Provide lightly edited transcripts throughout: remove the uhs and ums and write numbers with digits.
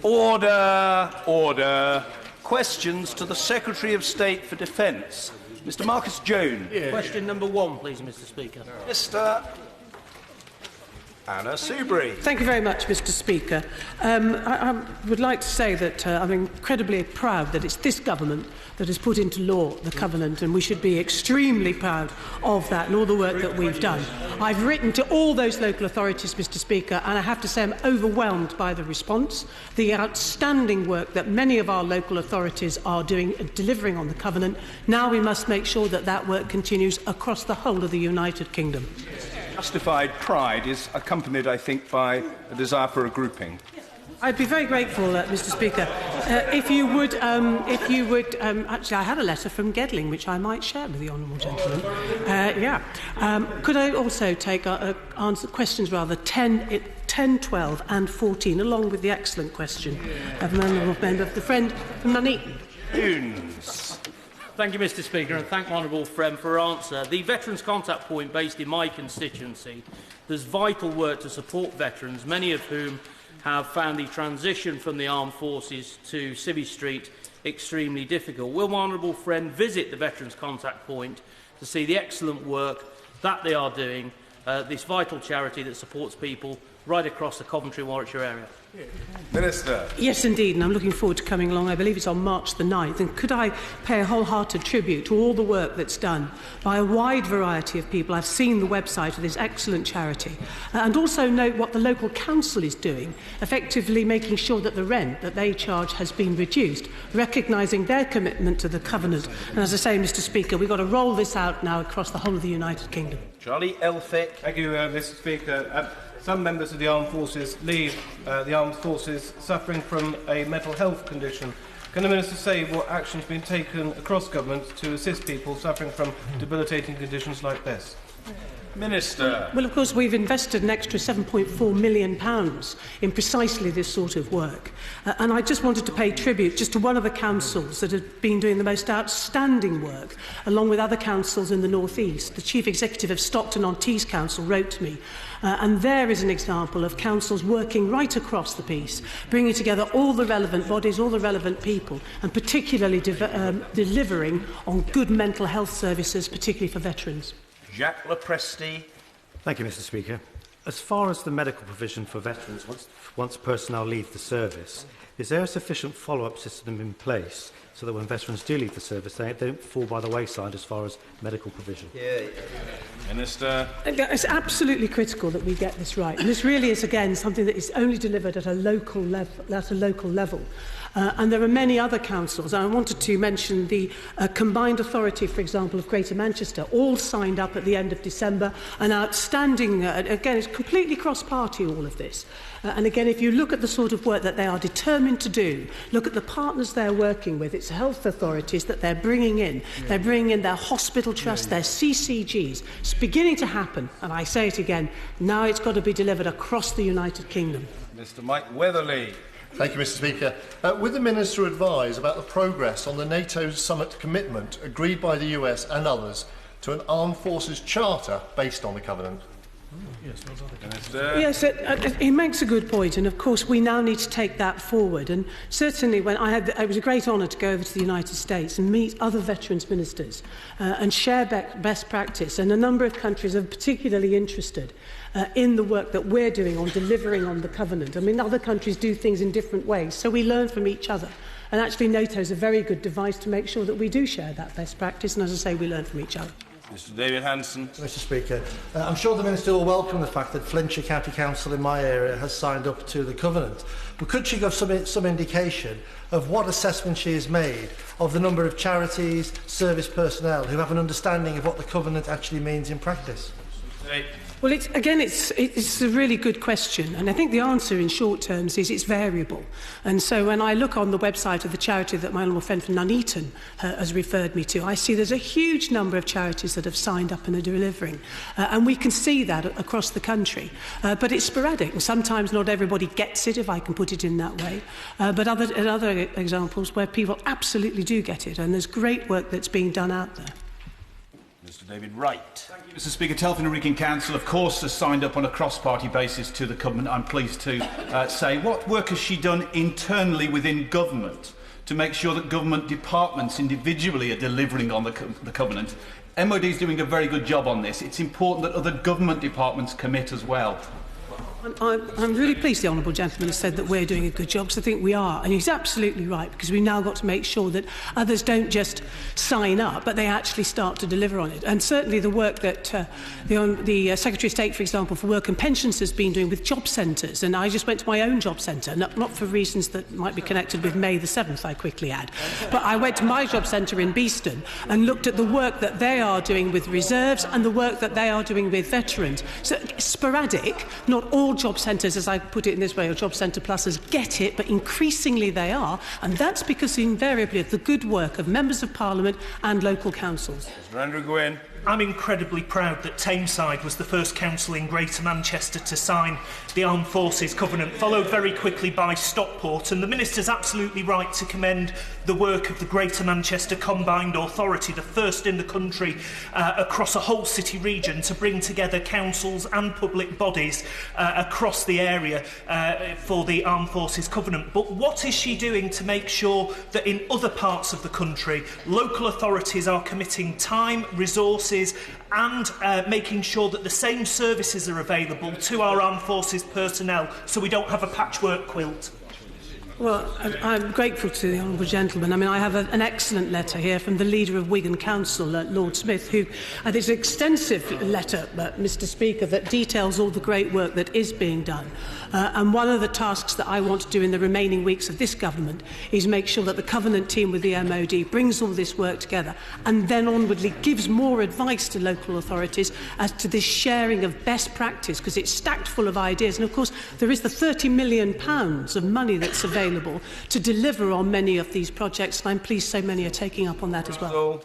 Order, order. Questions to the Secretary of State for Defence. Mr. Marcus Jones. Yeah. Question number 1, please, Mr. Speaker. Mr. Anna Soubry. Thank you very much, Mr. Speaker. I would like to say that I'm incredibly proud that it's this government that has put into law the Covenant, and we should be extremely proud of that and all the work that we've done. I've written to all those local authorities, Mr. Speaker, and I have to say I'm overwhelmed by the response, the outstanding work that many of our local authorities are doing, delivering on the Covenant. Now we must make sure that that work continues across the whole of the United Kingdom. Justified pride is accompanied, I think, by a desire for a grouping. I'd be very grateful, Mr. Speaker, if you would. Actually, I had a letter from Gedling, which I might share with the honourable gentleman. Could I also take answer questions 10, 12 and 14, along with the excellent question of an honourable member, the friend from Nuneaton? Thank you, Mr. Speaker, and thank the honourable friend for her answer. The Veterans Contact Point based in my constituency does vital work to support veterans, many of whom have found the transition from the armed forces to Civvy Street extremely difficult. Will my honourable friend visit the Veterans Contact Point to see the excellent work that they are doing, this vital charity that supports people right across the Coventry-Warwickshire area? Minister. Yes, indeed, and I'm looking forward to coming along. I believe it's on March the 9th. And could I pay a wholehearted tribute to all the work that's done by a wide variety of people? I've seen the website of this excellent charity. And also note what the local council is doing, effectively making sure that the rent that they charge has been reduced, recognising their commitment to the Covenant. And as I say, Mr. Speaker, we've got to roll this out now across the whole of the United Kingdom. Charlie Elphicke. Thank you, Mr. Speaker. Some members of the armed forces leave the armed forces suffering from a mental health condition. Can the Minister say what action has been taken across government to assist people suffering from debilitating conditions like this? Minister. Well, of course, we've invested an extra £7.4 million in precisely this sort of work. And I just wanted to pay tribute just to one of the councils that have been doing the most outstanding work, along with other councils in the North East. The Chief Executive of Stockton-on-Tees Council wrote to me, and there is an example of councils working right across the piece, bringing together all the relevant bodies, all the relevant people, and particularly delivering on good mental health services, particularly for veterans. Jack Lopresti. Thank you, Mr. Speaker. As far as the medical provision for veterans once personnel leave the service, is there a sufficient follow-up system in place so that when veterans do leave the service, they don't fall by the wayside as far as medical provision? Minister. It's absolutely critical that we get this right. And this really is, again, something that is only delivered at a local level. And there are many other councils. I wanted to mention the Combined Authority, for example, of Greater Manchester, all signed up at the end of December. An outstanding, again, it's completely cross-party, all of this. And again, if you look at the sort of work that they are determined to do, look at the partners they're working with, it's health authorities that they're bringing in. They're bringing in their hospital trusts, their CCGs. It's beginning to happen. And I say it again, now it's got to be delivered across the United Kingdom. Mr. Mike Weatherley. Thank you, Mr. Speaker. Would the Minister advise about the progress on the NATO summit commitment agreed by the US and others to an armed forces charter based on the Covenant? Yes, he makes a good point, and of course we now need to take that forward. And certainly, when it was a great honour to go over to the United States and meet other veterans ministers and share best practice. And a number of countries are particularly interested in the work that we're doing on delivering on the Covenant. I mean, other countries do things in different ways, so we learn from each other. And actually, NATO is a very good device to make sure that we do share that best practice. And as I say, we learn from each other. Mr. David Hanson. Mr. Speaker, I'm sure the Minister will welcome the fact that Flintshire County Council in my area has signed up to the Covenant. But could she give some indication of what assessment she has made of the number of charities, service personnel who have an understanding of what the Covenant actually means in practice? Well, it's a really good question, and I think the answer in short terms is it's variable. And so when I look on the website of the charity that my honourable friend from Nuneaton has referred me to, I see there's a huge number of charities that have signed up and are delivering. And we can see that across the country. But it's sporadic, and sometimes not everybody gets it, if I can put it in that way. But other examples where people absolutely do get it, and there's great work that's being done out there. Mr David Wright. Thank you, Mr Speaker. Telford and Wrekin Council, of course, has signed up on a cross-party basis to the government. I'm pleased to say. What work has she done internally within government to make sure that government departments individually are delivering on the covenant? MOD is doing a very good job on this. It's important that other government departments commit as well. I'm really pleased the Honourable Gentleman has said that we're doing a good job, because I think we are. And he's absolutely right, because we've now got to make sure that others don't just sign up, but they actually start to deliver on it. And certainly the work that the Secretary of State, for example, for Work and Pensions has been doing with job centres. And I just went to my own job centre, not for reasons that might be connected with May the 7th, I quickly add. But I went to my job centre in Beeston and looked at the work that they are doing with reserves and the work that they are doing with veterans. So sporadic, not all job centres, as I put it in this way, or job centre pluses, get it, but increasingly they are, and that's because invariably of the good work of members of Parliament and local councils. Mr Andrew Gwynn. I'm incredibly proud that Tameside was the first council in Greater Manchester to sign the Armed Forces Covenant, followed very quickly by Stockport, and the Minister's absolutely right to commend the work of the Greater Manchester Combined Authority, the first in the country across a whole city region to bring together councils and public bodies across the area for the Armed Forces Covenant. But what is she doing to make sure that in other parts of the country local authorities are committing time, resources and making sure that the same services are available to our armed forces personnel, so we don't have a patchwork quilt? Well, I'm grateful to the Honourable Gentleman. I mean, I have an excellent letter here from the leader of Wigan Council, Lord Smith, who there's an extensive letter, Mr Speaker, that details all the great work that is being done. And one of the tasks that I want to do in the remaining weeks of this government is make sure that the Covenant team with the MOD brings all this work together and then onwardly gives more advice to local authorities as to this sharing of best practice, because it's stacked full of ideas. And of course, there is the £30 million of money that's available to deliver on many of these projects, and I'm pleased so many are taking up on that as well.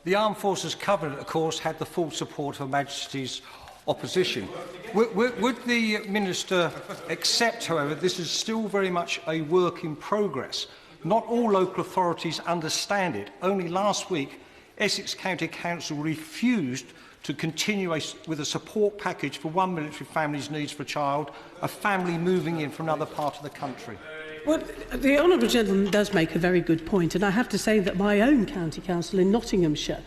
The Armed Forces Covenant, of course, had the full support of Her Majesty's opposition. Would the Minister accept, however, this is still very much a work in progress? Not all local authorities understand it. Only last week, Essex County Council refused to continue with a support package for one military family's needs for a child, a family moving in from another part of the country. Well, the Honourable Gentleman does make a very good point, and I have to say that my own county council in Nottinghamshire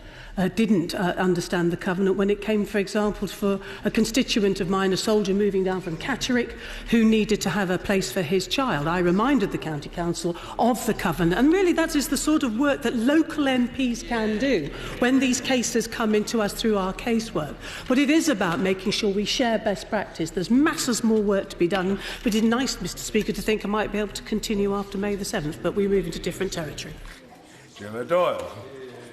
didn't understand the Covenant when it came, for example, for a constituent of mine, a soldier moving down from Catterick, who needed to have a place for his child. I reminded the County Council of the Covenant, and really that is the sort of work that local MPs can do when these cases come into us through our casework. But it is about making sure we share best practice. There's masses more work to be done, but it's nice, Mr Speaker, to think I might be able to continue after May the 7th, but we move into different territory. Gemma Doyle.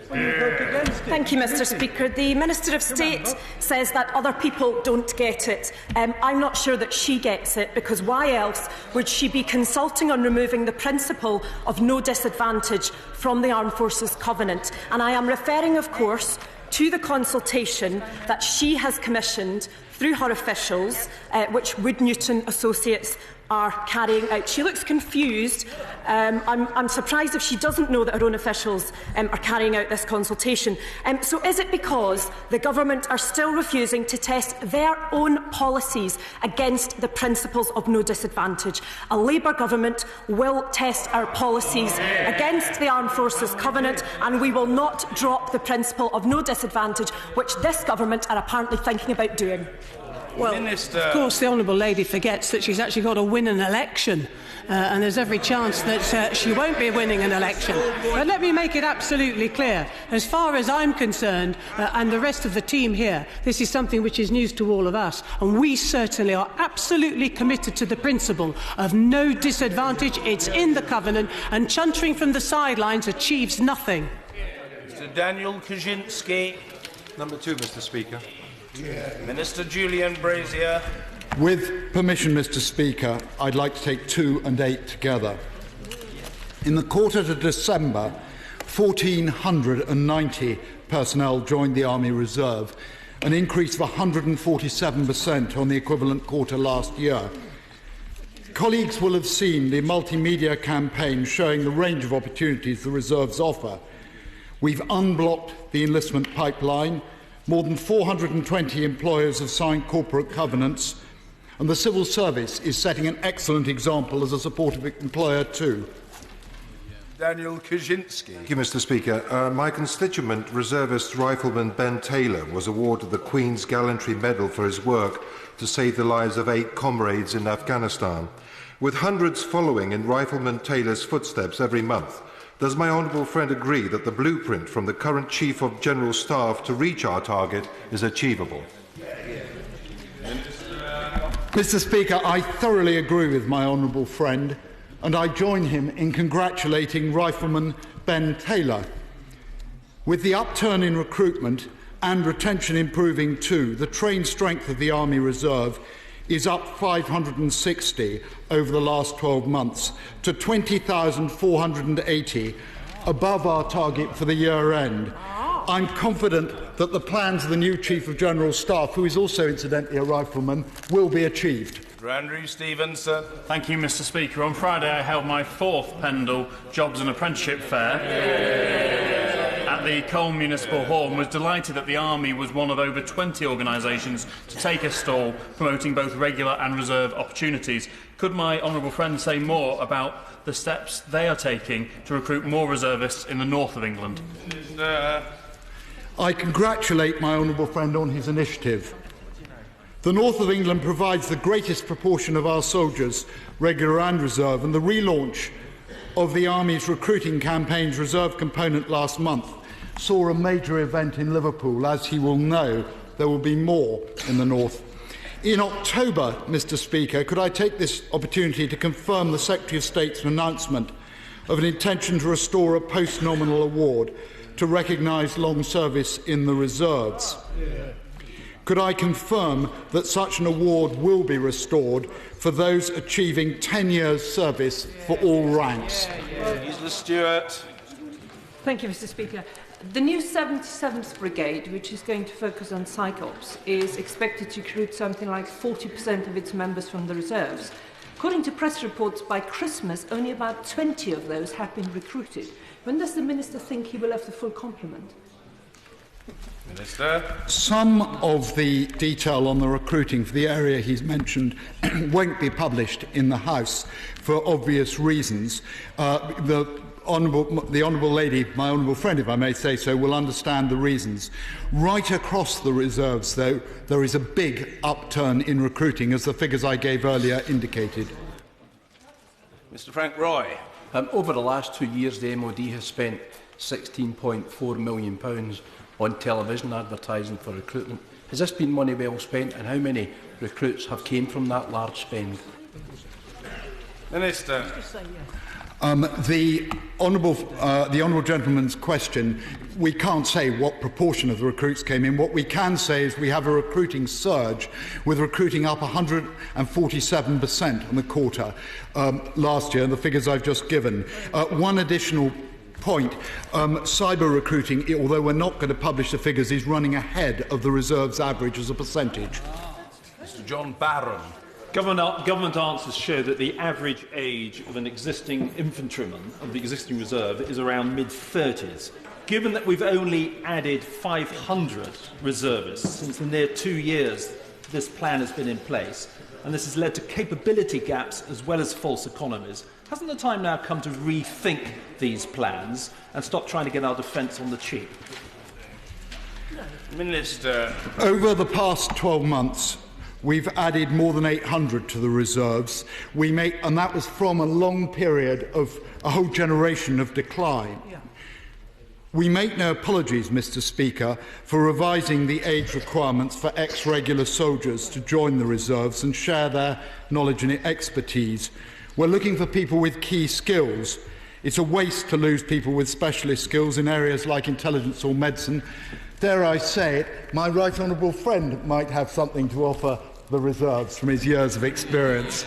Thank you, Mr Speaker. The Minister of State says that other people don't get it. I'm not sure that she gets it, because why else would she be consulting on removing the principle of no disadvantage from the Armed Forces Covenant? And I am referring, of course, to the consultation that she has commissioned through her officials, which Woodcock Associates are carrying out. She looks confused. I'm surprised if she doesn't know that her own officials are carrying out this consultation. So is it because the government are still refusing to test their own policies against the principles of no disadvantage? A Labour government will test our policies against the Armed Forces Covenant, and we will not drop the principle of no disadvantage, which this government are apparently thinking about doing. Well, Minister. Of course, the Honourable Lady forgets that she's actually got to win an election, and there's every chance that she won't be winning an election. But let me make it absolutely clear. As far as I'm concerned, and the rest of the team here, this is something which is news to all of us, and we certainly are absolutely committed to the principle of no disadvantage. It's in the Covenant, and chuntering from the sidelines achieves nothing. Mr Daniel Kawczynski. Number 2, Mr Speaker. Minister Julian Brazier. With permission, Mr Speaker, I'd like to take 2 and 8 together. In the quarter to December, 1,490 personnel joined the Army Reserve, an increase of 147% on the equivalent quarter last year. Colleagues will have seen the multimedia campaign showing the range of opportunities the Reserves offer. We've unblocked the enlistment pipeline, More than 420 employers have signed corporate covenants, and the civil service is setting an excellent example as a supportive employer too. Daniel Kawczynski. Thank you, Mr. Speaker. My constituent, reservist rifleman Ben Taylor, was awarded the Queen's Gallantry Medal for his work to save the lives of 8 comrades in Afghanistan. With hundreds following in Rifleman Taylor's footsteps every month, does my honourable friend agree that the blueprint from the current Chief of General Staff to reach our target is achievable? Mr. Speaker, I thoroughly agree with my honourable friend, and I join him in congratulating Rifleman Ben Taylor. With the upturn in recruitment and retention improving too, the trained strength of the Army Reserve is up 560 over the last 12 months to 20,480, above our target for the year end. I'm confident that the plans of the new Chief of General Staff, who is also incidentally a rifleman, will be achieved. Andrew Stephenson. Thank you, Mr. Speaker. On Friday, I held my 4th Pendle Jobs and Apprenticeship Fair at the Cole Municipal Hall and was delighted that the Army was one of over 20 organisations to take a stall promoting both regular and reserve opportunities. Could my honourable friend say more about the steps they are taking to recruit more reservists in the north of England? I congratulate my honourable friend on his initiative. The north of England provides the greatest proportion of our soldiers, regular and reserve, and the relaunch of the Army's recruiting campaign's reserve component last month saw a major event in Liverpool. As he will know, there will be more in the north. In October, Mr. Speaker, could I take this opportunity to confirm the Secretary of State's announcement of an intention to restore a post-nominal award to recognise long service in the reserves? Could I confirm that such an award will be restored for those achieving 10 years' service for all ranks? Isla Stewart. Thank you, Mr. Speaker. The new 77th Brigade, which is going to focus on psychops, is expected to recruit something like 40% of its members from the reserves. According to press reports, by Christmas, only about 20 of those have been recruited. When does the Minister think he will have the full complement? Minister. Some of the detail on the recruiting for the area he's mentioned won't be published in the House for obvious reasons. The Honourable Lady, my honourable friend, if I may say so, will understand the reasons. Right across the reserves, though, there is a big upturn in recruiting, as the figures I gave earlier indicated. Mr. Frank Roy. Over the last 2 years, the MOD has spent £16.4 million on television advertising for recruitment. Has this been money well spent, and how many recruits have came from that large spend? Minister. The honourable gentleman's question, we can't say what proportion of the recruits came in. What we can say is we have a recruiting surge, with recruiting up 147% on the quarter last year, and the figures I've just given. One additional point, cyber recruiting, although we're not going to publish the figures, is running ahead of the reserves average as a percentage. Mr. John Barron. Government answers show that the average age of an existing infantryman of the existing reserve is around mid-30s. Given that we've only added 500 reservists since the near 2 years this plan has been in place, and this has led to capability gaps as well as false economies, hasn't the time now come to rethink these plans and stop trying to get our defence on the cheap? Minister. Over the past 12 months, we've added more than 800 to the reserves. And that was from a long period of a whole generation of decline. We make no apologies, Mr. Speaker, for revising the age requirements for ex-regular soldiers to join the reserves and share their knowledge and expertise. We're looking for people with key skills. It's a waste to lose people with specialist skills in areas like intelligence or medicine. Dare I say it, my right honourable friend might have something to offer the reserves from his years of experience.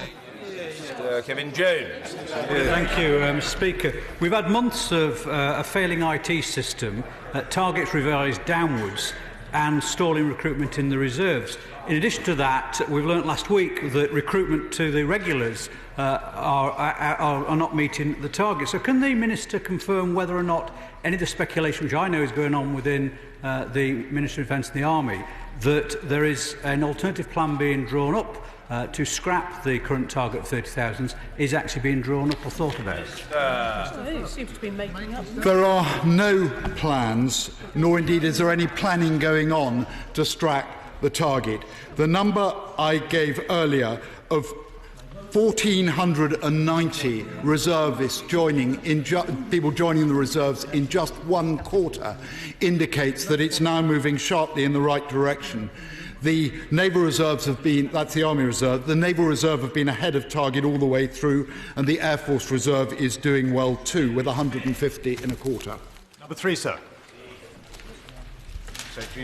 Kevin Jones. Thank you, Mr. Speaker. We've had months of a failing IT system, targets revised downwards, and stalling recruitment in the reserves. In addition to that, we've learnt last week that recruitment to the regulars are not meeting the target. So can the Minister confirm whether or not any of the speculation, which I know is going on within the Ministry of Defence and the Army, that there is an alternative plan being drawn up to scrap the current target of 30,000 is actually being drawn up or thought about? It seems to be making up. There are no plans, nor indeed is there any planning going on to scrap the target. The number I gave earlier of 1,490 reservists people joining the reserves in just one quarter indicates that it's now moving sharply in the right direction. The Naval Reserves have been, that's the Army Reserve, the Naval Reserve have been ahead of target all the way through, and the Air Force Reserve is doing well too, with 150 in a quarter. Number 3, sir.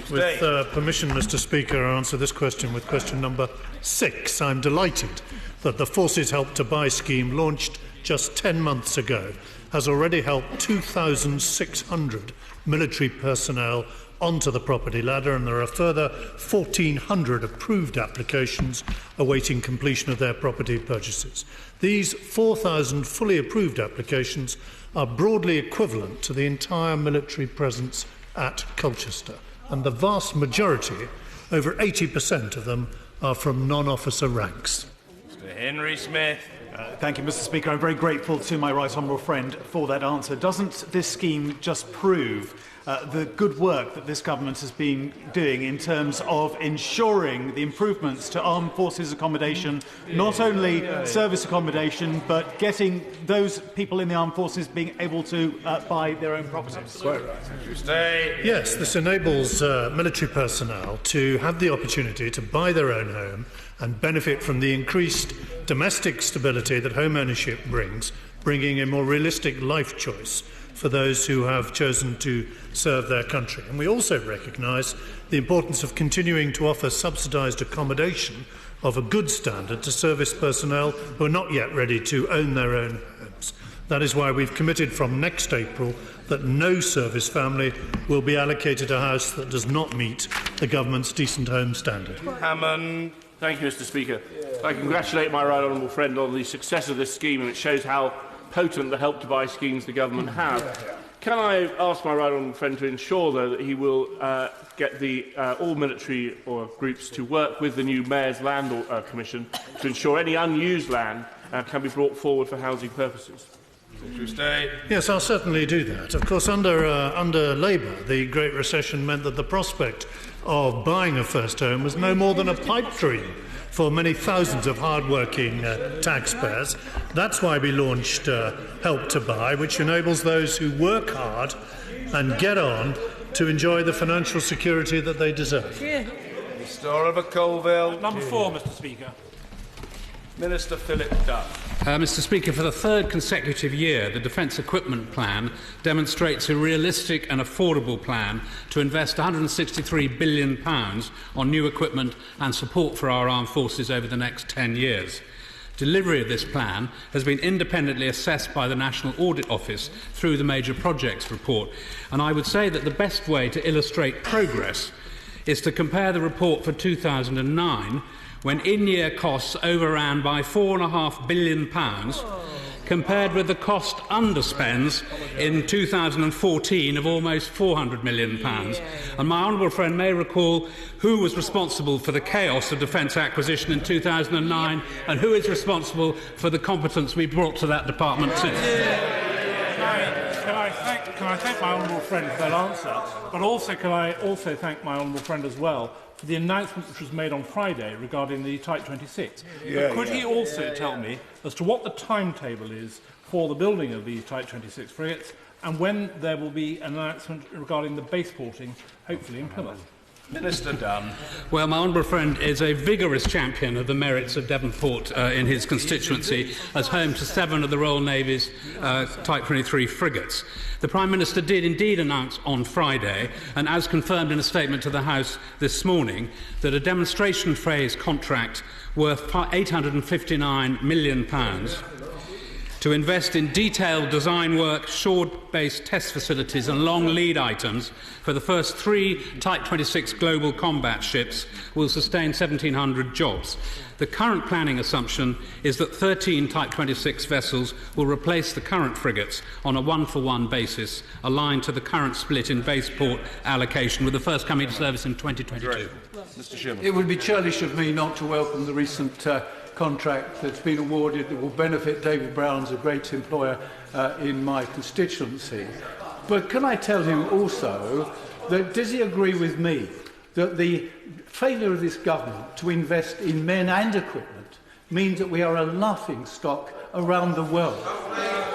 With permission, Mr. Speaker, I answer this question with question number 6. I'm delighted that the Forces Help to Buy scheme, launched just 10 months ago, has already helped 2,600 military personnel onto the property ladder, and there are a further 1,400 approved applications awaiting completion of their property purchases. These 4,000 fully approved applications are broadly equivalent to the entire military presence at Colchester, and the vast majority, over 80% of them, are from non-officer ranks. Mr. Henry Smith. Thank you, Mr. Speaker. I'm very grateful to my right honourable friend for that answer. Doesn't this scheme just prove the good work that this government has been doing in terms of ensuring the improvements to armed forces accommodation, not only service accommodation, but getting those people in the armed forces being able to buy their own properties? Yes, this enables military personnel to have the opportunity to buy their own home and benefit from the increased domestic stability that home ownership brings, bringing a more realistic life choice for those who have chosen to serve their country. And we also recognise the importance of continuing to offer subsidised accommodation of a good standard to service personnel who are not yet ready to own their own homes. That is why we've committed from next April that no service family will be allocated a house that does not meet the government's decent home standard. Hammond. Thank you, Mr. Speaker. I congratulate my right honourable friend on the success of this scheme, and it shows how potent the Help to Buy schemes the government have. Can I ask my right honourable friend to ensure, though, that he will get all military or groups to work with the new Mayor's Land Commission to ensure any unused land can be brought forward for housing purposes? Yes, I'll certainly do that. Of course, under Labour, the Great Recession meant that the prospect of buying a first home was no more than a pipe dream for many thousands of hard-working taxpayers. That's why we launched Help to Buy, which enables those who work hard and get on to enjoy the financial security that they deserve. Mr. Oliver Colvile. Number 4, Mr. Speaker. Minister Philip Duff. Mr. Speaker, for the third consecutive year, the Defence Equipment Plan demonstrates a realistic and affordable plan to invest £163 billion on new equipment and support for our armed forces over the next 10 years. Delivery of this plan has been independently assessed by the National Audit Office through the Major Projects Report, and I would say that the best way to illustrate progress is to compare the report for 2009, when in-year costs overran by £4.5 billion, compared with the cost underspends in 2014 of almost £400 million. And my honourable friend may recall who was responsible for the chaos of defence acquisition in 2009 and who is responsible for the competence we brought to that department since. Can I thank my honourable friend for that answer, but also can I also thank my honourable friend as well for the announcement which was made on Friday regarding the Type 26. Could he also tell me as to what the timetable is for the building of these Type 26 frigates and when there will be an announcement regarding the base porting, hopefully in Plymouth? Minister Dunn. Well, my honourable friend is a vigorous champion of the merits of Devonport in his constituency as home to 7 of the Royal Navy's Type 23 frigates. The Prime Minister did indeed announce on Friday, and as confirmed in a statement to the House this morning, that a demonstration phase contract worth £859 million to invest in detailed design work, shore-based test facilities and long lead items for the first 3 Type 26 global combat ships will sustain 1,700 jobs. The current planning assumption is that 13 Type 26 vessels will replace the current frigates on a one-for-one basis, aligned to the current split in base port allocation, with the first coming to service in 2022. Mr. Sherman. It would be churlish of me not to welcome the recent contract that's been awarded that will benefit David Brown's a great employer in my constituency. But can I tell him also that does he agree with me that the failure of this government to invest in men and equipment means that we are a laughing stock around the world?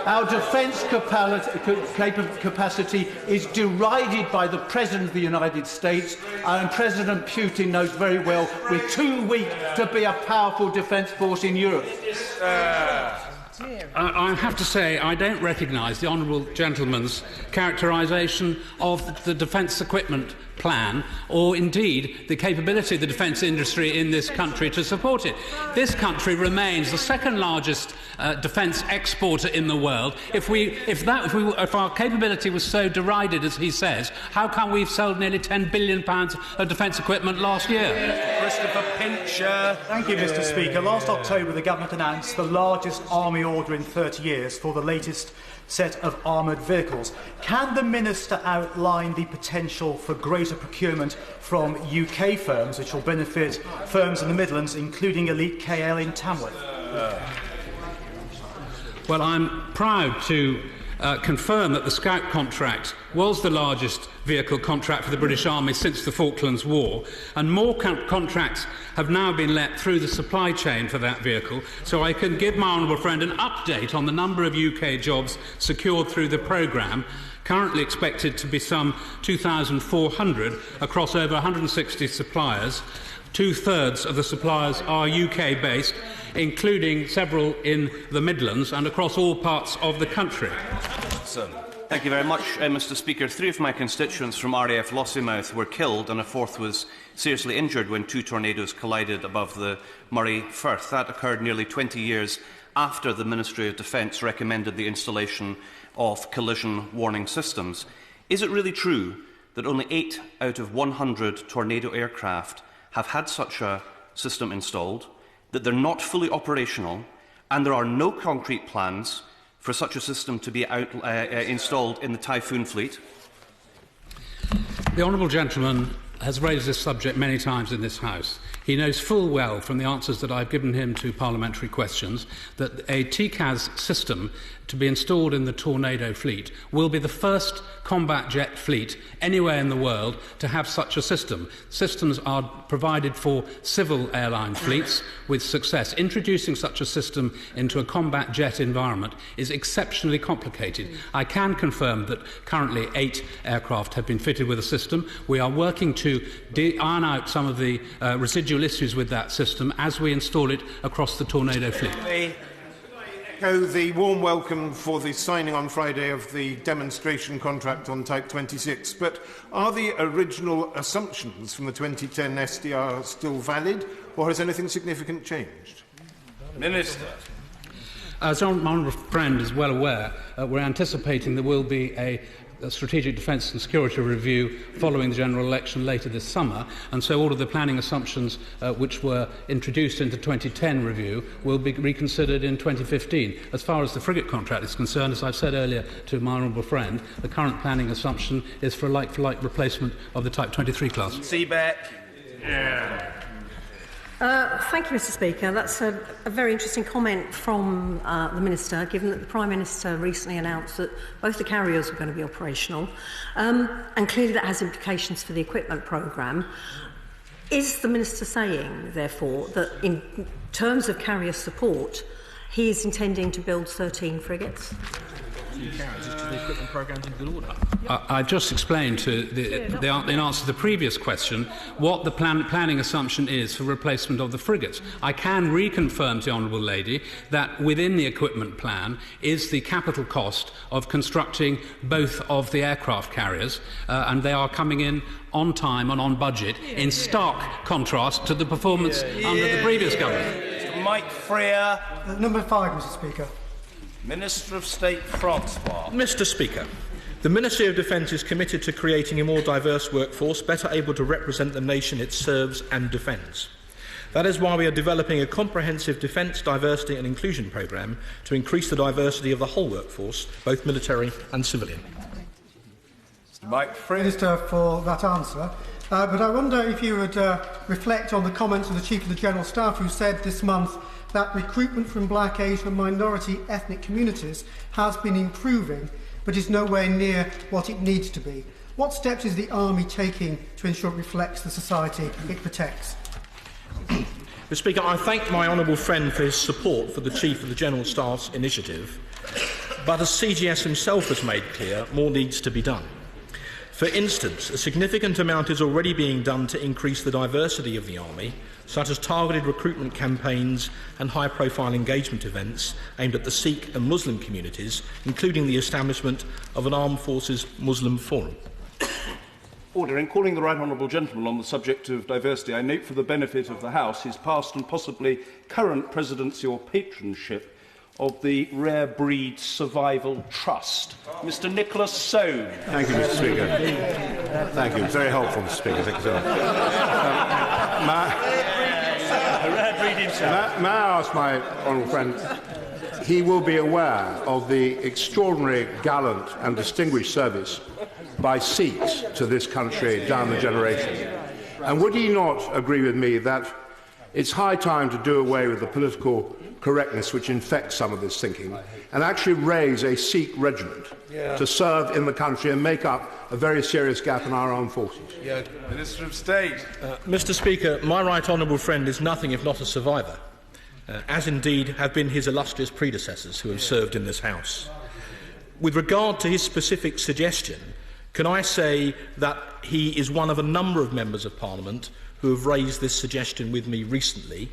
Our defence capacity is derided by the President of the United States, and President Putin knows very well we're too weak to be a powerful defence force in Europe. I have to say I don't recognise the honourable gentleman's characterisation of the defence equipment plan, or indeed the capability of the defence industry in this country to support it. This country remains the second largest defence exporter in the world. If our capability was so derided as he says, how come we've sold nearly £10 billion of defence equipment last year? Christopher Pincher. Thank you, Mr. Speaker. Last October, the government announced the largest army order in 30 years for the latest set of armoured vehicles. Can the Minister outline the potential for greater procurement from UK firms, which will benefit firms in the Midlands, including Elite KL in Tamworth? Well, I'm proud to confirm that the Scout contract was the largest vehicle contract for the British Army since the Falklands War, and more contracts have now been let through the supply chain for that vehicle, so I can give my honourable friend an update on the number of UK jobs secured through the programme, currently expected to be some 2,400 across over 160 suppliers. 2/3 of the suppliers are UK-based, including several in the Midlands and across all parts of the country. Thank you very much, Mr. Speaker. 3 of my constituents from RAF Lossiemouth were killed and a 4th was seriously injured when 2 tornadoes collided above the Moray Firth. That occurred nearly 20 years after the Ministry of Defence recommended the installation of collision warning systems. Is it really true that only 8 out of 100 tornado aircraft have had such a system installed, that they're not fully operational, and there are no concrete plans for such a system to be installed in the Typhoon fleet? The honourable gentleman has raised this subject many times in this House. He knows full well from the answers that I've given him to parliamentary questions that a TCAS system to be installed in the Tornado fleet will be the first combat jet fleet anywhere in the world to have such a system. Systems are provided for civil airline fleets with success. Introducing such a system into a combat jet environment is exceptionally complicated. I can confirm that currently 8 aircraft have been fitted with a system. We are working to iron out some of the residual issues with that system as we install it across the Tornado fleet. The warm welcome for the signing on Friday of the demonstration contract on Type 26, but are the original assumptions from the 2010 SDR still valid, or has anything significant changed? Minister. As my honourable friend is well aware, we're anticipating there will be a strategic defence and security review following the general election later this summer, and so all of the planning assumptions which were introduced into the 2010 review will be reconsidered in 2015. As far as the frigate contract is concerned, as I've said earlier to my honourable friend, the current planning assumption is for a like-for-like replacement of the Type 23 class. Seabeck. Yeah. Thank you, Mr. Speaker. That's a very interesting comment from the Minister, given that the Prime Minister recently announced that both the carriers are going to be operational, and clearly that has implications for the equipment programme. Is the Minister saying, therefore, that in terms of carrier support, he is intending to build 13 frigates? I've just explained in answer to the previous question what the planning assumption is for replacement of the frigates. I can reconfirm to the Honourable Lady that within the equipment plan is the capital cost of constructing both of the aircraft carriers, and they are coming in on time and on budget, in stark contrast to the performance under the previous government. Mike Freer. Number 5, Mr. Speaker. Minister of State Francois. Mr. Speaker, the Ministry of Defence is committed to creating a more diverse workforce, better able to represent the nation it serves and defends. That is why we are developing a comprehensive defence, diversity and inclusion programme to increase the diversity of the whole workforce, both military and civilian. Mike Free. Minister, for that answer. But I wonder if you would reflect on the comments of the Chief of the General Staff, who said this month that recruitment from black, Asian and minority ethnic communities has been improving, but is nowhere near what it needs to be. What steps is the Army taking to ensure it reflects the society it protects? Mr. Speaker, I thank my honourable friend for his support for the Chief of the General Staff's initiative, but as CGS himself has made clear, more needs to be done. For instance, a significant amount is already being done to increase the diversity of the Army, such as targeted recruitment campaigns and high-profile engagement events aimed at the Sikh and Muslim communities, including the establishment of an Armed Forces Muslim Forum. Order. In calling the right honourable gentleman on the subject of diversity, I note for the benefit of the House his past and possibly current presidency or patronship of the Rare Breed Survival Trust. Mr. Nicholas Soane. Thank you, Mr. Speaker. Thank you. Very helpful, Mr. Speaker. Thank you so much. May I ask my honourable friend, he will be aware of the extraordinary, gallant and distinguished service by Sikhs to this country down the generation. And would he not agree with me that it's high time to do away with the political correctness which infects some of this thinking and actually raise a Sikh regiment to serve in the country and make up a very serious gap in our armed forces? Minister of State. Mr. Speaker, my right honourable friend is nothing if not a survivor, as indeed have been his illustrious predecessors who have served in this House. With regard to his specific suggestion, can I say that he is one of a number of members of Parliament who have raised this suggestion with me recently.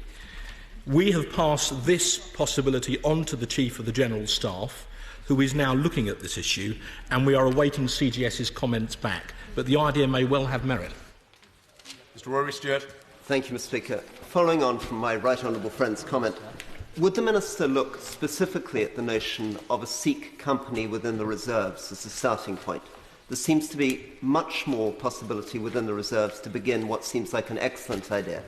We have passed this possibility on to the Chief of the General Staff, who is now looking at this issue, and we are awaiting CGS's comments back. But the idea may well have merit. Mr. Rory Stewart. Thank you, Mr. Speaker. Following on from my right honourable friend's comment, would the Minister look specifically at the notion of a Sikh company within the reserves as a starting point? There seems to be much more possibility within the reserves to begin what seems like an excellent idea.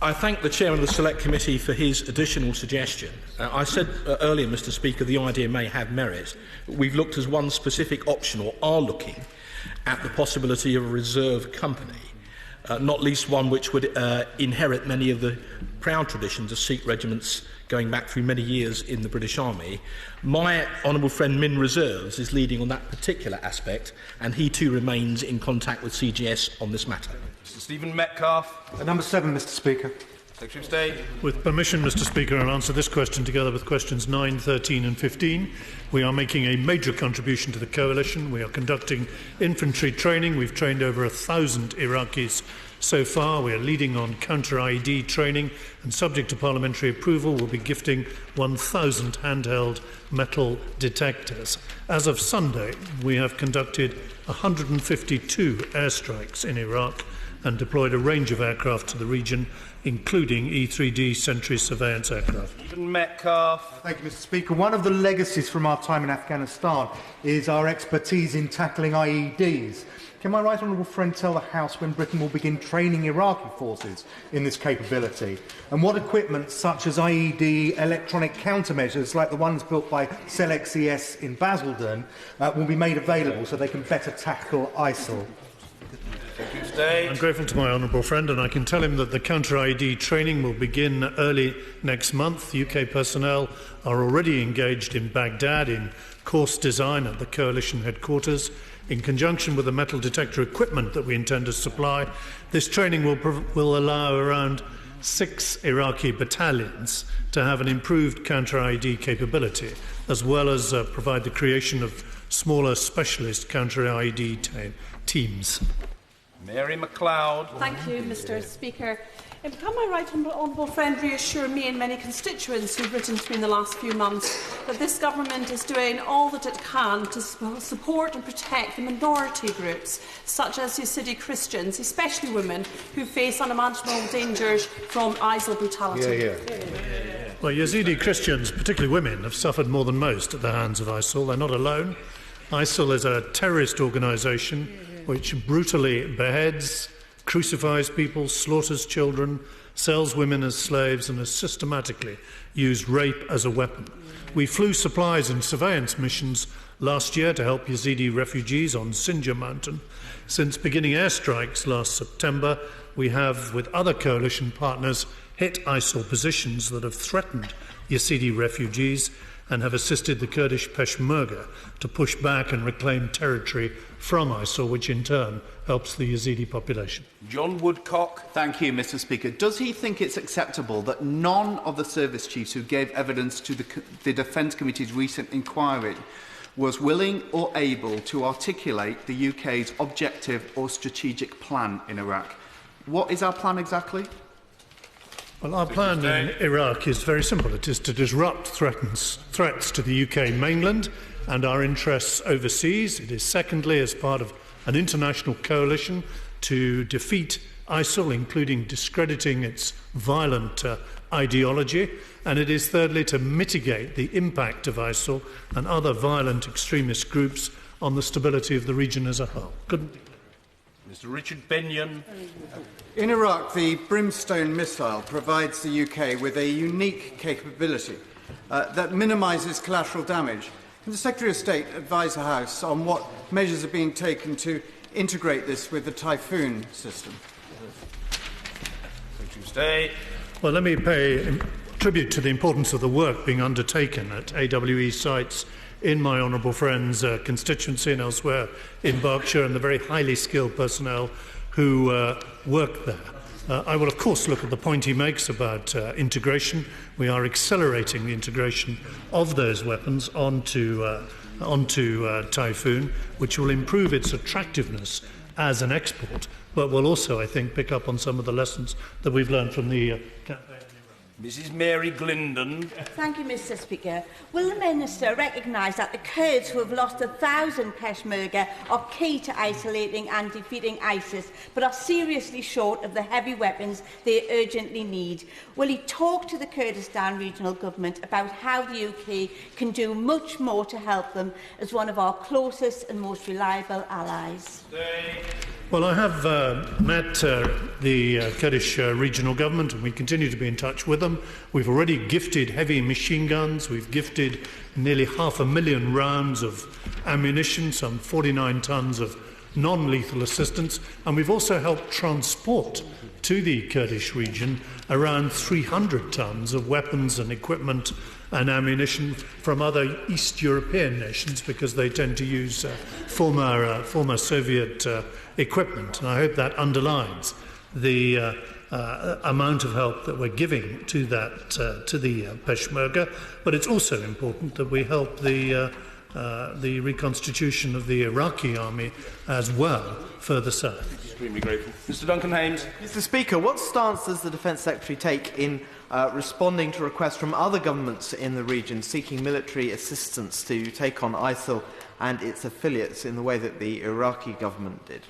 I thank the Chairman of the Select Committee for his additional suggestion. I said earlier, Mr. Speaker, the idea may have merit. We've looked as one specific option, or are looking, at the possibility of a reserve company, not least one which would inherit many of the proud traditions of Sikh regiments going back through many years in the British Army. My honourable friend Min Reserves is leading on that particular aspect, and he too remains in contact with CGS on this matter. Mr. Stephen Metcalfe. Number 7, Mr. Speaker. Secretary of State. With permission, Mr. Speaker, I'll answer this question together with questions 9, 13 and 15. We are making a major contribution to the coalition. We are conducting infantry training. We've trained over 1,000 Iraqis so far. We are leading on counter-IED training, and subject to parliamentary approval, we'll be gifting 1,000 handheld metal detectors. As of Sunday, we have conducted 152 airstrikes in Iraq and deployed a range of aircraft to the region, including E-3D Sentry surveillance aircraft. Stephen Metcalfe. Thank you, Mr. Speaker. One of the legacies from our time in Afghanistan is our expertise in tackling IEDs. Can my right honourable friend tell the House when Britain will begin training Iraqi forces in this capability? And what equipment, such as IED electronic countermeasures like the ones built by CELEX-ES in Basildon, will be made available so they can better tackle ISIL? I'm grateful to my honourable friend, and I can tell him that the counter-IED training will begin early next month. UK personnel are already engaged in Baghdad in course design at the coalition headquarters. In conjunction with the metal detector equipment that we intend to supply, this training will allow around 6 Iraqi battalions to have an improved counter-IED capability, as well as provide the creation of smaller specialist counter-IED teams. Mary MacLeod. Thank you, Mr. Speaker. Can my right honourable friend reassure me and many constituents who have written to me in the last few months that this government is doing all that it can to support and protect the minority groups, such as Yazidi Christians, especially women, who face unimaginable dangers from ISIL brutality? Well, Yazidi Christians, particularly women, have suffered more than most at the hands of ISIL. They're not alone. ISIL is a terrorist organisation which brutally beheads, crucifies people, slaughters children, sells women as slaves, and has systematically used rape as a weapon. We flew supplies and surveillance missions last year to help Yazidi refugees on Sinjar Mountain. Since beginning airstrikes last September, we have, with other coalition partners, hit ISIL positions that have threatened Yazidi refugees and have assisted the Kurdish Peshmerga to push back and reclaim territory from ISIL, which in turn helps the Yazidi population. John Woodcock. Thank you, Mr. Speaker. Does he think it's acceptable that none of the service chiefs who gave evidence to the Defence Committee's recent inquiry was willing or able to articulate the UK's objective or strategic plan in Iraq? What is our plan exactly? Well, our plan in Iraq is very simple. It is to disrupt threats to the UK mainland and our interests overseas. It is secondly, as part of an international coalition, to defeat ISIL, including discrediting its violent ideology. And it is thirdly, to mitigate the impact of ISIL and other violent extremist groups on the stability of the region as a whole. Mr. Richard Benyon. In Iraq, the Brimstone missile provides the UK with a unique capability that minimises collateral damage. Can the Secretary of State advise the House on what measures are being taken to integrate this with the Typhoon system? Secretary of State. Well, let me pay tribute to the importance of the work being undertaken at AWE sites in my honourable friend's constituency and elsewhere in Berkshire, and the very highly skilled personnel who work there. I will, of course, look at the point he makes about integration. We are accelerating the integration of those weapons onto Typhoon, which will improve its attractiveness as an export, but will also, I think, pick up on some of the lessons that we've learned from the campaign. Mrs. Mary Glindon. Thank you, Mr. Speaker. Will the Minister recognise that the Kurds who have lost 1,000 Peshmerga are key to isolating and defeating ISIS, but are seriously short of the heavy weapons they urgently need? Will he talk to the Kurdistan Regional Government about how the UK can do much more to help them as one of our closest and most reliable allies? Well, I have met the Kurdish regional government, and we continue to be in touch with them. We've already gifted heavy machine guns. We've gifted nearly 500,000 rounds of ammunition, some 49 tonnes of non-lethal assistance, and we've also helped transport to the Kurdish region around 300 tonnes of weapons and equipment and ammunition from other East European nations, because they tend to use former Soviet equipment. And I hope that underlines the amount of help that we're giving to that to the Peshmerga. But it's also important that we help the reconstitution of the Iraqi army as well further south. Extremely grateful. Mr. Duncan Haynes. Mr. Speaker, what stance does the Defence Secretary take in responding to requests from other governments in the region seeking military assistance to take on ISIL and its affiliates in the way that the Iraqi government did?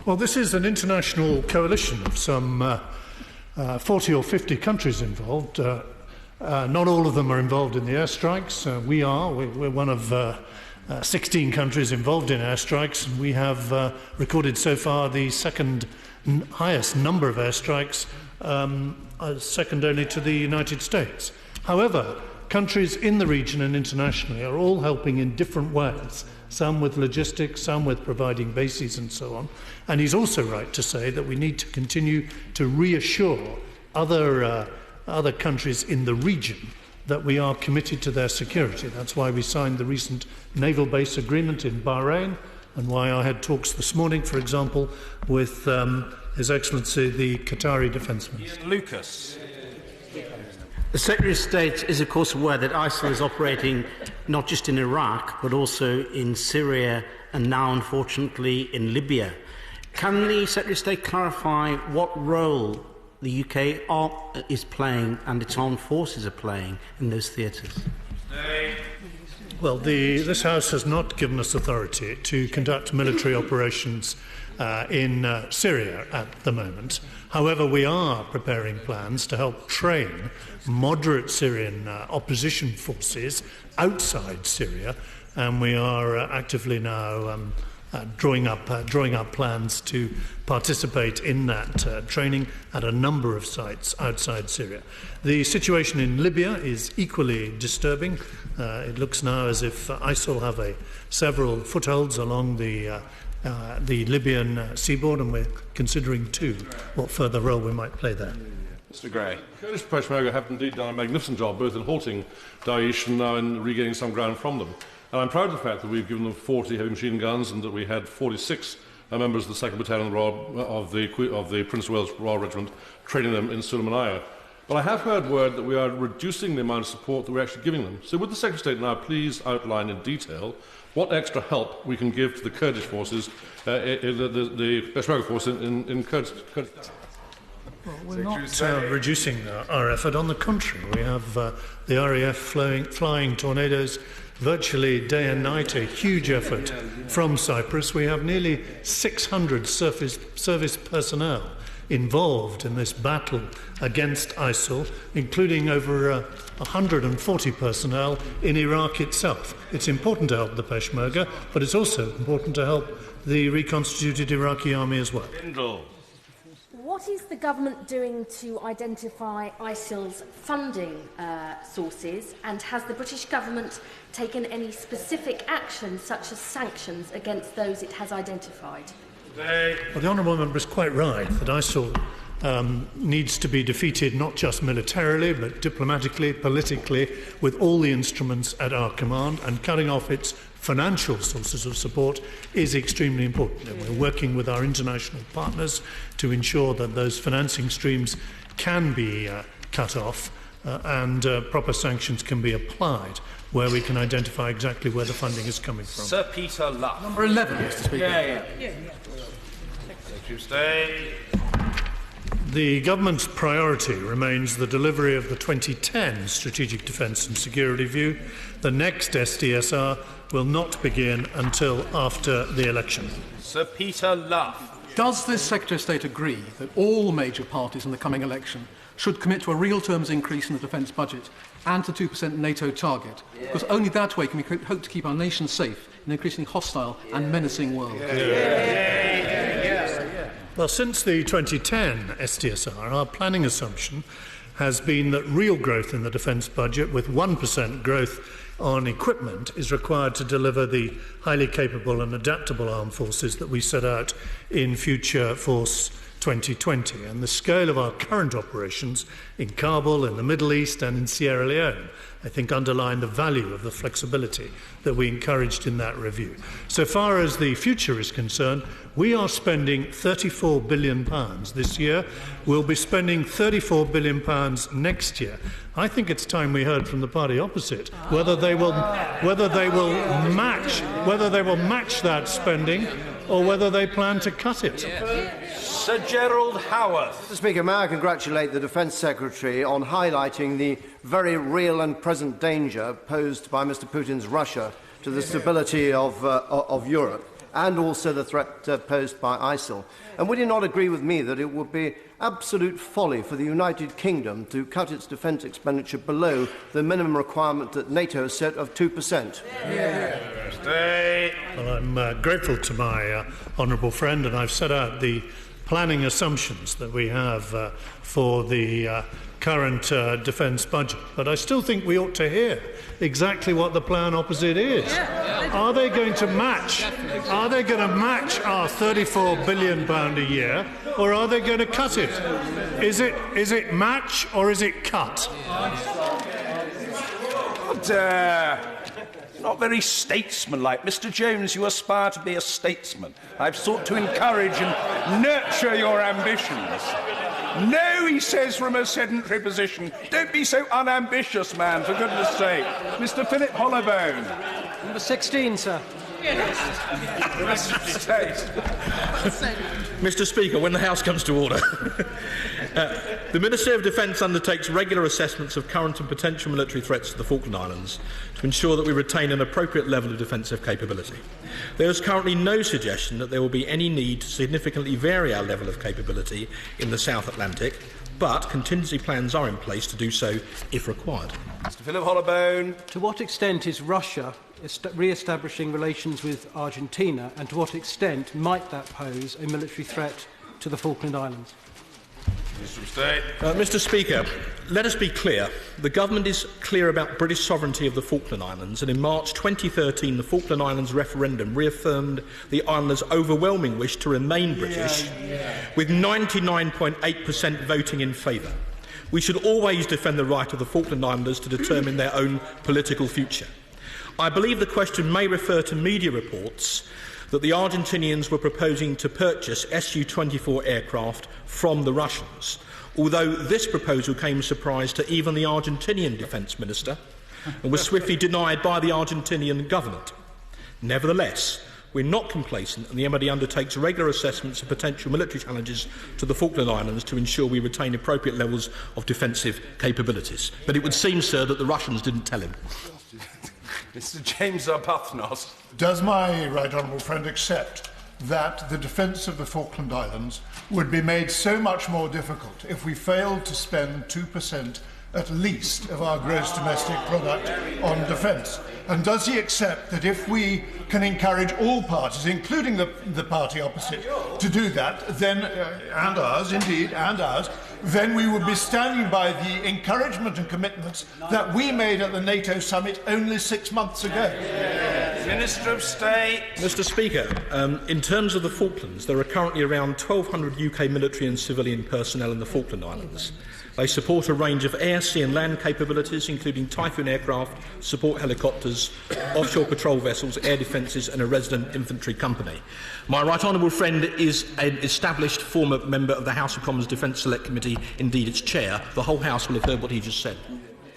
Well, this is an international coalition of some 40 or 50 countries involved. Not all of them are involved in the airstrikes. We're one of 16 countries involved in airstrikes, and we have recorded so far the second highest number of airstrikes, second only to the United States. However, countries in the region and internationally are all helping in different ways, some with logistics, some with providing bases and so on. And he's also right to say that we need to continue to reassure other countries in the region that we are committed to their security. That's why we signed the recent naval base agreement in Bahrain, and why I had talks this morning, for example, with His Excellency the Qatari Defence Minister. Ian Lucas. The Secretary of State is, of course, aware that ISIL is operating not just in Iraq, but also in Syria and now, unfortunately, in Libya. Can the Secretary of State clarify what role the UK is playing and its armed forces are playing in those theatres? Well, this House has not given us authority to conduct military operations in Syria at the moment. However, we are preparing plans to help train moderate Syrian opposition forces outside Syria, and we are actively now drawing up plans to participate in that training at a number of sites outside Syria. The situation in Libya is equally disturbing. It looks now as if ISIL have several footholds along the Libyan seaboard, and we're considering too what further role we might play there. Mr. Gray. Kurdish Peshmerga have indeed done a magnificent job both in halting Daesh and now in regaining some ground from them. And I'm proud of the fact that we've given them 40 heavy machine guns and that we had 46 members of the 2nd Battalion of the Prince of Wales Royal Regiment training them in Sulaymaniyah. But I have heard word that we are reducing the amount of support that we're actually giving them. So would the Secretary of State now please outline in detail what extra help we can give to the Kurdish forces, the Peshmerga force in Kurdistan? Well, we're not reducing our effort. On the contrary, we have the RAF flying tornadoes virtually day and night, a huge effort from Cyprus. We have nearly 600 service personnel involved in this battle against ISIL, including over 140 personnel in Iraq itself. It's important to help the Peshmerga, but it's also important to help the reconstituted Iraqi army as well. Pendle. What is the government doing to identify ISIL's funding sources, and has the British government taken any specific action, such as sanctions, against those it has identified? Well, the honourable member is quite right that ISIL needs to be defeated not just militarily but diplomatically, politically, with all the instruments at our command, and cutting off its financial sources of support is extremely important. And we're working with our international partners to ensure that those financing streams can be cut off and proper sanctions can be applied where we can identify exactly where the funding is coming from. Sir Peter Luff. Number 11, Mr. Speaker. Yeah. Tuesday. The government's priority remains the delivery of the 2010 Strategic Defence and Security View. The next SDSR will not begin until after the election. Sir Peter Luff. Does this Secretary of State agree that all major parties in the coming election should commit to a real terms increase in the defence budget and to 2% NATO target? Because only that way can we hope to keep our nation safe in an increasingly hostile and menacing world. Well, since the 2010 SDSR, our planning assumption has been that real growth in the defence budget, with 1% growth on equipment, is required to deliver the highly capable and adaptable armed forces that we set out in Future Force 2020. And the scale of our current operations in Kabul, in the Middle East and in Sierra Leone, I think, underline the value of the flexibility that we encouraged in that review. So far as the future is concerned, we are spending £34 billion this year. We'll be spending £34 billion next year. I think it's time we heard from the party opposite whether they will match that spending or whether they plan to cut it. Sir Gerald Howarth. Mr. Speaker, may I congratulate the Defence Secretary on highlighting the very real and present danger posed by Mr. Putin's Russia to the stability of Europe, and also the threat posed by ISIL. And would you not agree with me that it would be absolute folly for the United Kingdom to cut its defence expenditure below the minimum requirement that NATO has set of 2%? Well, I'm grateful to my honourable friend, and I've set out the planning assumptions that we have for the current defence budget. But I still think we ought to hear exactly what the plan opposite is. Are they going to match? Are they going to match our £34 billion a year, or are they going to cut it? Is it match or is it cut? Not very statesmanlike. Mr. Jones, you aspire to be a statesman. I've sought to encourage and nurture your ambitions. No, he says from a sedentary position. Don't be so unambitious, man, for goodness sake. Mr. Philip Hollowbone. Number 16, sir. Mr. Speaker, when the House comes to order. The Minister of Defence undertakes regular assessments of current and potential military threats to the Falkland Islands to ensure that we retain an appropriate level of defensive capability. There is currently no suggestion that there will be any need to significantly vary our level of capability in the South Atlantic, but contingency plans are in place to do so if required. Mr. Philip Hollowbone. To what extent is Russia re-establishing relations with Argentina, and to what extent might that pose a military threat to the Falkland Islands? Mr. Speaker, let us be clear. The Government is clear about British sovereignty of the Falkland Islands, and in March 2013 the Falkland Islands referendum reaffirmed the islanders' overwhelming wish to remain British, with 99.8% voting in favour. We should always defend the right of the Falkland Islanders to determine their own political future. I believe the question may refer to media reports that the Argentinians were proposing to purchase Su-24 aircraft from the Russians, although this proposal came as a surprise to even the Argentinian Defence Minister and was swiftly denied by the Argentinian government. Nevertheless, we're not complacent, and the MOD undertakes regular assessments of potential military challenges to the Falkland Islands to ensure we retain appropriate levels of defensive capabilities. But it would seem, sir, that the Russians didn't tell him. Mr. James Arbuthnot. Does my right honourable friend accept that the defence of the Falkland Islands would be made so much more difficult if we failed to spend 2% at least of our gross domestic product on defence? And does he accept that if we can encourage all parties, including the party opposite, to do that, then, and ours, indeed, and ours, then we would be standing by the encouragement and commitments that we made at the NATO summit only 6 months ago? Minister of State. Mr. Speaker, in terms of the Falklands, there are currently around 1,200 UK military and civilian personnel in the Falkland Islands. They support a range of air, sea and land capabilities, including Typhoon aircraft, support helicopters, offshore patrol vessels, air defences and a resident infantry company. My right honourable friend is an established former member of the House of Commons Defence Select Committee, indeed its chair. The whole House will have heard what he just said.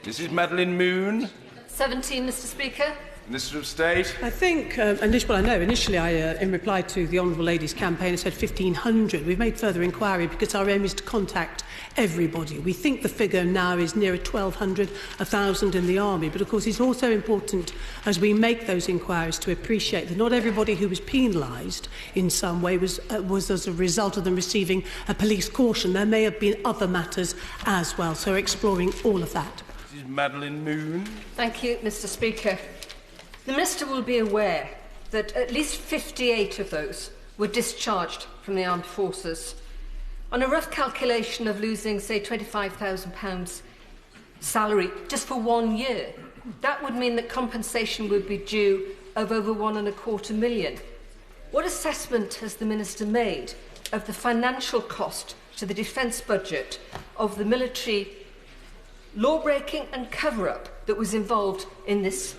Mrs. Madeline Moon. 17, Mr. Speaker. Minister of State. I think, initially I, in reply to the Honourable Lady's campaign, I said 1,500. We've made further inquiry because our aim is to contact everybody. We think the figure now is nearer 1,200, 1,000 in the Army. But, of course, it's also important, as we make those inquiries, to appreciate that not everybody who was penalised in some way was as a result of them receiving a police caution. There may have been other matters as well. So we're exploring all of that. Mrs. Madeline Moon. Thank you, Mr. Speaker. The Minister will be aware that at least 58 of those were discharged from the armed forces. On a rough calculation of losing, say, £25,000 salary just for 1 year, that would mean that compensation would be due of over £1.25 million. What assessment has the Minister made of the financial cost to the defence budget of the military law-breaking and cover-up that was involved in this?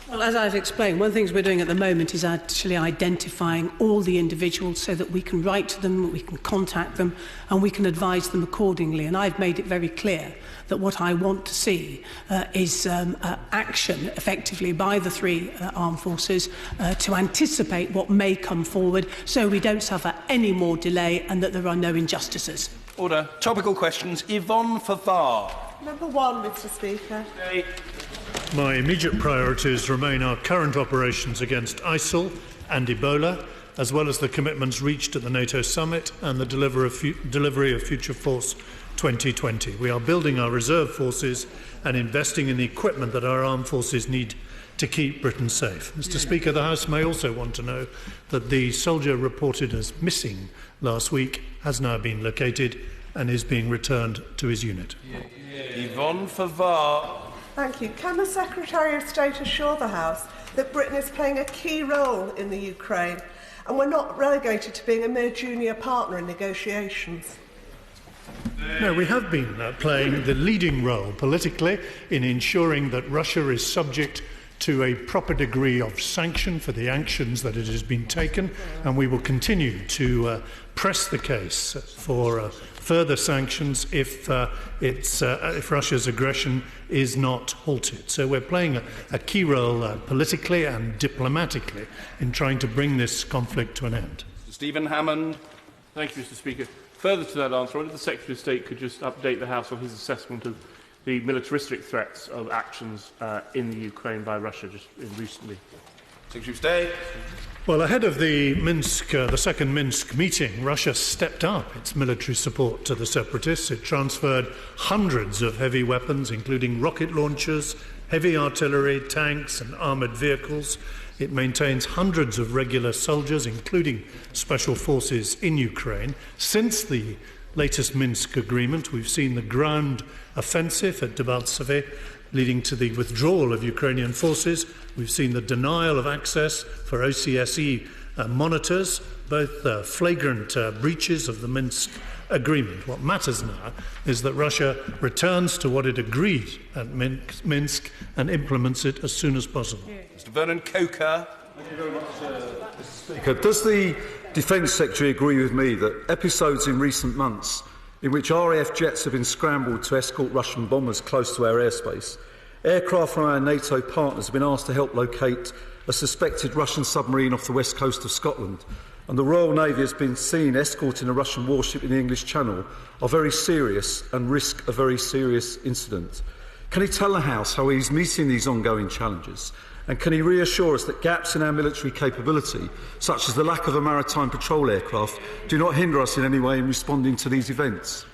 Well, as I've explained, one of the things we're doing at the moment is actually identifying all the individuals so that we can write to them, we can contact them, and we can advise them accordingly. And I've made it very clear that what I want to see is action, effectively, by the three armed forces to anticipate what may come forward so we don't suffer any more delay and that there are no injustices. Order. Topical questions. Yvonne Favre. Number 1, Mr. Speaker. My immediate priorities remain our current operations against ISIL and Ebola, as well as the commitments reached at the NATO summit and the delivery of Future Force 2020. We are building our reserve forces and investing in the equipment that our armed forces need to keep Britain safe. Mr. Speaker, the House may also want to know that the soldier reported as missing last week has now been located and is being returned to his unit. Yvonne Favre. Thank you. Can the Secretary of State assure the House that Britain is playing a key role in the Ukraine and we're not relegated to being a mere junior partner in negotiations? No, we have been playing the leading role politically in ensuring that Russia is subject to a proper degree of sanction for the actions that it has been taken, and we will continue to press the case for further sanctions if Russia's aggression is not halted. So we're playing a key role politically and diplomatically in trying to bring this conflict to an end. Stephen Hammond. Thank you, Mr. Speaker. Further to that answer, I wonder if the Secretary of State could just update the House on his assessment of the militaristic threats of actions in the Ukraine by Russia just recently. Secretary of State. Well, ahead of the second Minsk meeting, Russia stepped up its military support to the separatists. It transferred hundreds of heavy weapons, including rocket launchers, heavy artillery, tanks and armoured vehicles. It maintains hundreds of regular soldiers, including special forces, in Ukraine. Since the latest Minsk agreement, we've seen the ground offensive at Debaltseve, leading to the withdrawal of Ukrainian forces. We've seen the denial of access for OCSE monitors, both flagrant breaches of the Minsk agreement. What matters now is that Russia returns to what it agreed at Minsk and implements it as soon as possible. Mr. Vernon Coker. Thank you very much, Mr. Speaker. Does the Defence Secretary agree with me that episodes in recent months in which RAF jets have been scrambled to escort Russian bombers close to our airspace, aircraft from our NATO partners have been asked to help locate a suspected Russian submarine off the west coast of Scotland, and the Royal Navy has been seen escorting a Russian warship in the English Channel, are very serious and risk a very serious incident? Can he tell the House how he is meeting these ongoing challenges? And can he reassure us that gaps in our military capability, such as the lack of a maritime patrol aircraft, do not hinder us in any way in responding to these events?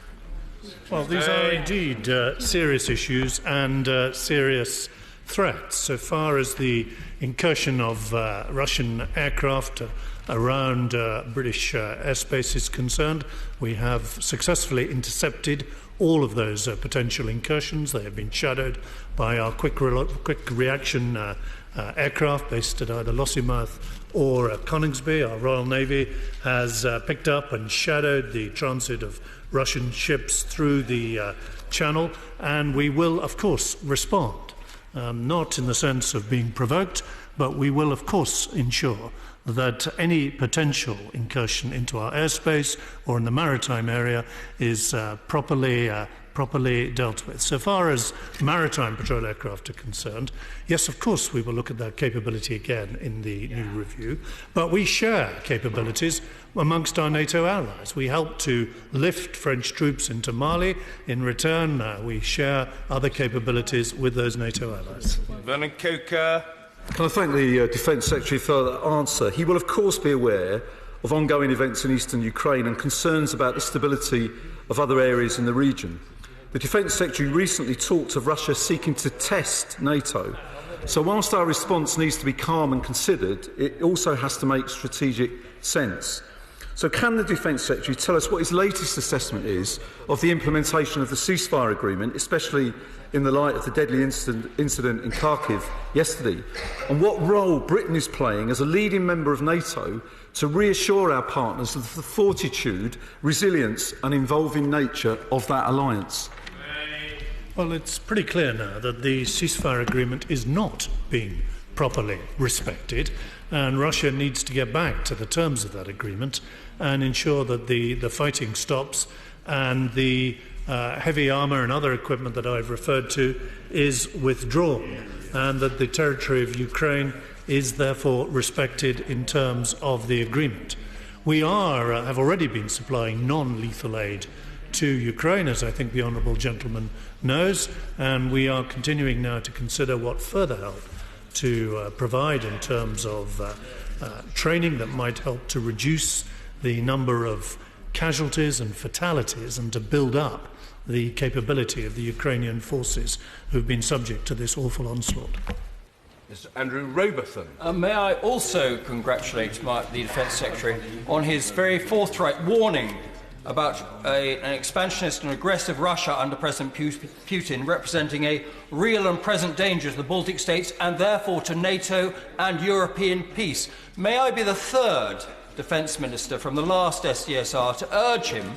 Well, these are indeed serious issues and serious threats. So far as the incursion of Russian aircraft around British airspace is concerned, we have successfully intercepted all of those potential incursions. They have been shadowed by our quick reaction aircraft based at either Lossiemouth or Coningsby. Our Royal Navy has picked up and shadowed the transit of Russian ships through the Channel, and we will, of course, respond. Not in the sense of being provoked, but we will, of course, ensure that any potential incursion into our airspace or in the maritime area is properly dealt with. So far as maritime patrol aircraft are concerned, yes, of course, we will look at that capability again in the new review, but we share capabilities amongst our NATO allies. We help to lift French troops into Mali. In return, we share other capabilities with those NATO allies. Vernon Coker. Can I thank the Defence Secretary for that answer? He will, of course, be aware of ongoing events in eastern Ukraine and concerns about the stability of other areas in the region. The Defence Secretary recently talked of Russia seeking to test NATO. So whilst our response needs to be calm and considered, it also has to make strategic sense. So can the Defence Secretary tell us what his latest assessment is of the implementation of the ceasefire agreement, especially in the light of the deadly incident in Kharkiv yesterday, and what role Britain is playing as a leading member of NATO to reassure our partners of the fortitude, resilience and involving nature of that alliance? Well, it's pretty clear now that the ceasefire agreement is not being properly respected, and Russia needs to get back to the terms of that agreement and ensure that the fighting stops and the heavy armour and other equipment that I've referred to is withdrawn, and that the territory of Ukraine is therefore respected in terms of the agreement. We have already been supplying non-lethal aid to Ukraine, as I think the honourable gentleman knows, and we are continuing now to consider what further help to provide in terms of training that might help to reduce the number of casualties and fatalities and to build up the capability of the Ukrainian forces who have been subject to this awful onslaught. Mr. Andrew Robertson. May I also congratulate the Defence Secretary on his very forthright warning about an expansionist and aggressive Russia under President Putin representing a real and present danger to the Baltic states and therefore to NATO and European peace. May I be the third Defence Minister from the last SDSR to urge him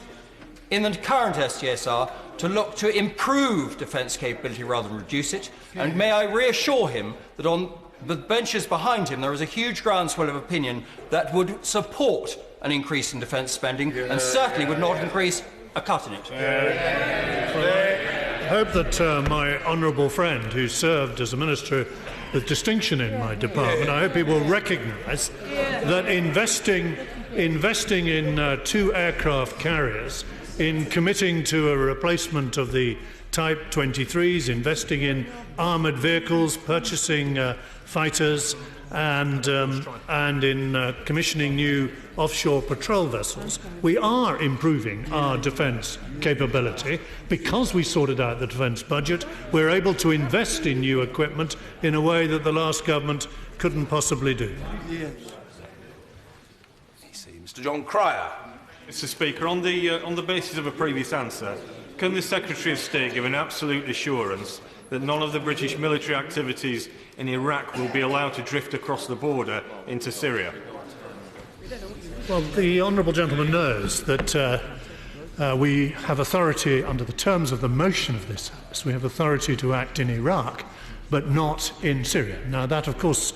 in the current SDSR to look to improve defence capability rather than reduce it, and may I reassure him that on the benches behind him there is a huge groundswell of opinion that would support an increase in defence spending and certainly would not increase a cut in it. I hope that my honourable friend, who served as a minister with distinction in my department, I hope he will recognise that investing investing in 2 aircraft carriers, in committing to a replacement of the Type 23s, investing in armoured vehicles, purchasing fighters, and in commissioning new offshore patrol vessels. We are improving our defence capability. Because we sorted out the defence budget, we're able to invest in new equipment in a way that the last government couldn't possibly do. Yes. Mr. John Cryer. Mr. Speaker, on the basis of a previous answer, can the Secretary of State give an absolute assurance that none of the British military activities in Iraq will be allowed to drift across the border into Syria? Well, the honourable gentleman knows that we have authority under the terms of the motion of this House. We have authority to act in Iraq, but not in Syria. Now, that, of course,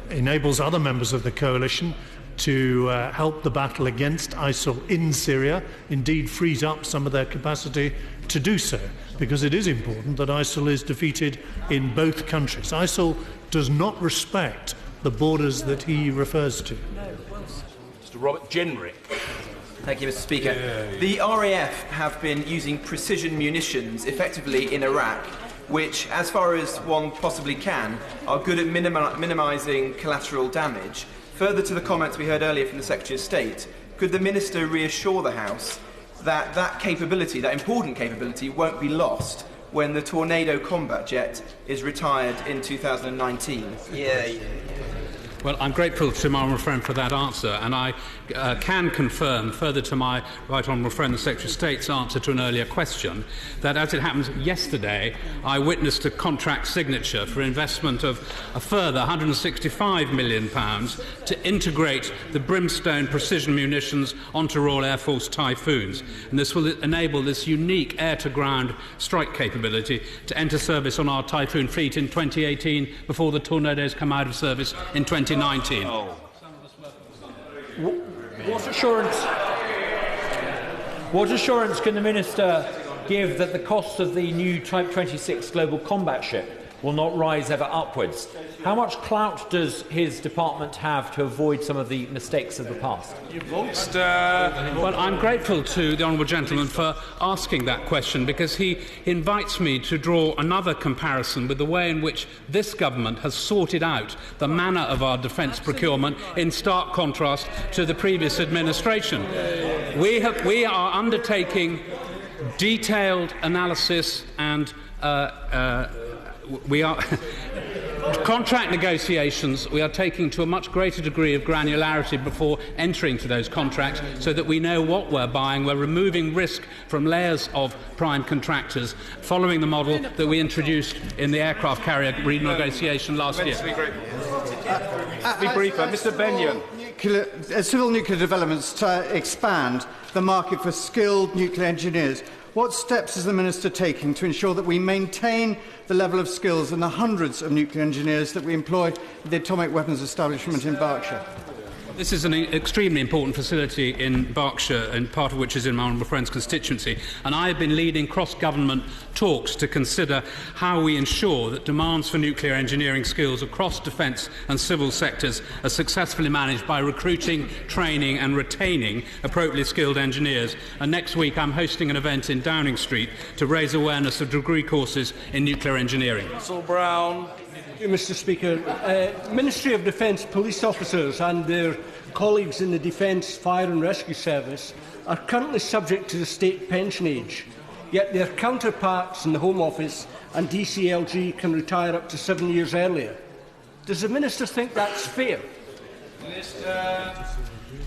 enables other members of the coalition to help the battle against ISIL in Syria, indeed frees up some of their capacity to do so, because it is important that ISIL is defeated in both countries. ISIL does not respect the borders that he refers to. Mr. Robert Jenrick. Thank you, Mr. Speaker. The RAF have been using precision munitions effectively in Iraq, which, as far as one possibly can, are good at minimising collateral damage. Further to the comments we heard earlier from the Secretary of State, could the Minister reassure the House that that capability, that important capability, won't be lost when the Tornado combat jet is retired in 2019? Well, I'm grateful to my honourable friend for that answer, and I can confirm, further to my right honourable friend the Secretary of State's answer to an earlier question, that as it happens yesterday, I witnessed a contract signature for investment of a further £165 million to integrate the Brimstone precision munitions onto Royal Air Force Typhoons. And this will enable this unique air-to-ground strike capability to enter service on our Typhoon fleet in 2018 before the Tornadoes come out of service in 2019. What assurance can the Minister give that the cost of the new Type 26 Global Combat Ship will not rise ever upwards? How much clout does his department have to avoid some of the mistakes of the past? Well, I'm grateful to the honourable gentleman for asking that question, because he invites me to draw another comparison with the way in which this government has sorted out the manner of our defence procurement, in stark contrast to the previous administration. We are undertaking detailed analysis and we are contract negotiations. We are taking to a much greater degree of granularity before entering to those contracts, so that we know what we're buying. We're removing risk from layers of prime contractors, following the model that we introduced in the aircraft carrier renegotiation last year. Be briefer, Mr. Benyon. Civil nuclear developments to expand the market for skilled nuclear engineers. What steps is the Minister taking to ensure that we maintain the level of skills and the hundreds of nuclear engineers that we employ at the Atomic Weapons Establishment in Berkshire? This is an extremely important facility in Berkshire, and part of which is in my honourable friend's constituency, and I have been leading cross-government talks to consider how we ensure that demands for nuclear engineering skills across defence and civil sectors are successfully managed by recruiting, training and retaining appropriately skilled engineers. And next week I'm hosting an event in Downing Street to raise awareness of degree courses in nuclear engineering. Russell Brown. Mr. Speaker, Ministry of Defence police officers and their colleagues in the Defence Fire and Rescue Service are currently subject to the state pension age, yet their counterparts in the Home Office and DCLG can retire up to 7 years earlier. Does the Minister think that's fair? Minister.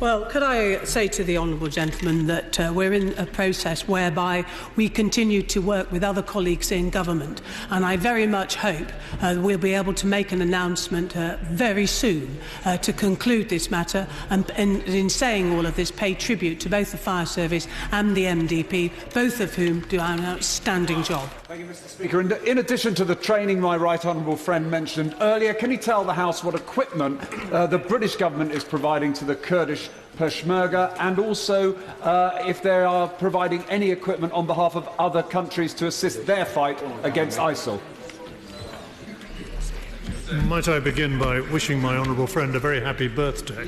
Well, could I say to the honourable gentleman that we're in a process whereby we continue to work with other colleagues in government, and I very much hope we'll be able to make an announcement very soon to conclude this matter, and in saying all of this, pay tribute to both the Fire Service and the MDP, both of whom do an outstanding job. Thank you, Mr. Speaker. And in addition to the training my right honourable friend mentioned earlier, can he tell the House what equipment the British government is providing to the Kurdish Peshmerga, and also if they are providing any equipment on behalf of other countries to assist their fight against ISIL? Might I begin by wishing my honourable friend a very happy birthday?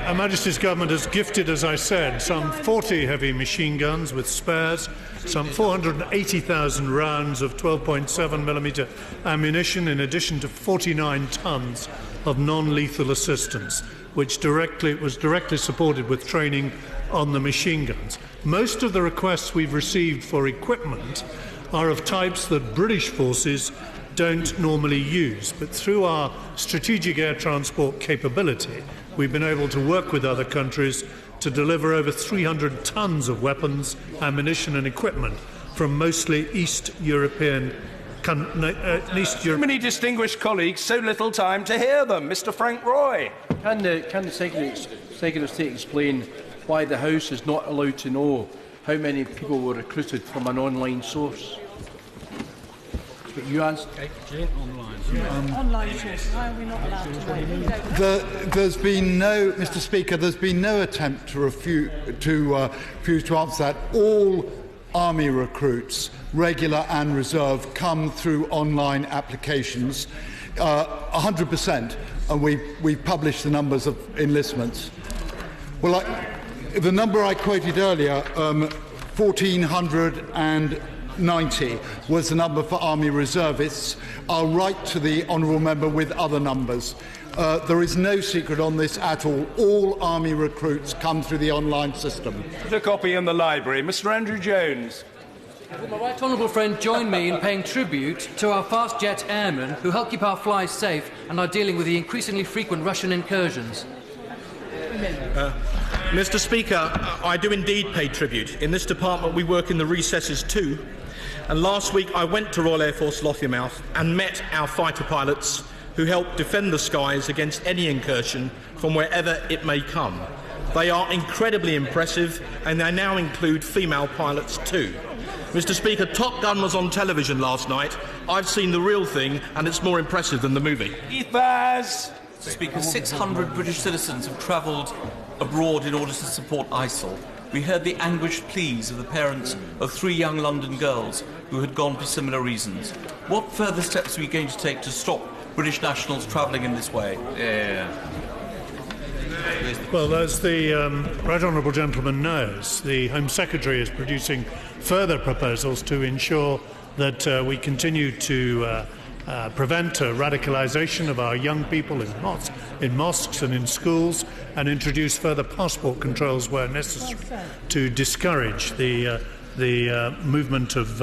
Her Majesty's Government has gifted, as I said, some 40 heavy machine guns with spares, some 480,000 rounds of 12.7mm ammunition, in addition to 49 tonnes of non-lethal assistance, which was directly supported with training on the machine guns. Most of the requests we've received for equipment are of types that British forces don't normally use, but through our strategic air transport capability, we've been able to work with other countries to deliver over 300 tonnes of weapons, ammunition and equipment from mostly East European So many distinguished colleagues, so little time to hear them. Mr. Frank Roy. Can the Secretary of State explain why the House is not allowed to know how many people were recruited from an online source? That's what you asked. Online sources. Why are we not allowed to know? There's been no, Mr. Speaker, there's been no attempt to refuse to answer that. All Army recruits, regular and reserve, come through online applications, 100%, and we've published the numbers of enlistments. Well, the number I quoted earlier, 1,490, was the number for Army reservists. I'll write to the honourable member with other numbers. There is no secret on this at all. All Army recruits come through the online system. Put a copy in the library. Mr. Andrew Jones. Will my right honourable friend join me in paying tribute to our fast jet airmen who help keep our flies safe and are dealing with the increasingly frequent Russian incursions? Mr. Speaker, I do indeed pay tribute. In this department we work in the recesses too. And last week I went to Royal Air Force Lothiermouth and met our fighter pilots who help defend the skies against any incursion from wherever it may come. They are incredibly impressive, and they now include female pilots too. Mr. Speaker, Top Gun was on television last night. I've seen the real thing, and it's more impressive than the movie. Mr. Speaker, 600 British citizens have travelled abroad in order to support ISIL. We heard the anguished pleas of the parents of 3 young London girls who had gone for similar reasons. What further steps are we going to take to stop British nationals travelling in this way? Well, as the Right Honourable Gentleman knows, the Home Secretary is producing further proposals to ensure that we continue to prevent radicalisation of our young people in mosques and in schools, and introduce further passport controls where necessary to discourage the movement of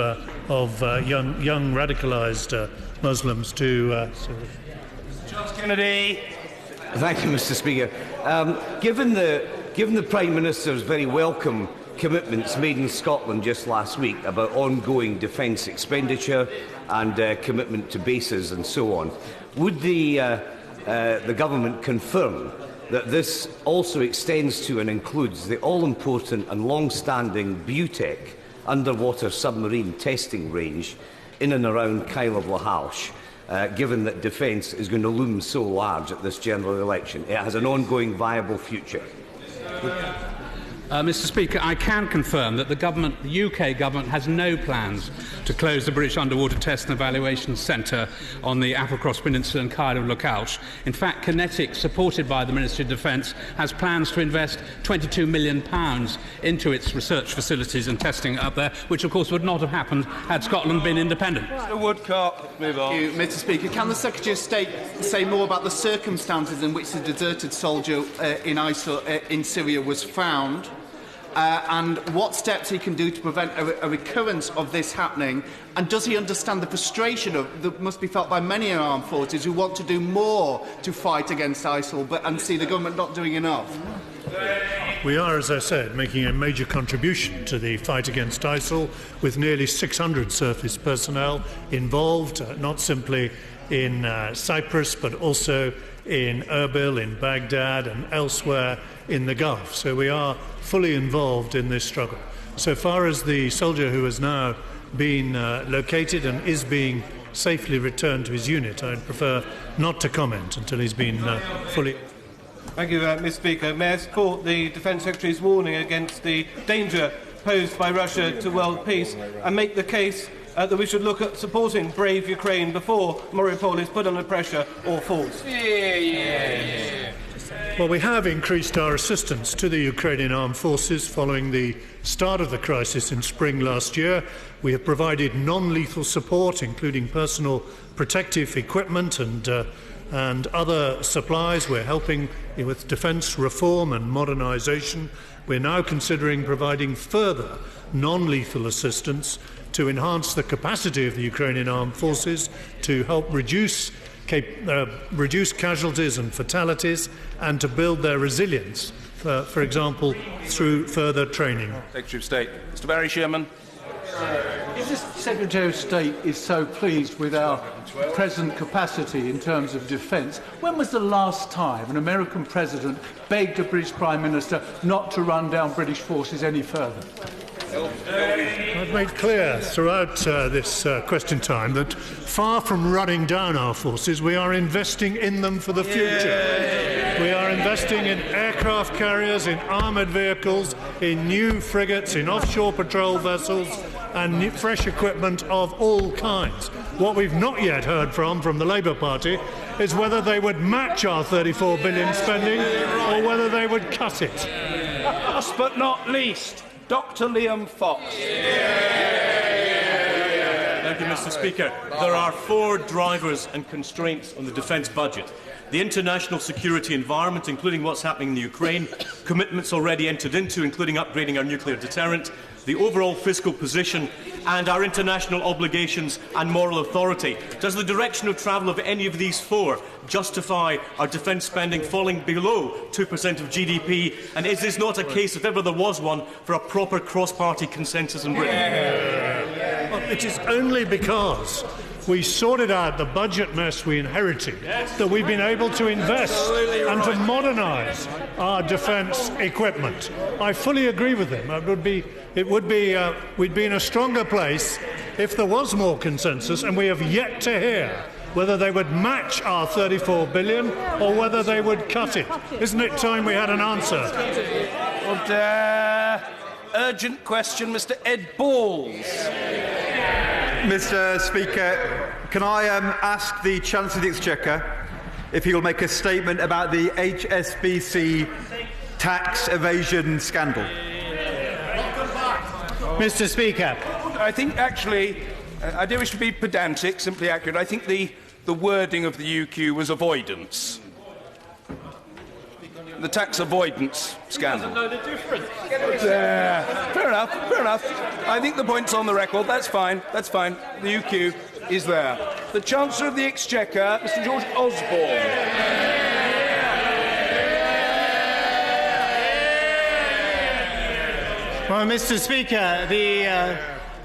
young radicalised Muslims to. Charles Kennedy. Thank you, Mr. Speaker. Given the Prime Minister's very welcome commitments made in Scotland just last week about ongoing defence expenditure and commitment to bases and so on, would the government confirm that this also extends to and includes the all-important and long-standing BUTEC underwater submarine testing range in and around Kyle of Lahalsh, given that defence is going to loom so large at this general election? It has an ongoing viable future. Mr. Speaker, I can confirm that the UK government has no plans to close the British Underwater Test and Evaluation Centre on the Applecross Peninsula and Kyle of Lahalsh. In fact, Kinetic, supported by the Ministry of Defence, has plans to invest £22 million into its research facilities and testing up there, which of course would not have happened had Scotland been independent. Mr. Woodcock, move on. Thank you, Mr. Speaker. Can the Secretary of State say more about the circumstances in which the deserted soldier in Syria was found? And what steps he can do to prevent a recurrence of this happening? And does he understand the frustration that must be felt by many armed forces who want to do more to fight against ISIL and see the government not doing enough? We are, as I said, making a major contribution to the fight against ISIL, with nearly 600 surface personnel involved, not simply in Cyprus, but also in Erbil, in Baghdad and elsewhere in the Gulf. So we are fully involved in this struggle. So far as the soldier who has now been located and is being safely returned to his unit, I'd prefer not to comment until he's been fully... Thank you, Mr. Speaker. May I support the Defence Secretary's warning against the danger posed by Russia to world peace, and make the case that we should look at supporting brave Ukraine before Mariupol is put under pressure or falls. Well, we have increased our assistance to the Ukrainian armed forces following the start of the crisis in spring last year. We have provided non-lethal support, including personal protective equipment and other supplies. We're helping with defence reform and modernisation. We're now considering providing further non-lethal assistance to enhance the capacity of the Ukrainian armed forces to help reduce casualties and fatalities and to build their resilience, for example, through further training. Secretary of State. Mr. Barry Sherman. If the Secretary of State is so pleased with our present capacity in terms of defence, when was the last time an American president begged a British Prime Minister not to run down British forces any further? I've made clear throughout this question time that far from running down our forces, we are investing in them for the future. We are investing in aircraft carriers, in armoured vehicles, in new frigates, in offshore patrol vessels and fresh equipment of all kinds. What we've not yet heard from the Labour Party is whether they would match our £34 billion spending or whether they would cut it. Last but not least, Dr. Liam Fox. Thank you, Mr. Speaker. There are 4 drivers and constraints on the defence budget. The international security environment, including what's happening in the Ukraine, commitments already entered into, including upgrading our nuclear deterrent, the overall fiscal position, and our international obligations and moral authority. Does the direction of travel of any of these 4 justify our defence spending falling below 2% of GDP? And is this not a case, if ever there was one, for a proper cross-party consensus in Britain? Well, it is only because we sorted out the budget mess we inherited that we've been able to invest and to modernise our defence equipment. I fully agree with him. We'd be in a stronger place if there was more consensus, and we have yet to hear whether they would match our £34 billion or whether they would cut it. Isn't it time we had an answer? Urgent question, Mr. Ed Balls. Mr. Speaker, can I ask the Chancellor of the Exchequer if he will make a statement about the HSBC tax evasion scandal? Mr. Speaker. I think, actually, I don't wish to be pedantic, simply accurate. I think the wording of the UQ was avoidance. The tax avoidance scandal. He doesn't know the difference. Fair enough, fair enough. I think the point's on the record. That's fine, that's fine. The UQ is there. The Chancellor of the Exchequer, Mr. George Osborne. Well, Mr. Speaker, the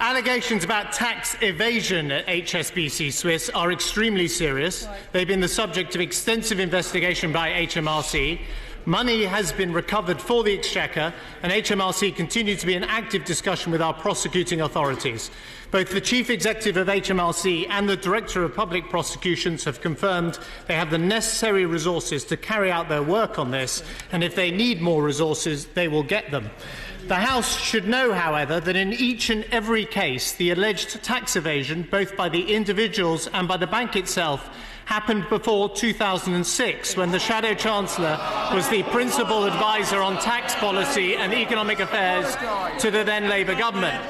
allegations about tax evasion at HSBC Swiss are extremely serious. They've been the subject of extensive investigation by HMRC. Money has been recovered for the Exchequer, and HMRC continues to be in active discussion with our prosecuting authorities. Both the Chief Executive of HMRC and the Director of Public Prosecutions have confirmed they have the necessary resources to carry out their work on this, and if they need more resources, they will get them. The House should know, however, that in each and every case, the alleged tax evasion, both by the individuals and by the bank itself, happened before 2006, when the Shadow Chancellor was the principal advisor on tax policy and economic affairs to the then Labour government.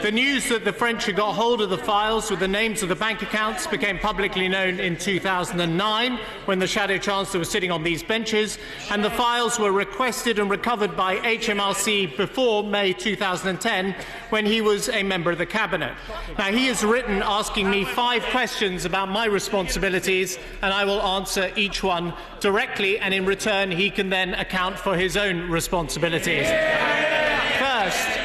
The news that the French had got hold of the files with the names of the bank accounts became publicly known in 2009, when the Shadow Chancellor was sitting on these benches, and the files were requested and recovered by HMRC before May 2010, when he was a member of the Cabinet. Now, he has written asking me 5 questions about my responsibilities, and I will answer each one directly, and in return he can then account for his own responsibilities. First,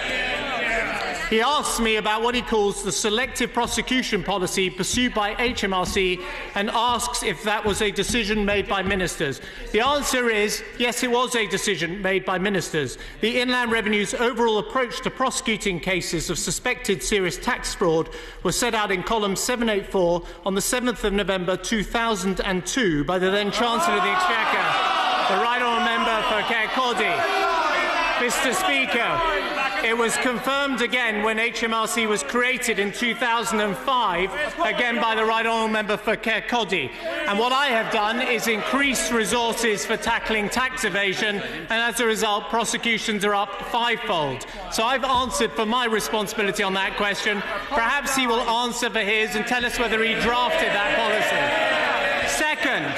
he asks me about what he calls the selective prosecution policy pursued by HMRC and asks if that was a decision made by ministers. The answer is yes, it was a decision made by ministers. The Inland Revenue's overall approach to prosecuting cases of suspected serious tax fraud was set out in column 784 on the 7th of November 2002 by the then Chancellor of the Exchequer, the Right Honourable Member for Kirkcaldy. Mr. Speaker, It was confirmed again when HMRC was created in 2005, again by the Right Honourable Member for Kirkcaldy. And what I have done is increase resources for tackling tax evasion, and as a result, prosecutions are up fivefold. So I've answered for my responsibility on that question. Perhaps he will answer for his and tell us whether he drafted that policy. Second,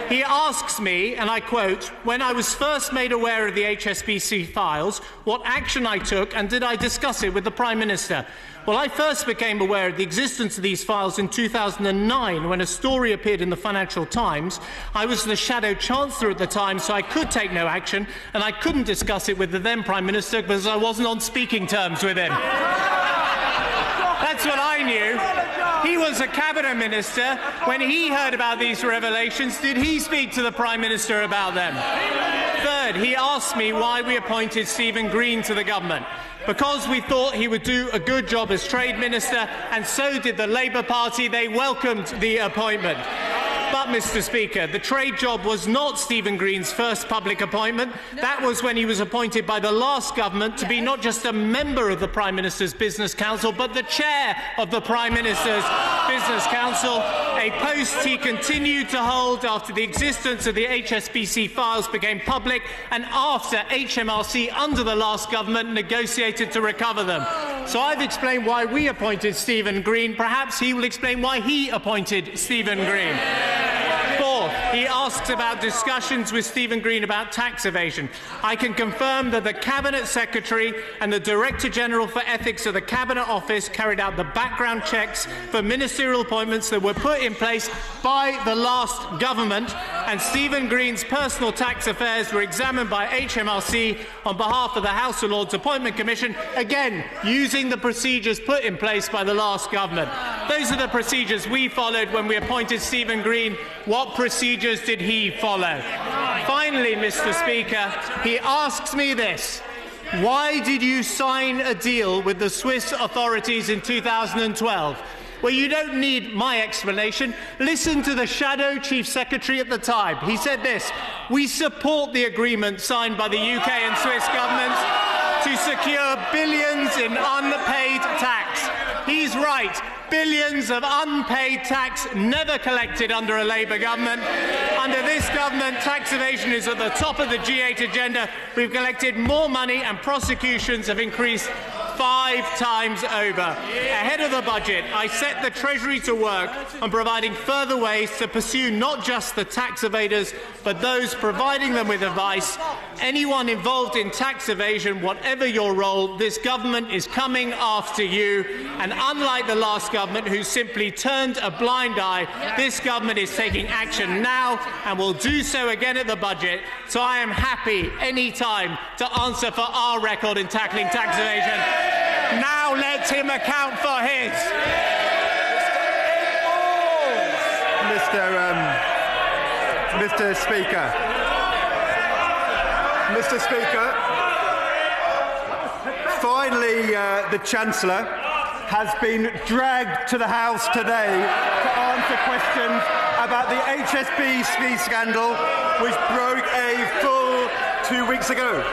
he asks me, and I quote, when I was first made aware of the HSBC files, what action I took and did I discuss it with the Prime Minister? Well, I first became aware of the existence of these files in 2009 when a story appeared in the Financial Times. I was the Shadow Chancellor at the time, so I could take no action, and I couldn't discuss it with the then Prime Minister because I wasn't on speaking terms with him. That's what I knew. He was a cabinet minister. When he heard about these revelations, did he speak to the Prime Minister about them? Third, he asked me why we appointed Stephen Green to the government. Because we thought he would do a good job as Trade Minister, and so did the Labour Party. They welcomed the appointment. But, Mr. Speaker, the trade job was not Stephen Green's first public appointment. That was when he was appointed by the last government to be not just a member of the Prime Minister's Business Council, but the chair of the Prime Minister's Business Council, a post he continued to hold after the existence of the HSBC files became public and after HMRC under the last government negotiated to recover them. So I've explained why we appointed Stephen Green. Perhaps he will explain why he appointed Stephen Green. Fourth, he asks about discussions with Stephen Green about tax evasion. I can confirm that the Cabinet Secretary and the Director General for Ethics of the Cabinet Office carried out the background checks for ministerial appointments that were put in place by the last government, and Stephen Green's personal tax affairs were examined by HMRC on behalf of the House of Lords Appointment Commission, again using the procedures put in place by the last government. Those are the procedures we followed when we appointed Stephen Green. What procedures did he follow? Finally, Mr. Speaker, he asks me this. Why did you sign a deal with the Swiss authorities in 2012? Well, you don't need my explanation. Listen to the Shadow Chief Secretary at the time. He said this: we support the agreement signed by the UK and Swiss governments to secure billions in unpaid tax. He's right. Billions of unpaid tax never collected under a Labour government. Under this government, tax evasion is at the top of the G8 agenda. We've collected more money and prosecutions have increased 5 times over. Ahead of the budget, I set the Treasury to work on providing further ways to pursue not just the tax evaders, but those providing them with advice. Anyone involved in tax evasion, whatever your role, this government is coming after you. And unlike the last government, who simply turned a blind eye, this government is taking action now and will do so again at the budget. So I am happy any time to answer for our record in tackling tax evasion. Now let him account for his. Mr. Speaker, finally the Chancellor has been dragged to the House today to answer questions about the HSBC scandal, which broke a full 2 weeks ago.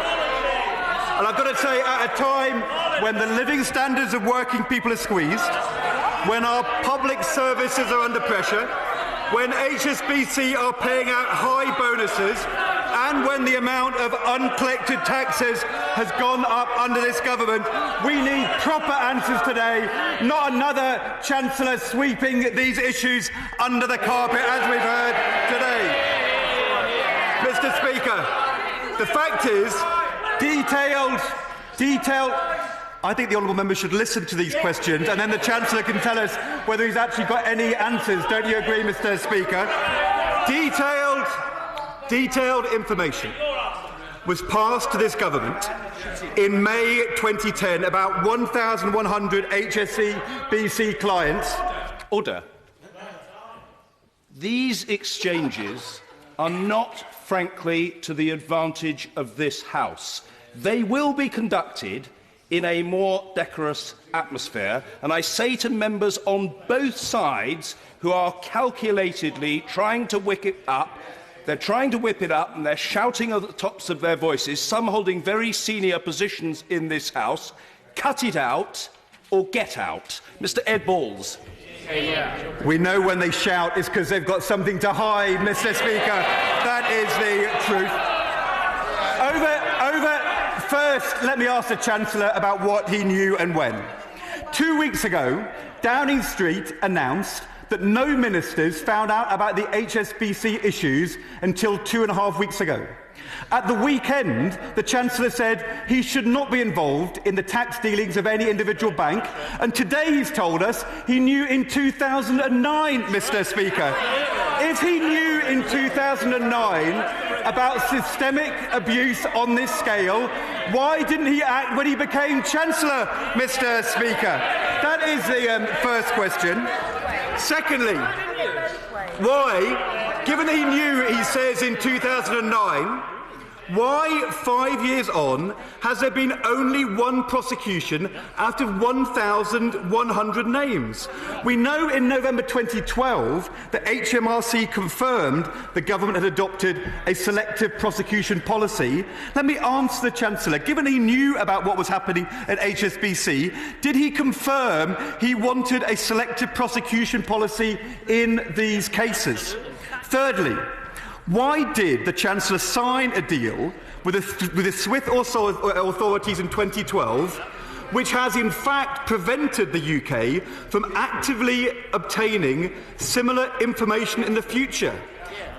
And I've got to say, at a time when the living standards of working people are squeezed, when our public services are under pressure, when HSBC are paying out high bonuses, and when the amount of uncollected taxes has gone up under this government, we need proper answers today, not another Chancellor sweeping these issues under the carpet, as we've heard today. Mr. Speaker, the fact is, detailed. I think the honourable member should listen to these questions, and then the Chancellor can tell us whether he's actually got any answers. Don't you agree, Mr. Speaker? Detailed information was passed to this government in May 2010 about 1,100 HSBC clients. Order. These exchanges are not, frankly, to the advantage of this House. They will be conducted in a more decorous atmosphere, and I say to members on both sides who are calculatedly trying to wick it up, They're trying to whip it up and they're shouting at the tops of their voices, some holding very senior positions in this House. Cut it out or get out. Mr. Ed Balls. We know when they shout it's because they've got something to hide, Mr. Speaker. That is the truth. First, let me ask the Chancellor about what he knew and when. 2 weeks ago, Downing Street announced that no ministers found out about the HSBC issues until 2.5 weeks ago. At the weekend, the Chancellor said he should not be involved in the tax dealings of any individual bank, and today he's told us he knew in 2009, Mr. Speaker. If he knew in 2009 about systemic abuse on this scale, why didn't he act when he became Chancellor, Mr. Speaker? That is the first question. Secondly, why, given that he knew, he says, in 2009, why, 5 years on, has there been only one prosecution out of 1,100 names? We know in November 2012 that HMRC confirmed the government had adopted a selective prosecution policy. Let me ask the Chancellor, given he knew about what was happening at HSBC, did he confirm he wanted a selective prosecution policy in these cases? Thirdly, why did the Chancellor sign a deal with the Swiss authorities in 2012, which has in fact prevented the UK from actively obtaining similar information in the future?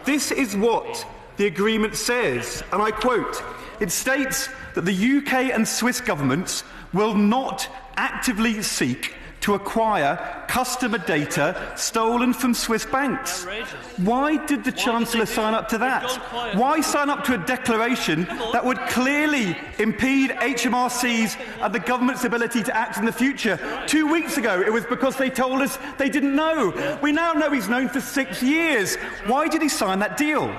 This is what the agreement says, and I quote, it states that the UK and Swiss governments will not actively seek to acquire customer data stolen from Swiss banks. Why did the Chancellor sign up to that? Why sign up to a declaration that would clearly impede HMRC's and the government's ability to act in the future? 2 weeks ago, it was because they told us they didn't know. We now know he's known for 6 years. Why did he sign that deal?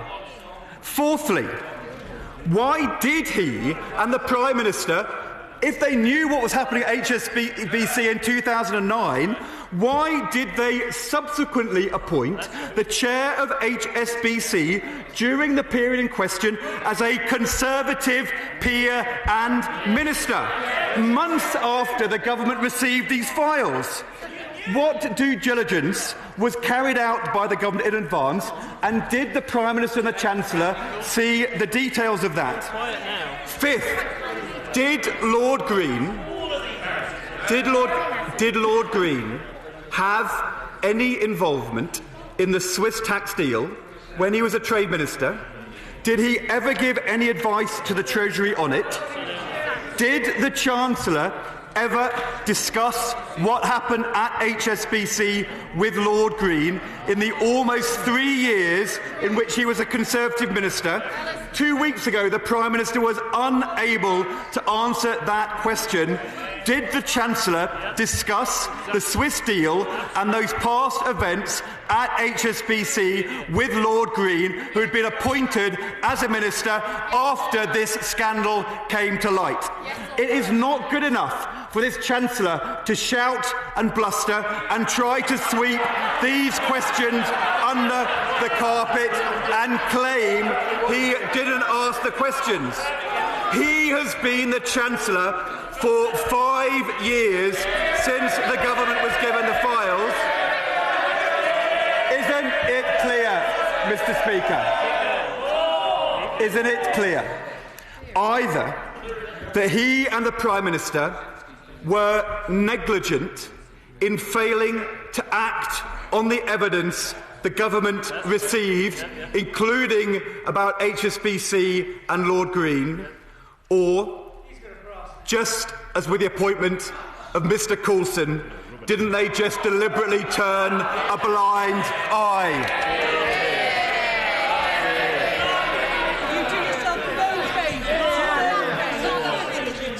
Fourthly, why did he and the Prime Minister, if they knew what was happening at HSBC in 2009, why did they subsequently appoint the chair of HSBC during the period in question as a Conservative peer and minister, months after the government received these files? What due diligence was carried out by the government in advance, and did the Prime Minister and the Chancellor see the details of that? Fifth, did Lord Green have any involvement in the Swiss tax deal when he was a Trade Minister? Did he ever give any advice to the Treasury on it? Did the Chancellor ever discuss what happened at HSBC with Lord Green in the almost 3 years in which he was a Conservative minister? 2 weeks ago, the Prime Minister was unable to answer that question. Did the Chancellor discuss the Swiss deal and those past events at HSBC with Lord Green, who had been appointed as a minister after this scandal came to light? It is not good enough for this Chancellor to shout and bluster and try to sweep these questions under the carpet and claim he didn't ask the questions. He has been the Chancellor for 5 years since the government was given the files. Isn't it clear, Mr. Speaker? Isn't it clear either that he and the Prime Minister were negligent in failing to act on the evidence the government received, including about HSBC and Lord Green, or, just as with the appointment of Mr. Coulson, didn't they just deliberately turn a blind eye?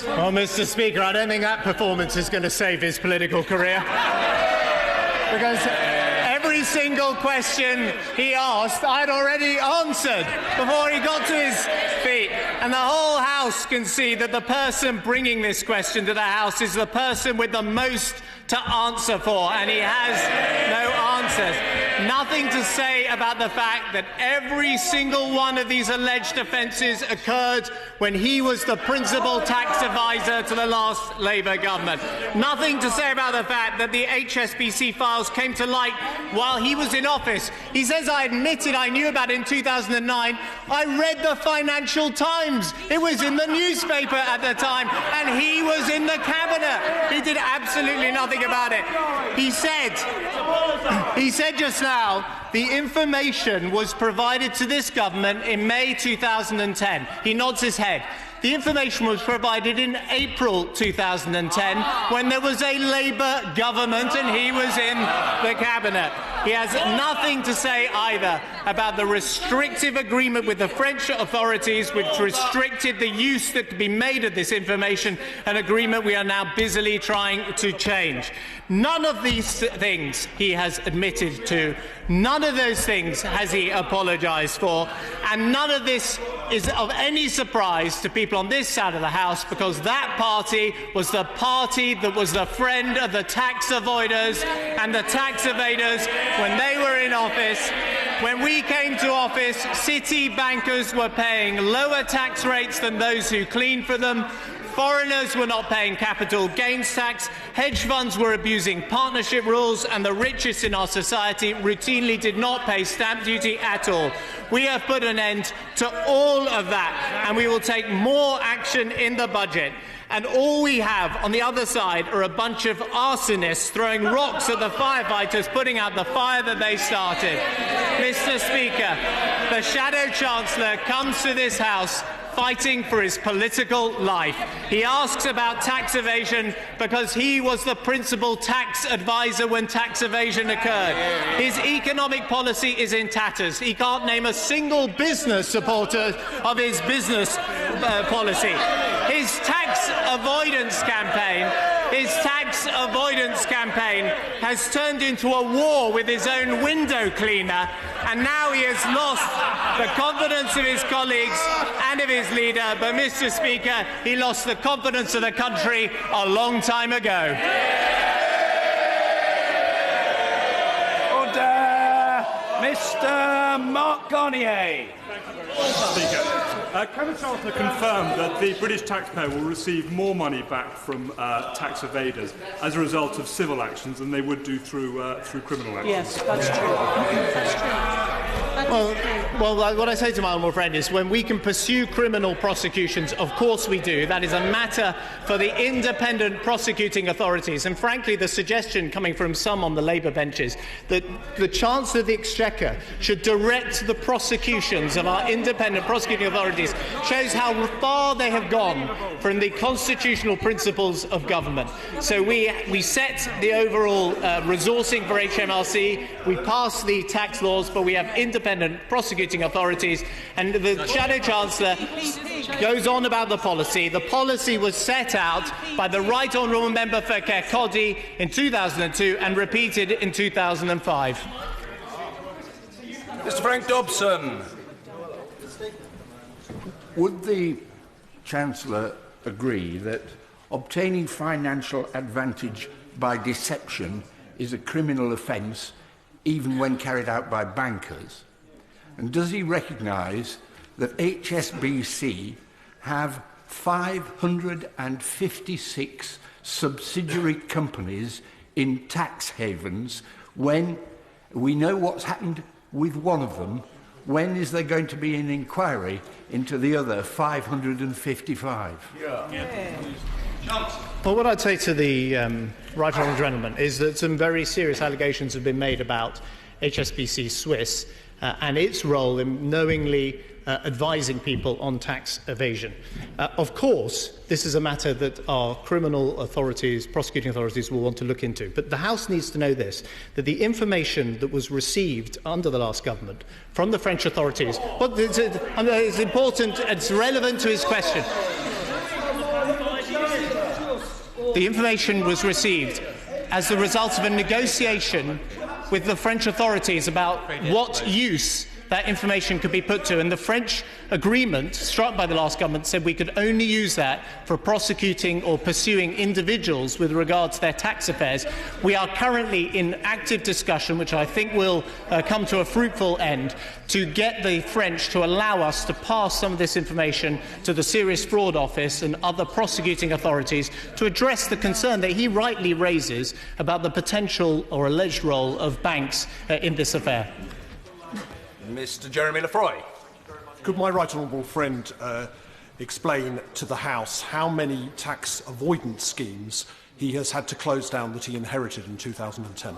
Well, Mr. Speaker, I don't think that performance is going to save his political career. Because every single question he asked, I'd already answered before he got to his feet. And the whole House can see that the person bringing this question to the House is the person with the most to answer for, and he has no Chancellors. Nothing to say about the fact that every single one of these alleged offences occurred when he was the principal tax advisor to the last Labour government. Nothing to say about the fact that the HSBC files came to light while he was in office. He says, I admitted I knew about it in 2009. I read the Financial Times. It was in the newspaper at the time, and he was in the cabinet. He did absolutely nothing about it. He said just now the information was provided to this government in May 2010. He nods his head. The information was provided in April 2010 when there was a Labour government and he was in the cabinet. He has nothing to say either about the restrictive agreement with the French authorities which restricted the use that could be made of this information, an agreement we are now busily trying to change. None of these things he has admitted to. None of those things has he apologised for. And none of this is of any surprise to people on this side of the House, because that party was the party that was the friend of the tax avoiders and the tax evaders when they were in office. When we came to office, city bankers were paying lower tax rates than those who cleaned for them. Foreigners were not paying capital gains tax, hedge funds were abusing partnership rules, and the richest in our society routinely did not pay stamp duty at all. We have put an end to all of that, and we will take more action in the budget. And all we have on the other side are a bunch of arsonists throwing rocks at the firefighters, putting out the fire that they started. Mr. Speaker, the Shadow Chancellor comes to this House fighting for his political life. He asks about tax evasion because he was the principal tax advisor when tax evasion occurred. His economic policy is in tatters. He can't name a single business supporter of his business policy. His tax avoidance campaign has turned into a war with his own window cleaner, and now he has lost the confidence of his colleagues and of his leader. But, Mr. Speaker, he lost the confidence of the country a long time ago. Order! Mr. Mark Garnier. Speaker, can the Chancellor confirm that the British taxpayer will receive more money back from tax evaders as a result of civil actions than they would do through criminal actions? Yes, that's true. That's true. Well, what I say to my honourable friend is when we can pursue criminal prosecutions, of course we do. That is a matter for the independent prosecuting authorities. And frankly, the suggestion coming from some on the Labour benches that the Chancellor of the Exchequer should direct the prosecutions of our independent prosecuting authorities shows how far they have gone from the constitutional principles of government. So we set the overall resourcing for HMRC, we pass the tax laws, but we have independent prosecuting authorities, and the Shadow Chancellor goes on about the policy. The policy was set out by the Right Honourable Member for Kirkcaldy in 2002 and repeated in 2005. Mr. Frank Dobson. Would the Chancellor agree that obtaining financial advantage by deception is a criminal offence even when carried out by bankers? And does he recognise that HSBC have 556 subsidiary companies in tax havens when we know what's happened with one of them? When is there going to be an inquiry into the other 555? Well, what I'd say to the right honourable gentleman is that some very serious allegations have been made about HSBC Swiss and its role in knowingly advising people on tax evasion. Of course, this is a matter that our criminal authorities, prosecuting authorities, will want to look into. But the House needs to know this, that the information that was received under the last government from the French authorities, but it's important, it's relevant to his question. The information was received as the result of a negotiation with the French authorities about what use that information could be put to. And the French agreement struck by the last government said we could only use that for prosecuting or pursuing individuals with regard to their tax affairs. We are currently in active discussion, which I think will come to a fruitful end, to get the French to allow us to pass some of this information to the Serious Fraud Office and other prosecuting authorities to address the concern that he rightly raises about the potential or alleged role of banks in this affair. Mr. Jeremy Lefroy. Could my right honourable friend explain to the House how many tax avoidance schemes he has had to close down that he inherited in 2010?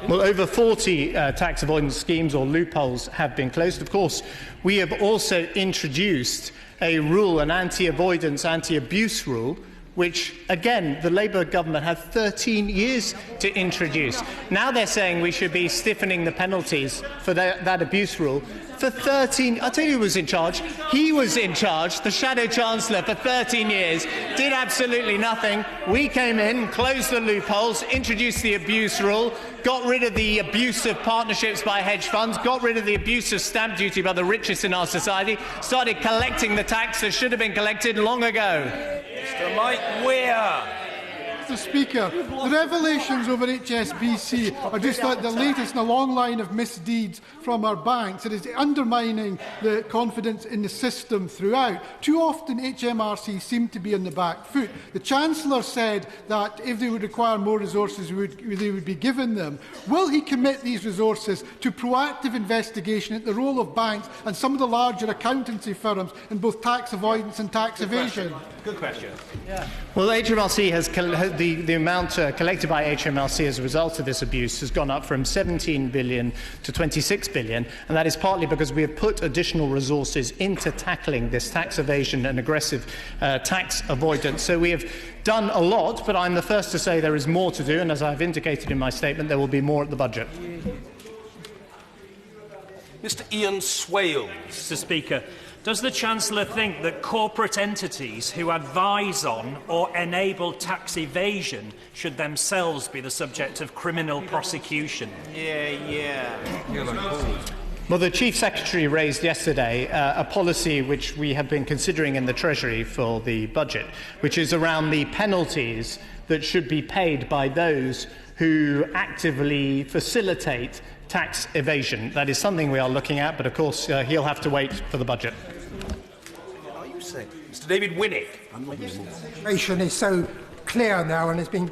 Well, over 40 tax avoidance schemes or loopholes have been closed. Of course, we have also introduced a rule, an anti-avoidance, anti-abuse rule, which, again, the Labour government had 13 years to introduce. Now they're saying we should be stiffening the penalties for that abuse rule. For 13, I'll tell you who was in charge. He was in charge, the Shadow Chancellor, for 13 years, did absolutely nothing. We came in, closed the loopholes, introduced the abuse rule, got rid of the abuse of partnerships by hedge funds, got rid of the abuse of stamp duty by the richest in our society, started collecting the tax that should have been collected long ago. Mr. Mike Weir. Mr. Speaker, the revelations over HSBC are just like the latest in a long line of misdeeds from our banks. It is undermining the confidence in the system throughout. Too often HMRC seem to be on the back foot. The Chancellor said that if they would require more resources, they would be given them. Will he commit these resources to proactive investigation at the role of banks and some of the larger accountancy firms in both tax avoidance and tax evasion? Good question. Yeah. Well, HMRC has the amount collected by HMRC as a result of this abuse has gone up from 17 billion to 26 billion, and that is partly because we have put additional resources into tackling this tax evasion and aggressive tax avoidance. So we have done a lot, but I'm the first to say there is more to do, and as I've indicated in my statement, there will be more at the budget. Mr. Ian Swales. Mr. Speaker, does the Chancellor think that corporate entities who advise on or enable tax evasion should themselves be the subject of criminal prosecution? Well, the Chief Secretary raised yesterday a policy which we have been considering in the Treasury for the budget, which is around the penalties that should be paid by those who actively facilitate tax evasion. That is something we are looking at, but of course he'll have to wait for the budget. Mr. David Winnick. The situation is so clear now and has been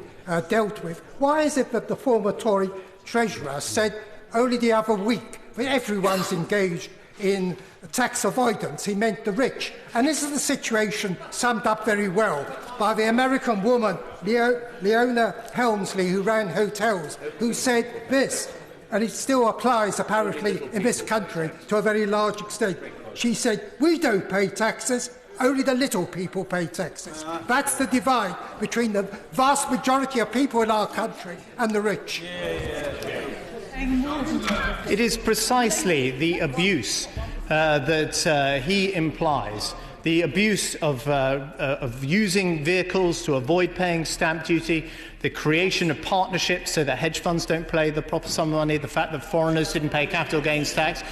dealt with. Why is it that the former Tory Treasurer said only the other week that everyone's engaged in tax avoidance? He meant the rich. And this is the situation summed up very well by the American woman Leona Helmsley, who ran hotels, who said this, and it still applies apparently in this country to a very large extent. She said, "We don't pay taxes, only the little people pay taxes." That's the divide between the vast majority of people in our country and the rich. It is precisely the abuse that he implies. The abuse of using vehicles to avoid paying stamp duty, the creation of partnerships so that hedge funds don't pay the proper sum of money, the fact that foreigners didn't pay capital gains tax,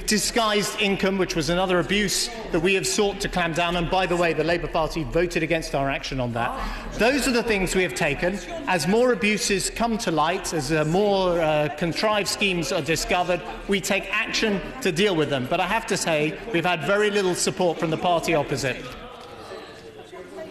disguised income, which was another abuse that we have sought to clamp down. And by the way, the Labour Party voted against our action on that. Those are the things we have taken. As more abuses come to light, as more contrived schemes are discovered, we take action to deal with them. But I have to say, we've had very little support from the party opposite.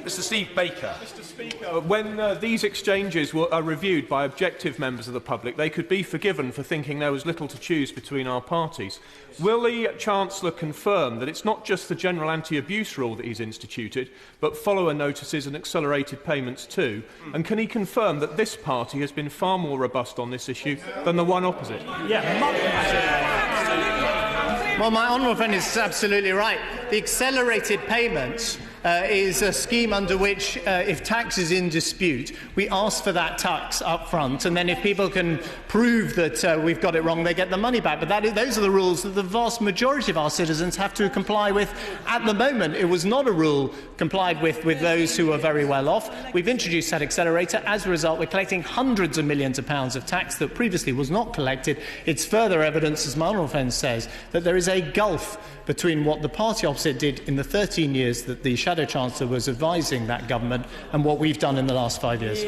Mr. Steve Baker. Mr. Speaker, when these exchanges are reviewed by objective members of the public, they could be forgiven for thinking there was little to choose between our parties. Will the Chancellor confirm that it's not just the general anti-abuse rule that he's instituted, but follower notices and accelerated payments too? And can he confirm that this party has been far more robust on this issue than the one opposite? Well, my honourable friend is absolutely right. The accelerated payments is a scheme under which, if tax is in dispute, we ask for that tax up front, and then if people can prove that we've got it wrong, they get the money back. But those are the rules that the vast majority of our citizens have to comply with at the moment. It was not a rule complied with those who are very well off. We've introduced that accelerator. As a result, we're collecting hundreds of millions of pounds of tax that previously was not collected. It's further evidence, as my honourable friend says, that there is a gulf between what the party opposite did in the 13 years that the Shadow Chancellor was advising that government and what we've done in the last 5 years.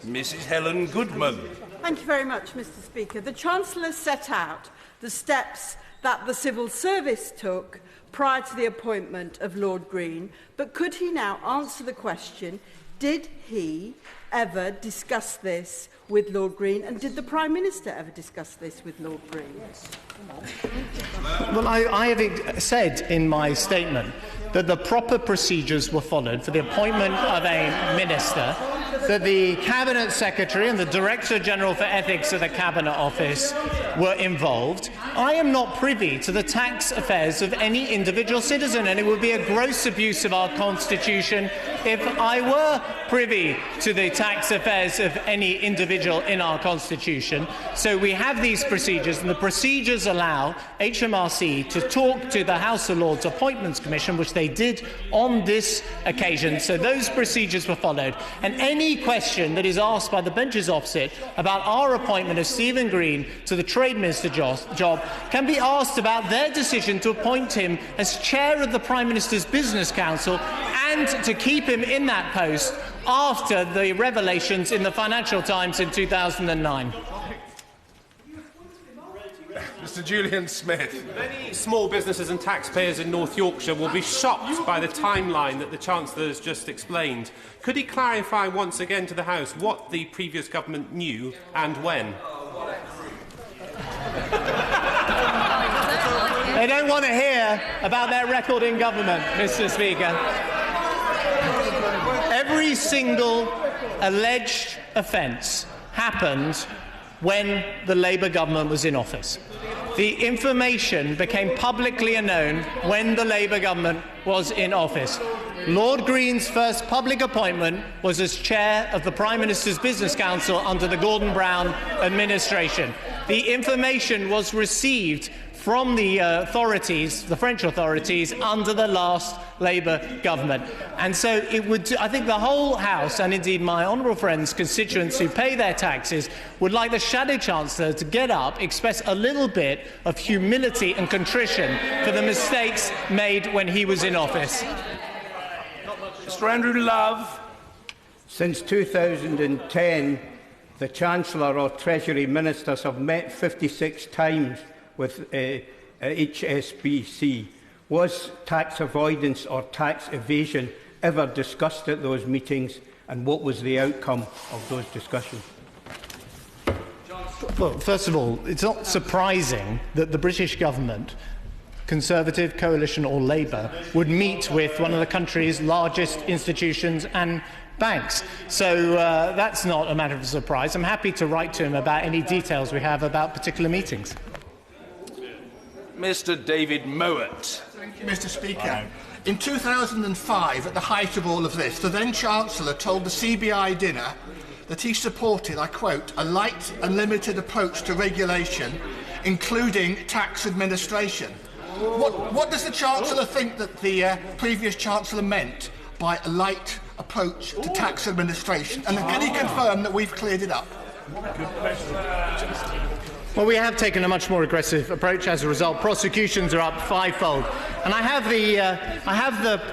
Mrs Helen Goodman. Thank you very much, Mr Speaker. The Chancellor set out the steps that the civil service took prior to the appointment of Lord Green, but could he now answer the question, did he ever discuss this with Lord Green, and did the Prime Minister ever discuss this with Lord Green? Well, I have said in my statement that the proper procedures were followed for the appointment of a minister, that the Cabinet Secretary and the Director General for Ethics of the Cabinet Office were involved. I am not privy to the tax affairs of any individual citizen, and it would be a gross abuse of our Constitution if I were privy to the tax affairs of any individual in our Constitution. So we have these procedures, and the procedures allow HMRC to talk to the House of Lords Appointments Commission, which they did on this occasion. So those procedures were followed. And any question that is asked by the benches opposite about our appointment of Stephen Green to the Trade Minister job can be asked about their decision to appoint him as chair of the Prime Minister's Business Council and to keep him in that post after the revelations in the Financial Times in 2009. Mr Julian Smith. Many small businesses and taxpayers in North Yorkshire will be shocked by the timeline that the Chancellor has just explained. Could he clarify once again to the House what the previous government knew and when? They don't want to hear about their record in government, Mr Speaker. Every single alleged offence happened when the Labour government was in office. The information became publicly known when the Labour government was in office. Lord Green's first public appointment was as chair of the Prime Minister's Business Council under the Gordon Brown administration. The information was received from the authorities, the French authorities, under the last Labour government. And so it would, I think the whole House, and indeed my honourable friends, constituents who pay their taxes, would like the Shadow Chancellor to get up, express a little bit of humility and contrition for the mistakes made when he was in office. Mr Andrew Love. Since 2010, the Chancellor or Treasury Ministers have met 56 times with HSBC. Was tax avoidance or tax evasion ever discussed at those meetings, and what was the outcome of those discussions? Well, first of all, it's not surprising that the British government, Conservative, Coalition or Labour, would meet with one of the country's largest institutions and banks. So that's not a matter of surprise. I'm happy to write to him about any details we have about particular meetings. Mr David Mowat. Thank you, Mr Speaker. In 2005, at the height of all of this, the then-Chancellor told the CBI dinner that he supported, I quote, a light and limited approach to regulation, including tax administration. What does the Chancellor think that the previous Chancellor meant by a light approach to tax administration? And can he confirm that we've cleared it up? Well, we have taken a much more aggressive approach. As a result, prosecutions are up fivefold. And I have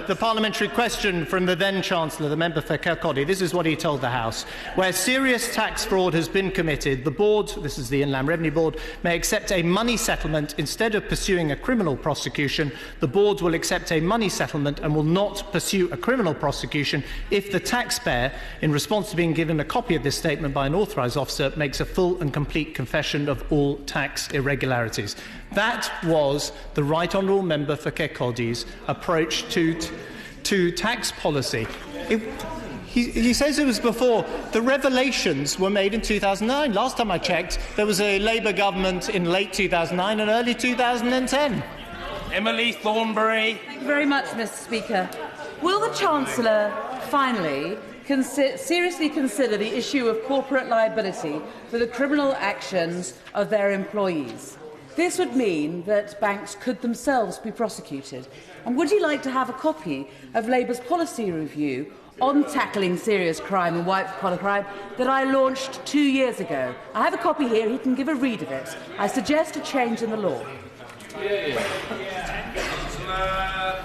the parliamentary question from the then-Chancellor, the member for Kirkcaldy. This is what he told the House. Where serious tax fraud has been committed, the Board, this is the Inland Revenue Board, may accept a money settlement instead of pursuing a criminal prosecution. The Board will accept a money settlement and will not pursue a criminal prosecution if the taxpayer, in response to being given a copy of this statement by an authorised officer, makes a full and complete confession of all tax irregularities. That was the Right Honourable Member for Kirkcaldy's approach to tax policy. He says it was before. The revelations were made in 2009. Last time I checked, there was a Labour government in late 2009 and early 2010. Emily Thornberry. Thank you very much, Mr Speaker. Will the Chancellor, finally, seriously consider the issue of corporate liability for the criminal actions of their employees? This would mean that banks could themselves be prosecuted. And would he like to have a copy of Labour's policy review on tackling serious crime and white-collar crime that I launched 2 years ago? I have a copy here. He can give a read of it. I suggest a change in the law.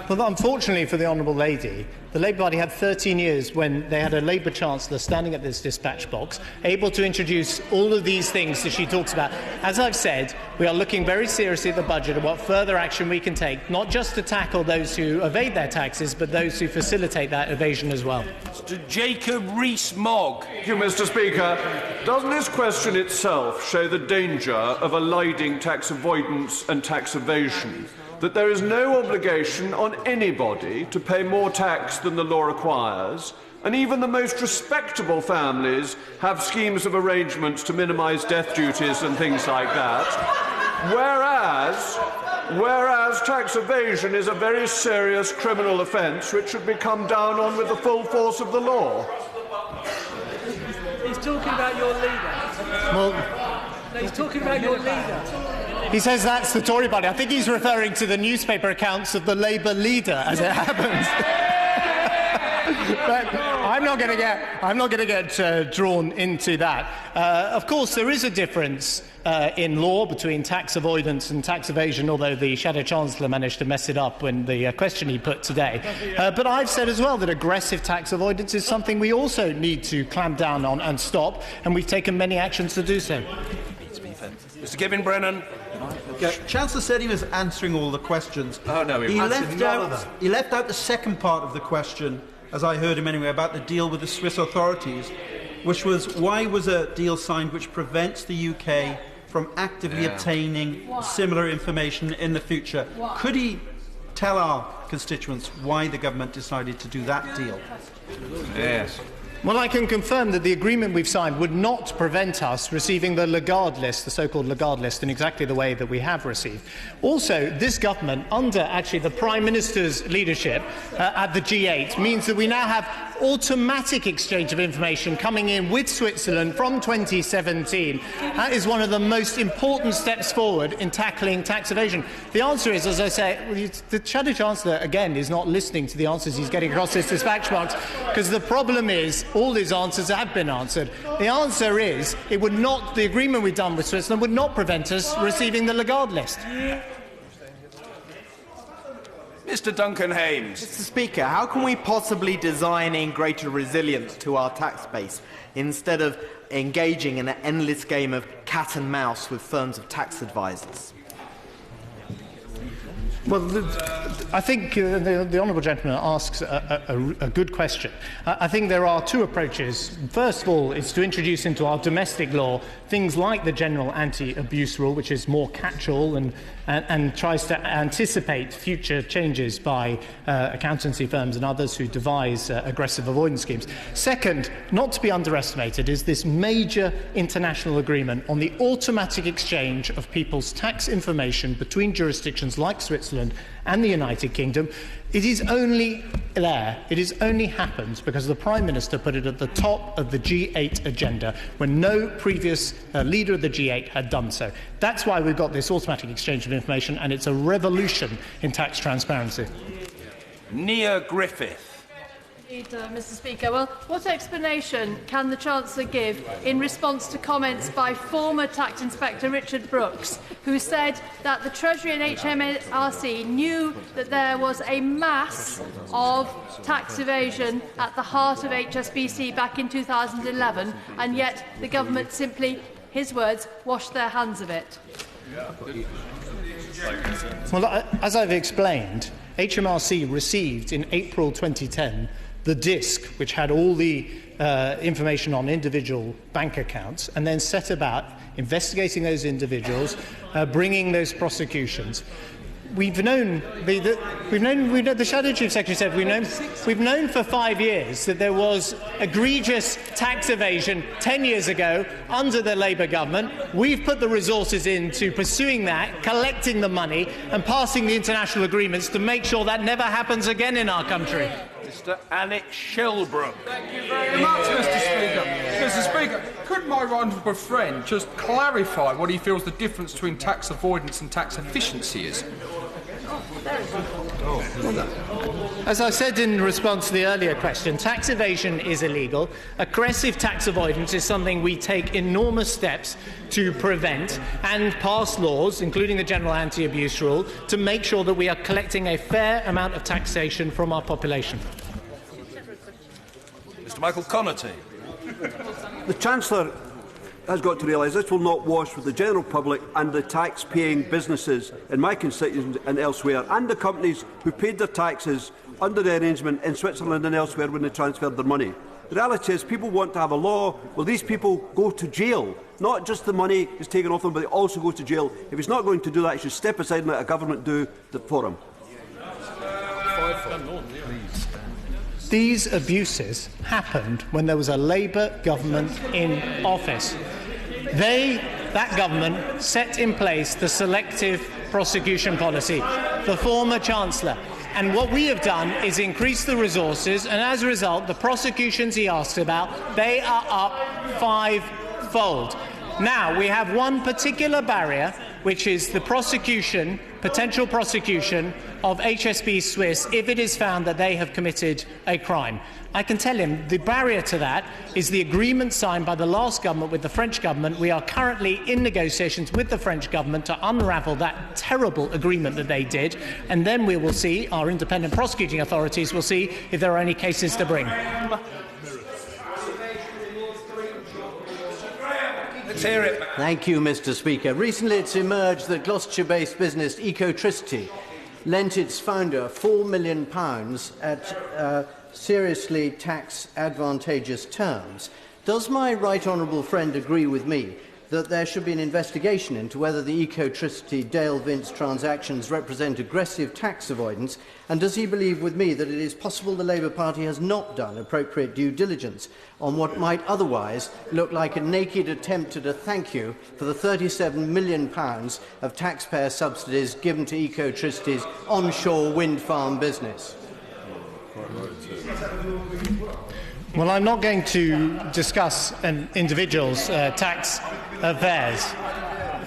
Well, unfortunately for the Honourable Lady, the Labour Party had 13 years when they had a Labour Chancellor standing at this dispatch box, able to introduce all of these things that she talks about. As I've said, we are looking very seriously at the budget and what further action we can take, not just to tackle those who evade their taxes, but those who facilitate that evasion as well. Mr. Jacob Rees-Mogg. Thank you, Mr. Speaker. Doesn't this question itself show the danger of eliding tax avoidance and tax evasion? That there is no obligation on anybody to pay more tax than the law requires, and even the most respectable families have schemes of arrangements to minimise death duties and things like that, whereas tax evasion is a very serious criminal offence which should be come down on with the full force of the law. He's talking about your leader. Well, no, he's talking about your leader. He says that's the Tory party. I think he's referring to the newspaper accounts of the Labour leader, as it happens. But I'm not going to get drawn into that. Of course, there is a difference in law between tax avoidance and tax evasion, although the Shadow Chancellor managed to mess it up when the question he put today. But I've said as well that aggressive tax avoidance is something we also need to clamp down on and stop, and we've taken many actions to do so. Mr. Gibbon Brennan. Okay. Chancellor said he was answering all the questions. Oh, no, he left out the second part of the question, as I heard him anyway, about the deal with the Swiss authorities, which was why was a deal signed which prevents the UK from actively obtaining similar information in the future? Could he tell our constituents why the government decided to do that deal? Yes. Well, I can confirm that the agreement we've signed would not prevent us receiving the Lagarde list, the so-called Lagarde list, in exactly the way that we have received. Also, this government, under actually the Prime Minister's leadership at the G8, means that we now have automatic exchange of information coming in with Switzerland from 2017. That is one of the most important steps forward in tackling tax evasion. The answer is, as I say, the Shadow Chancellor, again, is not listening to the answers he's getting across this dispatch box, because the problem is all these answers have been answered. The answer is the agreement we've done with Switzerland would not prevent us receiving the Lagarde list. Mr. Duncan Hames. Mr. Speaker, how can we possibly design in greater resilience to our tax base instead of engaging in an endless game of cat and mouse with firms of tax advisors? Well, I think the honourable gentleman asks a good question. I think there are two approaches. First of all, is to introduce into our domestic law things like the general anti-abuse rule, which is more catch-all and tries to anticipate future changes by accountancy firms and others who devise aggressive avoidance schemes. Second, not to be underestimated, is this major international agreement on the automatic exchange of people's tax information between jurisdictions like Switzerland and the United Kingdom. It is only there. It has only happened because the Prime Minister put it at the top of the G8 agenda when no previous leader of the G8 had done so. That's why we've got this automatic exchange of information, and it's a revolution in tax transparency. Nia Griffith. Mr. Speaker. Well, what explanation can the Chancellor give in response to comments by former Tax Inspector Richard Brooks, who said that the Treasury and HMRC knew that there was a mass of tax evasion at the heart of HSBC back in 2011, and yet the government simply, his words, washed their hands of it? Well, as I've explained, HMRC received in April 2010 the DISC, which had all the information on individual bank accounts, and then set about investigating those individuals, bringing those prosecutions. We've known, the Shadow Chief Secretary said, we've known for 5 years that there was egregious tax evasion 10 years ago under the Labour government. We've put the resources into pursuing that, collecting the money and passing the international agreements to make sure that never happens again in our country. Mr. Alec Shelbrooke. Thank you very much, Mr. Speaker. Mr. Speaker, could my honourable friend just clarify what he feels the difference between tax avoidance and tax efficiency is? As I said in response to the earlier question, tax evasion is illegal. Aggressive tax avoidance is something we take enormous steps to prevent and pass laws, including the General Anti-Abuse Rule, to make sure that we are collecting a fair amount of taxation from our population. Mr. Michael Connaughton. The Chancellor has got to realise this will not wash with the general public and the tax-paying businesses in my constituency and elsewhere, and the companies who paid their taxes under the arrangement in Switzerland and elsewhere when they transferred their money. The reality is people want to have a law where these people go to jail. Not just the money is taken off them, but they also go to jail. If he's not going to do that, he should step aside and let a government do that for him. These abuses happened when there was a Labour government in office. That government set in place the selective prosecution policy, the former Chancellor. And what we have done is increase the resources, and as a result, the prosecutions he asks about, they are up fivefold. Now, we have one particular barrier, which is the potential prosecution of HSB Swiss if it is found that they have committed a crime. I can tell him the barrier to that is the agreement signed by the last government with the French government. We are currently in negotiations with the French government to unravel that terrible agreement that they did, and then we will see, our independent prosecuting authorities will see if there are any cases to bring. Let's hear it. Thank you, Mr. Speaker. Recently it's emerged that Gloucestershire-based business Ecotricity lent its founder £4 million at seriously tax advantageous terms. Does my right honourable friend agree with me that there should be an investigation into whether the Ecotricity Dale Vince transactions represent aggressive tax avoidance, and does he believe with me that it is possible the Labour Party has not done appropriate due diligence on what might otherwise look like a naked attempt at a thank you for the £37 million of taxpayer subsidies given to Ecotricity's onshore wind farm business? Well, I'm not going to discuss an individual's tax affairs,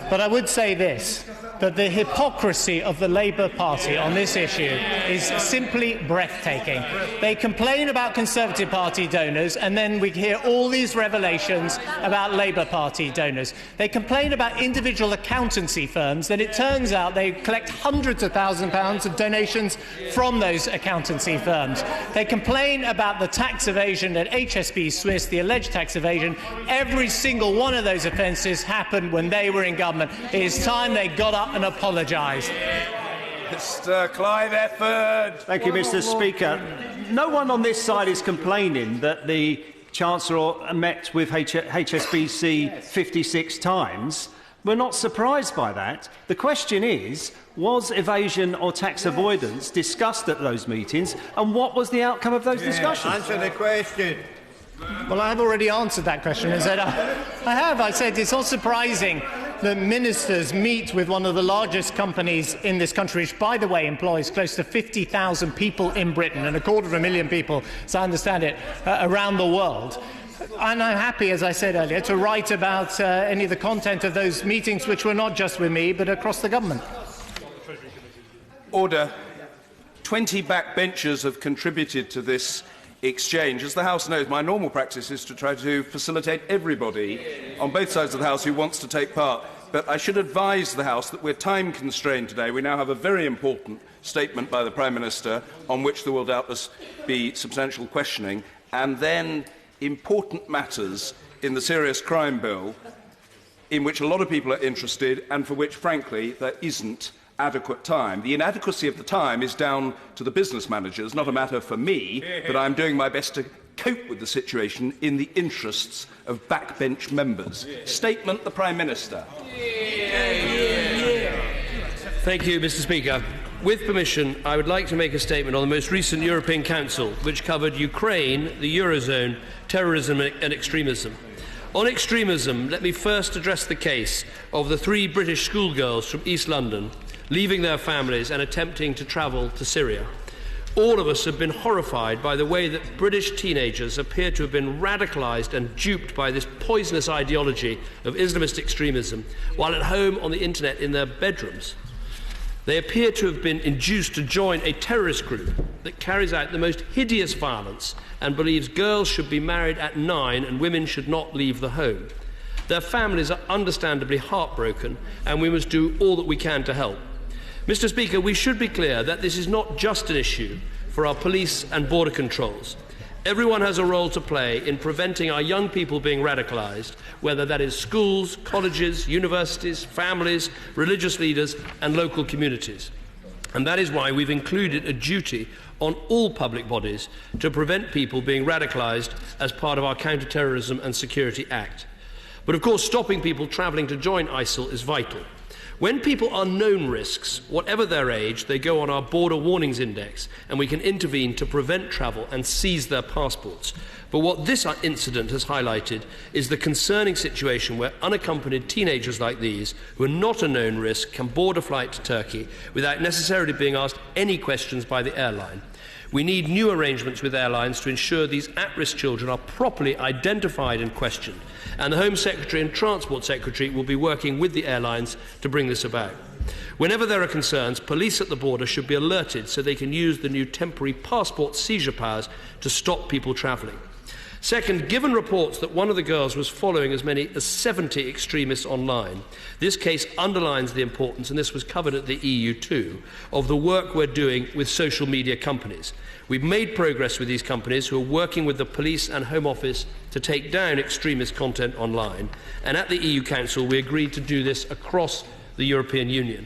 but I would say this, that the hypocrisy of the Labour Party on this issue is simply breathtaking. They complain about Conservative Party donors, and then we hear all these revelations about Labour Party donors. They complain about individual accountancy firms, then it turns out they collect hundreds of thousands of pounds of donations from those accountancy firms. They complain about the tax evasion at HSB Swiss, the alleged tax evasion. Every single one of those offences happened when they were in government. It is time they got up and apologised. Mr. Clive Efford. Thank you, Mr. Speaker. No one on this side is complaining that the Chancellor met with HSBC 56 times. We're not surprised by that. The question is, was evasion or tax avoidance discussed at those meetings, and what was the outcome of those discussions? Answer the question. Well, I have already answered that question. I said it's not surprising that ministers meet with one of the largest companies in this country, which, by the way, employs close to 50,000 people in Britain and 250,000 people, as I understand it, around the world. And I'm happy, as I said earlier, to write about any of the content of those meetings, which were not just with me, but across the government. Order. 20 backbenchers have contributed to this exchange. As the House knows, my normal practice is to try to facilitate everybody on both sides of the House who wants to take part. But I should advise the House that we're time constrained today. We now have a very important statement by the Prime Minister on which there will doubtless be substantial questioning, and then important matters in the Serious Crime Bill in which a lot of people are interested and for which, frankly, there isn't adequate time. The inadequacy of the time is down to the business managers, not a matter for me, but I'm doing my best to cope with the situation in the interests of backbench members. Statement, the Prime Minister. Thank you, Mr. Speaker. With permission, I would like to make a statement on the most recent European Council, which covered Ukraine, the Eurozone, terrorism and extremism. On extremism, let me first address the case of the 3 British schoolgirls from East London leaving their families and attempting to travel to Syria. All of us have been horrified by the way that British teenagers appear to have been radicalised and duped by this poisonous ideology of Islamist extremism, while at home on the internet in their bedrooms. They appear to have been induced to join a terrorist group that carries out the most hideous violence and believes girls should be married at 9 and women should not leave the home. Their families are understandably heartbroken, and we must do all that we can to help. Mr. Speaker, we should be clear that this is not just an issue for our police and border controls. Everyone has a role to play in preventing our young people being radicalised, whether that is schools, colleges, universities, families, religious leaders and local communities. And that is why we've included a duty on all public bodies to prevent people being radicalised as part of our Counter-Terrorism and Security Act. But of course, stopping people travelling to join ISIL is vital. When people are known risks, whatever their age, they go on our Border Warnings Index, and we can intervene to prevent travel and seize their passports. But what this incident has highlighted is the concerning situation where unaccompanied teenagers like these, who are not a known risk, can board a flight to Turkey without necessarily being asked any questions by the airline. We need new arrangements with airlines to ensure these at-risk children are properly identified and questioned, and the Home Secretary and Transport Secretary will be working with the airlines to bring this about. Whenever there are concerns, police at the border should be alerted so they can use the new temporary passport seizure powers to stop people travelling. Second, given reports that one of the girls was following as many as 70 extremists online, this case underlines the importance, and this was covered at the EU too, of the work we're doing with social media companies. We've made progress with these companies who are working with the police and Home Office to take down extremist content online, and at the EU Council we agreed to do this across the European Union.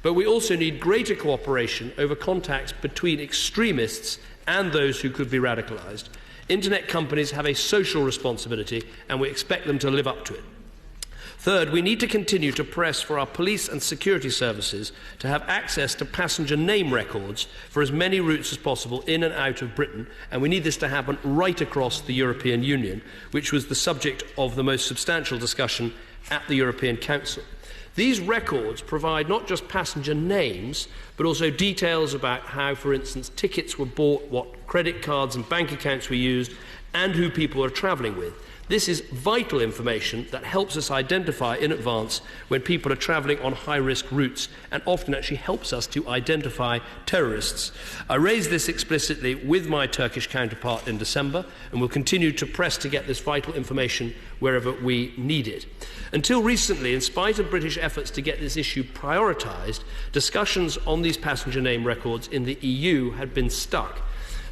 But we also need greater cooperation over contacts between extremists and those who could be radicalised. Internet companies have a social responsibility, and we expect them to live up to it. Third, we need to continue to press for our police and security services to have access to passenger name records for as many routes as possible in and out of Britain, and we need this to happen right across the European Union, which was the subject of the most substantial discussion at the European Council. These records provide not just passenger names, but also details about how, for instance, tickets were bought, what credit cards and bank accounts were used, and who people are travelling with. This is vital information that helps us identify in advance when people are travelling on high-risk routes, and often actually helps us to identify terrorists. I raised this explicitly with my Turkish counterpart in December, and will continue to press to get this vital information wherever we need it. Until recently, in spite of British efforts to get this issue prioritised, discussions on these passenger name records in the EU had been stuck.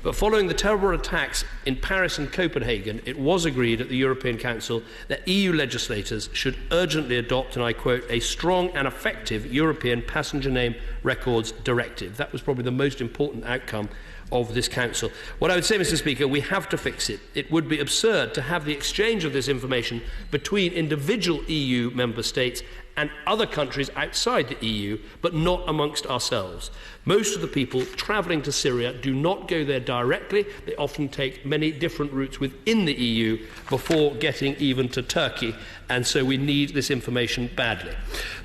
But following the terrible attacks in Paris and Copenhagen, it was agreed at the European Council that EU legislators should urgently adopt, and I quote, a strong and effective European passenger name records directive. That was probably the most important outcome of this Council. What I would say, Mr. Speaker, we have to fix it. It would be absurd to have the exchange of this information between individual EU member states and other countries outside the EU, but not amongst ourselves. Most of the people travelling to Syria do not go there directly. They often take many different routes within the EU before getting even to Turkey, and so we need this information badly.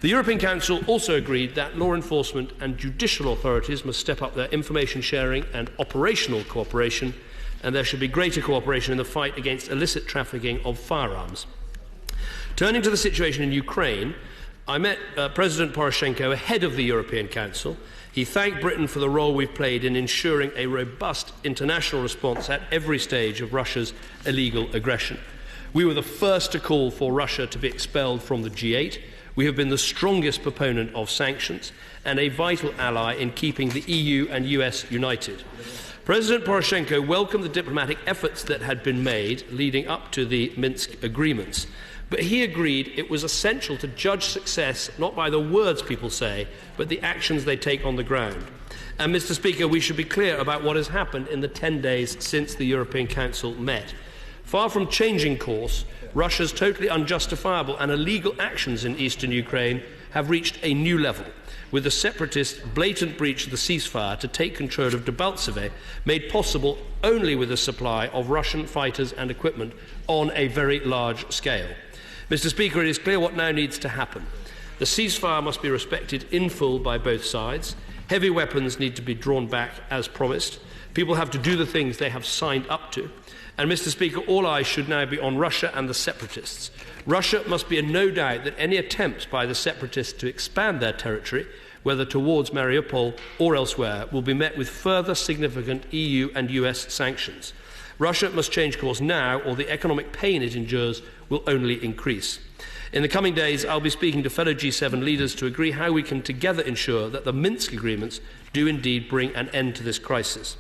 The European Council also agreed that law enforcement and judicial authorities must step up their information sharing and operational cooperation, and there should be greater cooperation in the fight against illicit trafficking of firearms. Turning to the situation in Ukraine, I met President Poroshenko ahead of the European Council. He thanked Britain for the role we've played in ensuring a robust international response at every stage of Russia's illegal aggression. We were the first to call for Russia to be expelled from the G8. We have been the strongest proponent of sanctions and a vital ally in keeping the EU and US united. President Poroshenko welcomed the diplomatic efforts that had been made leading up to the Minsk agreements. But he agreed it was essential to judge success not by the words people say, but the actions they take on the ground. And, Mr. Speaker, we should be clear about what has happened in the 10 days since the European Council met. Far from changing course, Russia's totally unjustifiable and illegal actions in eastern Ukraine have reached a new level, with the separatists' blatant breach of the ceasefire to take control of Debaltseve made possible only with the supply of Russian fighters and equipment on a very large scale. Mr. Speaker, it is clear what now needs to happen. The ceasefire must be respected in full by both sides. Heavy weapons need to be drawn back as promised. People have to do the things they have signed up to. And, Mr. Speaker, all eyes should now be on Russia and the separatists. Russia must be in no doubt that any attempts by the separatists to expand their territory, whether towards Mariupol or elsewhere, will be met with further significant EU and US sanctions. Russia must change course now, or the economic pain it endures will only increase. In the coming days, I'll be speaking to fellow G7 leaders to agree how we can together ensure that the Minsk agreements do indeed bring an end to this crisis.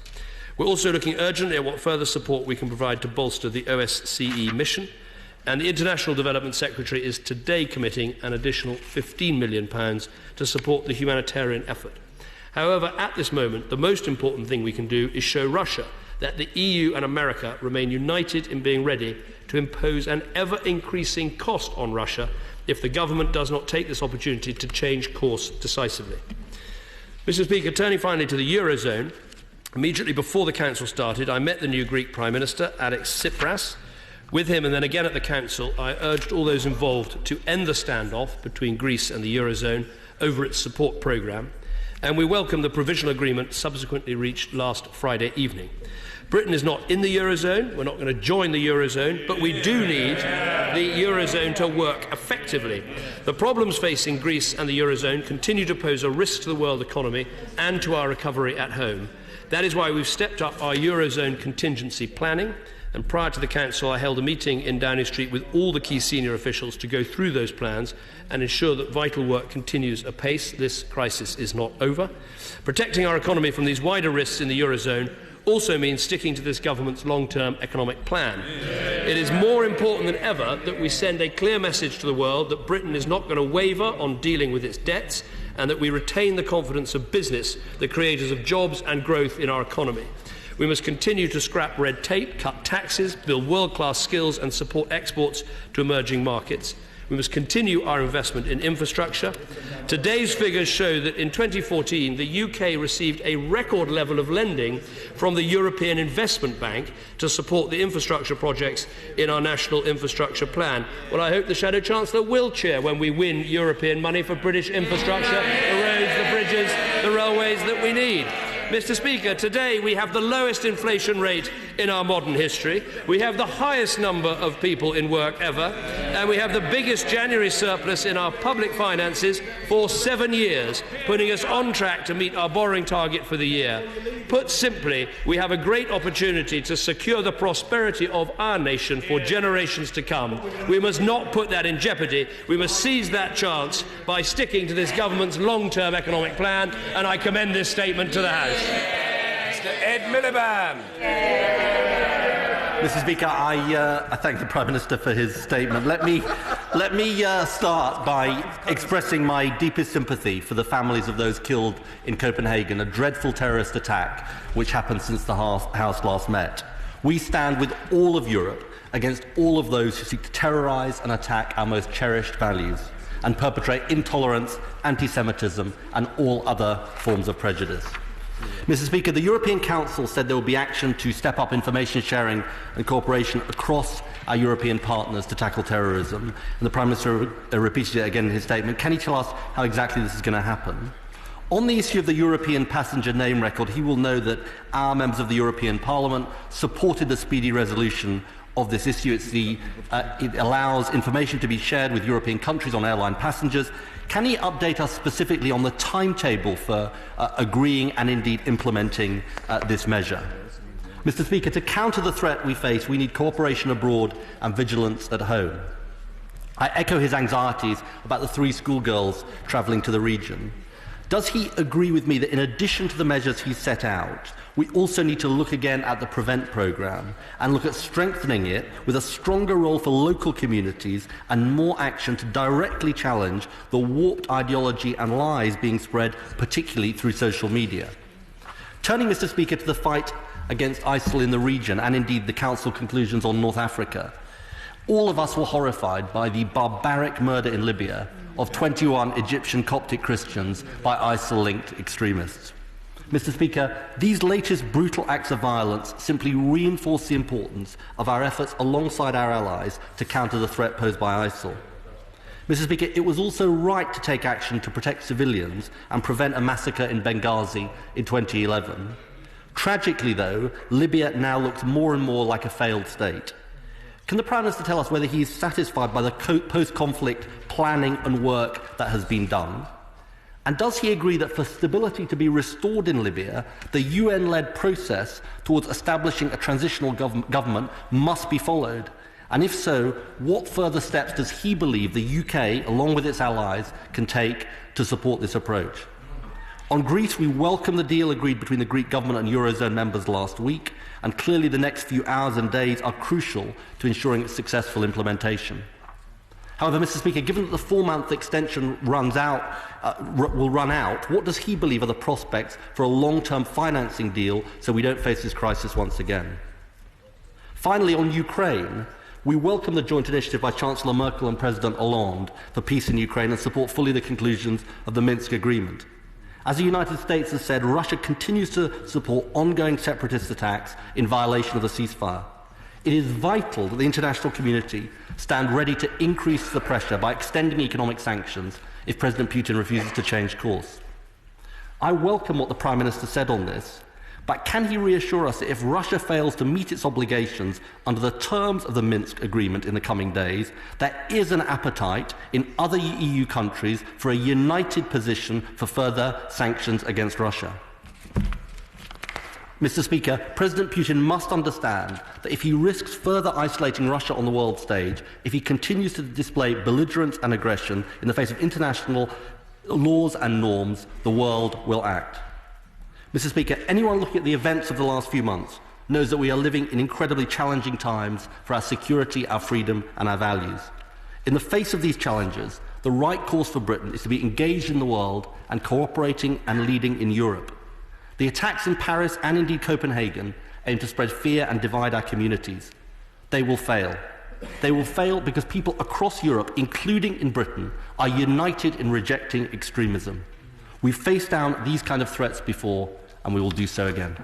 We're also looking urgently at what further support we can provide to bolster the OSCE mission, and the International Development Secretary is today committing an additional £15 million to support the humanitarian effort. However, at this moment, the most important thing we can do is show Russia that the EU and America remain united in being ready to impose an ever-increasing cost on Russia if the government does not take this opportunity to change course decisively. Mr. Speaker, turning finally to the Eurozone, immediately before the Council started, I met the new Greek Prime Minister, Alex Tsipras. With him and then again at the Council, I urged all those involved to end the standoff between Greece and the Eurozone over its support programme, and we welcome the provisional agreement subsequently reached last Friday evening. Britain is not in the Eurozone, we're not going to join the Eurozone, but we do need the Eurozone to work effectively. The problems facing Greece and the Eurozone continue to pose a risk to the world economy and to our recovery at home. That is why we've stepped up our Eurozone contingency planning, and prior to the Council I held a meeting in Downing Street with all the key senior officials to go through those plans and ensure that vital work continues apace. This crisis is not over. Protecting our economy from these wider risks in the Eurozone also means sticking to this government's long-term economic plan. It is more important than ever that we send a clear message to the world that Britain is not going to waver on dealing with its debts, and that we retain the confidence of business, the creators of jobs and growth in our economy. We must continue to scrap red tape, cut taxes, build world-class skills and support exports to emerging markets. We must continue our investment in infrastructure. Today's figures show that in 2014 the UK received a record level of lending from the European Investment Bank to support the infrastructure projects in our National Infrastructure Plan. Well, I hope the Shadow Chancellor will cheer when we win European money for British infrastructure, the roads, the bridges, the railways that we need. Mr. Speaker, today we have the lowest inflation rate in our modern history, we have the highest number of people in work ever, and we have the biggest January surplus in our public finances for 7 years, putting us on track to meet our borrowing target for the year. Put simply, we have a great opportunity to secure the prosperity of our nation for generations to come. We must not put that in jeopardy. We must seize that chance by sticking to this government's long-term economic plan, and I commend this statement to the House. Mr. Ed Miliband. Mr. Speaker, I thank the Prime Minister for his statement. Let me start by expressing my deepest sympathy for the families of those killed in Copenhagen, a dreadful terrorist attack which happened since the House last met. We stand with all of Europe against all of those who seek to terrorise and attack our most cherished values and perpetrate intolerance, anti-Semitism and all other forms of prejudice. Mr. Speaker, the European Council said there will be action to step up information sharing and cooperation across our European partners to tackle terrorism. And the Prime Minister repeated it again in his statement. Can he tell us how exactly this is going to happen? On the issue of the European passenger name record, he will know that our members of the European Parliament supported the speedy resolution of this issue. It allows information to be shared with European countries on airline passengers. Can he update us specifically on the timetable for agreeing and indeed implementing this measure? Mr. Speaker, to counter the threat we face, we need cooperation abroad and vigilance at home. I echo his anxieties about the 3 schoolgirls travelling to the region. Does he agree with me that in addition to the measures he set out, we also need to look again at the PREVENT programme and look at strengthening it with a stronger role for local communities and more action to directly challenge the warped ideology and lies being spread, particularly through social media? Turning, Mr. Speaker, to the fight against ISIL in the region and indeed the Council conclusions on North Africa, all of us were horrified by the barbaric murder in Libya of 21 Egyptian Coptic Christians by ISIL-linked extremists. Mr. Speaker, these latest brutal acts of violence simply reinforce the importance of our efforts alongside our allies to counter the threat posed by ISIL. Mr. Speaker, it was also right to take action to protect civilians and prevent a massacre in Benghazi in 2011. Tragically, though, Libya now looks more and more like a failed state. Can the Prime Minister tell us whether he is satisfied by the post-conflict planning and work that has been done? And does he agree that for stability to be restored in Libya, the UN-led process towards establishing a transitional government must be followed? And if so, what further steps does he believe the UK, along with its allies, can take to support this approach? On Greece, we welcome the deal agreed between the Greek government and Eurozone members last week, and clearly the next few hours and days are crucial to ensuring its successful implementation. However, Mr. Speaker, given that the 4-month extension will run out, what does he believe are the prospects for a long-term financing deal so we don't face this crisis once again? Finally, on Ukraine, we welcome the joint initiative by Chancellor Merkel and President Hollande for peace in Ukraine and support fully the conclusions of the Minsk agreement. As the United States has said, Russia continues to support ongoing separatist attacks in violation of the ceasefire. It is vital that the international community stand ready to increase the pressure by extending economic sanctions if President Putin refuses to change course. I welcome what the Prime Minister said on this, but can he reassure us that if Russia fails to meet its obligations under the terms of the Minsk agreement in the coming days, there is an appetite in other EU countries for a united position for further sanctions against Russia? Mr. Speaker, President Putin must understand that if he risks further isolating Russia on the world stage, if he continues to display belligerence and aggression in the face of international laws and norms, the world will act. Mr. Speaker, anyone looking at the events of the last few months knows that we are living in incredibly challenging times for our security, our freedom and our values. In the face of these challenges, the right course for Britain is to be engaged in the world and cooperating and leading in Europe. The attacks in Paris and indeed Copenhagen aim to spread fear and divide our communities. They will fail. They will fail because people across Europe, including in Britain, are united in rejecting extremism. We've faced down these kind of threats before, and we will do so again.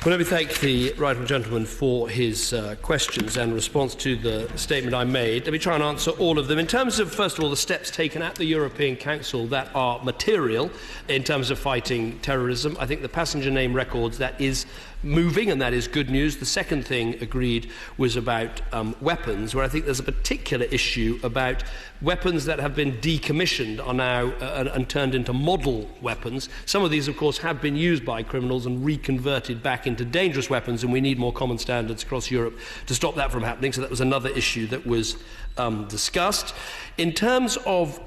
Well, let me thank the right honourable gentleman for his questions and response to the statement I made. Let me try and answer all of them. In terms of, first of all, the steps taken at the European Council that are material in terms of fighting terrorism, I think the passenger name records, that is moving, and that is good news. The second thing agreed was about weapons, where I think there's a particular issue about weapons that have been decommissioned are now and turned into model weapons. Some of these, of course, have been used by criminals and reconverted back into dangerous weapons, and we need more common standards across Europe to stop that from happening. So that was another issue that was discussed. In terms of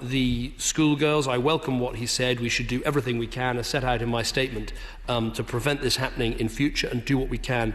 the schoolgirls, I welcome what he said. We should do everything we can, as set out in my statement, to prevent this happening in future and do what we can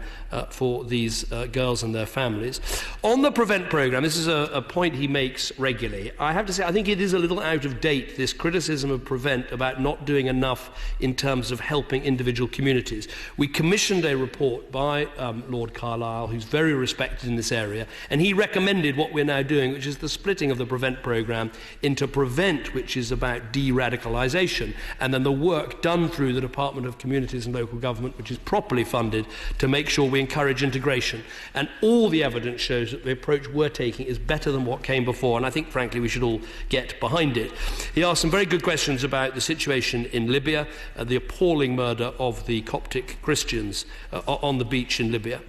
for these girls and their families. On the Prevent programme, this is a point he makes regularly. I have to say, I think it is a little out of date, this criticism of Prevent about not doing enough in terms of helping individual communities. We commissioned a report by Lord Carlisle, who's very respected in this area, and he recommended what we're now doing, which is the splitting of the Prevent programme into Prevent, which is about de-radicalisation, and then the work done through the Department of Communities and Local Government, which is properly funded, to make sure we encourage integration. And all the evidence shows that the approach we're taking is better than what came before, and I think, frankly, we should all get behind it. He asked some very good questions about the situation in Libya, the appalling murder of the Coptic Christians on the beach in Libya.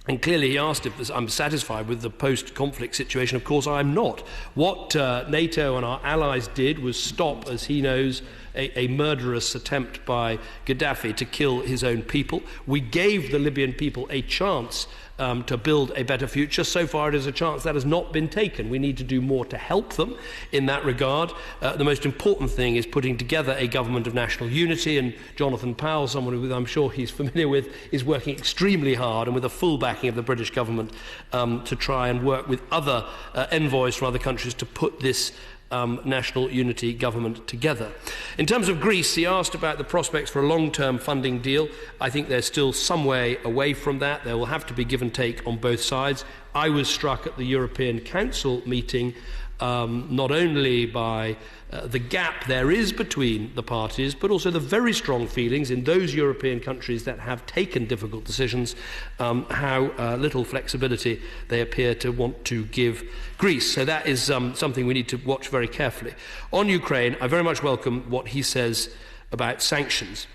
And clearly he asked if I'm satisfied with the post-conflict situation. Of course, I'm not. What NATO and our allies did was stop, as he knows, a murderous attempt by Gaddafi to kill his own people. We gave the Libyan people a chance to build a better future. So far it is a chance that has not been taken. We need to do more to help them in that regard. The most important thing is putting together a government of national unity, and Jonathan Powell, someone who I'm sure he's familiar with, is working extremely hard and with the full backing of the British government to try and work with other envoys from other countries to put this national unity government together. In terms of Greece, he asked about the prospects for a long-term funding deal. I think there's still some way away from that. There will have to be give and take on both sides. I was struck at the European Council meeting not only by the gap there is between the parties, but also the very strong feelings in those European countries that have taken difficult decisions, how little flexibility they appear to want to give Greece. So that is something we need to watch very carefully. On Ukraine, I very much welcome what he says about sanctions.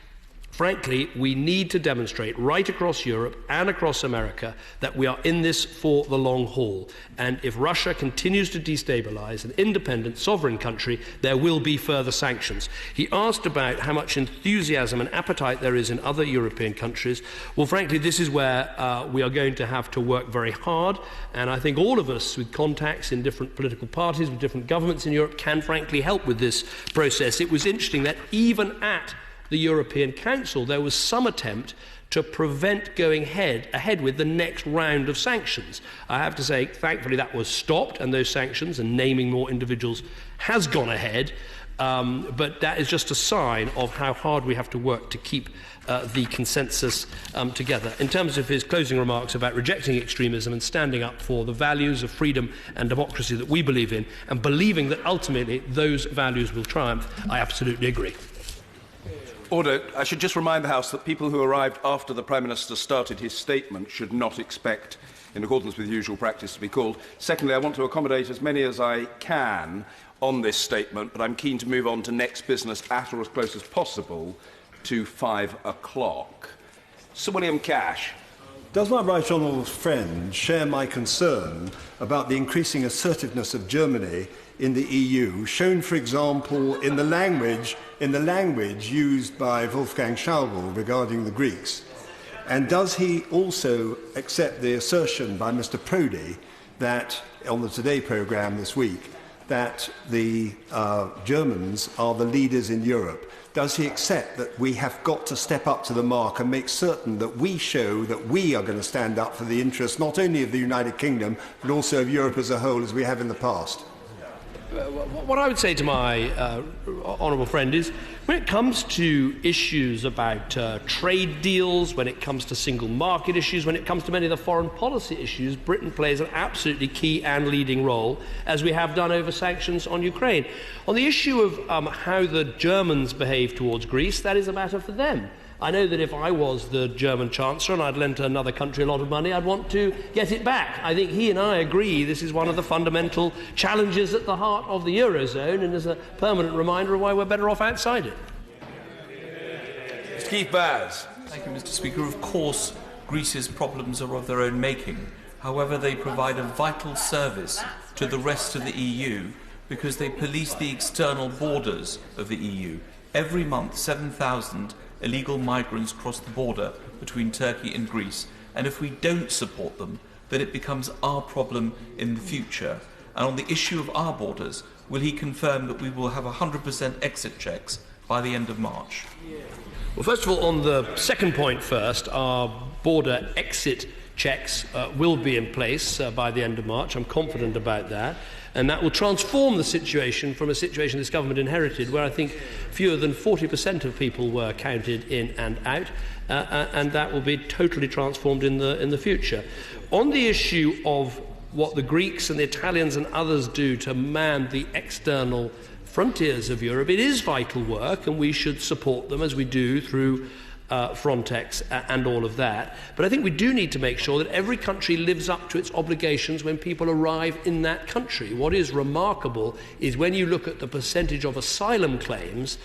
Frankly, we need to demonstrate right across Europe and across America that we are in this for the long haul. And if Russia continues to destabilise an independent, sovereign country, there will be further sanctions. He asked about how much enthusiasm and appetite there is in other European countries. Well, frankly, this is where we are going to have to work very hard. And I think all of us with contacts in different political parties, with different governments in Europe, can frankly help with this process. It was interesting that even at the European Council, there was some attempt to prevent going ahead with the next round of sanctions. I have to say, thankfully, that was stopped, and those sanctions and naming more individuals has gone ahead. But that is just a sign of how hard we have to work to keep the consensus together. In terms of his closing remarks about rejecting extremism and standing up for the values of freedom and democracy that we believe in, and believing that ultimately those values will triumph, I absolutely agree. Order. I should just remind the House that people who arrived after the Prime Minister started his statement should not expect, in accordance with usual practice, to be called. Secondly, I want to accommodate as many as I can on this statement, but I'm keen to move on to next business at or as close as possible to 5 o'clock. Sir William Cash. Does my right honourable friend share my concern about the increasing assertiveness of Germany in the EU, shown, for example, in the language used by Wolfgang Schäuble regarding the Greeks? And does he also accept the assertion by Mr. Prodi that, on the Today programme this week, that the Germans are the leaders in Europe? Does he accept that we have got to step up to the mark and make certain that we show that we are going to stand up for the interests not only of the United Kingdom, but also of Europe as a whole, as we have in the past? What I would say to my honourable friend is, when it comes to issues about trade deals, when it comes to single market issues, when it comes to many of the foreign policy issues, Britain plays an absolutely key and leading role, as we have done over sanctions on Ukraine. On the issue of how the Germans behave towards Greece, that is a matter for them. I know that if I was the German Chancellor and I'd lent another country a lot of money, I'd want to get it back. I think he and I agree this is one of the fundamental challenges at the heart of the Eurozone, and is a permanent reminder of why we're better off outside it. Mr. Keith Baz. Thank you, Mr. Speaker. Of course, Greece's problems are of their own making. However, they provide a vital service to the rest of the EU because they police the external borders of the EU. Every month, 7,000 illegal migrants cross the border between Turkey and Greece, and if we don't support them, then it becomes our problem in the future. And on the issue of our borders, will he confirm that we will have 100% exit checks by the end of March? Well, first of all, on the second point first, our border exit checks will be in place by the end of March. I'm confident about that. And that will transform the situation from a situation this government inherited, where I think fewer than 40% of people were counted in and out, and that will be totally transformed in the future. On the issue of what the Greeks and the Italians and others do to man the external frontiers of Europe, it is vital work, and we should support them as we do through Frontex and all of that. But I think we do need to make sure that every country lives up to its obligations when people arrive in that country. What is remarkable is when you look at the percentage of asylum claims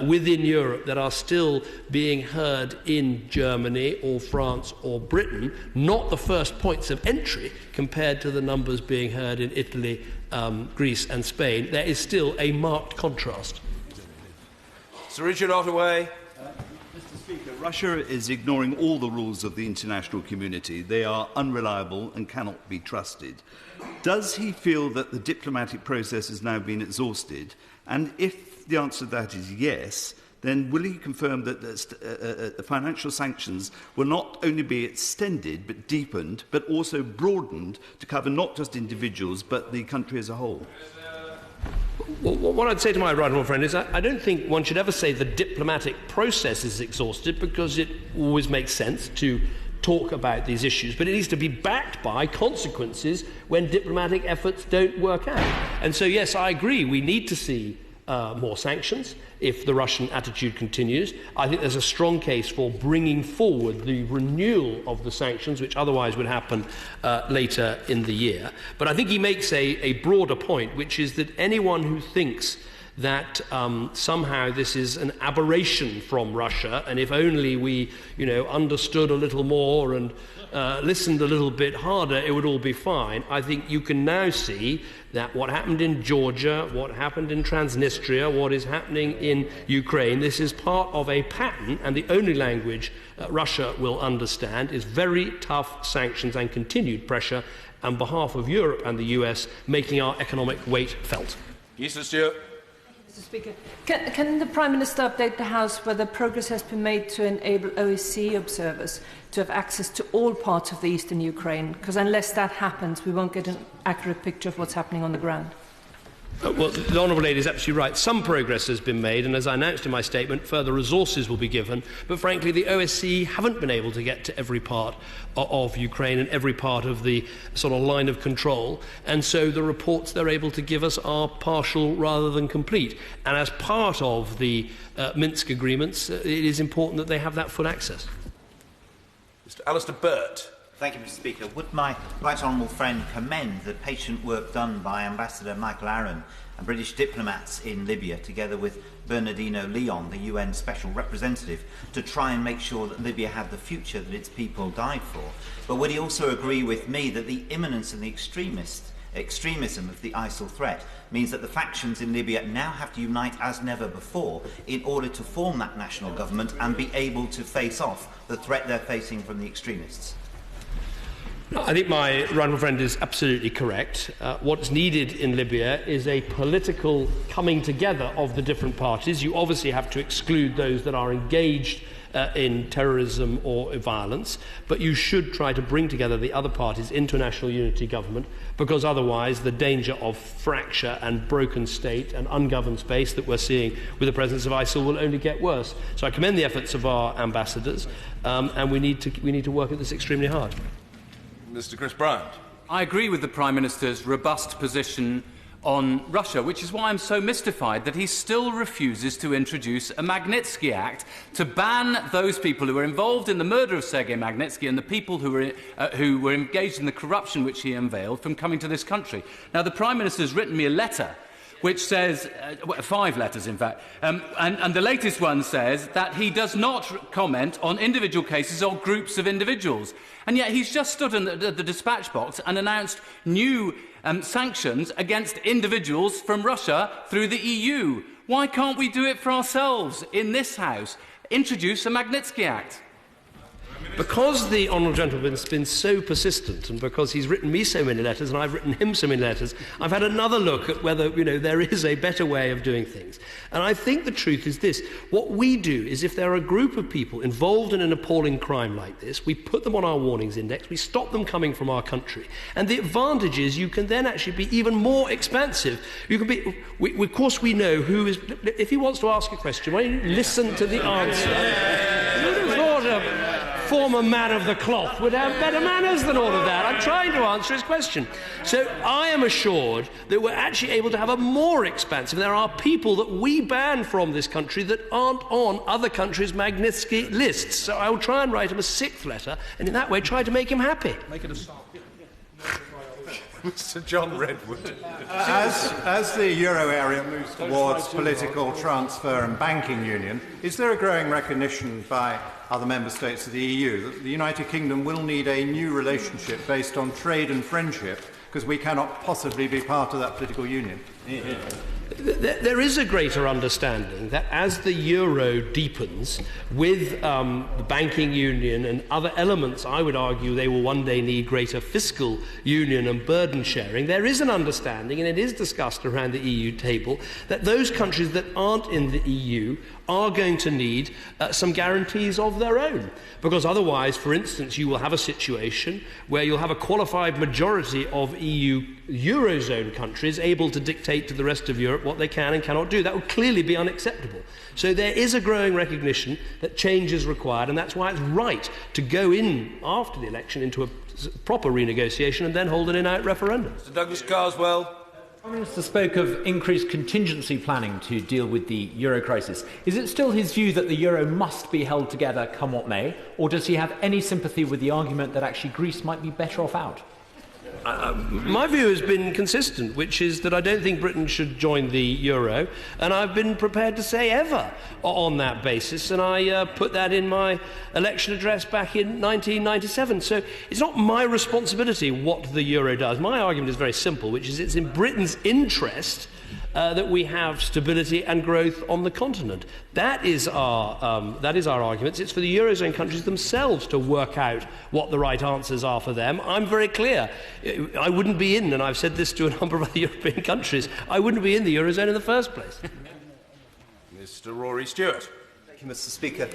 within Europe that are still being heard in Germany or France or Britain, not the first points of entry, compared to the numbers being heard in Italy, Greece and Spain, there is still a marked contrast. Sir Richard Ottaway. Mr. Speaker, Russia is ignoring all the rules of the international community. They are unreliable and cannot be trusted. Does he feel that the diplomatic process has now been exhausted? And if the answer to that is yes, then will he confirm that the financial sanctions will not only be extended but deepened, but also broadened to cover not just individuals but the country as a whole? Well, what I'd say to my right honourable friend is I don't think one should ever say the diplomatic process is exhausted, because it always makes sense to talk about these issues, but it needs to be backed by consequences when diplomatic efforts don't work out. And so, yes, I agree, we need to see more sanctions if the Russian attitude continues. I think there's a strong case for bringing forward the renewal of the sanctions, which otherwise would happen later in the year. But I think he makes a broader point, which is that anyone who thinks that somehow this is an aberration from Russia, and if only we, understood a little more and listened a little bit harder, it would all be fine. I think you can now see that what happened in Georgia, what happened in Transnistria, what is happening in Ukraine, this is part of a pattern, and the only language Russia will understand is very tough sanctions and continued pressure on behalf of Europe and the US, making our economic weight felt. Mr. Stewart. Mr. Speaker, can the Prime Minister update the House whether progress has been made to enable OSCE observers to have access to all parts of the eastern Ukraine? Because unless that happens, we won't get an accurate picture of what's happening on the ground. Well, the Honourable Lady is absolutely right. Some progress has been made, and as I announced in my statement, further resources will be given. But frankly, the OSCE haven't been able to get to every part of Ukraine and every part of the sort of line of control. And so the reports they're able to give us are partial rather than complete. And as part of the Minsk agreements, it is important that they have that full access. Mr. Alistair Burt. Thank you, Mr. Speaker. Would my right honourable friend commend the patient work done by Ambassador Michael Aaron and British diplomats in Libya, together with Bernardino Leon, the UN Special Representative, to try and make sure that Libya had the future that its people died for? But would he also agree with me that the imminence and the extremism of the ISIL threat means that the factions in Libya now have to unite as never before in order to form that national government and be able to face off the threat they're facing from the extremists? I think my right friend is absolutely correct. What's needed in Libya is a political coming together of the different parties. You obviously have to exclude those that are engaged in terrorism or violence, but you should try to bring together the other parties into a national unity government, because otherwise the danger of fracture and broken state and ungoverned space that we're seeing with the presence of ISIL will only get worse. So I commend the efforts of our ambassadors, and we need to work at this extremely hard. Mr. Chris Bryant. I agree with the Prime Minister's robust position on Russia, which is why I'm so mystified that he still refuses to introduce a Magnitsky Act to ban those people who were involved in the murder of Sergei Magnitsky and the people who were engaged in the corruption which he unveiled from coming to this country. Now, the Prime Minister has written me a letter which says, 5 letters in fact, and the latest one says that he does not comment on individual cases or groups of individuals. And yet he's just stood in the dispatch box and announced new sanctions against individuals from Russia through the EU. Why can't we do it for ourselves in this House? Introduce a Magnitsky Act. Because the Honourable Gentleman has been so persistent, and because he's written me so many letters and I've written him so many letters, I've had another look at whether, there is a better way of doing things. And I think the truth is this. What we do is, if there are a group of people involved in an appalling crime like this, we put them on our warnings index, we stop them coming from our country. And the advantage is you can then actually be even more expansive. You can be, of course we know who is, if he wants to ask a question, why don't you listen to the answer? You would have thought of former man of the cloth would have better manners than all of that. I'm trying to answer his question. So I am assured that we're actually able to have a more expansive. There are people that we ban from this country that aren't on other countries' Magnitsky lists. So I will try and write him a 6th letter, and in that way try to make him happy. Make it a start. Mr. John Redwood. As the euro area moves towards political transfer and banking union, is there a growing recognition by other member states of the EU that the United Kingdom will need a new relationship based on trade and friendship, because we cannot possibly be part of that political union? There is a greater understanding that as the euro deepens with the banking union and other elements, I would argue they will one day need greater fiscal union and burden sharing. There is an understanding, and it is discussed around the EU table, that those countries that aren't in the EU are going to need some guarantees of their own. Because otherwise, for instance, you will have a situation where you'll have a qualified majority of EU Eurozone countries able to dictate to the rest of Europe Europe what they can and cannot do. That would clearly be unacceptable. So there is a growing recognition that change is required, and that's why it's right to go in after the election into a proper renegotiation and then hold an in-out referendum. Mr. Douglas Carswell. The Prime Minister spoke of increased contingency planning to deal with the euro crisis. Is it still his view that the euro must be held together come what may, or does he have any sympathy with the argument that actually Greece might be better off out? My view has been consistent, which is that I don't think Britain should join the euro, and I've been prepared to say ever on that basis, and I put that in my election address back in 1997. So it's not my responsibility what the euro does. My argument is very simple, which is it's in Britain's interest that we have stability and growth on the continent. That is our argument. It's for the Eurozone countries themselves to work out what the right answers are for them. I'm very clear. I wouldn't be in, and I've said this to a number of other European countries, I wouldn't be in the Eurozone in the first place. Mr. Rory Stewart. Thank you, Mr. Speaker.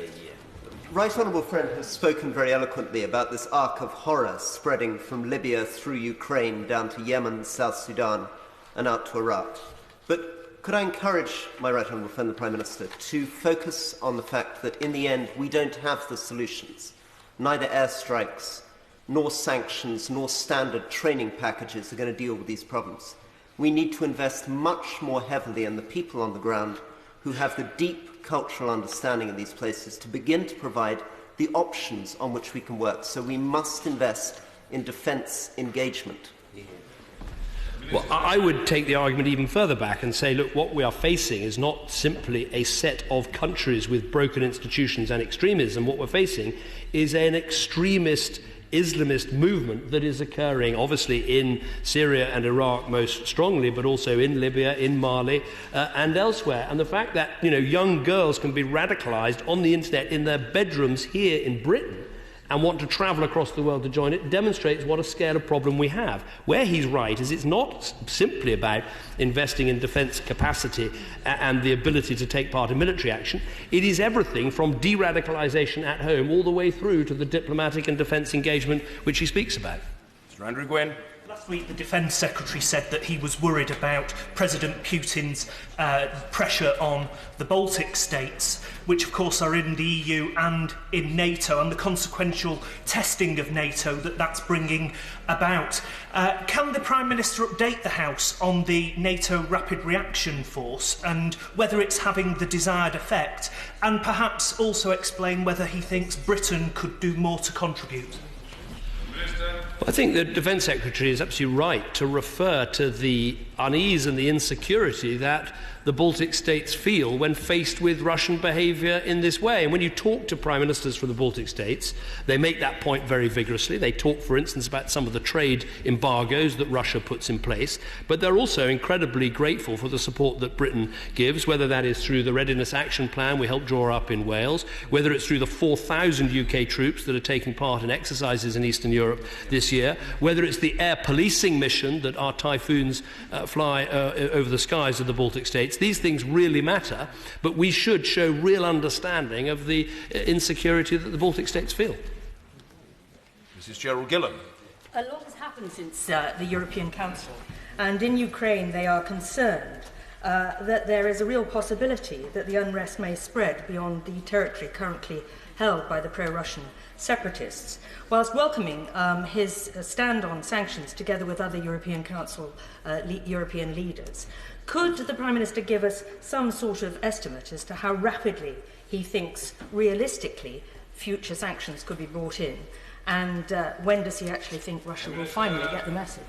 Right Honourable Friend has spoken very eloquently about this arc of horror spreading from Libya through Ukraine down to Yemen, South Sudan and out to Iraq. But could I encourage my Right Honourable Friend, the Prime Minister, to focus on the fact that in the end we don't have the solutions. Neither airstrikes, nor sanctions, nor standard training packages are going to deal with these problems. We need to invest much more heavily in the people on the ground who have the deep cultural understanding of these places to begin to provide the options on which we can work. So we must invest in defence engagement. Well, I would take the argument even further back and say, look, what we are facing is not simply a set of countries with broken institutions and extremism. What we're facing is an extremist Islamist movement that is occurring, obviously, in Syria and Iraq most strongly, but also in Libya, in Mali, and elsewhere. And the fact that, young girls can be radicalised on the internet in their bedrooms here in Britain and want to travel across the world to join it demonstrates what a scale of problem we have. Where he's right is it's not simply about investing in defence capacity and the ability to take part in military action. It is everything from de-radicalisation at home all the way through to the diplomatic and defence engagement which he speaks about. Mr. Andrew Gwynn. Last week, the Defence Secretary said that he was worried about President Putin's pressure on the Baltic states, which of course are in the EU and in NATO, and the consequential testing of NATO that's bringing about. Can the Prime Minister update the House on the NATO Rapid Reaction Force and whether it's having the desired effect, and perhaps also explain whether he thinks Britain could do more to contribute? Well, I think the Defence Secretary is absolutely right to refer to the unease and the insecurity that the Baltic states feel when faced with Russian behaviour in this way. And when you talk to Prime Ministers from the Baltic states, they make that point very vigorously. They talk, for instance, about some of the trade embargoes that Russia puts in place, but they're also incredibly grateful for the support that Britain gives, whether that is through the Readiness Action Plan we helped draw up in Wales, whether it's through the 4,000 UK troops that are taking part in exercises in Eastern Europe this year, whether it's the air policing mission that our Typhoons fly over the skies of the Baltic states. These things really matter, but we should show real understanding of the insecurity that the Baltic states feel. Mrs. Gerald Gillan. A lot has happened since the European Council, and in Ukraine they are concerned that there is a real possibility that the unrest may spread beyond the territory currently held by the pro-Russian separatists. Whilst welcoming his stand on sanctions together with other European Council European leaders, could the Prime Minister give us some sort of estimate as to how rapidly he thinks, realistically, future sanctions could be brought in? And when does he actually think Russia will finally get the message?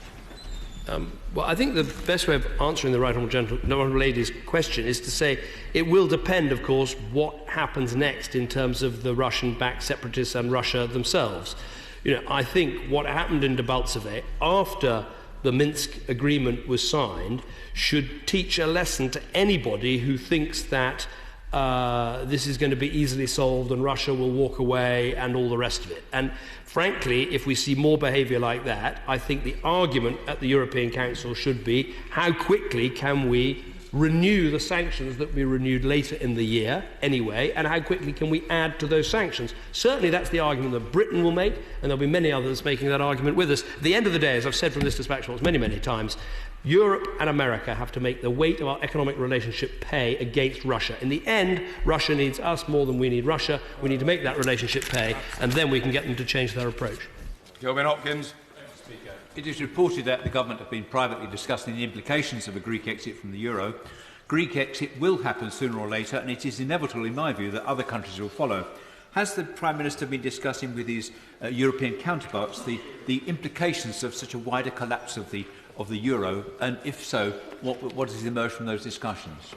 Well, I think the best way of answering the Right Honourable Lady's question is to say it will depend, of course, what happens next in terms of the Russian-backed separatists and Russia themselves. I think what happened in Debaltseve after the Minsk agreement was signed should teach a lesson to anybody who thinks that this is going to be easily solved and Russia will walk away and all the rest of it. And frankly, if we see more behaviour like that, I think the argument at the European Council should be how quickly can we renew the sanctions that will be renewed later in the year anyway, and how quickly can we add to those sanctions? Certainly that's the argument that Britain will make, and there'll be many others making that argument with us. At the end of the day, as I've said from this dispatch many, many times, Europe and America have to make the weight of our economic relationship pay against Russia. In the end, Russia needs us more than we need Russia. We need to make that relationship pay, and then we can get them to change their approach. Kelvin Hopkins. It is reported that the government have been privately discussing the implications of a Greek exit from the euro. Greek exit will happen sooner or later, and it is inevitable, in my view, that other countries will follow. Has the Prime Minister been discussing with his European counterparts the implications of such a wider collapse of the euro, and if so, what has emerged from those discussions?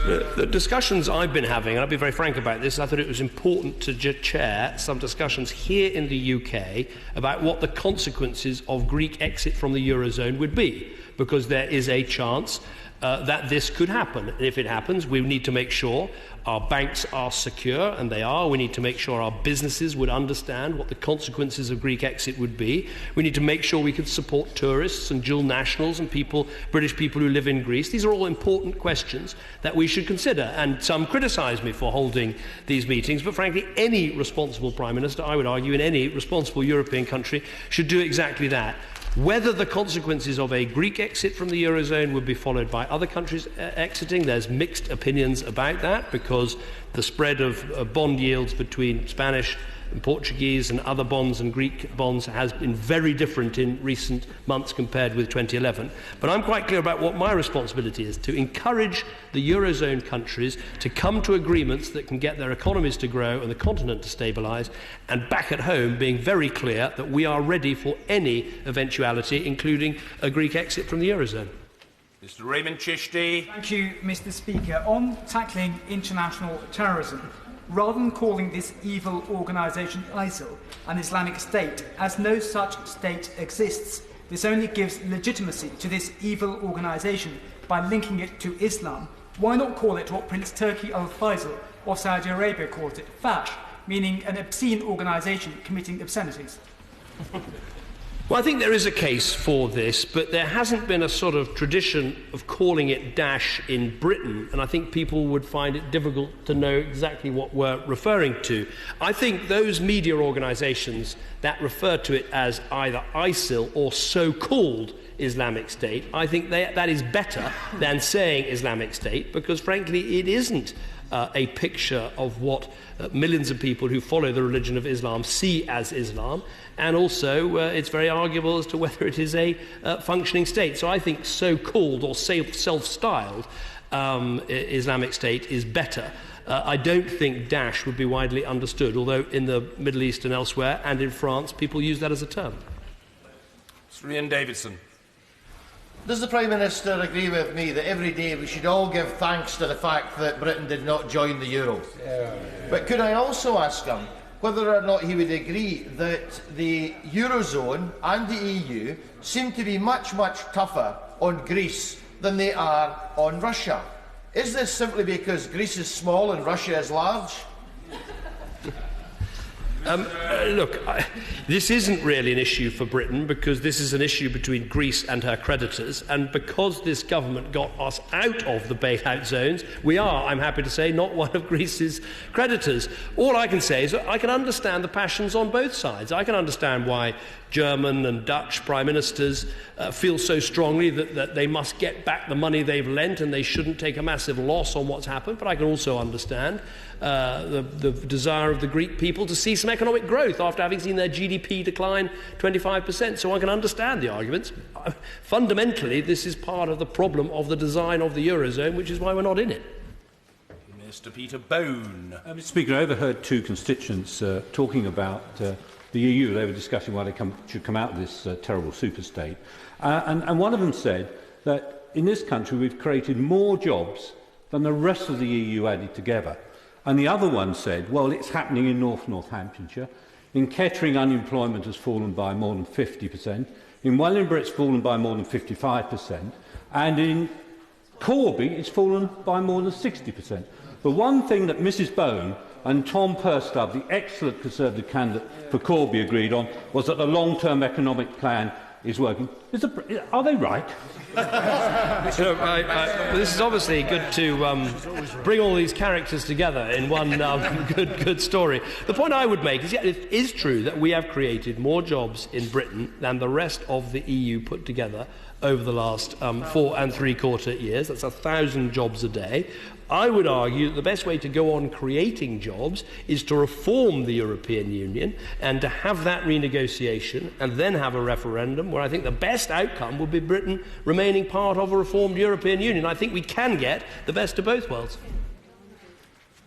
The discussions I've been having, and I'll be very frank about this, I thought it was important to chair some discussions here in the UK about what the consequences of Greek exit from the Eurozone would be, because there is a chance that this could happen. And if it happens, we need to make sure our banks are secure, and they are. We need to make sure our businesses would understand what the consequences of Greek exit would be. We need to make sure we could support tourists and dual nationals and British people who live in Greece. These are all important questions that we should consider. And some criticise me for holding these meetings, but frankly, any responsible Prime Minister, I would argue, in any responsible European country, should do exactly that. Whether the consequences of a Greek exit from the Eurozone would be followed by other countries exiting, there's mixed opinions about that, because the spread of bond yields between Spanish and Portuguese and other bonds and Greek bonds has been very different in recent months compared with 2011. But I'm quite clear about what my responsibility is: to encourage the Eurozone countries to come to agreements that can get their economies to grow and the continent to stabilise, and back at home being very clear that we are ready for any eventuality, including a Greek exit from the Eurozone. Mr. Raymond Chishti. Thank you, Mr. Speaker. On tackling international terrorism, rather than calling this evil organisation ISIL an Islamic State, as no such state exists, this only gives legitimacy to this evil organisation by linking it to Islam. Why not call it what Prince Turki al-Faisal of Saudi Arabia calls it, fash, meaning an obscene organisation committing obscenities? Well, I think there is a case for this, but there hasn't been a sort of tradition of calling it Daesh in Britain, and I think people would find it difficult to know exactly what we're referring to. I think those media organisations that refer to it as either ISIL or so-called Islamic State, I think that is better than saying Islamic State, because frankly it isn't a picture of what millions of people who follow the religion of Islam see as Islam, and also it's very arguable as to whether it is a functioning state. So I think so-called or self-styled Islamic State is better. I don't think Daesh would be widely understood, although in the Middle East and elsewhere, and in France, people use that as a term. Sir Ian Davidson. Does the Prime Minister agree with me that every day we should all give thanks to the fact that Britain did not join the euro? But could I also ask him whether or not he would agree that the Eurozone and the EU seem to be much, much tougher on Greece than they are on Russia? Is this simply because Greece is small and Russia is large? Look, this isn't really an issue for Britain, because this is an issue between Greece and her creditors, and because this government got us out of the bailout zones, we are, I'm happy to say, not one of Greece's creditors. All I can say is that I can understand the passions on both sides. I can understand why German and Dutch Prime Ministers feel so strongly that they must get back the money they've lent and they shouldn't take a massive loss on what's happened. But I can also understand the desire of the Greek people to see some economic growth after having seen their GDP decline 25%. So I can understand the arguments. Fundamentally, this is part of the problem of the design of the Eurozone, which is why we're not in it. Mr. Peter Bone. Mr. Speaker, I overheard two constituents talking about the EU. They were discussing why they should come out of this terrible superstate. And one of them said that in this country we've created more jobs than the rest of the EU added together. And the other one said, well, it's happening in Northamptonshire. In Kettering, unemployment has fallen by more than 50%. In Wellingborough, it's fallen by more than 55%. And in Corby, it's fallen by more than 60%. The one thing that Mrs Bone and Tom Purstub, the excellent Conservative candidate for Corby, agreed on was that the long-term economic plan is working. Are they right? This is obviously good to bring all these characters together in one good story. The point I would make is, yeah, it is true that we have created more jobs in Britain than the rest of the EU put together over the last 4 3/4 years. That's 1,000 jobs a day. I would argue that the best way to go on creating jobs is to reform the European Union and to have that renegotiation and then have a referendum where I think the best outcome would be Britain remaining part of a reformed European Union. I think we can get the best of both worlds.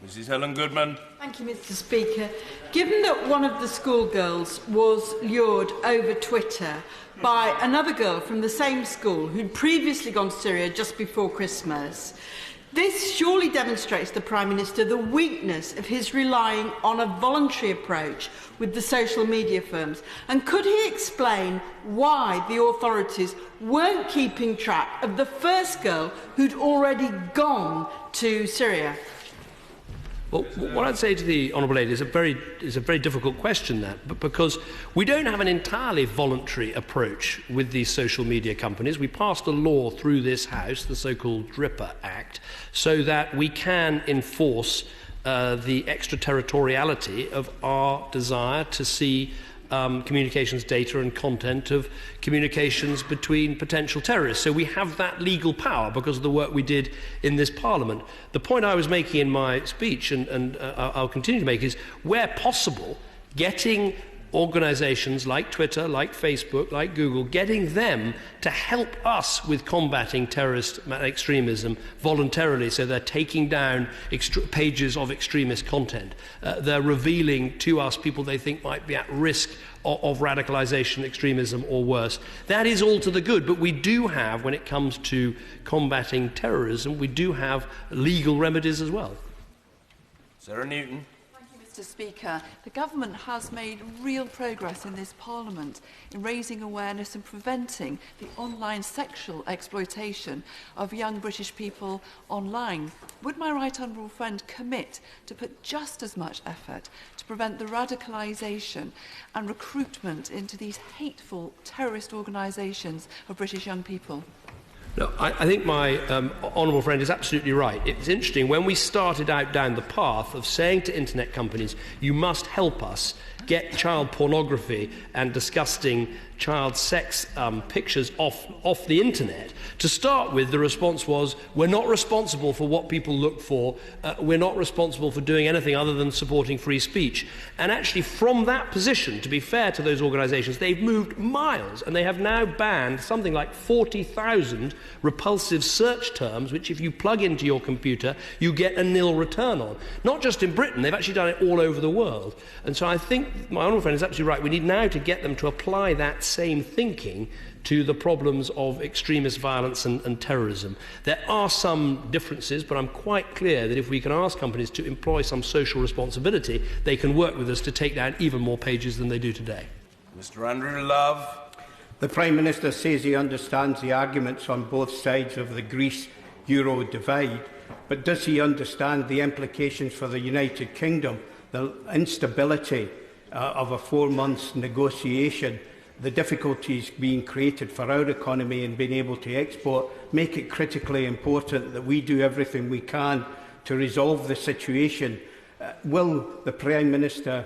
Mrs. Helen Goodman. Thank you, Mr. Speaker. Given that one of the schoolgirls was lured over Twitter by another girl from the same school who'd previously gone to Syria just before Christmas, this surely demonstrates the Prime Minister the weakness of his relying on a voluntary approach with the social media firms. And could he explain why the authorities weren't keeping track of the first girl who'd already gone to Syria? Well, what I'd say to the Honourable Lady is a very difficult question, but because we don't have an entirely voluntary approach with these social media companies. We passed a law through this House, the so-called Dripper Act, so that we can enforce the extraterritoriality of our desire to see communications data and content of communications between potential terrorists. So we have that legal power because of the work we did in this Parliament. The point I was making in my speech, and I'll continue to make, is where possible, getting organisations like Twitter, like Facebook, like Google, getting them to help us with combating terrorist extremism voluntarily. So they're taking down pages of extremist content. They're revealing to us people they think might be at risk of radicalisation, extremism, or worse. That is all to the good, but we do have, when it comes to combating terrorism, we do have legal remedies as well. Sarah Newton. Mr. Speaker, the Government has made real progress in this Parliament in raising awareness and preventing the online sexual exploitation of young British people online. Would my right honourable friend commit to put just as much effort to prevent the radicalisation and recruitment into these hateful terrorist organisations of British young people? No, I think my honourable friend is absolutely right. It's interesting, when we started out down the path of saying to internet companies, you must help us get child pornography and disgusting child sex pictures off the internet, to start with, the response was, we're not responsible for what people look for, we're not responsible for doing anything other than supporting free speech. And actually, from that position, to be fair to those organisations, they've moved miles, and they have now banned something like 40,000 repulsive search terms, which if you plug into your computer, you get a nil return on. Not just in Britain, they've actually done it all over the world. And so I think my honourable friend is absolutely right. We need now to get them to apply that same thinking to the problems of extremist violence and terrorism. There are some differences, but I'm quite clear that if we can ask companies to employ some social responsibility, they can work with us to take down even more pages than they do today. Mr. Andrew Love. The Prime Minister says he understands the arguments on both sides of the Greece-Euro divide, but does he understand the implications for the United Kingdom, the instability of a 4-month negotiation, the difficulties being created for our economy and being able to export, make it critically important that we do everything we can to resolve the situation? Will the Prime Minister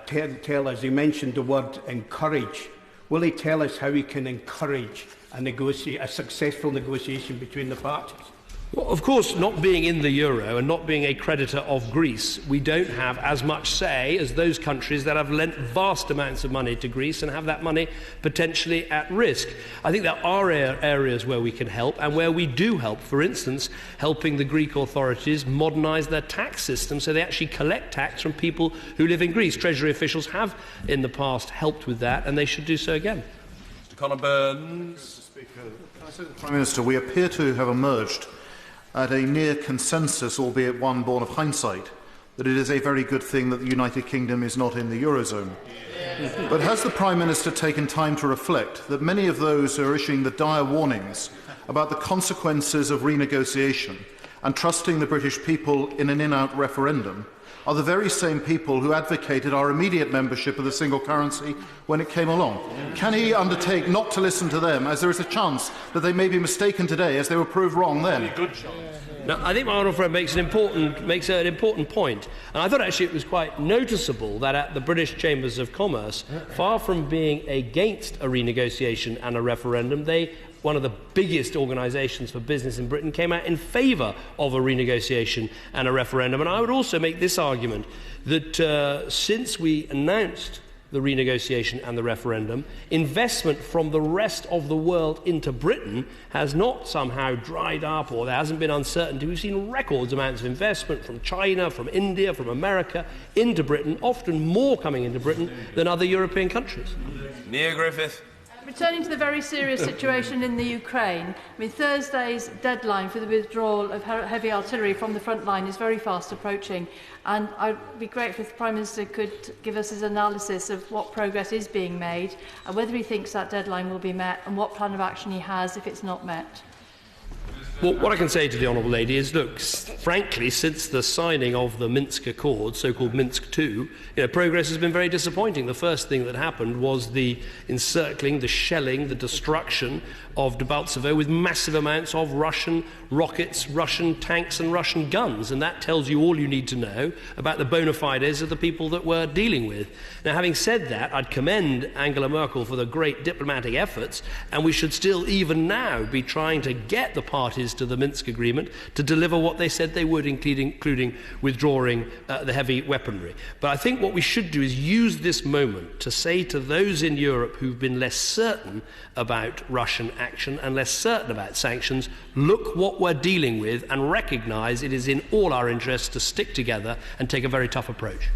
tell us, he mentioned the word encourage, will he tell us how he can encourage a successful negotiation between the parties? Well, of course, not being in the euro and not being a creditor of Greece, we don't have as much say as those countries that have lent vast amounts of money to Greece and have that money potentially at risk. I think there are areas where we can help and where we do help. For instance, helping the Greek authorities modernise their tax system so they actually collect tax from people who live in Greece. Treasury officials have in the past helped with that, and they should do so again. Mr. Conor Burns. Mr. Speaker, can I say to the Prime Minister, we appear to have emerged at a near consensus, albeit one born of hindsight, that it is a very good thing that the United Kingdom is not in the Eurozone. But has the Prime Minister taken time to reflect that many of those who are issuing the dire warnings about the consequences of renegotiation and trusting the British people in an in-out referendum are the very same people who advocated our immediate membership of the single currency when it came along. Can he undertake not to listen to them, as there is a chance that they may be mistaken today as they were proved wrong then? Now, I think my honourable friend makes an important point, and I thought actually it was quite noticeable that at the British Chambers of Commerce, far from being against a renegotiation and a referendum, one of the biggest organisations for business in Britain, came out in favour of a renegotiation and a referendum. And I would also make this argument that since we announced the renegotiation and the referendum, investment from the rest of the world into Britain has not somehow dried up, or there hasn't been uncertainty. We've seen records amounts of investment from China, from India, from America into Britain, often more coming into Britain than other European countries. Neil Griffith. Returning to the very serious situation in the Ukraine, Thursday's deadline for the withdrawal of heavy artillery from the front line is very fast approaching, and I'd be grateful if the Prime Minister could give us his analysis of what progress is being made, and whether he thinks that deadline will be met, and what plan of action he has if it's not met. Well, what I can say to the Honourable Lady is, look, frankly, since the signing of the Minsk Accord, so-called Minsk II, progress has been very disappointing. The first thing that happened was the encircling, the shelling, the destruction of Debaltsevo with massive amounts of Russian rockets, Russian tanks and Russian guns, and that tells you all you need to know about the bona fides of the people that we're dealing with. Now, having said that, I'd commend Angela Merkel for the great diplomatic efforts, and we should still, even now, be trying to get the parties to the Minsk agreement to deliver what they said they would, including withdrawing the heavy weaponry. But I think what we should do is use this moment to say to those in Europe who've been less certain about Russian action and less certain about sanctions, look what we're dealing with and recognise it is in all our interests to stick together and take a very tough approach.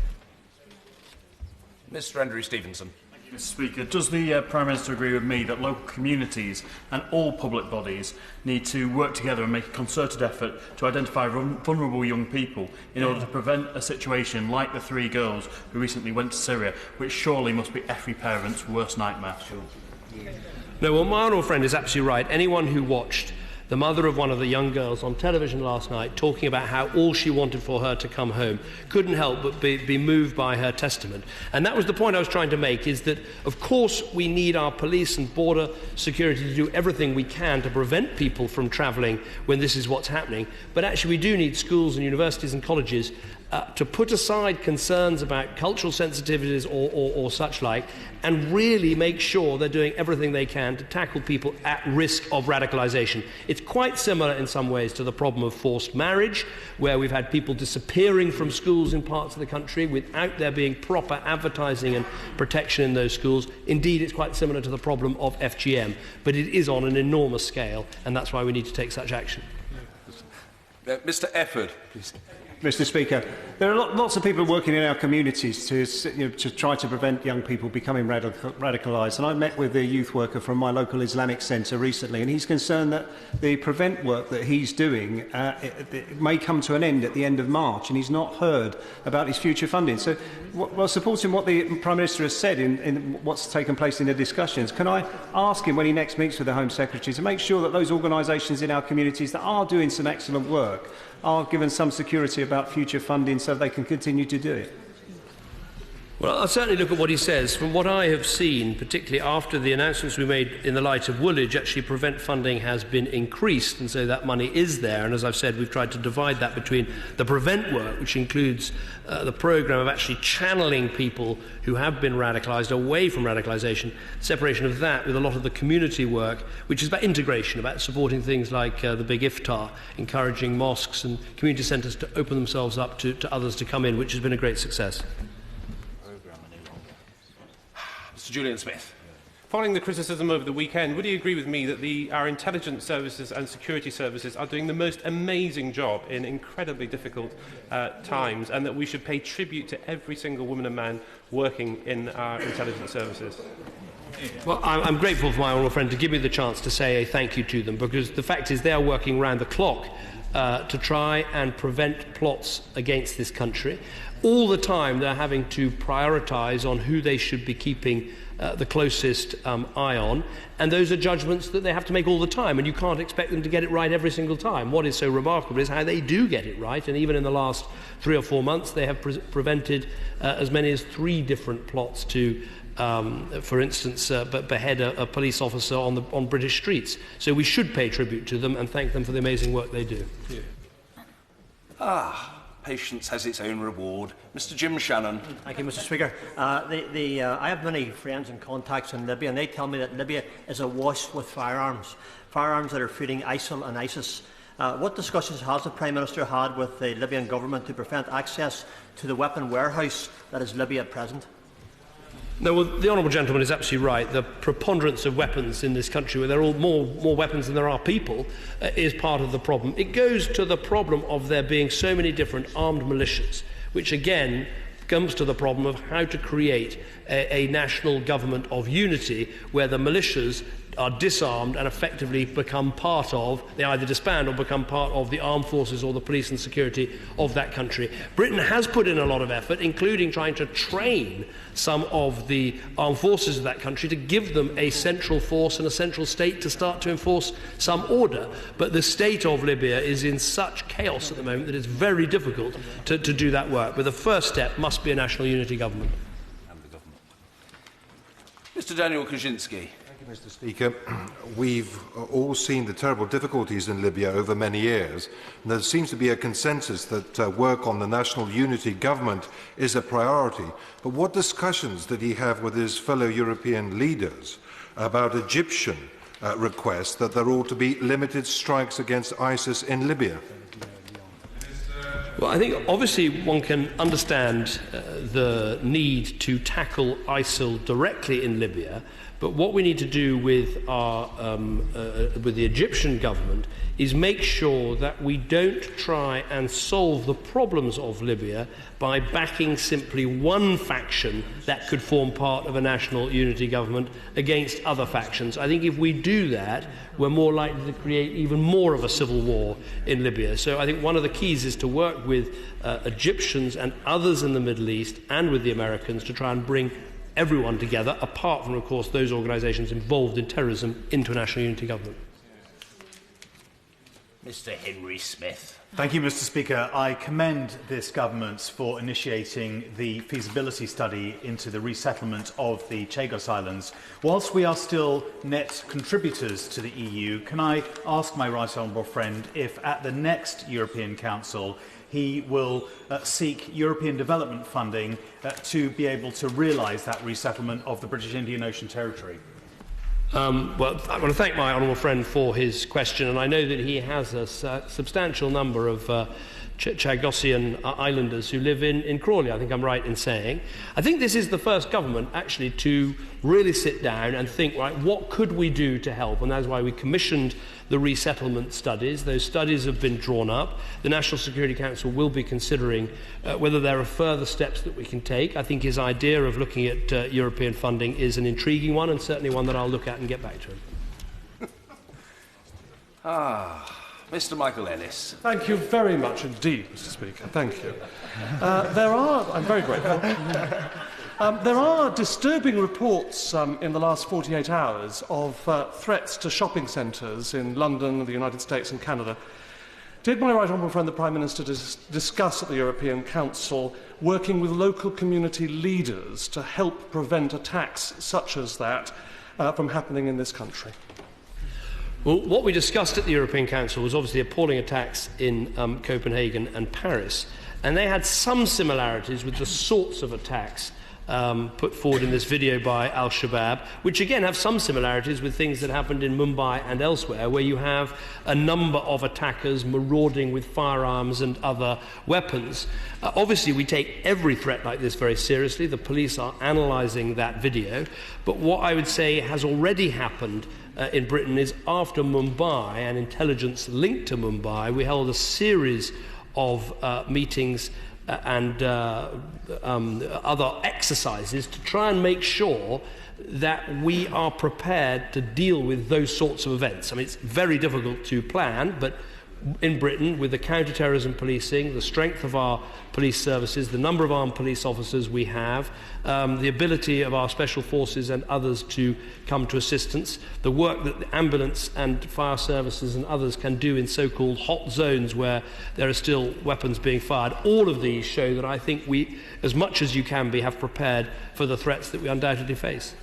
Mr. Andrew Stephenson. Mr. Speaker, does the Prime Minister agree with me that local communities and all public bodies need to work together and make a concerted effort to identify vulnerable young people in order to prevent a situation like the 3 girls who recently went to Syria, which surely must be every parent's worst nightmare? No, well, my honourable friend is absolutely right. Anyone who watched the mother of one of the young girls on television last night talking about how all she wanted for her to come home couldn't help but be moved by her testament. And that was the point I was trying to make, is that, of course, we need our police and border security to do everything we can to prevent people from travelling when this is what's happening. But actually we do need schools and universities and colleges to put aside concerns about cultural sensitivities or such like, and really make sure they're doing everything they can to tackle people at risk of radicalisation. It's quite similar in some ways to the problem of forced marriage, where we've had people disappearing from schools in parts of the country without there being proper advertising and protection in those schools. Indeed, it's quite similar to the problem of FGM, but it is on an enormous scale, and that's why we need to take such action. Mr. Efford, please. Mr. Speaker, there are lots of people working in our communities to try to prevent young people becoming radicalised. And I met with a youth worker from my local Islamic centre recently, and he's concerned that the prevent work that he's doing it may come to an end at the end of March, and he's not heard about his future funding. So, while supporting what the Prime Minister has said in what's taken place in the discussions, can I ask him when he next meets with the Home Secretary to make sure that those organisations in our communities that are doing some excellent work are given some security about future funding so they can continue to do it? Well, I'll certainly look at what he says. From what I have seen, particularly after the announcements we made in the light of Woolwich, actually prevent funding has been increased, and so that money is there. And as I've said, we've tried to divide that between the prevent work, which includes the programme of actually channeling people who have been radicalised away from radicalisation, separation of that with a lot of the community work, which is about integration, about supporting things like the Big Iftar, encouraging mosques and community centres to open themselves up to others to come in, which has been a great success. Mr. Julian Smith. Following the criticism over the weekend, would you agree with me that our intelligence services and security services are doing the most amazing job in incredibly difficult times, and that we should pay tribute to every single woman and man working in our intelligence services? Well, I'm grateful for my honourable friend to give me the chance to say a thank you to them, because the fact is they are working round the clock to try and prevent plots against this country. All the time they're having to prioritise on who they should be keeping the closest eye on, and those are judgments that they have to make all the time, and you can't expect them to get it right every single time. What is so remarkable is how they do get it right, and even in the last 3 or 4 months they have prevented as many as 3 different plots to for instance, behead a police officer on British streets. So we should pay tribute to them and thank them for the amazing work they do. Patience has its own reward. Mr. Jim Shannon. Thank you, Mr. Speaker. I have many friends and contacts in Libya, and they tell me that Libya is awash with firearms that are feeding ISIL and ISIS. What discussions has the Prime Minister had with the Libyan government to prevent access to the weapon warehouse that is Libya at present? No, well, the honourable gentleman is absolutely right. The preponderance of weapons in this country, where there are all more weapons than there are people, is part of the problem. It goes to the problem of there being so many different armed militias, which again comes to the problem of how to create a national government of unity where the militias are disarmed and effectively become part of, they either disband or become part of the armed forces or the police and security of that country. Britain has put in a lot of effort, including trying to train some of the armed forces of that country to give them a central force and a central state to start to enforce some order. But the state of Libya is in such chaos at the moment that it's very difficult to do that work. But the first step must be a national unity government. Mr. Daniel Kawczynski. Mr. Speaker, we've all seen the terrible difficulties in Libya over many years, and there seems to be a consensus that work on the national unity government is a priority. But what discussions did he have with his fellow European leaders about Egyptian requests that there ought to be limited strikes against ISIS in Libya? Well, I think obviously one can understand the need to tackle ISIL directly in Libya, but what we need to do with the Egyptian government is make sure that we don't try and solve the problems of Libya by backing simply one faction that could form part of a national unity government against other factions. I think if we do that, we're more likely to create even more of a civil war in Libya. So I think one of the keys is to work with Egyptians and others in the Middle East and with the Americans to try and bring everyone together, apart from, of course, those organisations involved in terrorism, into a national unity government. Mr. Henry Smith. Thank you, Mr. Speaker. I commend this government for initiating the feasibility study into the resettlement of the Chagos Islands. Whilst we are still net contributors to the EU, can I ask my right honourable friend if at the next European Council he will seek European development funding to be able to realise that resettlement of the British Indian Ocean Territory? Well, I want to thank my honourable friend for his question, and I know that he has a substantial number of Chagosian islanders who live in Crawley, I think I'm right in saying. I think this is the first government, actually, to really sit down and think, right, what could we do to help? And that's why we commissioned the resettlement studies. Those studies have been drawn up. The National Security Council will be considering whether there are further steps that we can take. I think his idea of looking at European funding is an intriguing one, and certainly one that I'll look at and get back to him. Mr. Michael Ellis. Thank you very much indeed, Mr. Speaker. Thank you. I'm very grateful. There are disturbing reports in the last 48 hours of threats to shopping centres in London, the United States and Canada. Did my right honourable friend, the Prime Minister, discuss at the European Council working with local community leaders to help prevent attacks such as that from happening in this country? Well, what we discussed at the European Council was obviously appalling attacks in Copenhagen and Paris, and they had some similarities with the sorts of attacks put forward in this video by Al-Shabaab, which again have some similarities with things that happened in Mumbai and elsewhere, where you have a number of attackers marauding with firearms and other weapons. Obviously, we take every threat like this very seriously. The police are analysing that video. But what I would say has already happened in Britain is after Mumbai and intelligence linked to Mumbai, we held a series of meetings and other exercises to try and make sure that we are prepared to deal with those sorts of events. I mean, it's very difficult to plan, but in Britain, with the counter-terrorism policing, the strength of our police services, the number of armed police officers we have, the ability of our special forces and others to come to assistance, the work that the ambulance and fire services and others can do in so-called hot zones where there are still weapons being fired, all of these show that I think we, as much as you can be, have prepared for the threats that we undoubtedly face.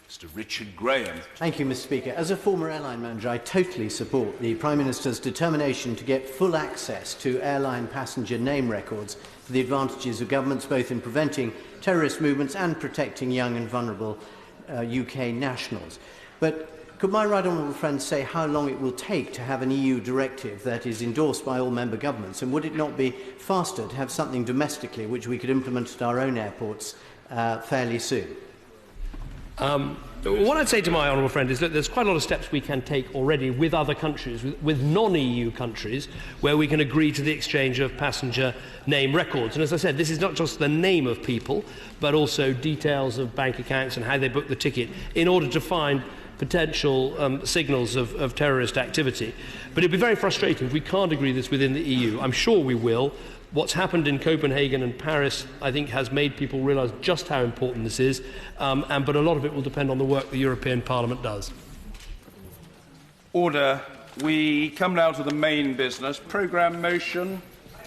Mr. Richard Graham. Thank you, Mr. Speaker. As a former airline manager, I totally support the Prime Minister's determination to get full access to airline passenger name records for the advantages of governments both in preventing terrorist movements and protecting young and vulnerable UK nationals. But could my right honourable friend say how long it will take to have an EU directive that is endorsed by all member governments, and would it not be faster to have something domestically which we could implement at our own airports fairly soon? What I'd say to my honourable friend is that there's quite a lot of steps we can take already with other countries, with non-EU countries, where we can agree to the exchange of passenger name records. And as I said, this is not just the name of people, but also details of bank accounts and how they book the ticket, in order to find potential signals of terrorist activity. But it'd be very frustrating if we can't agree this within the EU. I'm sure we will. What's happened in Copenhagen and Paris, I think, has made people realise just how important this is, but a lot of it will depend on the work the European Parliament does. Order. We come now to the main business. Programme motion.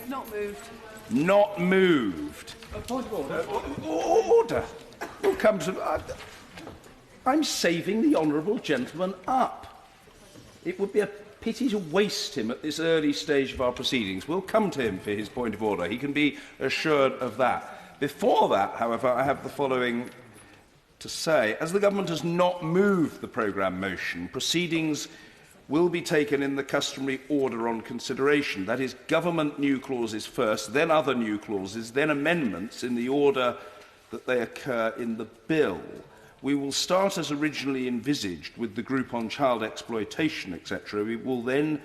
Not moved. Not moved. Point of order. Order. We'll come to... I'm saving the honourable gentleman up. It would be a pity to waste him at this early stage of our proceedings. We'll come to him for his point of order. He can be assured of that. Before that, however, I have the following to say. As the Government has not moved the programme motion, proceedings will be taken in the customary order on consideration. That is, Government new clauses first, then other new clauses, then amendments in the order that they occur in the bill. We will start as originally envisaged with the group on child exploitation, etc. We will then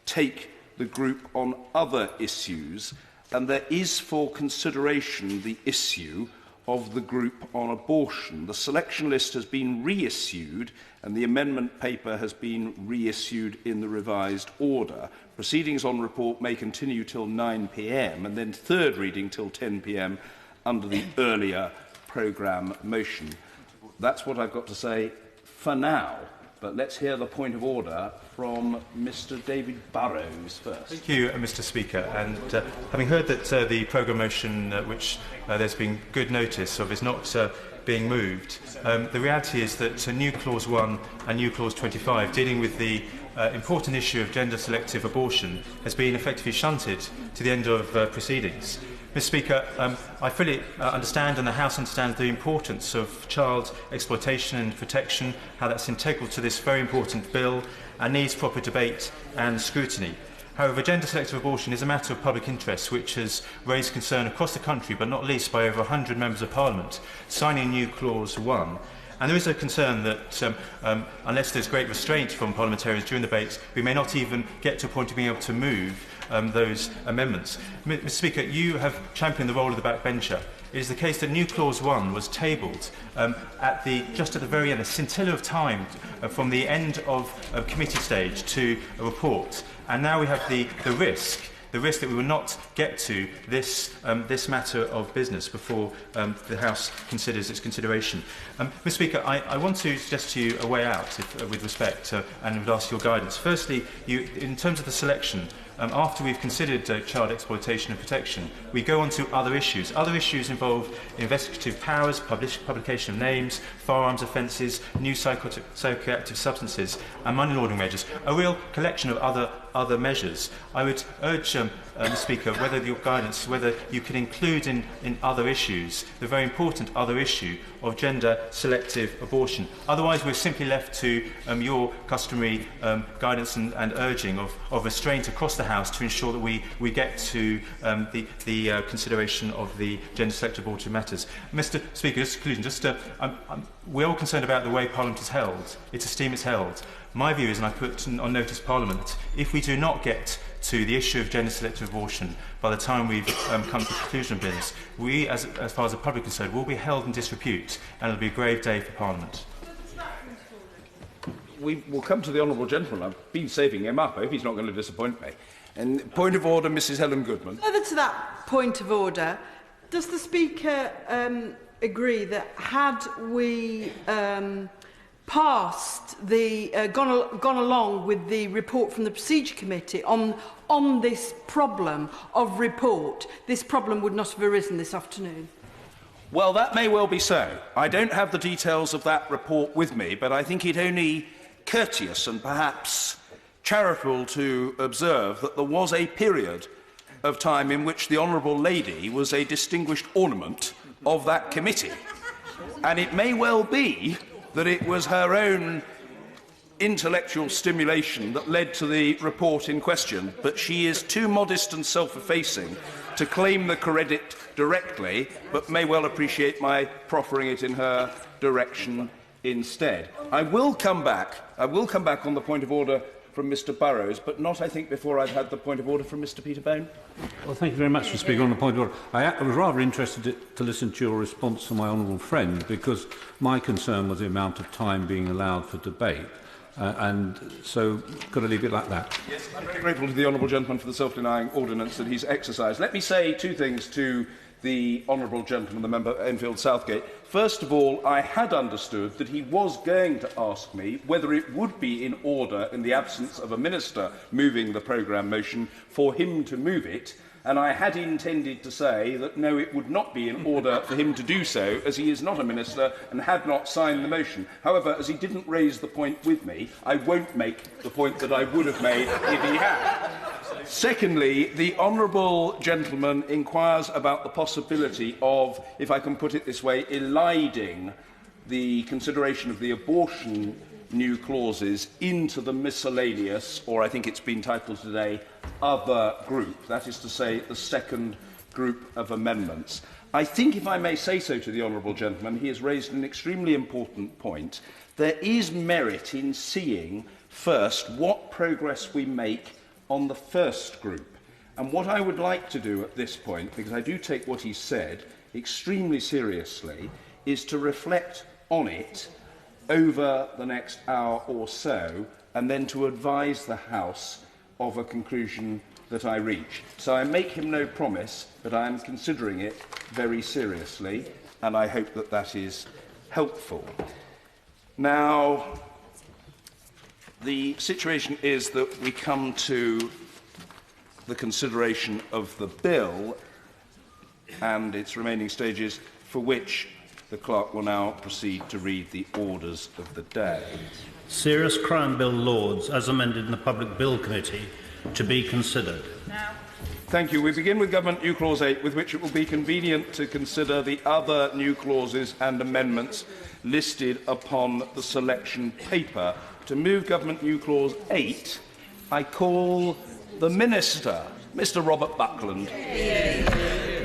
take the group on other issues, and there is for consideration the issue of the group on abortion. The selection list has been reissued, and the amendment paper has been reissued in the revised order. Proceedings on report may continue till 9 p.m, and then third reading till 10 p.m. under the earlier programme motion. That's what I've got to say for now. But let's hear the point of order from Mr. David Burrows first. Thank you, Mr. Speaker. And having heard that the programme motion, which there's been good notice of, is not being moved, the reality is that new Clause 1 and new Clause 25, dealing with the important issue of gender-selective abortion, has been effectively shunted to the end of proceedings. Mr. Speaker, I fully understand, and the House understands, the importance of child exploitation and protection, how that's integral to this very important bill and needs proper debate and scrutiny. However, gender-selective abortion is a matter of public interest which has raised concern across the country, but not least by over 100 members of Parliament signing new Clause 1. And there is a concern that unless there's great restraint from parliamentarians during the debates, we may not even get to a point of being able to move those amendments. Mr. Speaker, you have championed the role of the backbencher. It is the case that new Clause 1 was tabled just at the very end, a scintilla of time from the end of committee stage to a report. And now we have the risk that we will not get to this matter of business before the House considers its consideration. Mr. Speaker, I want to suggest to you a way out, with respect, and would ask your guidance. Firstly, in terms of the selection, after we've considered child exploitation and protection, we go on to other issues. Other issues involve investigative powers, publication of names, firearms offences, new psychoactive substances, and money laundering measures. A real collection of other measures. I would urge, Mr. Speaker, whether you could include in other issues the very important other issue of gender-selective abortion. Otherwise, we're simply left to your customary guidance and urging of restraint across the House to ensure that we get to the consideration of the gender-selective abortion matters. Mr. Speaker, just to conclude, we're all concerned about the way Parliament is held. Its esteem is held. My view is, and I put on notice Parliament, if we do not get to the issue of gender-selective abortion by the time we've come to the conclusion of business, we, as far as the public is concerned, will be held in disrepute, and it will be a grave day for Parliament. we will come to the honourable gentleman. I've been saving him up. I hope he's not going to disappoint me. And point of order, Mrs. Helen Goodman. Further to that point of order, does the Speaker agree that had we passed the gone along with the report from the Procedure Committee on this problem of report, this problem would not have arisen this afternoon? Well, that may well be so. I don't have the details of that report with me, but I think it only courteous and perhaps charitable to observe that there was a period of time in which the Honourable Lady was a distinguished ornament of that committee. And it may well be that it was her own intellectual stimulation that led to the report in question, but she is too modest and self-effacing to claim the credit directly, but may well appreciate my proffering it in her direction instead. I will come back on the point of order from Mr Burrows, but not, I think, before I've had the point of order from Mr Peterbone. Well, thank you very much for speaking on the point of order. I was rather interested to listen to your response to my honourable friend, because my concern was the amount of time being allowed for debate. And so, could I leave it like that? Yes, I'm very grateful to the honourable gentleman for the self-denying ordinance that he's exercised. Let me say two things to the honourable gentleman, the member Enfield Southgate. First of all, I had understood that he was going to ask me whether it would be in order, in the absence of a minister moving the programme motion, for him to move it. And I had intended to say that no, it would not be in order for him to do so, as he is not a minister and had not signed the motion. However, as he didn't raise the point with me, I won't make the point that I would have made if he had. Secondly, the honourable gentleman inquires about the possibility of, if I can put it this way, eliding the consideration of the abortion new clauses into the miscellaneous, or I think it's been titled today, other group, that is to say, the second group of amendments. I think, if I may say so to the honourable gentleman, he has raised an extremely important point. There is merit in seeing first what progress we make on the first group. And what I would like to do at this point, because I do take what he said extremely seriously, is to reflect on it over the next hour or so, and then to advise the House of a conclusion that I reach. So I make him no promise, but I am considering it very seriously, and I hope that that is helpful. Now, the situation is that we come to the consideration of the bill and its remaining stages, for which the clerk will now proceed to read the orders of the day. Serious Crime Bill Lords, as amended in the Public Bill Committee, to be considered. Thank you. We begin with Government New Clause 8, with which it will be convenient to consider the other new clauses and amendments listed upon the selection paper. To move Government New Clause 8, I call the Minister, Mr Robert Buckland.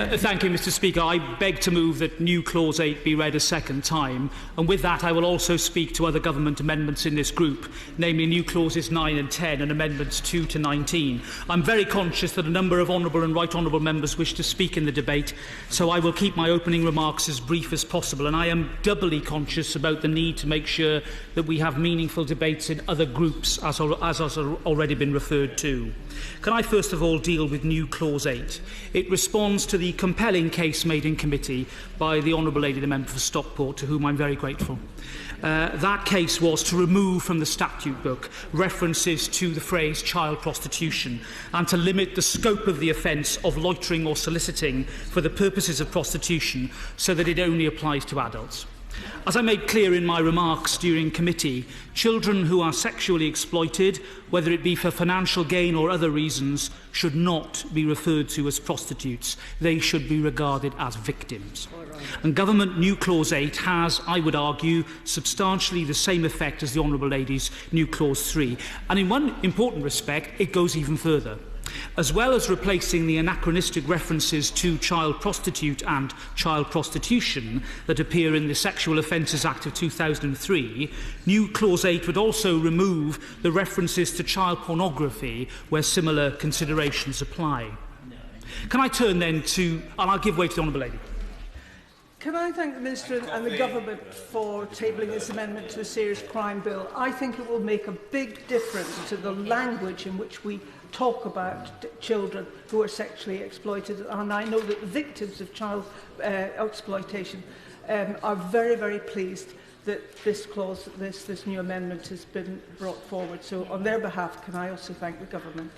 Thank you, Mr Speaker. I beg to move that new Clause 8 be read a second time, and with that I will also speak to other government amendments in this group, namely new Clauses 9 and 10 and amendments 2 to 19. I'm very conscious that a number of honourable and right honourable members wish to speak in the debate, so I will keep my opening remarks as brief as possible, and I am doubly conscious about the need to make sure that we have meaningful debates in other groups, as has already been referred to. Can I first of all deal with new Clause 8? It responds to the compelling case made in committee by the Honourable Lady, the member for Stockport, to whom I'm very grateful. That case was to remove from the statute book references to the phrase child prostitution and to limit the scope of the offence of loitering or soliciting for the purposes of prostitution so that it only applies to adults. As I made clear in my remarks during committee, children who are sexually exploited, whether it be for financial gain or other reasons, should not be referred to as prostitutes. They should be regarded as victims. And Government New Clause 8 has, I would argue, substantially the same effect as the Honourable Lady's New Clause 3. And in one important respect, it goes even further. As well as replacing the anachronistic references to child prostitute and child prostitution that appear in the Sexual Offences Act of 2003, New Clause 8 would also remove the references to child pornography where similar considerations apply. Can I turn then to, and I'll give way to the Honourable Lady. Can I thank the Minister and the Government for tabling this amendment to a serious crime bill? I think it will make a big difference to the language in which we talk about children who are sexually exploited. And I know that the victims of child exploitation are very, very pleased that this clause, this new amendment has been brought forward. So on their behalf, can I also thank the Government?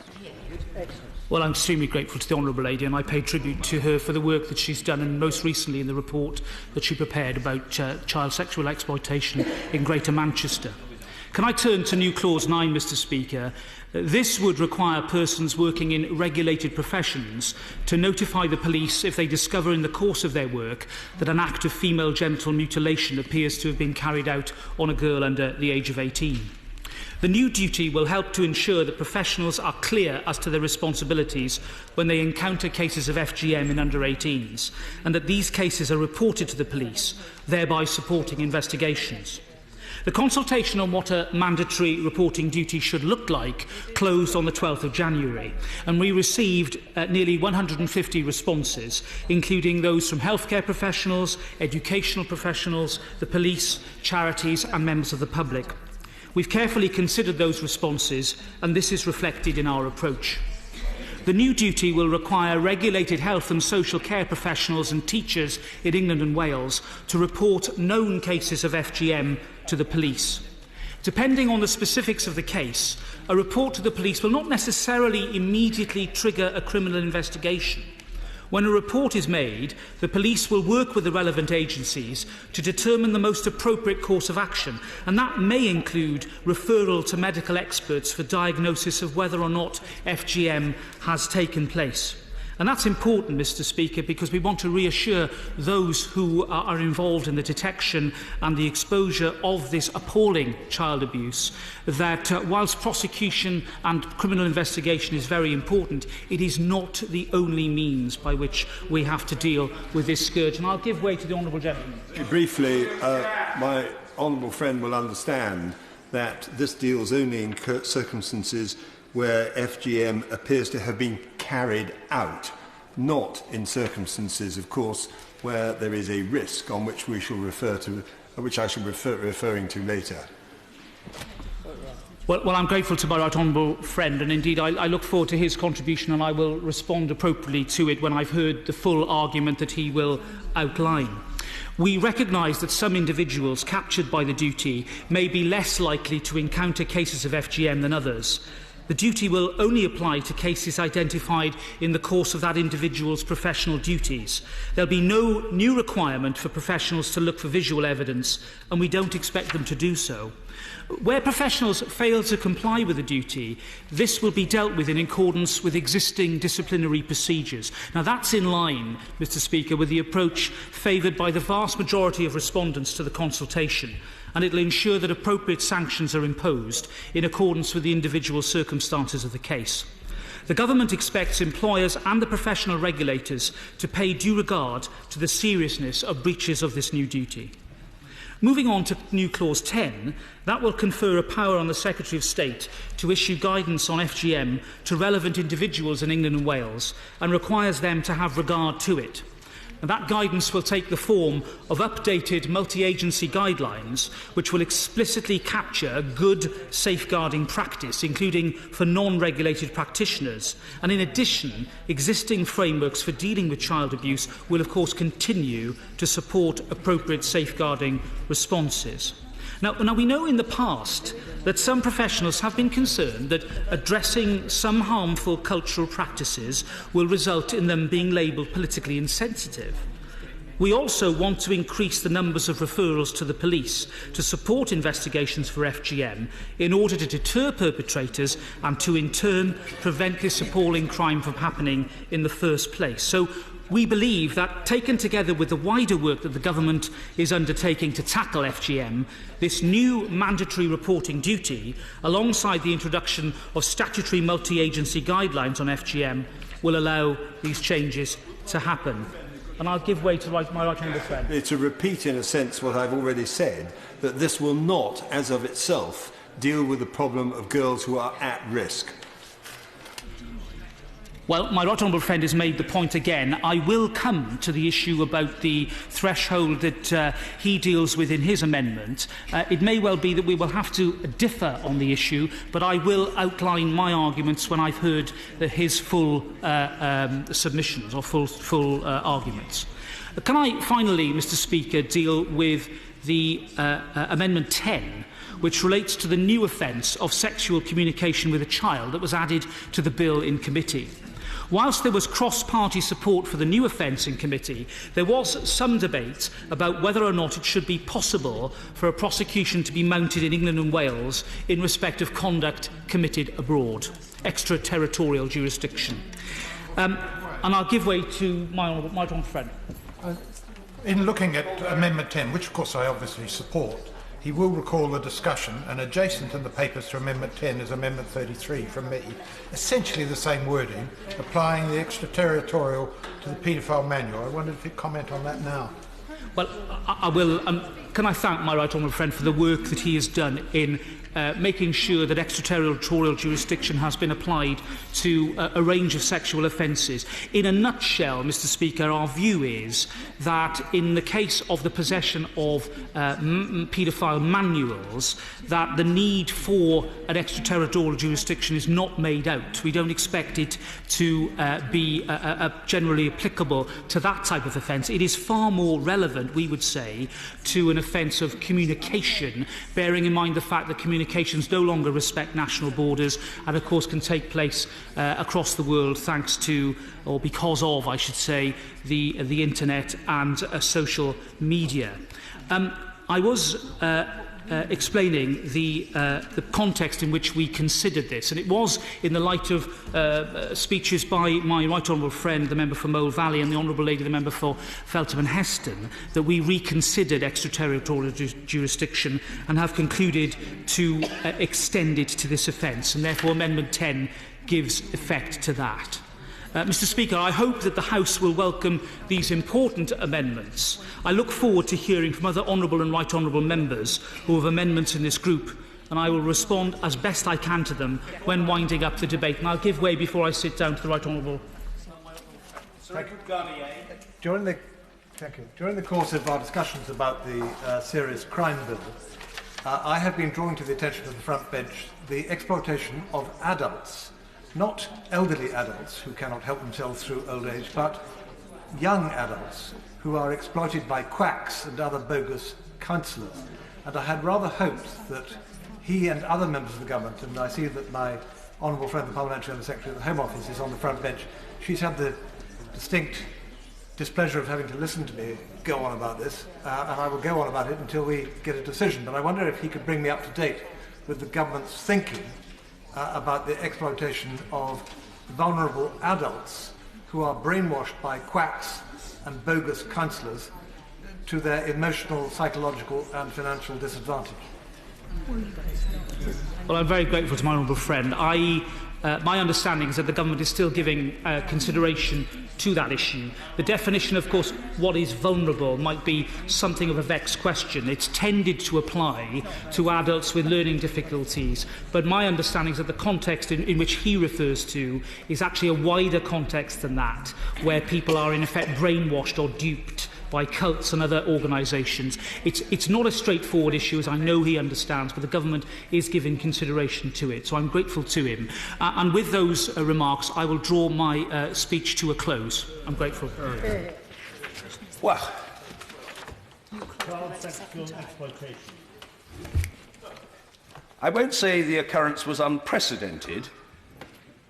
Excellent. Well, I'm extremely grateful to the Honourable Lady, and I pay tribute to her for the work that she's done, and most recently in the report that she prepared about child sexual exploitation in Greater Manchester. Can I turn to new clause 9, Mr Speaker? This would require persons working in regulated professions to notify the police if they discover in the course of their work that an act of female genital mutilation appears to have been carried out on a girl under the age of 18. The new duty will help to ensure that professionals are clear as to their responsibilities when they encounter cases of FGM in under-18s, and that these cases are reported to the police, thereby supporting investigations. The consultation on what a mandatory reporting duty should look like closed on the 12th of January, and we received nearly 150 responses, including those from healthcare professionals, educational professionals, the police, charities and members of the public. We've carefully considered those responses, and this is reflected in our approach. The new duty will require regulated health and social care professionals and teachers in England and Wales to report known cases of FGM to the police. Depending on the specifics of the case, a report to the police will not necessarily immediately trigger a criminal investigation. When a report is made, the police will work with the relevant agencies to determine the most appropriate course of action, and that may include referral to medical experts for diagnosis of whether or not FGM has taken place. And that's important, Mr Speaker, because we want to reassure those who are involved in the detection and the exposure of this appalling child abuse that whilst prosecution and criminal investigation is very important, it is not the only means by which we have to deal with this scourge. And I'll give way to the honourable gentleman. Briefly, my honourable friend will understand that this deals only in circumstances where FGM appears to have been carried out, not in circumstances, of course, where there is a risk on which we shall refer to, which I shall be referring to later. Well, I'm grateful to my right honourable friend, and indeed I look forward to his contribution, and I will respond appropriately to it when I've heard the full argument that he will outline. We recognise that some individuals captured by the duty may be less likely to encounter cases of FGM than others. The duty will only apply to cases identified in the course of that individual's professional duties. There'll be no new requirement for professionals to look for visual evidence, and we don't expect them to do so. Where professionals fail to comply with the duty, this will be dealt with in accordance with existing disciplinary procedures. Now, that's in line, Mr Speaker, with the approach favoured by the vast majority of respondents to the consultation, and it will ensure that appropriate sanctions are imposed in accordance with the individual circumstances of the case. The Government expects employers and the professional regulators to pay due regard to the seriousness of breaches of this new duty. Moving on to new clause 10, that will confer a power on the Secretary of State to issue guidance on FGM to relevant individuals in England and Wales, and requires them to have regard to it. And that guidance will take the form of updated multi-agency guidelines which will explicitly capture good safeguarding practice, including for non-regulated practitioners. And in addition, existing frameworks for dealing with child abuse will of course continue to support appropriate safeguarding responses. Now, we know in the past that some professionals have been concerned that addressing some harmful cultural practices will result in them being labelled politically insensitive. We also want to increase the numbers of referrals to the police to support investigations for FGM in order to deter perpetrators and to, in turn, prevent this appalling crime from happening in the first place. So, we believe that, taken together with the wider work that the Government is undertaking to tackle FGM, this new mandatory reporting duty, alongside the introduction of statutory multi-agency guidelines on FGM, will allow these changes to happen. And I'll give way to my right honourable friend. To repeat, in a sense, what I've already said, that this will not, as of itself, deal with the problem of girls who are at risk. Well, my right honourable friend has made the point again. I will come to the issue about the threshold that he deals with in his amendment. It may well be that we will have to differ on the issue, but I will outline my arguments when I've heard his full submissions or full arguments. Can I finally, Mr Speaker, deal with the Amendment 10, which relates to the new offence of sexual communication with a child that was added to the bill in committee. Whilst there was cross-party support for the new offence in committee, there was some debate about whether or not it should be possible for a prosecution to be mounted in England and Wales in respect of conduct committed abroad, extraterritorial jurisdiction. And I'll give way to my honourable friend. In looking at Amendment 10, which of course I obviously support, he will recall the discussion, and adjacent in the papers to Amendment 10 is Amendment 33 from me, essentially the same wording, applying the extraterritorial to the paedophile manual. I wondered if you'd comment on that now. Well, I will. Can I thank my right honourable friend for the work that he has done in making sure that extraterritorial jurisdiction has been applied to a range of sexual offences. In a nutshell, Mr Speaker, our view is that in the case of the possession of paedophile manuals, that the need for an extraterritorial jurisdiction is not made out. We don't expect it to be generally applicable to that type of offence. It is far more relevant, we would say, to an offence of communication, bearing in mind the fact that communications no longer respect national borders and, of course, can take place across the world thanks to, or because of, I should say, the internet and social media. I was explaining the context in which we considered this, and it was in the light of speeches by my right honourable friend, the member for Mole Valley, and the honourable lady, the member for Feltham and Heston, that we reconsidered extraterritorial jurisdiction and have concluded to extend it to this offence, and therefore Amendment 10 gives effect to that. Mr Speaker, I hope that the House will welcome these important amendments. I look forward to hearing from other honourable and right honourable members who have amendments in this group, and I will respond as best I can to them when winding up the debate. And I'll give way before I sit down to the right honourable. During the course of our discussions about the serious crime bill, I have been drawing to the attention of the front bench the exploitation of adults. Not elderly adults who cannot help themselves through old age, but young adults who are exploited by quacks and other bogus counsellors. And I had rather hoped that he and other members of the government, and I see that my honourable friend, the Parliamentary Under Secretary of the Home Office, is on the front bench. She's had the distinct displeasure of having to listen to me go on about this, and I will go on about it until we get a decision. But I wonder if he could bring me up to date with the government's thinking about the exploitation of vulnerable adults who are brainwashed by quacks and bogus counsellors to their emotional, psychological and financial disadvantage. Well, I'm very grateful to my honourable friend. My understanding is that the government is still giving consideration to that issue. The definition, of course, what is vulnerable might be something of a vexed question. It's tended to apply to adults with learning difficulties, but my understanding is that the context in which he refers to is actually a wider context than that, where people are in effect brainwashed or duped by cults and other organisations. It's not a straightforward issue, as I know he understands, but the government is giving consideration to it, so I'm grateful to him. And with those remarks, I will draw my speech to a close. I'm grateful. Well, I won't say the occurrence was unprecedented,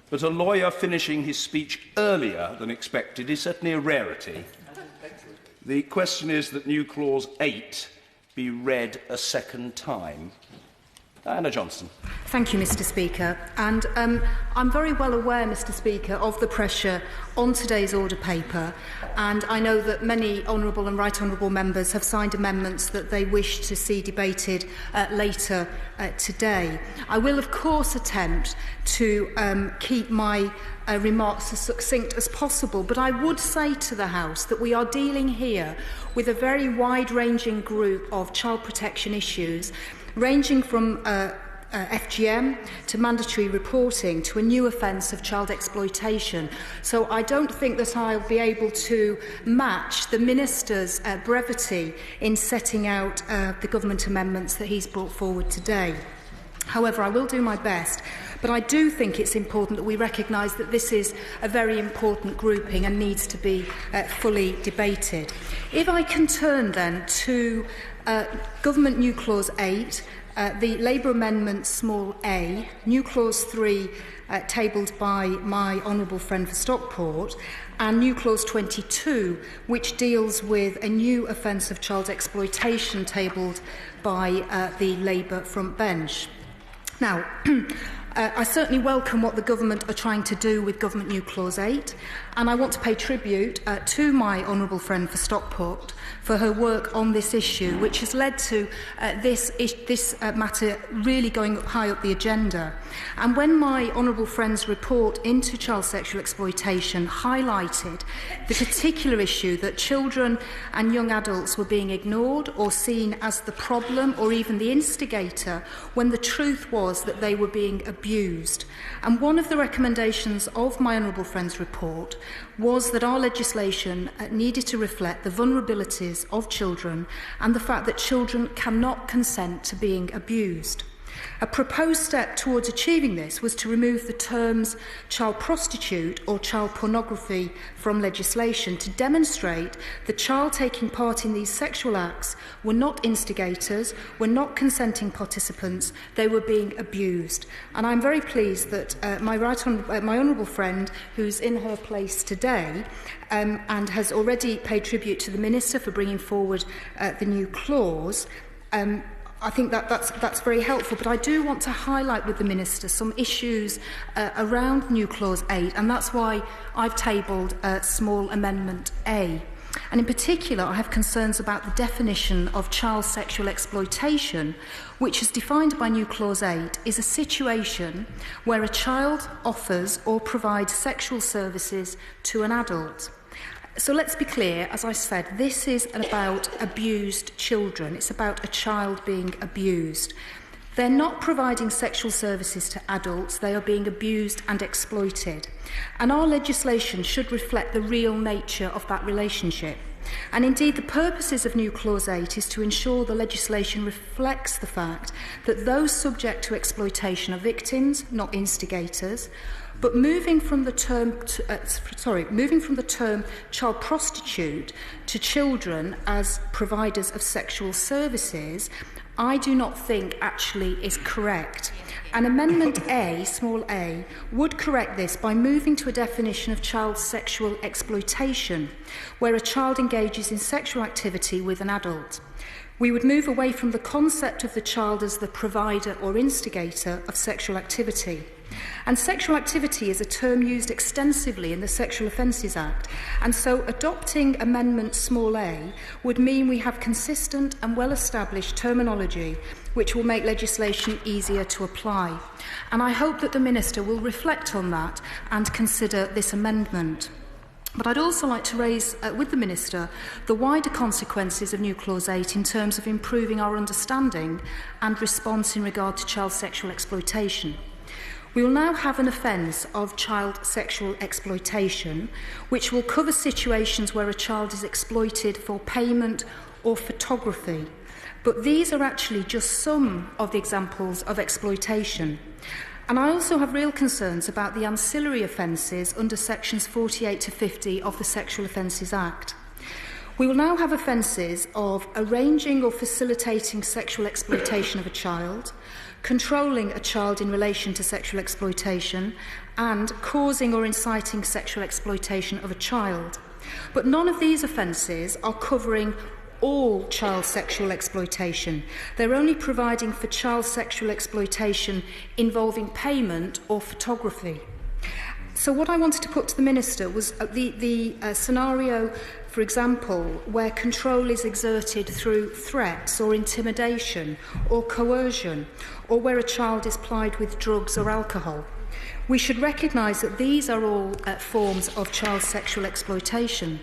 but a lawyer finishing his speech earlier than expected is certainly a rarity. The question is that new Clause 8 be read a second time. Anna Johnson. Thank you, Mr Speaker. And I'm very well aware, Mr Speaker, of the pressure on today's order paper, and I know that many honourable and right honourable members have signed amendments that they wish to see debated later today. I will, of course, attempt to keep my remarks as succinct as possible, but I would say to the House that we are dealing here with a very wide-ranging group of child protection issues, ranging from FGM, to mandatory reporting, to a new offence of child exploitation. So I don't think that I'll be able to match the Minister's brevity in setting out the government amendments that he's brought forward today. However, I will do my best, but I do think it's important that we recognise that this is a very important grouping and needs to be fully debated. If I can turn then to Government New Clause 8, the Labour Amendment small a, New Clause 3 tabled by my honourable friend for Stockport, and New Clause 22, which deals with a new offence of child exploitation tabled by the Labour front bench. Now, I certainly welcome what the government are trying to do with Government New Clause 8, and I want to pay tribute to my honourable friend for Stockport for her work on this issue, which has led to this matter really going high up the agenda. And when my honourable friend's report into child sexual exploitation highlighted the particular issue that children and young adults were being ignored or seen as the problem or even the instigator, when the truth was that they were being abused. And one of the recommendations of my honourable friend's report was that our legislation needed to reflect the vulnerabilities of children and the fact that children cannot consent to being abused. A proposed step towards achieving this was to remove the terms child prostitute or child pornography from legislation to demonstrate that child taking part in these sexual acts were not instigators, were not consenting participants, they were being abused. And I'm very pleased that my honourable friend, who's in her place today, and has already paid tribute to the Minister for bringing forward the new clause, I think that's very helpful, but I do want to highlight with the Minister some issues around New Clause 8, and that's why I've tabled small amendment A. And in particular, I have concerns about the definition of child sexual exploitation, which is defined by New Clause 8, is a situation where a child offers or provides sexual services to an adult. So let's be clear, as I said, this is about abused children. It's about a child being abused. They're not providing sexual services to adults, they are being abused and exploited. And our legislation should reflect the real nature of that relationship. And indeed, the purposes of New Clause 8 is to ensure the legislation reflects the fact that those subject to exploitation are victims, not instigators. But moving from the term child prostitute to children as providers of sexual services, I do not think actually is correct. And Amendment A, small a, would correct this by moving to a definition of child sexual exploitation, where a child engages in sexual activity with an adult. We would move away from the concept of the child as the provider or instigator of sexual activity. And sexual activity is a term used extensively in the Sexual Offences Act, and so adopting Amendment small a would mean we have consistent and well-established terminology which will make legislation easier to apply. And I hope that the Minister will reflect on that and consider this amendment. But I'd also like to raise with the Minister the wider consequences of New Clause 8 in terms of improving our understanding and response in regard to child sexual exploitation. We will now have an offence of child sexual exploitation, which will cover situations where a child is exploited for payment or photography. But these are actually just some of the examples of exploitation. And I also have real concerns about the ancillary offences under sections 48 to 50 of the Sexual Offences Act. We will now have offences of arranging or facilitating sexual exploitation of a child, controlling a child in relation to sexual exploitation, and causing or inciting sexual exploitation of a child. But none of these offences are covering all child sexual exploitation. They're only providing for child sexual exploitation involving payment or photography. So what I wanted to put to the Minister was the scenario, for example, where control is exerted through threats or intimidation or coercion, or where a child is plied with drugs or alcohol. We should recognise that these are all forms of child sexual exploitation.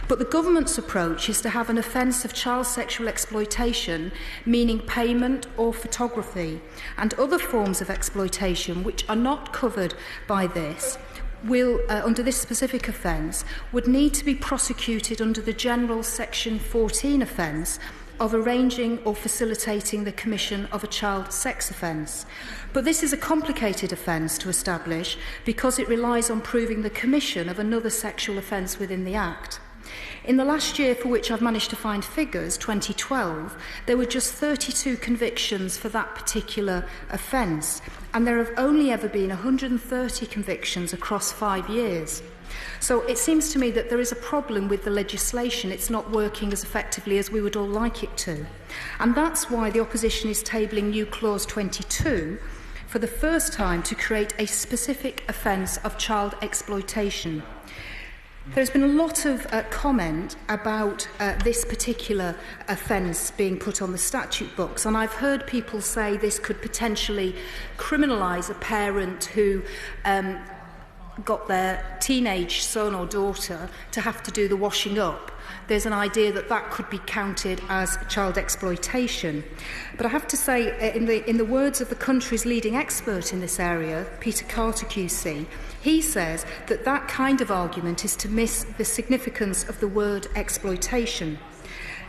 But the government's approach is to have an offence of child sexual exploitation, meaning payment or photography, and other forms of exploitation which are not covered by this will, under this specific offence, would need to be prosecuted under the general Section 14 offence of arranging or facilitating the commission of a child sex offence. But this is a complicated offence to establish because it relies on proving the commission of another sexual offence within the Act. In the last year for which I've managed to find figures, 2012, there were just 32 convictions for that particular offence, and there have only ever been 130 convictions across 5 years. So it seems to me that there is a problem with the legislation. It's not working as effectively as we would all like it to. And that's why the opposition is tabling new Clause 22 for the first time to create a specific offence of child exploitation. There's been a lot of comment about this particular offence being put on the statute books, and I've heard people say this could potentially criminalise a parent who got their teenage son or daughter to have to do the washing up. There's an idea that that could be counted as child exploitation. But I have to say, in the words of the country's leading expert in this area, Peter Carter QC, he says that that kind of argument is to miss the significance of the word exploitation.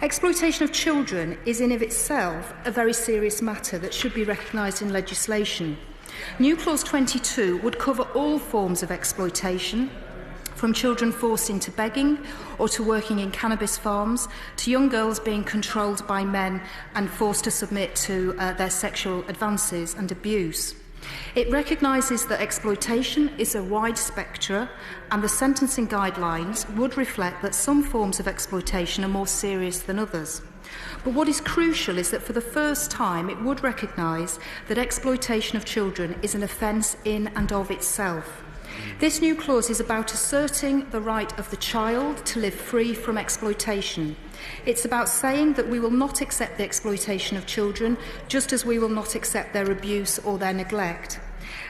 Exploitation of children is in of itself a very serious matter that should be recognised in legislation. New Clause 22 would cover all forms of exploitation, from children forced into begging or to working in cannabis farms, to young girls being controlled by men and forced to submit to their sexual advances and abuse. It recognises that exploitation is a wide spectrum, and the sentencing guidelines would reflect that some forms of exploitation are more serious than others. But what is crucial is that for the first time it would recognise that exploitation of children is an offence in and of itself. This new clause is about asserting the right of the child to live free from exploitation. It's about saying that we will not accept the exploitation of children, just as we will not accept their abuse or their neglect.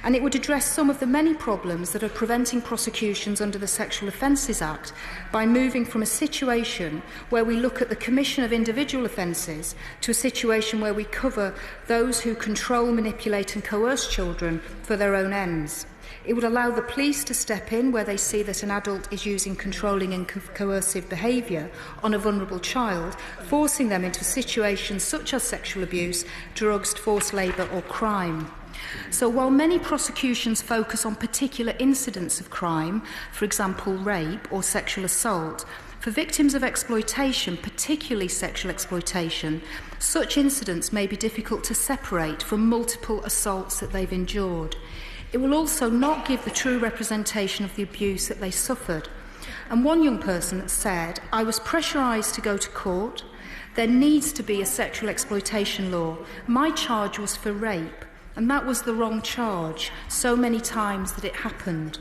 And it would address some of the many problems that are preventing prosecutions under the Sexual Offences Act by moving from a situation where we look at the commission of individual offences to a situation where we cover those who control, manipulate and coerce children for their own ends. It would allow the police to step in where they see that an adult is using controlling and coercive behaviour on a vulnerable child, forcing them into situations such as sexual abuse, drugs, forced labour or crime. So while many prosecutions focus on particular incidents of crime, for example rape or sexual assault, for victims of exploitation, particularly sexual exploitation, such incidents may be difficult to separate from multiple assaults that they've endured. It will also not give the true representation of the abuse that they suffered. And one young person said, "I was pressurised to go to court. There needs to be a sexual exploitation law. My charge was for rape, and that was the wrong charge so many times that it happened."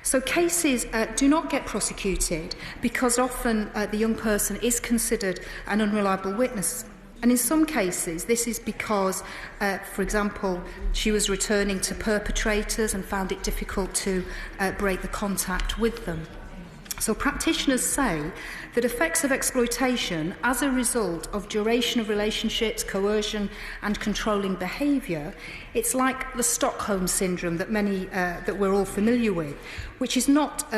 So cases do not get prosecuted because often the young person is considered an unreliable witness. And in some cases, this is because, for example, she was returning to perpetrators and found it difficult to break the contact with them. So practitioners say that effects of exploitation as a result of duration of relationships, coercion and controlling behaviour, it's like the Stockholm syndrome that that we're all familiar with, which is not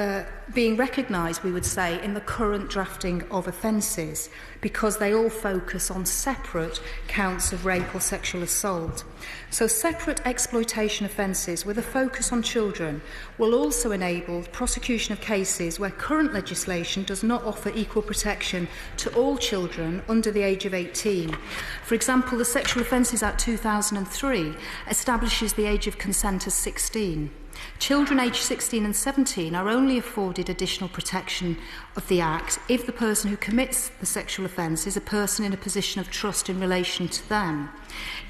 being recognised, we would say, in the current drafting of offences, because they all focus on separate counts of rape or sexual assault. So separate exploitation offences with a focus on children will also enable prosecution of cases where current legislation does not offer equal protection to all children under the age of 18. For example, the Sexual Offences Act 2003 establishes the age of consent as 16. Children aged 16 and 17 are only afforded additional protection of the Act if the person who commits the sexual offence is a person in a position of trust in relation to them.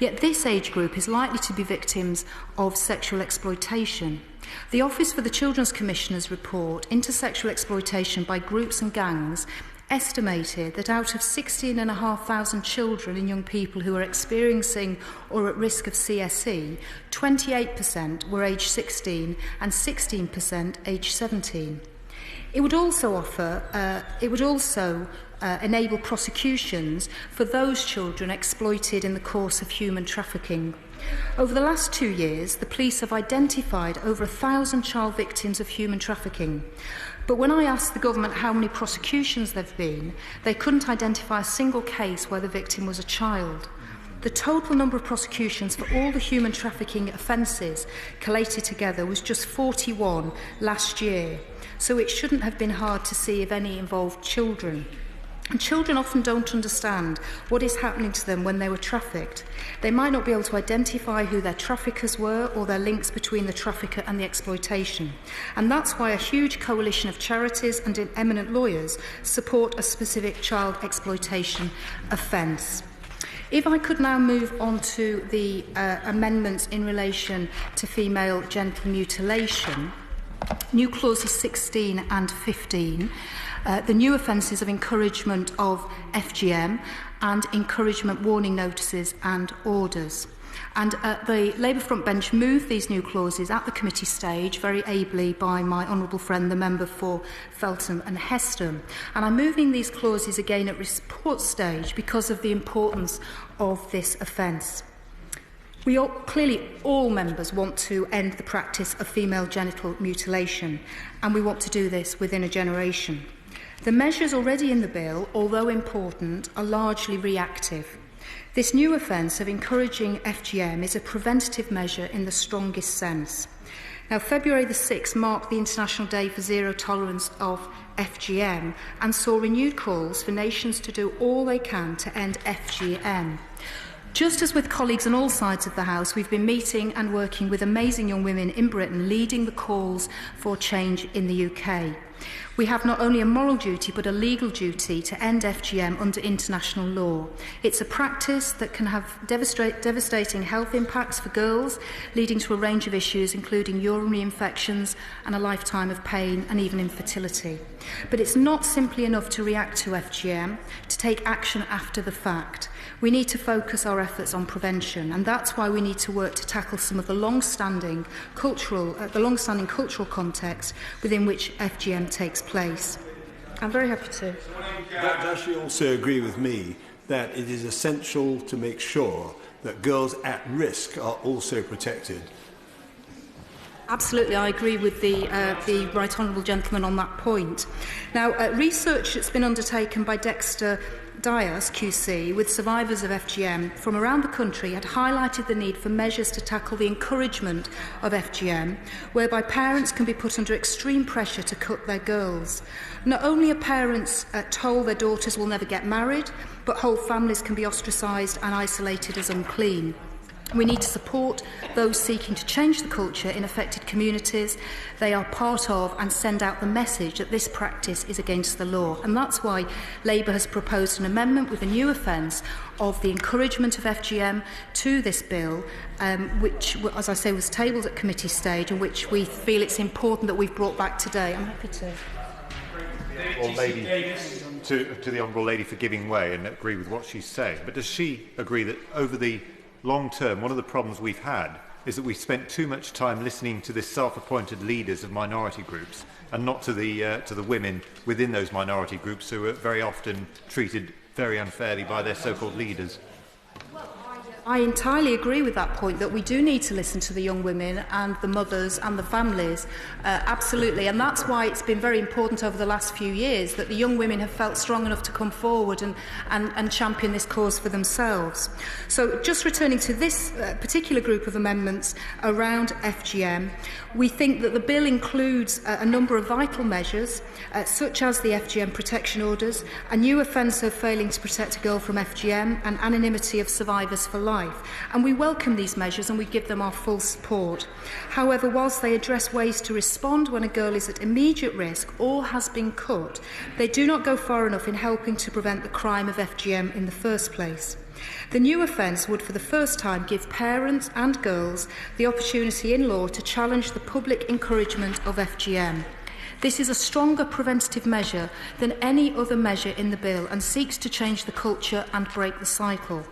Yet this age group is likely to be victims of sexual exploitation. The Office for the Children's Commissioner's report into sexual exploitation by groups and gangs estimated that out of 16,500 children and young people who are experiencing or at risk of CSE, 28% were aged 16 and 16% aged 17. It would also enable prosecutions for those children exploited in the course of human trafficking. Over the last 2 years, the police have identified over 1,000 child victims of human trafficking. But when I asked the government how many prosecutions there have been, they couldn't identify a single case where the victim was a child. The total number of prosecutions for all the human trafficking offences collated together was just 41 last year. So it shouldn't have been hard to see if any involved children. And children often don't understand what is happening to them when they were trafficked. They might not be able to identify who their traffickers were or their links between the trafficker and the exploitation. And that's why a huge coalition of charities and eminent lawyers support a specific child exploitation offence. If I could now move on to the amendments in relation to female genital mutilation, new clauses 16 and 15, the new offences of encouragement of FGM and encouragement warning notices and orders. And the Labour front bench moved these new clauses at the committee stage, very ably by my honourable friend, the member for Filton and Heston. And I'm moving these clauses again at report stage because of the importance of this offence. Clearly, all members want to end the practice of female genital mutilation, and we want to do this within a generation. The measures already in the bill, although important, are largely reactive. This new offence of encouraging FGM is a preventative measure in the strongest sense. Now, February the 6th marked the International Day for Zero Tolerance of FGM and saw renewed calls for nations to do all they can to end FGM. Just as with colleagues on all sides of the House, we've been meeting and working with amazing young women in Britain, leading the calls for change in the UK. We have not only a moral duty but a legal duty to end FGM under international law. It's a practice that can have devastating health impacts for girls, leading to a range of issues including urinary infections and a lifetime of pain and even infertility. But it's not simply enough to react to FGM, to take action after the fact. We need to focus our efforts on prevention, and that's why we need to work to tackle some of the long-standing cultural context within which FGM takes place. I'm very happy to. Does she also agree with me that it is essential to make sure that girls at risk are also protected? Absolutely, I agree with the Right Honourable Gentleman on that point. Now, research that's been undertaken by Dexter Dias, QC, with survivors of FGM from around the country had highlighted the need for measures to tackle the encouragement of FGM, whereby parents can be put under extreme pressure to cut their girls. Not only are parents told their daughters will never get married, but whole families can be ostracised and isolated as unclean. We need to support those seeking to change the culture in affected communities they are part of and send out the message that this practice is against the law. And that's why Labour has proposed an amendment with a new offence of the encouragement of FGM to this bill, which, as I say, was tabled at committee stage and which we feel it's important that we've brought back today. I'm happy to. To the Honourable Lady for giving way and agree with what she's saying. But does she agree that over the long term, one of the problems we've had is that we've spent too much time listening to the self-appointed leaders of minority groups and not to the women within those minority groups who are very often treated very unfairly by their so-called leaders? I entirely agree with that point, that we do need to listen to the young women and the mothers and the families, absolutely. And that's why it's been very important over the last few years that the young women have felt strong enough to come forward and champion this cause for themselves. So just returning to this particular group of amendments around FGM, we think that the bill includes a number of vital measures, such as the FGM protection orders, a new offence of failing to protect a girl from FGM, and anonymity of survivors for life. And we welcome these measures and we give them our full support. However, whilst they address ways to respond when a girl is at immediate risk or has been cut, they do not go far enough in helping to prevent the crime of FGM in the first place. The new offence would for the first time give parents and girls the opportunity in law to challenge the public encouragement of FGM. This is a stronger preventative measure than any other measure in the bill and seeks to change the culture and break the cycle.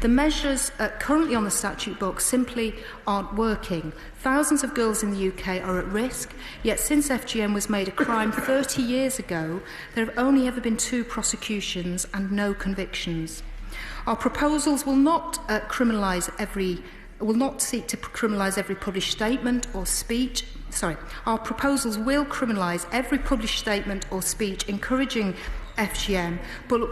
The measures currently on the statute book simply aren't working. Thousands of girls in the UK are at risk, yet since FGM was made a crime 30 years ago, there have only ever been 2 prosecutions and no convictions. Our proposals will not seek to criminalise every published statement or speech. Our proposals will criminalise every published statement or speech encouraging FGM,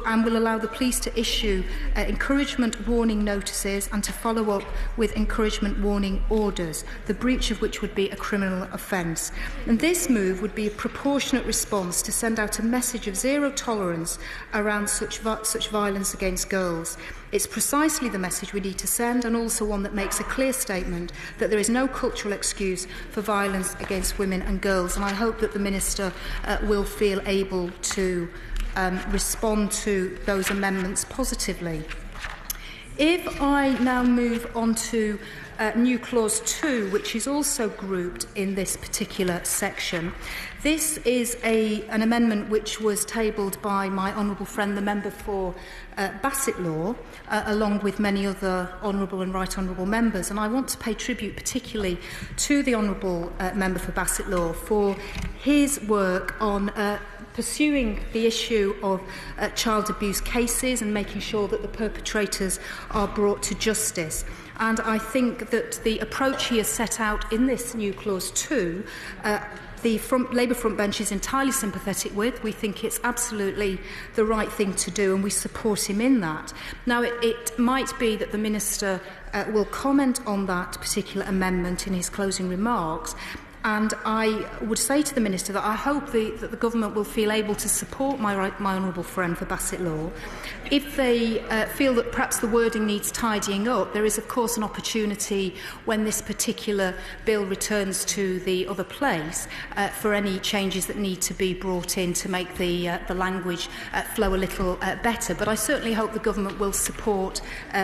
and will allow the police to issue encouragement warning notices and to follow up with encouragement warning orders, the breach of which would be a criminal offence. And this move would be a proportionate response to send out a message of zero tolerance around such violence against girls. It's precisely the message we need to send, and also one that makes a clear statement that there is no cultural excuse for violence against women and girls. And I hope that the Minister will feel able to respond to those amendments positively. If I now move on to new clause 2, which is also grouped in this particular section, this is an amendment which was tabled by my honourable friend, the member for Basildon, along with many other honourable and right honourable members. And I want to pay tribute particularly to the honourable member for Basildon for his work on pursuing the issue of child abuse cases and making sure that the perpetrators are brought to justice. And I think that the approach he has set out in this new clause 2, the Labour front bench is entirely sympathetic with. We think it's absolutely the right thing to do, and we support him in that. Now, it might be that the Minister will comment on that particular amendment in his closing remarks. And I would say to the Minister that I hope that the Government will feel able to support my honourable friend for Basildon. If they feel that perhaps the wording needs tidying up, there is of course an opportunity when this particular bill returns to the other place for any changes that need to be brought in to make the language flow a little better. But I certainly hope the Government will support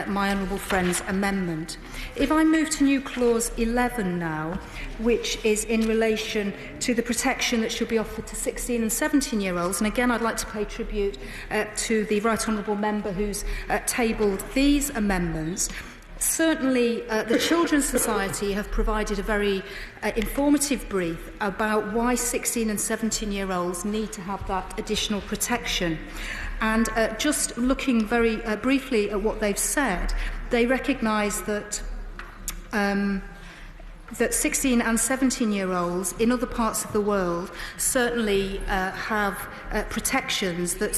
my honourable friend's amendment. If I move to new clause 11 now, which is in relation to the protection that should be offered to 16 and 17-year-olds. And again, I'd like to pay tribute to the Right Honourable Member who's tabled these amendments. Certainly, the Children's Society have provided a very informative brief about why 16 and 17-year-olds need to have that additional protection. And just looking very briefly at what they've said, they recognise that that 16 and 17-year-olds in other parts of the world certainly have protections that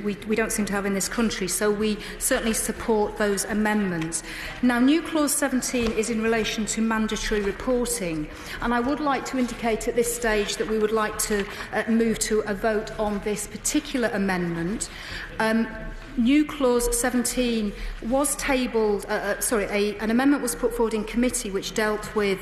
we don't seem to have in this country, so we certainly support those amendments. Now, new clause 17 is in relation to mandatory reporting, and I would like to indicate at this stage that we would like to move to a vote on this particular amendment. New clause 17 was tabled, an amendment was put forward in committee which dealt with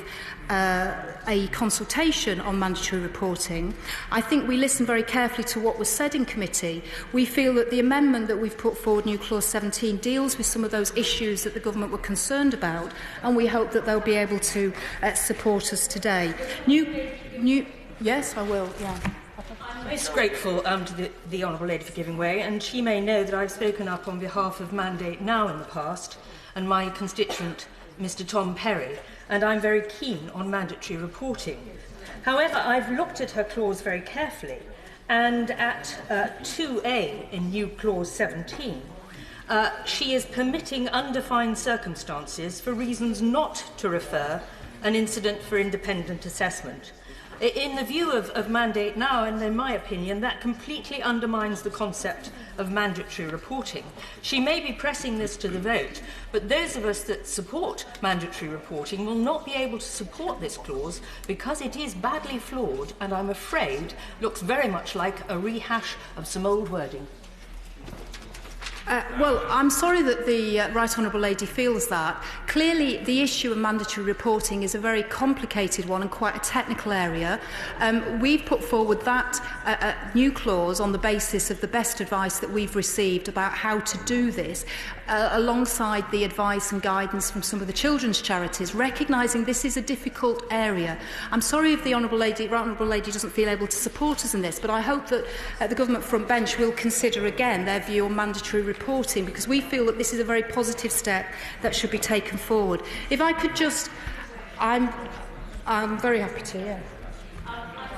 a consultation on mandatory reporting. I think we listened very carefully to what was said in committee. We feel that the amendment that we've put forward, new clause 17, deals with some of those issues that the government were concerned about, and we hope that they'll be able to support us today. Yes, I will, yeah. I'm most grateful to the Honourable Lady for giving way, and she may know that I've spoken up on behalf of Mandate Now in the past and my constituent, Mr Tom Perry, and I'm very keen on mandatory reporting. However, I've looked at her clause very carefully, and at 2A in new clause 17, she is permitting undefined circumstances for reasons not to refer an incident for independent assessment. In the view of Mandate Now, and in my opinion, that completely undermines the concept of mandatory reporting. She may be pressing this to the vote, but those of us that support mandatory reporting will not be able to support this clause because it is badly flawed and, I'm afraid, looks very much like a rehash of some old wording. Well, I'm sorry that the Right Honourable Lady feels that. Clearly, the issue of mandatory reporting is a very complicated one and quite a technical area. We've put forward that new clause on the basis of the best advice that we've received about how to do this. alongside the advice and guidance from some of the children's charities, recognising this is a difficult area. I'm sorry if the Right Honourable Lady doesn't feel able to support us in this, but I hope that the Government front bench will consider again their view on mandatory reporting, because we feel that this is a very positive step that should be taken forward. If I could just... I'm very happy to, yeah.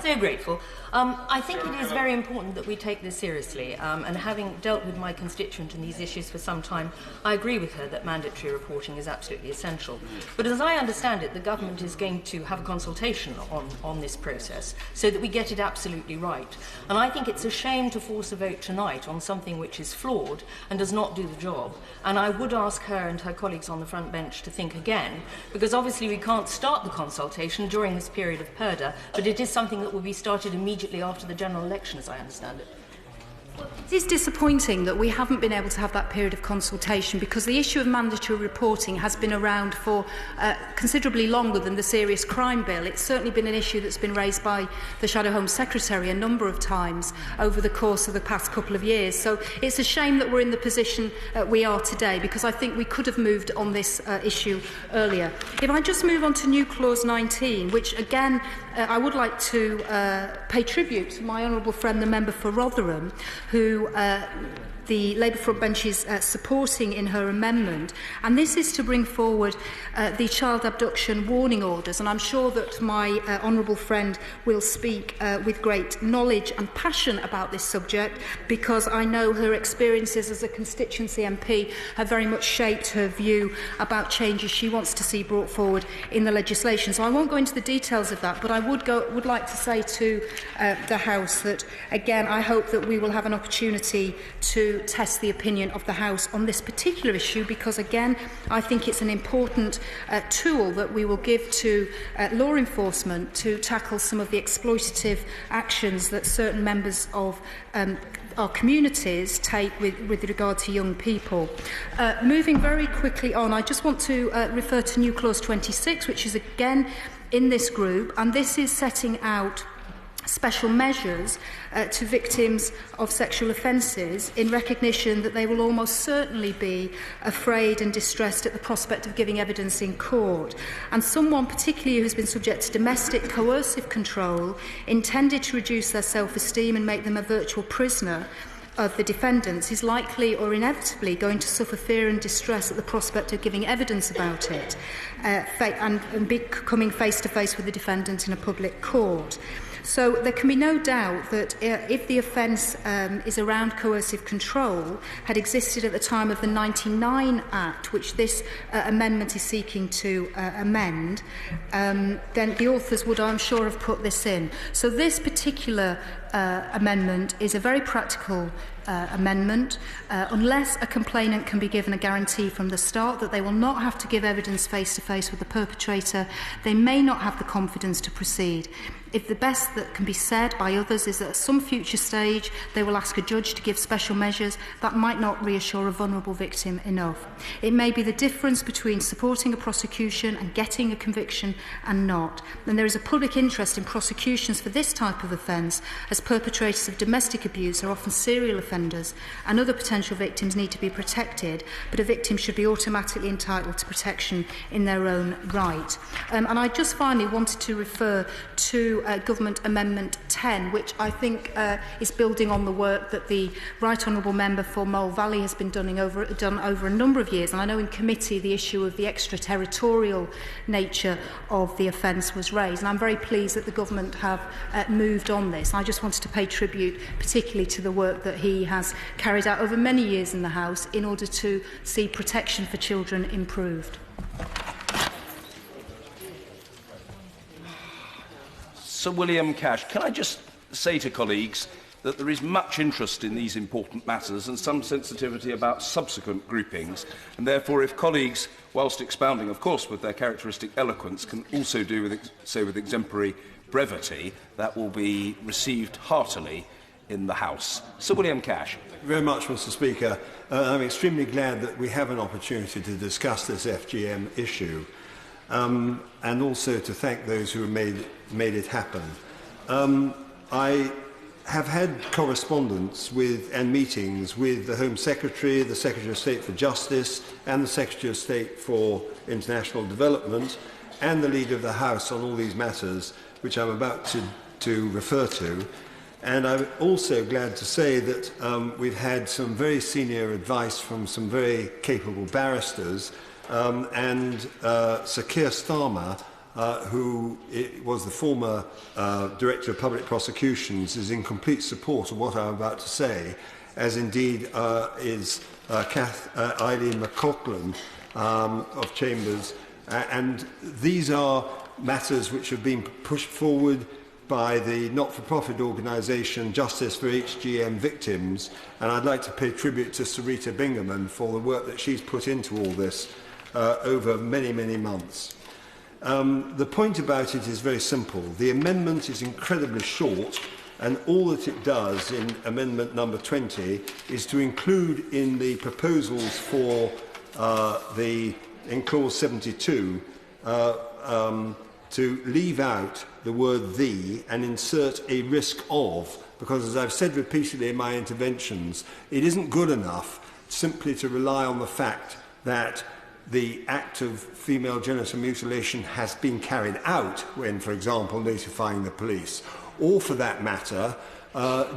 So grateful. I think it is very important that we take this seriously, and having dealt with my constituent in these issues for some time, I agree with her that mandatory reporting is absolutely essential. But as I understand it, the government is going to have a consultation on this process so that we get it absolutely right. And I think it's a shame to force a vote tonight on something which is flawed and does not do the job. And I would ask her and her colleagues on the front bench to think again, because obviously we can't start the consultation during this period of purdah, but it is something that will be started immediately after the general election, as I understand it. It is disappointing that we haven't been able to have that period of consultation, because the issue of mandatory reporting has been around for considerably longer than the Serious Crime Bill. It's certainly been an issue that's been raised by the Shadow Home Secretary a number of times over the course of the past couple of years. So it's a shame that we're in the position we are today, because I think we could have moved on this issue earlier. If I just move on to New Clause 19, which again I would like to pay tribute to my honourable friend, the member for Rotherham, who the Labour front bench is supporting in her amendment, and this is to bring forward the child abduction warning orders, and I'm sure that my honourable friend will speak with great knowledge and passion about this subject, because I know her experiences as a constituency MP have very much shaped her view about changes she wants to see brought forward in the legislation. So I won't go into the details of that, but I would like to say to the House that, again, I hope that we will have an opportunity to test the opinion of the House on this particular issue, because again I think it's an important tool that we will give to law enforcement to tackle some of the exploitative actions that certain members of our communities take with regard to young people. Moving very quickly on, I just want to refer to New Clause 26, which is again in this group, and this is setting out special measures to victims of sexual offences in recognition that they will almost certainly be afraid and distressed at the prospect of giving evidence in court. And someone particularly who has been subject to domestic coercive control intended to reduce their self-esteem and make them a virtual prisoner of the defendants is likely or inevitably going to suffer fear and distress at the prospect of giving evidence about it and be coming face to face with the defendant in a public court. So there can be no doubt that if the offence is around coercive control had existed at the time of the 99 Act, which this amendment is seeking to amend, then the authors would, I'm sure, have put this in. So this particular amendment is a very practical amendment. Unless a complainant can be given a guarantee from the start that they will not have to give evidence face to face with the perpetrator, they may not have the confidence to proceed. If the best that can be said by others is that at some future stage they will ask a judge to give special measures, that might not reassure a vulnerable victim enough. It may be the difference between supporting a prosecution and getting a conviction and not. And there is a public interest in prosecutions for this type of offence, as perpetrators of domestic abuse are often serial offenders and other potential victims need to be protected, but a victim should be automatically entitled to protection in their own right. And I just finally wanted to refer to Government Amendment 10, which I think is building on the work that the Right Honourable Member for Mole Valley has been done over a number of years. And I know in committee the issue of the extraterritorial nature of the offence was raised. And I'm very pleased that the Government have moved on this. I just wanted to pay tribute particularly to the work that he has carried out over many years in the House in order to see protection for children improved. Sir William Cash, can I just say to colleagues that there is much interest in these important matters and some sensitivity about subsequent groupings, and therefore if colleagues, whilst expounding, of course, with their characteristic eloquence, can also do so with exemplary brevity, that will be received heartily in the House. Sir William Cash. Thank you very much, Mr. Speaker. I'm extremely glad that we have an opportunity to discuss this FGM issue, and also to thank those who have made it happen. I have had correspondence with and meetings with the Home Secretary, the Secretary of State for Justice and the Secretary of State for International Development and the Leader of the House on all these matters, which I'm about to refer to. And I'm also glad to say that we've had some very senior advice from some very capable barristers, and Sir Keir Starmer, who was the former Director of Public Prosecutions, is in complete support of what I'm about to say, as indeed is Eileen McLaughlin of Chambers. And these are matters which have been pushed forward by the not-for-profit organisation Justice for HGM Victims, and I'd like to pay tribute to Sarita Bingaman for the work that she's put into all this over many, many months. The point about it is very simple. The amendment is incredibly short, and all that it does in amendment number 20 is to include in the proposals for in clause 72 to leave out the word "the" and insert a risk of, because as I've said repeatedly in my interventions, it isn't good enough simply to rely on the fact that the act of female genital mutilation has been carried out when, for example, notifying the police, or for that matter,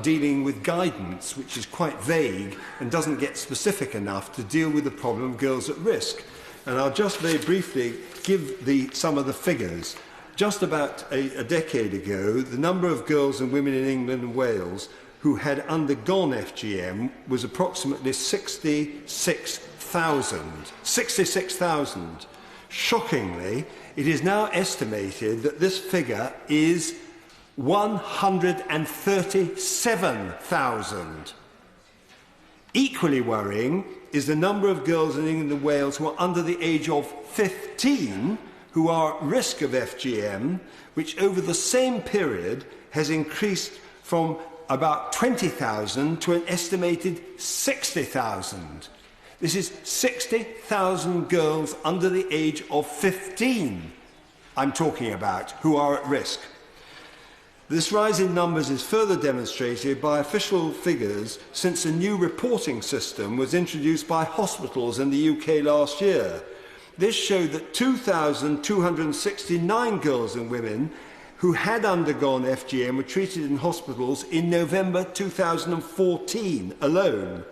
dealing with guidance, which is quite vague and doesn't get specific enough to deal with the problem of girls at risk. And I'll just very briefly give some of the figures. Just about a decade ago, the number of girls and women in England and Wales who had undergone FGM was approximately 66,000. 66,000. Shockingly, it is now estimated that this figure is 137,000. Equally worrying is the number of girls in England and Wales who are under the age of 15 who are at risk of FGM, which over the same period has increased from about 20,000 to an estimated 60,000. This is 60,000 girls under the age of 15 I'm talking about who are at risk. This rise in numbers is further demonstrated by official figures since a new reporting system was introduced by hospitals in the UK last year. This showed that 2,269 girls and women who had undergone FGM were treated in hospitals in November 2014 alone.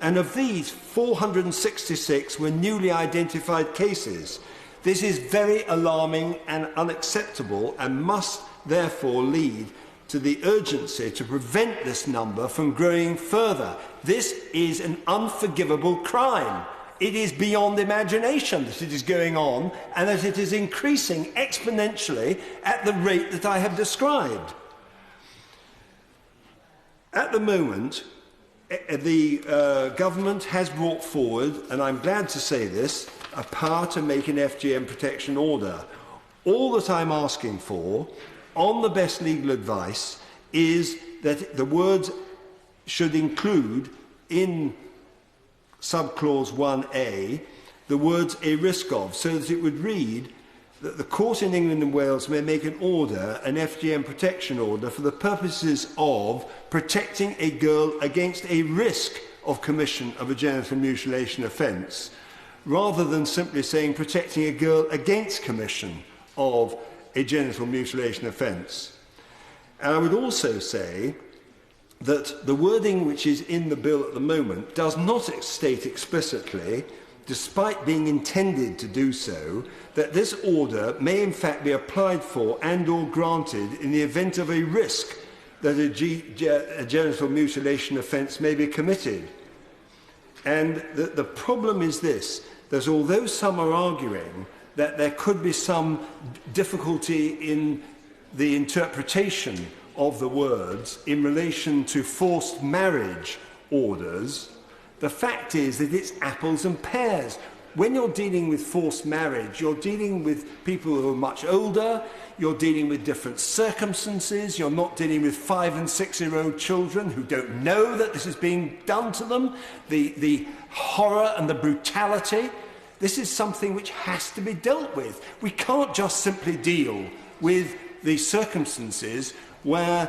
And of these, 466 were newly identified cases. This is very alarming and unacceptable and must therefore lead to the urgency to prevent this number from growing further. This is an unforgivable crime. It is beyond imagination that it is going on and that it is increasing exponentially at the rate that I have described. At the moment, the government has brought forward, and I'm glad to say this, a power to make an FGM protection order. All that I'm asking for, on the best legal advice, is that the words should include in subclause 1A the words "a risk of," so that it would read that the court in England and Wales may make an order, an FGM protection order, for the purposes of protecting a girl against a risk of commission of a genital mutilation offence, rather than simply saying protecting a girl against commission of a genital mutilation offence. And I would also say that the wording which is in the bill at the moment does not state explicitly, despite being intended to do so, that this order may in fact be applied for and or granted in the event of a risk that a genital mutilation offence may be committed. And the problem is this, that although some are arguing that there could be some difficulty in the interpretation of the words in relation to forced marriage orders, the fact is that it's apples and pears. When you're dealing with forced marriage, you're dealing with people who are much older, you're dealing with different circumstances, you're not dealing with 5- and 6-year-old children who don't know that this is being done to them, the horror and the brutality. This is something which has to be dealt with. We can't just simply deal with the circumstances where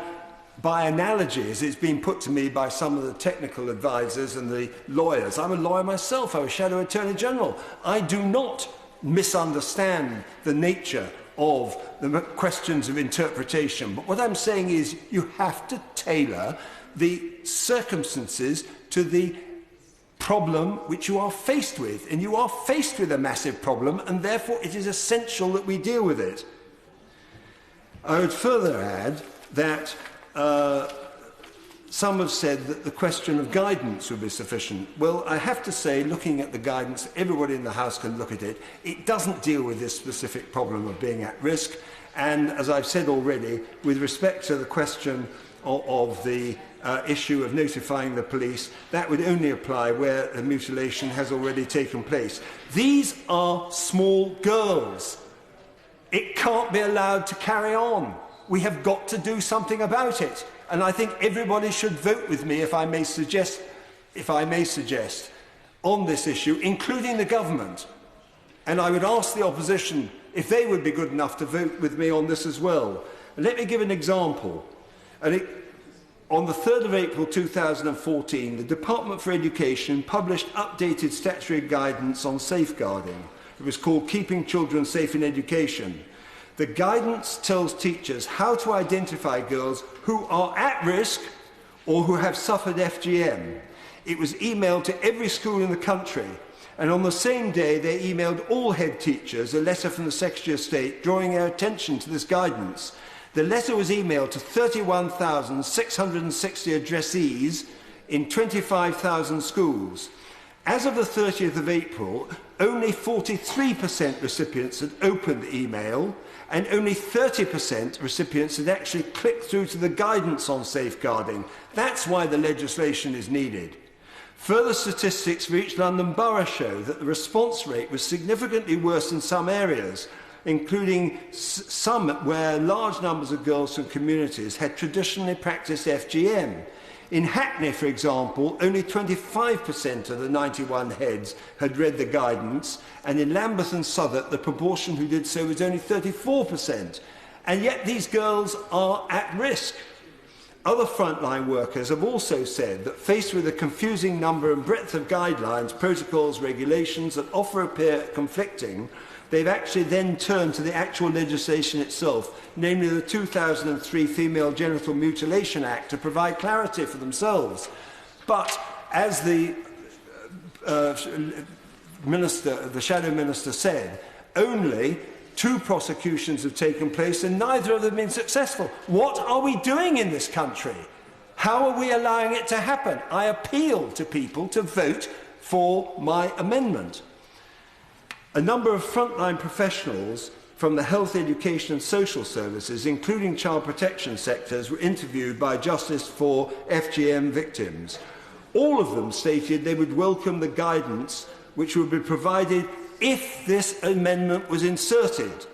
by analogy, as it's been put to me by some of the technical advisors and the lawyers. I'm a lawyer myself. I was Shadow Attorney General. I do not misunderstand the nature of the questions of interpretation. But what I'm saying is you have to tailor the circumstances to the problem which you are faced with. And you are faced with a massive problem, and therefore it is essential that we deal with it. I would further add that some have said that the question of guidance would be sufficient. Well, I have to say, looking at the guidance, everybody in the House can look at it. It doesn't deal with this specific problem of being at risk. And as I've said already, with respect to the question of the issue of notifying the police, that would only apply where a mutilation has already taken place. These are small girls. It can't be allowed to carry on. We have got to do something about it. And I think everybody should vote with me, if I may suggest, on this issue, including the government. And I would ask the opposition if they would be good enough to vote with me on this as well. And let me give an example. On the 3rd of April 2014, the Department for Education published updated statutory guidance on safeguarding. It was called Keeping Children Safe in Education. The guidance tells teachers how to identify girls who are at risk or who have suffered FGM. It was emailed to every school in the country, and on the same day they emailed all head teachers a letter from the Secretary of State drawing their attention to this guidance. The letter was emailed to 31,660 addressees in 25,000 schools. As of the 30th of April, only 43% recipients had opened the email, and only 30% recipients had actually clicked through to the guidance on safeguarding. That's why the legislation is needed. Further statistics for each London borough show that the response rate was significantly worse in some areas, including some where large numbers of girls from communities had traditionally practiced FGM. In Hackney, for example, only 25% of the 91 heads had read the guidance, and in Lambeth and Southwark, the proportion who did so was only 34%. And yet these girls are at risk. Other frontline workers have also said that faced with a confusing number and breadth of guidelines, protocols, regulations that often appear conflicting, they've actually then turned to the actual legislation itself, namely the 2003 Female Genital Mutilation Act, to provide clarity for themselves. But as the Shadow Minister said, only 2 prosecutions have taken place and neither of them have been successful. What are we doing in this country? How are we allowing it to happen? I appeal to people to vote for my amendment. A number of frontline professionals from the health, education and social services, including child protection sectors, were interviewed by Justice for FGM victims. All of them stated they would welcome the guidance which would be provided if this amendment was inserted.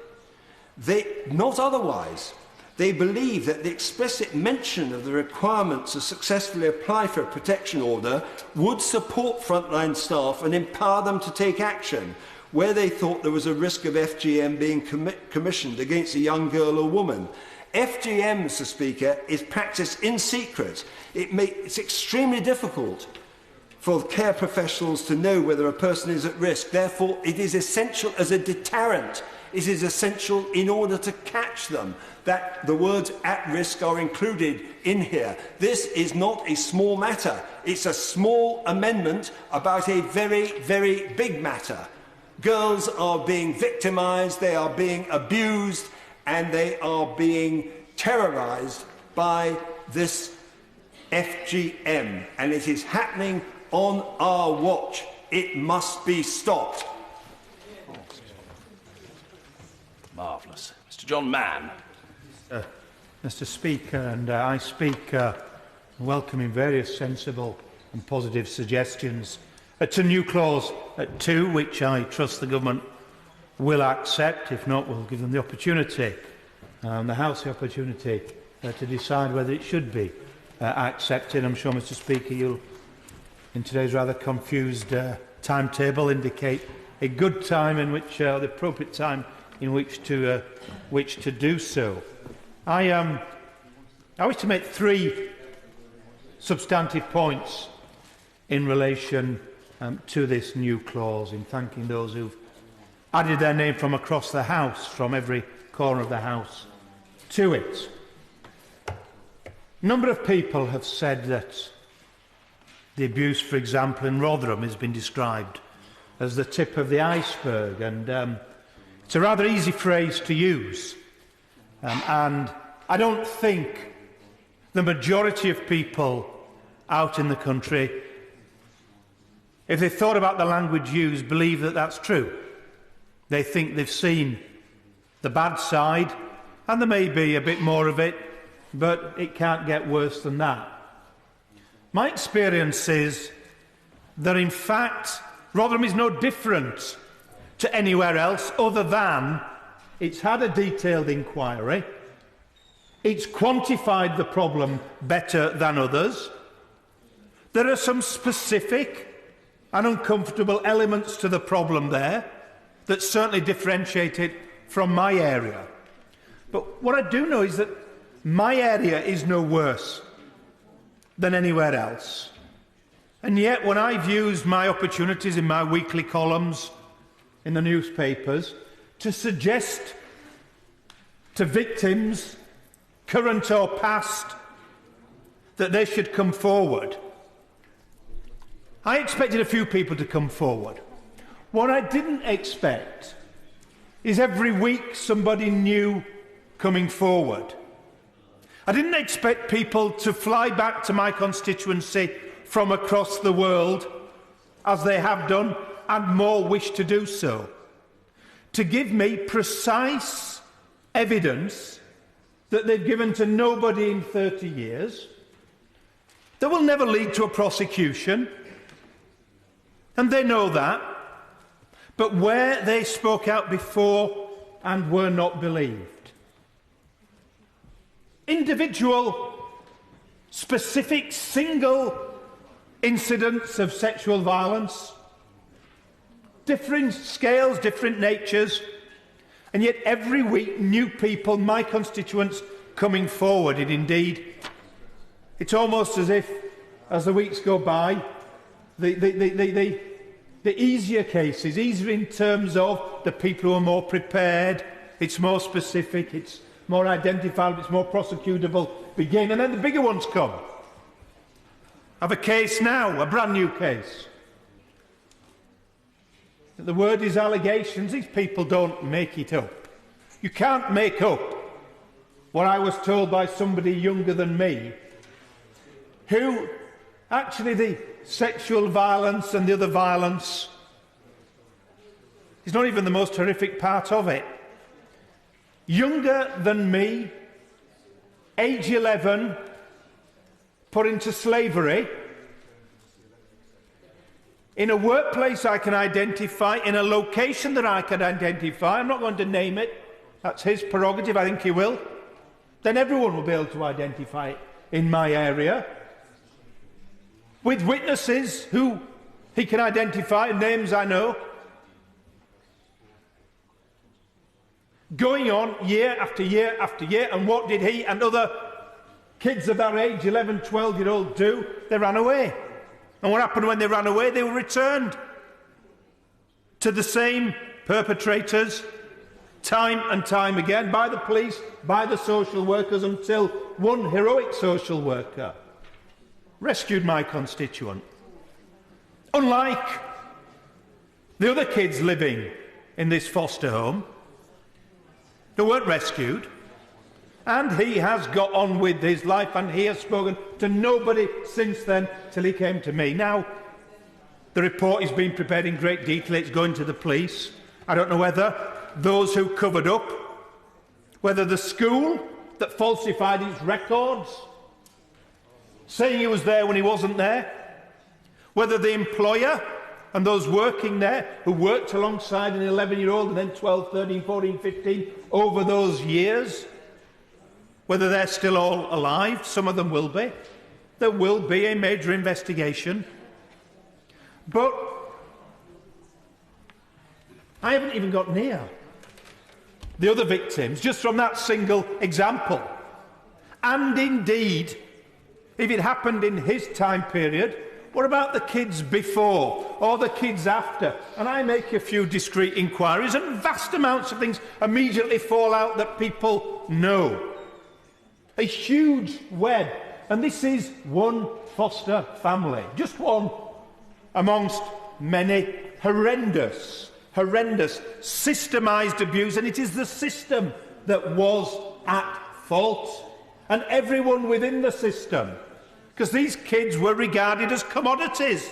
Not otherwise. They believe that the explicit mention of the requirement to successfully apply for a protection order would support frontline staff and empower them to take action where they thought there was a risk of FGM being commissioned against a young girl or woman. FGM, Mr. Speaker, is practiced in secret. It's extremely difficult for care professionals to know whether a person is at risk. Therefore, it is essential as a deterrent. It is essential in order to catch them that the words at risk are included in here. This is not a small matter. It's a small amendment about a very, very big matter. Girls are being victimised, they are being abused, and they are being terrorised by this FGM. And it is happening on our watch. It must be stopped. Marvellous. Mr. John Mann. Mr. Speaker, and I speak welcoming various sensible and positive suggestions to new clause 2, which I trust the government will accept. If not, we'll give them the opportunity, the House the opportunity to decide whether it should be accepted. I'm sure, Mr. Speaker, you'll, in today's rather confused timetable, indicate a good time in which, the appropriate time in which to do so. I I wish to make 3 substantive points in relation to this new clause, in thanking those who've added their name from across the House, from every corner of the House, to it. A number of people have said that the abuse, for example, in Rotherham has been described as the tip of the iceberg, and it's a rather easy phrase to use. And I don't think the majority of people out in the country, if they thought about the language used, believe that that's true. They think they've seen the bad side, and there may be a bit more of it, but it can't get worse than that. My experience is that, in fact, Rotherham is no different to anywhere else, other than it's had a detailed inquiry, it's quantified the problem better than others. There are some specific and uncomfortable elements to the problem there that certainly differentiate it from my area. But what I do know is that my area is no worse than anywhere else. And yet, when I've used my opportunities in my weekly columns in the newspapers to suggest to victims, current or past, that they should come forward, I expected a few people to come forward. What I didn't expect is every week somebody new coming forward. I didn't expect people to fly back to my constituency from across the world, as they have done, and more wish to do so, to give me precise evidence that they've given to nobody in 30 years, that will never lead to a prosecution, and they know that, but where they spoke out before and were not believed. Individual, specific, single incidents of sexual violence, different scales, different natures, and yet every week new people, my constituents, coming forward. And indeed, it's almost as if, as the weeks go by, the easier cases, easier in terms of the people who are more prepared, it's more specific, it's more identifiable, it's more prosecutable, begin, and then the bigger ones come. I have a case now, a brand new case. The word is allegations. These people don't make it up. You can't make up what I was told by somebody younger than me, who actually the sexual violence and the other violence is not even the most horrific part of it. Younger than me, age 11, put into slavery, in a workplace I can identify, in a location that I can identify, I'm not going to name it, that's his prerogative, I think he will, then everyone will be able to identify it in my area, with witnesses who he can identify, names I know, going on year after year after year. And what did he and other kids of that age, 11, 12-year-old, do? They ran away. And what happened when they ran away? They were returned to the same perpetrators time and time again by the police, by the social workers, until one heroic social worker rescued my constituent. Unlike the other kids living in this foster home, they weren't rescued, and he has got on with his life, and he has spoken to nobody since then till he came to me. Now, the report is being prepared in great detail. It's going to the police. I don't know whether those who covered up, whether the school that falsified his records, saying he was there when he wasn't there, whether the employer and those working there who worked alongside an 11-year-old and then 12, 13, 14, 15 over those years, whether they're still all alive. Some of them will be. There will be a major investigation. But I haven't even got near the other victims, just from that single example. And indeed, if it happened in his time period, what about the kids before or the kids after? And I make a few discreet inquiries and vast amounts of things immediately fall out that people know. A huge web. And this is one foster family, just one amongst many horrendous, systemised abuse. And it is the system that was at fault. And everyone within the system. Because these kids were regarded as commodities.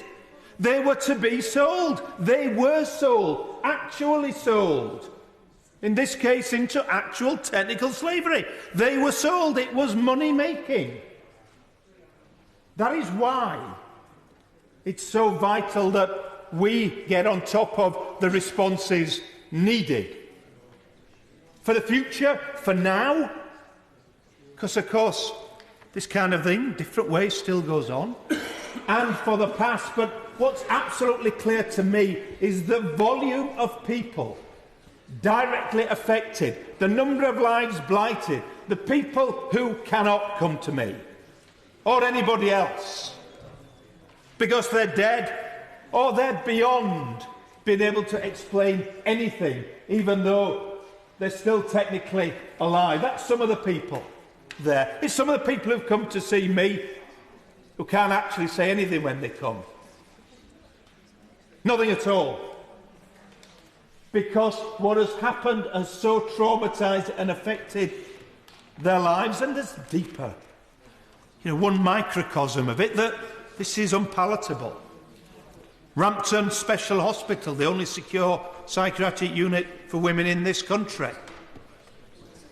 They were to be sold. They were sold, actually sold. In this case, into actual technical slavery. They were sold. It was money-making. That is why it's so vital that we get on top of the responses needed. For the future, for now, because, of course, this kind of thing, different ways, still goes on. And for the past, but what's absolutely clear to me is the volume of people directly affected, the number of lives blighted, the people who cannot come to me or anybody else because they're dead or they're beyond being able to explain anything, even though they're still technically alive. That's some of the people there. It's some of the people who've come to see me who can't actually say anything when they come. Nothing at all. Because what has happened has so traumatised and affected their lives, and there's deeper. One microcosm of it, that this is unpalatable. Rampton Special Hospital, the only secure psychiatric unit for women in this country.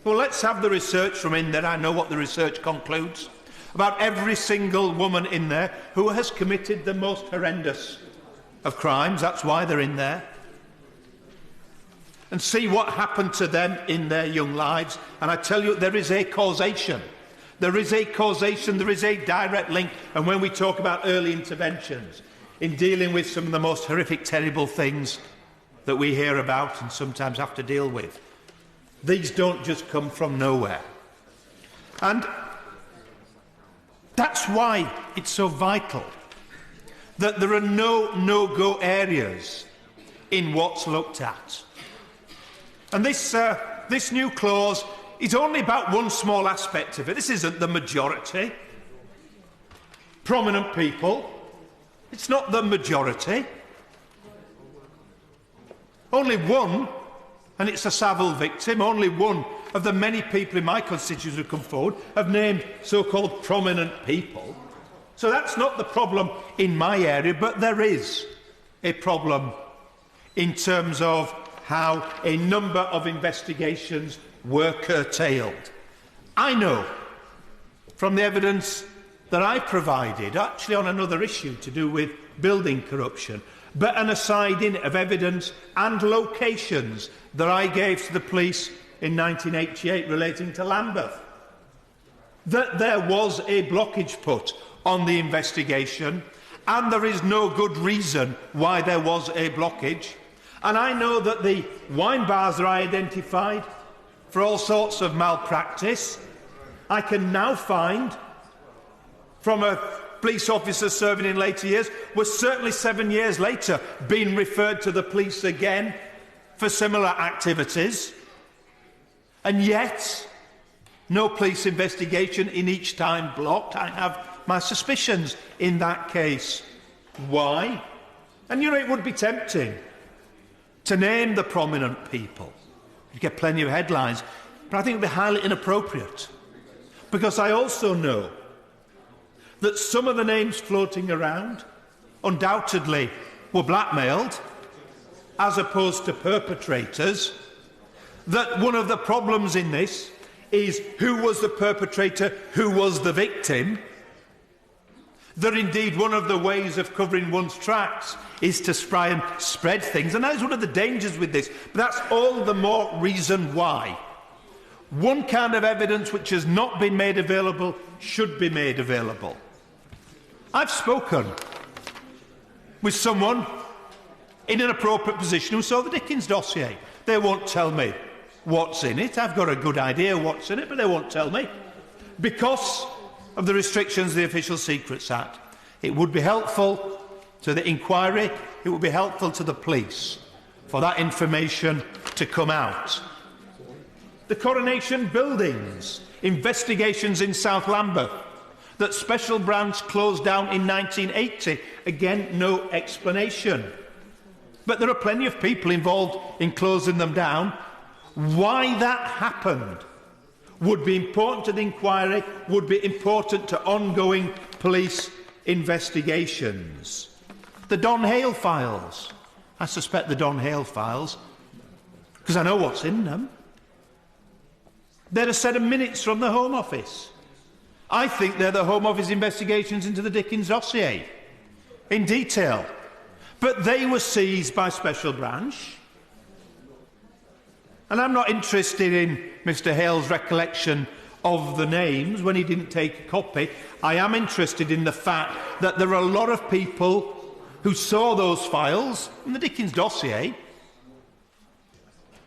Well, let's have the research from in there. I know what the research concludes about every single woman in there who has committed the most horrendous of crimes. That's why they're in there. And see what happened to them in their young lives. And I tell you, there is a causation. There is a causation. There is a direct link. And when we talk about early interventions in dealing with some of the most horrific, terrible things that we hear about and sometimes have to deal with, these don't just come from nowhere. And that's why it's so vital that there are no no-go areas in what's looked at. And this new clause is only about one small aspect of it. This isn't the majority. Prominent people. It's not the majority. Only one, and it's a Savile victim, only one of the many people in my constituency who come forward have named so-called prominent people. So that's not the problem in my area, but there is a problem in terms of how a number of investigations were curtailed. I know from the evidence that I provided, actually on another issue to do with building corruption, but an aside in it of evidence and locations that I gave to the police in 1988 relating to Lambeth, that there was a blockage put on the investigation, and there is no good reason why there was a blockage. And I know that the wine bars that I identified for all sorts of malpractice, I can now find from a police officer serving in later years, was certainly 7 years later being referred to the police again for similar activities. And yet, no police investigation in each time blocked. I have my suspicions in that case. Why? And it would be tempting to name the prominent people. You get plenty of headlines, but I think it would be highly inappropriate. Because I also know that some of the names floating around undoubtedly were blackmailed as opposed to perpetrators, that one of the problems in this is who was the perpetrator, who was the victim, that indeed one of the ways of covering one's tracks is to try and spread things, and that is one of the dangers with this. But that's all the more reason why one kind of evidence which has not been made available should be made available. I've spoken with someone in an appropriate position who saw the Dickens dossier. They won't tell me what's in it. I've got a good idea what's in it, but they won't tell me. because of the restrictions of the Official Secrets Act. It would be helpful to the inquiry, it would be helpful to the police for that information to come out. The Coronation Buildings, investigations in South Lambeth, that Special Branch closed down in 1980. Again, no explanation. But there are plenty of people involved in closing them down. Why that happened would be important to the inquiry, would be important to ongoing police investigations. The Don Hale files. I suspect the Don Hale files, because I know what's in them. They're a set of minutes from the Home Office. I think they're the Home Office investigations into the Dickens dossier, in detail. But they were seized by Special Branch. And I'm not interested in Mr Hale's recollection of the names when he didn't take a copy. I am interested in the fact that there are a lot of people who saw those files in the Dickens dossier.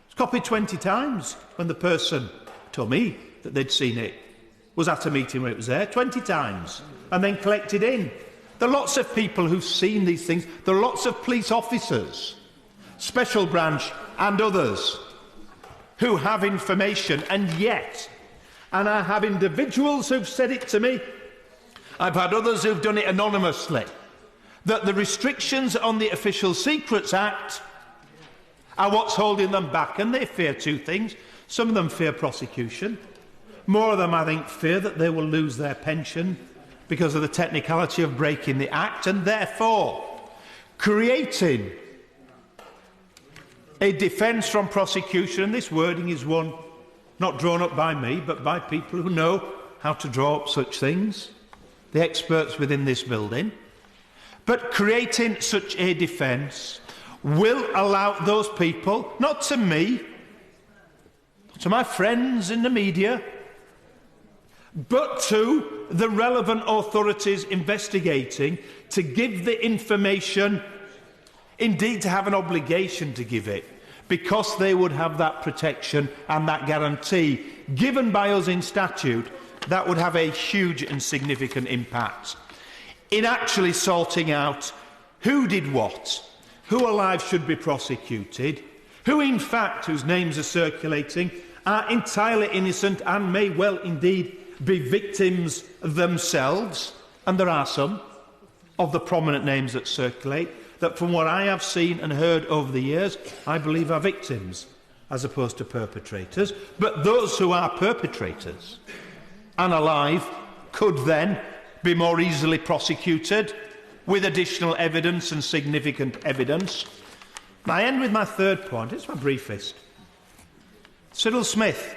It's copied 20 times when the person told me that they'd seen it, was at a meeting where it was there, 20 times, and then collected in. There are lots of people who've seen these things. There are lots of police officers, Special Branch and others, who have information, and yet, and I have individuals who've said it to me, I've had others who've done it anonymously, that the restrictions on the Official Secrets Act are what's holding them back, and they fear two things. Some of them fear prosecution. More of them, I think, fear that they will lose their pension because of the technicality of breaking the Act, and therefore creating a defence from prosecution. And this wording is one not drawn up by me, but by people who know how to draw up such things, the experts within this building. But creating such a defence will allow those people, not to me, to my friends in the media, but to the relevant authorities investigating, to give the information, indeed to have an obligation to give it, because they would have that protection and that guarantee given by us in statute. That would have a huge and significant impact in actually sorting out who did what, who alive should be prosecuted, who in fact, whose names are circulating, are entirely innocent and may well indeed be victims themselves. And there are some of the prominent names that circulate that, from what I have seen and heard over the years, I believe are victims as opposed to perpetrators. But those who are perpetrators and alive could then be more easily prosecuted with additional evidence and significant evidence. I end with my third point. It's my briefest. Cyril Smith.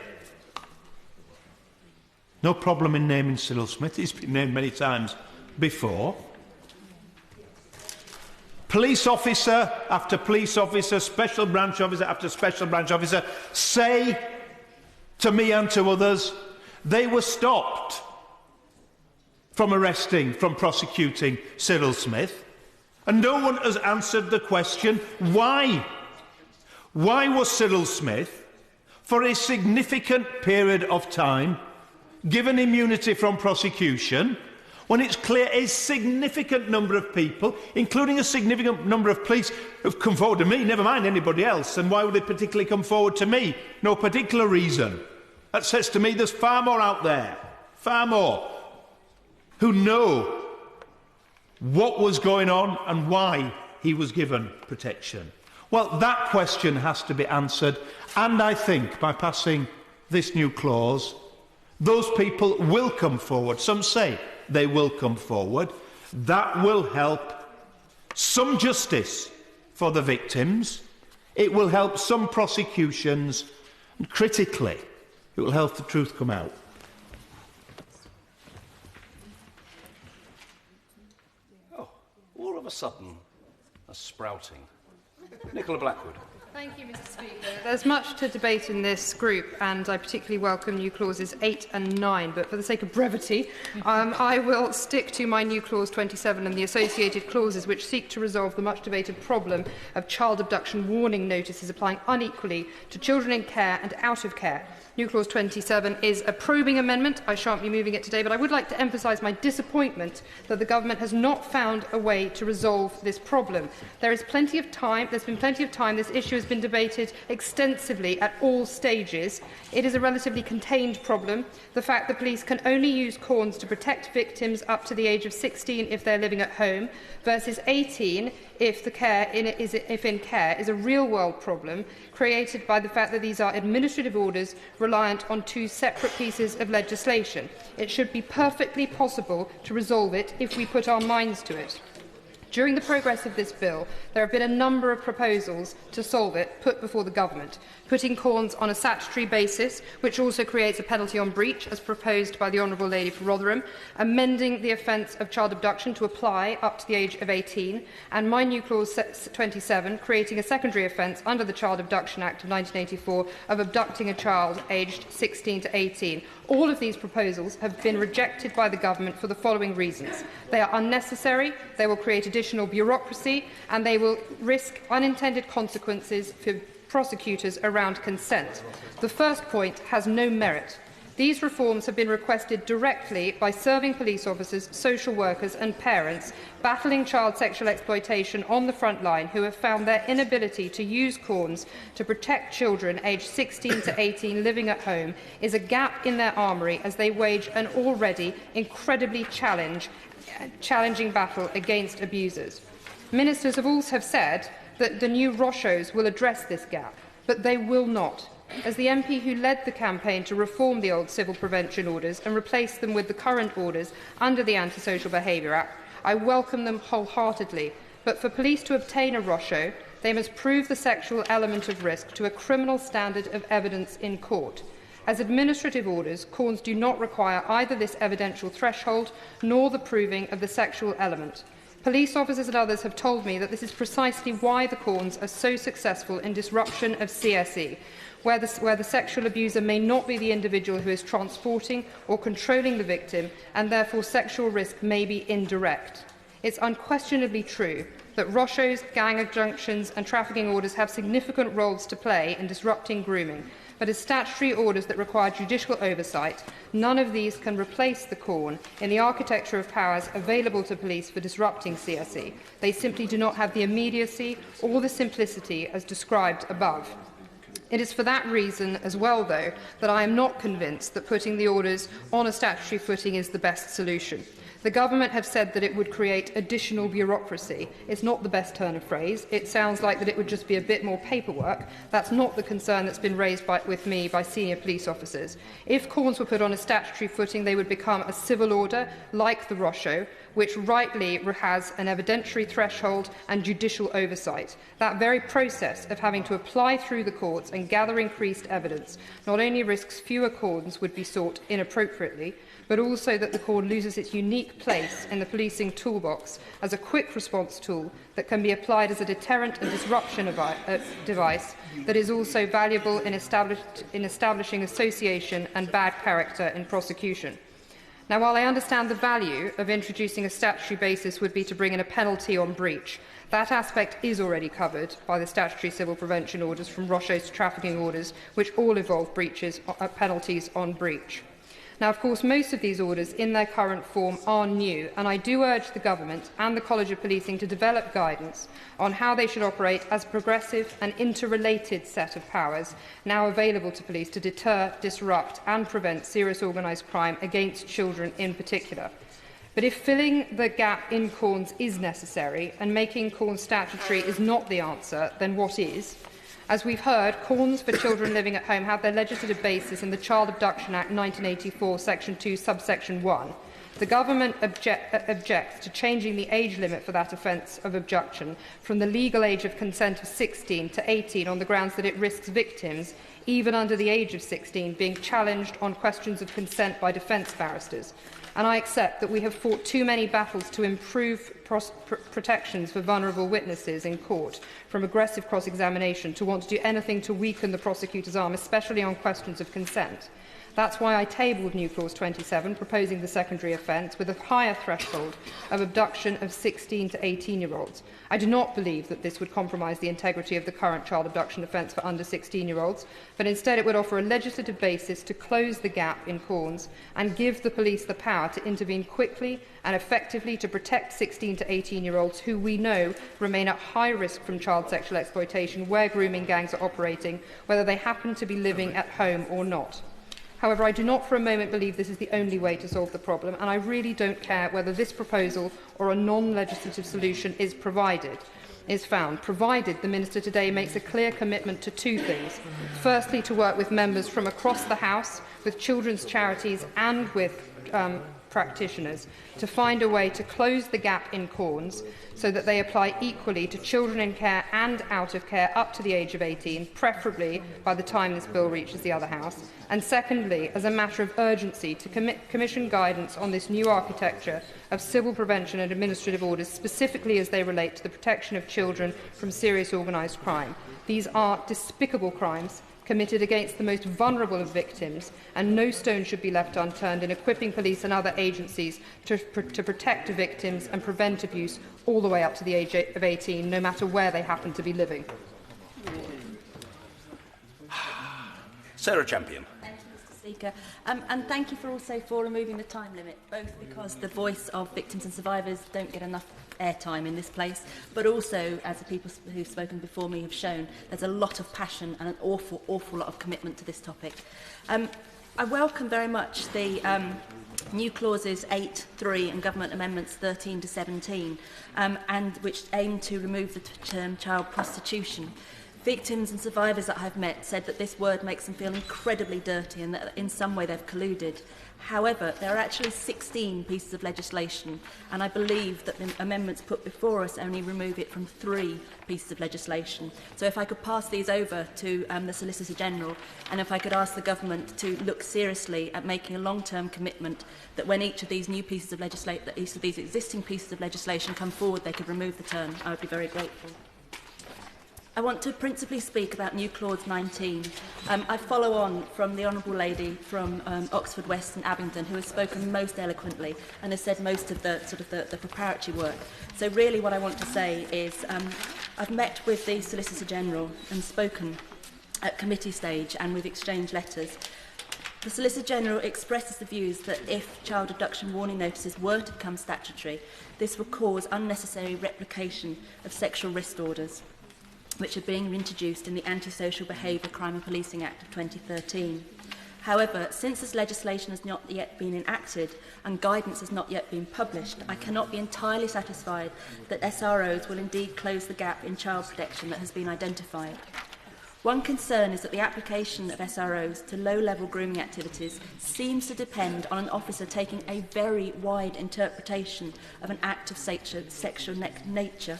No problem in naming Cyril Smith. He's been named many times before. Police officer after police officer, Special Branch officer after Special Branch officer say to me and to others they were stopped from arresting, from prosecuting Cyril Smith. And no one has answered the question, why? Why was Cyril Smith, for a significant period of time, given immunity from prosecution, when it's clear a significant number of people, including a significant number of police, have come forward to me, never mind anybody else, and why would they particularly come forward to me? No particular reason. That says to me there's far more out there, far more, who know what was going on and why he was given protection. Well, that question has to be answered, and I think by passing this new clause, those people will come forward. Some say they will come forward. That will help some justice for the victims. It will help some prosecutions. And critically, it will help the truth come out. Oh, all of a sudden, a sprouting. Nicola Blackwood. Thank you, Mr. Speaker. There's much to debate in this group, and I particularly welcome new clauses 8 and 9, but for the sake of brevity, I will stick to my new clause 27 and the associated clauses which seek to resolve the much-debated problem of child abduction warning notices applying unequally to children in care and out of care. New Clause 27 is a probing amendment. I shan't be moving it today, but I would like to emphasise my disappointment that the Government has not found a way to resolve this problem. There is plenty of time. There's been plenty of time. This issue has been debated extensively at all stages. It is a relatively contained problem. The fact that police can only use corns to protect victims up to the age of 16 if they're living at home, versus 18 if in care is a real-world problem created by the fact that these are administrative orders reliant on two separate pieces of legislation. It should be perfectly possible to resolve it if we put our minds to it. During the progress of this bill, there have been a number of proposals to solve it put before the Government, putting corns on a statutory basis, which also creates a penalty on breach, as proposed by the Honourable Lady for Rotherham, amending the offence of child abduction to apply up to the age of 18, and my new clause 27, creating a secondary offence under the Child Abduction Act of 1984 of abducting a child aged 16 to 18. All of these proposals have been rejected by the Government for the following reasons. They are unnecessary, they will create additional bureaucracy, and they will risk unintended consequences for prosecutors around consent. The first point has no merit. These reforms have been requested directly by serving police officers, social workers and parents battling child sexual exploitation on the front line, who have found their inability to use corns to protect children aged 16 to 18 living at home is a gap in their armoury as they wage an already incredibly challenging battle against abusers. Ministers have also said that the new Rochos will address this gap, but they will not. As the MP who led the campaign to reform the old civil prevention orders and replace them with the current orders under the Antisocial Behaviour Act, I welcome them wholeheartedly. But for police to obtain a Rocho, they must prove the sexual element of risk to a criminal standard of evidence in court. As administrative orders, corns do not require either this evidential threshold nor the proving of the sexual element. Police officers and others have told me that this is precisely why the corns are so successful in disruption of CSE, where the sexual abuser may not be the individual who is transporting or controlling the victim, and therefore sexual risk may be indirect. It's unquestionably true that Rochos, gang injunctions and trafficking orders have significant roles to play in disrupting grooming, but as statutory orders that require judicial oversight, none of these can replace the corn in the architecture of powers available to police for disrupting CSE. They simply do not have the immediacy or the simplicity as described above. It is for that reason as well, though, that I am not convinced that putting the orders on a statutory footing is the best solution. The Government have said that it would create additional bureaucracy. It's not the best turn of phrase. It sounds like that it would just be a bit more paperwork. That's not the concern that's been raised with me by senior police officers. If corns were put on a statutory footing, they would become a civil order like the Rocho, which rightly has an evidentiary threshold and judicial oversight. That very process of having to apply through the courts and gather increased evidence not only risks fewer corns would be sought inappropriately, but also that the corn loses its unique place in the policing toolbox as a quick response tool that can be applied as a deterrent and disruption device that is also valuable in establishing association and bad character in prosecution. Now, while I understand the value of introducing a statutory basis would be to bring in a penalty on breach, that aspect is already covered by the statutory civil prevention orders from Rochos to trafficking orders, which all involve penalties on breach. Now, of course, most of these orders in their current form are new, and I do urge the Government and the College of Policing to develop guidance on how they should operate as a progressive and interrelated set of powers now available to police to deter, disrupt and prevent serious organised crime against children in particular. But if filling the gap in corns is necessary and making corns statutory is not the answer, then what is? As we've heard, corns for children living at home have their legislative basis in the Child Abduction Act 1984, Section 2, Subsection 1. The Government objects to changing the age limit for that offence of abduction from the legal age of consent of 16 to 18 on the grounds that it risks victims, even under the age of 16, being challenged on questions of consent by defence barristers. And I accept that we have fought too many battles to improve protections for vulnerable witnesses in court, from aggressive cross-examination to want to do anything to weaken the prosecutor's arm, especially on questions of consent. That's why I tabled new clause 27, proposing the secondary offence with a higher threshold of abduction of 16 to 18-year-olds. I do not believe that this would compromise the integrity of the current child abduction offence for under 16-year-olds, but instead it would offer a legislative basis to close the gap in corns and give the police the power to intervene quickly and effectively to protect 16 to 18-year-olds who we know remain at high risk from child sexual exploitation where grooming gangs are operating, whether they happen to be living at home or not. However, I do not for a moment believe this is the only way to solve the problem, and I really don't care whether this proposal or a non-legislative solution is found, provided the Minister today makes a clear commitment to two things. Firstly, to work with members from across the House, with children's charities and with practitioners, to find a way to close the gap in corns so that they apply equally to children in care and out of care up to the age of 18, preferably by the time this bill reaches the other House. And secondly, as a matter of urgency, to commission guidance on this new architecture of civil prevention and administrative orders, specifically as they relate to the protection of children from serious organised crime. These are despicable crimes committed against the most vulnerable of victims, and no stone should be left unturned in equipping police and other agencies to protect victims and prevent abuse all the way up to the age of 18, no matter where they happen to be living. Sarah Champion. Thank you, Mr. Speaker. And thank you for removing the time limit, both because the voice of victims and survivors don't get enough airtime in this place, but also, as the people who've spoken before me have shown, there's a lot of passion and an awful lot of commitment to this topic. I welcome very much the new clauses 8, 3 and Government Amendments 13 to 17, and which aim to remove the term child prostitution. Victims and survivors that I've met said that this word makes them feel incredibly dirty and that in some way they've colluded. However, there are actually 16 pieces of legislation, and I believe that the amendments put before us only remove it from 3 pieces of legislation. So if I could pass these over to the Solicitor General, and if I could ask the Government to look seriously at making a long-term commitment that when each of these new pieces of legislation, that each of these existing pieces of legislation come forward, they could remove the term, I would be very grateful. I want to principally speak about new clause 19. I follow on from the Honourable Lady from Oxford West and Abingdon, who has spoken most eloquently and has said most of the preparatory work. So really what I want to say is I've met with the Solicitor General and spoken at committee stage, and we've exchanged letters. The Solicitor General expresses the views that if child abduction warning notices were to become statutory, this would cause unnecessary replication of sexual risk orders, which are being introduced in the Antisocial Behaviour, Crime and Policing Act of 2013. However, since this legislation has not yet been enacted and guidance has not yet been published, I cannot be entirely satisfied that SROs will indeed close the gap in child protection that has been identified. One concern is that the application of SROs to low-level grooming activities seems to depend on an officer taking a very wide interpretation of an act of sexual nature.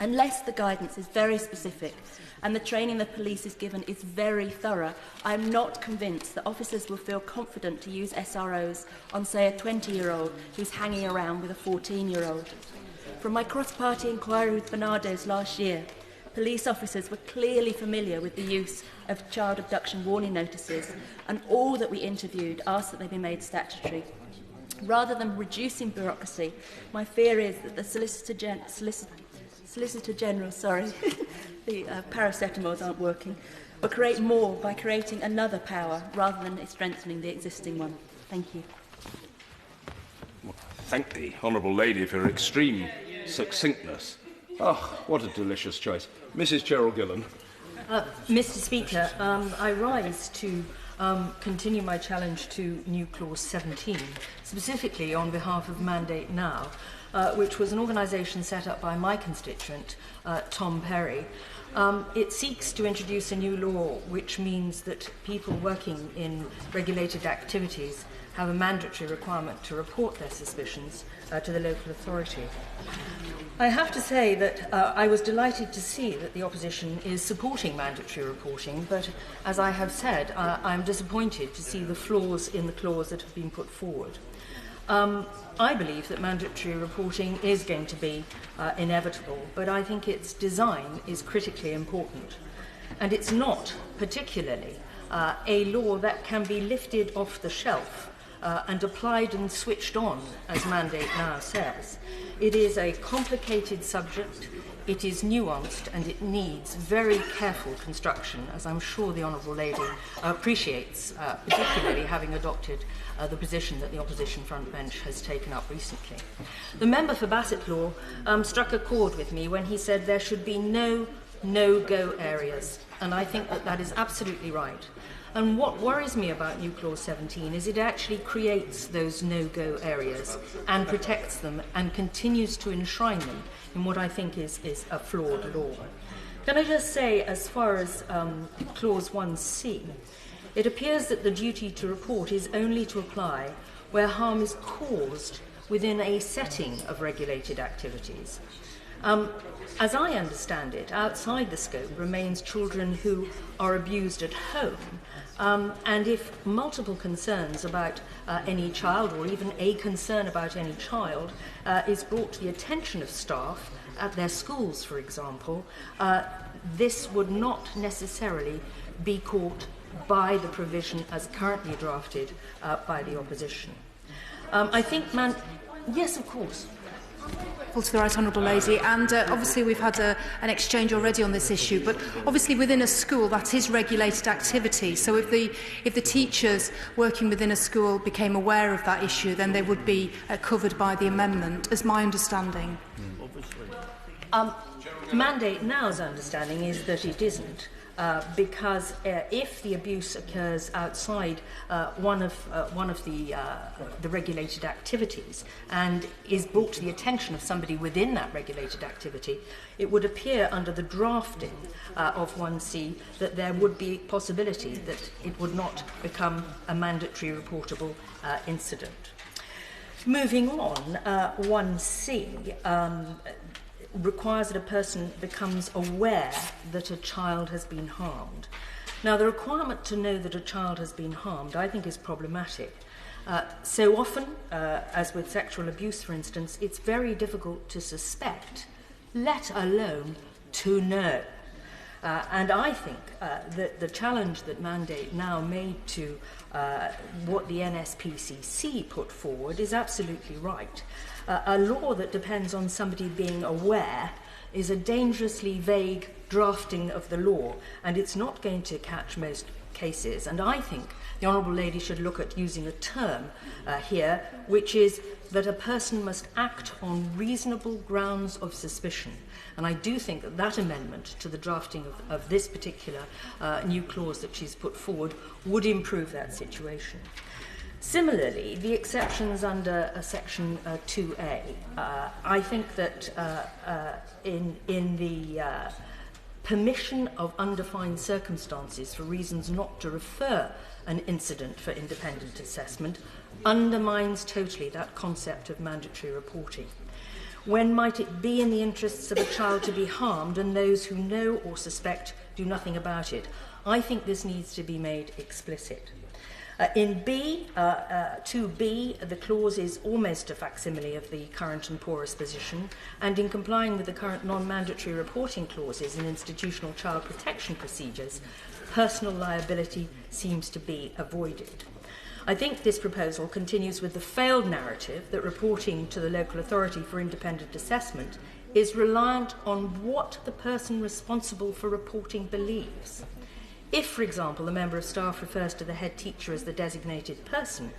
Unless the guidance is very specific and the training the police is given is very thorough, I am not convinced that officers will feel confident to use SROs on, say, a 20-year-old who's hanging around with a 14-year-old. From my cross-party inquiry with Bernardo's last year, police officers were clearly familiar with the use of child abduction warning notices, and all that we interviewed asked that they be made statutory. Rather than reducing bureaucracy, my fear is that the Solicitor General, the paracetamols aren't working, will create more by creating another power rather than strengthening the existing one. Thank you. Well, thank the Honourable Lady for her extreme succinctness. Oh, what a delicious choice. Mrs. Gerald Gillan. Mr. Speaker, I rise to continue my challenge to new clause 17, specifically on behalf of Mandate Now, which was an organisation set up by my constituent, Tom Perry. It seeks to introduce a new law which means that people working in regulated activities have a mandatory requirement to report their suspicions to the local authority. I have to say that I was delighted to see that the opposition is supporting mandatory reporting, but as I have said, I'm disappointed to see the flaws in the clause that have been put forward. I believe that mandatory reporting is going to be inevitable, but I think its design is critically important. And it's not particularly a law that can be lifted off the shelf and applied and switched on, as Mandate now says. It is a complicated subject, it is nuanced, and it needs very careful construction, as I'm sure the Honourable Lady appreciates, particularly having adopted the position that the opposition front bench has taken up recently. The member for Basildon struck a chord with me when he said there should be no no-go areas, and I think that that is absolutely right. And what worries me about New Clause 17 is it actually creates those no-go areas and protects them and continues to enshrine them in what I think is a flawed law. Can I just say, as far as Clause 1C, it appears that the duty to report is only to apply where harm is caused within a setting of regulated activities. As I understand it, outside the scope remains children who are abused at home, and if multiple concerns about any child, or even a concern about any child, is brought to the attention of staff at their schools, for example, this would not necessarily be caught by the provision as currently drafted by the opposition. I think, yes, of course. To the Right Honourable Lady, and obviously we've had an exchange already on this issue, but obviously within a school that is regulated activity, so if the teachers working within a school became aware of that issue, then they would be covered by the amendment, is my understanding. Mandate now's understanding is that it isn't. Because if the abuse occurs outside one of the regulated activities and is brought to the attention of somebody within that regulated activity, it would appear under the drafting of 1C that there would be possibility that it would not become a mandatory reportable incident. Moving on, 1C requires that a person becomes aware that a child has been harmed. Now, the requirement to know that a child has been harmed, I think, is problematic. So often, as with sexual abuse, for instance, it's very difficult to suspect, let alone to know. And I think that the challenge that Mandate now made to what the NSPCC put forward is absolutely right. A law that depends on somebody being aware is a dangerously vague drafting of the law, and it's not going to catch most cases. And I think the Honourable Lady should look at using a term here, which is that a person must act on reasonable grounds of suspicion. And I do think that that amendment to the drafting of this particular new clause that she's put forward would improve that situation. Similarly, the exceptions under section 2A, I think that in the permission of undefined circumstances for reasons not to refer an incident for independent assessment undermines totally that concept of mandatory reporting. When might it be in the interests of a child to be harmed and those who know or suspect do nothing about it? I think this needs to be made explicit. In 2B, the clause is almost a facsimile of the current and porous position, and in complying with the current non-mandatory reporting clauses in institutional child protection procedures, personal liability seems to be avoided. I think this proposal continues with the failed narrative that reporting to the local authority for independent assessment is reliant on what the person responsible for reporting believes. If, for example, a member of staff refers to the head teacher as the designated person,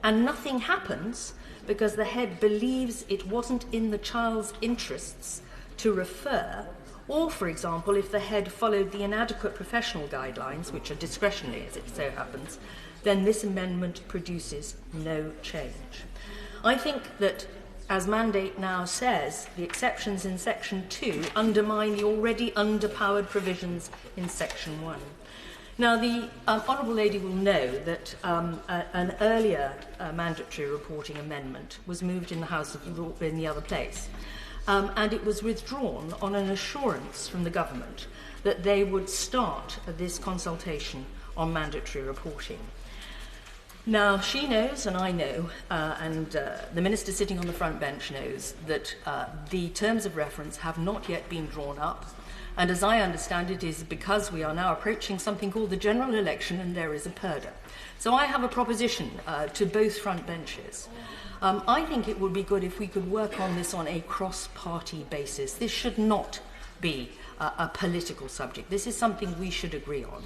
and nothing happens because the head believes it wasn't in the child's interests to refer, or, for example, if the head followed the inadequate professional guidelines, which are discretionary as it so happens, then this amendment produces no change. I think that, as Mandate now says, the exceptions in Section 2 undermine the already underpowered provisions in Section 1. Now, the Honourable Lady will know that an earlier mandatory reporting amendment was moved in the House of in the other place, and it was withdrawn on an assurance from the government that they would start this consultation on mandatory reporting. Now, she knows, and I know, and the Minister sitting on the front bench knows, that the terms of reference have not yet been drawn up. And as I understand it, is because we are now approaching something called the general election and there is a purdah. So I have a proposition to both front benches. I think it would be good if we could work on this on a cross-party basis. This should not be a political subject. This is something we should agree on.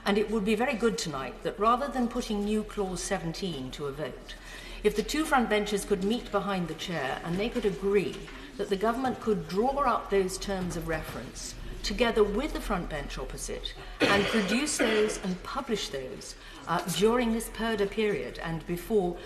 And it would be very good tonight that rather than putting new clause 17 to a vote, if the two front benches could meet behind the chair and they could agree that the government could draw up those terms of reference together with the front bench opposite and produce those and publish those during this purdah period and before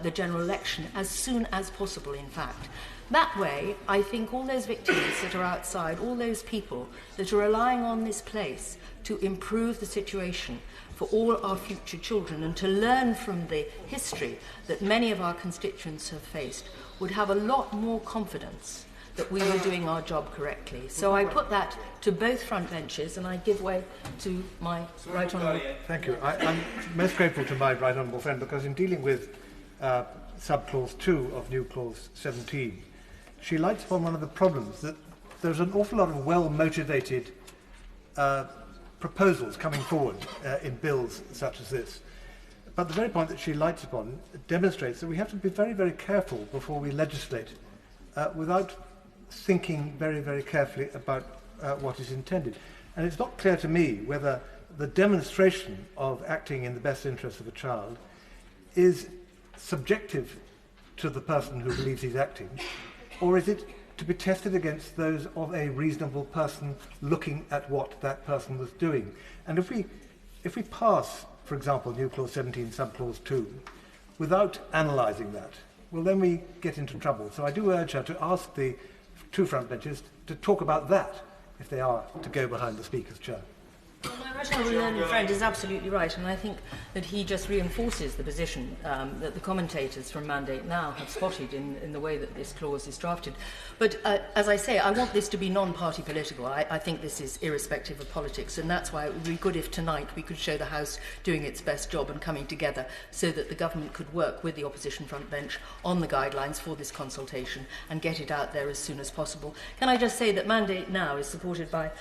the general election as soon as possible, in fact. That way, I think all those victims that are outside, all those people that are relying on this place to improve the situation for all our future children and to learn from the history that many of our constituents have faced would have a lot more confidence that we were doing our job correctly. So I put that to both front benches and I give way to my right honourable. Thank you. I'm most grateful to my right honourable friend because in dealing with subclause 2 of new clause 17, she lights upon one of the problems that there's an awful lot of well-motivated proposals coming forward in bills such as this. But the very point that she lights upon demonstrates that we have to be very, very careful before we legislate without thinking very, very carefully about what is intended. And it's not clear to me whether the demonstration of acting in the best interest of a child is subjective to the person who believes he's acting, or is it to be tested against those of a reasonable person looking at what that person was doing. And if we pass, for example, new clause 17, subclause 2, without analysing that, well, then we get into trouble. So I do urge her to ask the two front benches to talk about that, if they are to go behind the Speaker's chair. Well, my right honourable friend is absolutely right, and I think that he just reinforces the position that the commentators from Mandate Now have spotted in the way that this clause is drafted. But as I say, I want this to be non-party political. I think this is irrespective of politics, and that's why it would be good if tonight we could show the House doing its best job and coming together so that the government could work with the opposition front bench on the guidelines for this consultation and get it out there as soon as possible. Can I just say that Mandate Now is supported by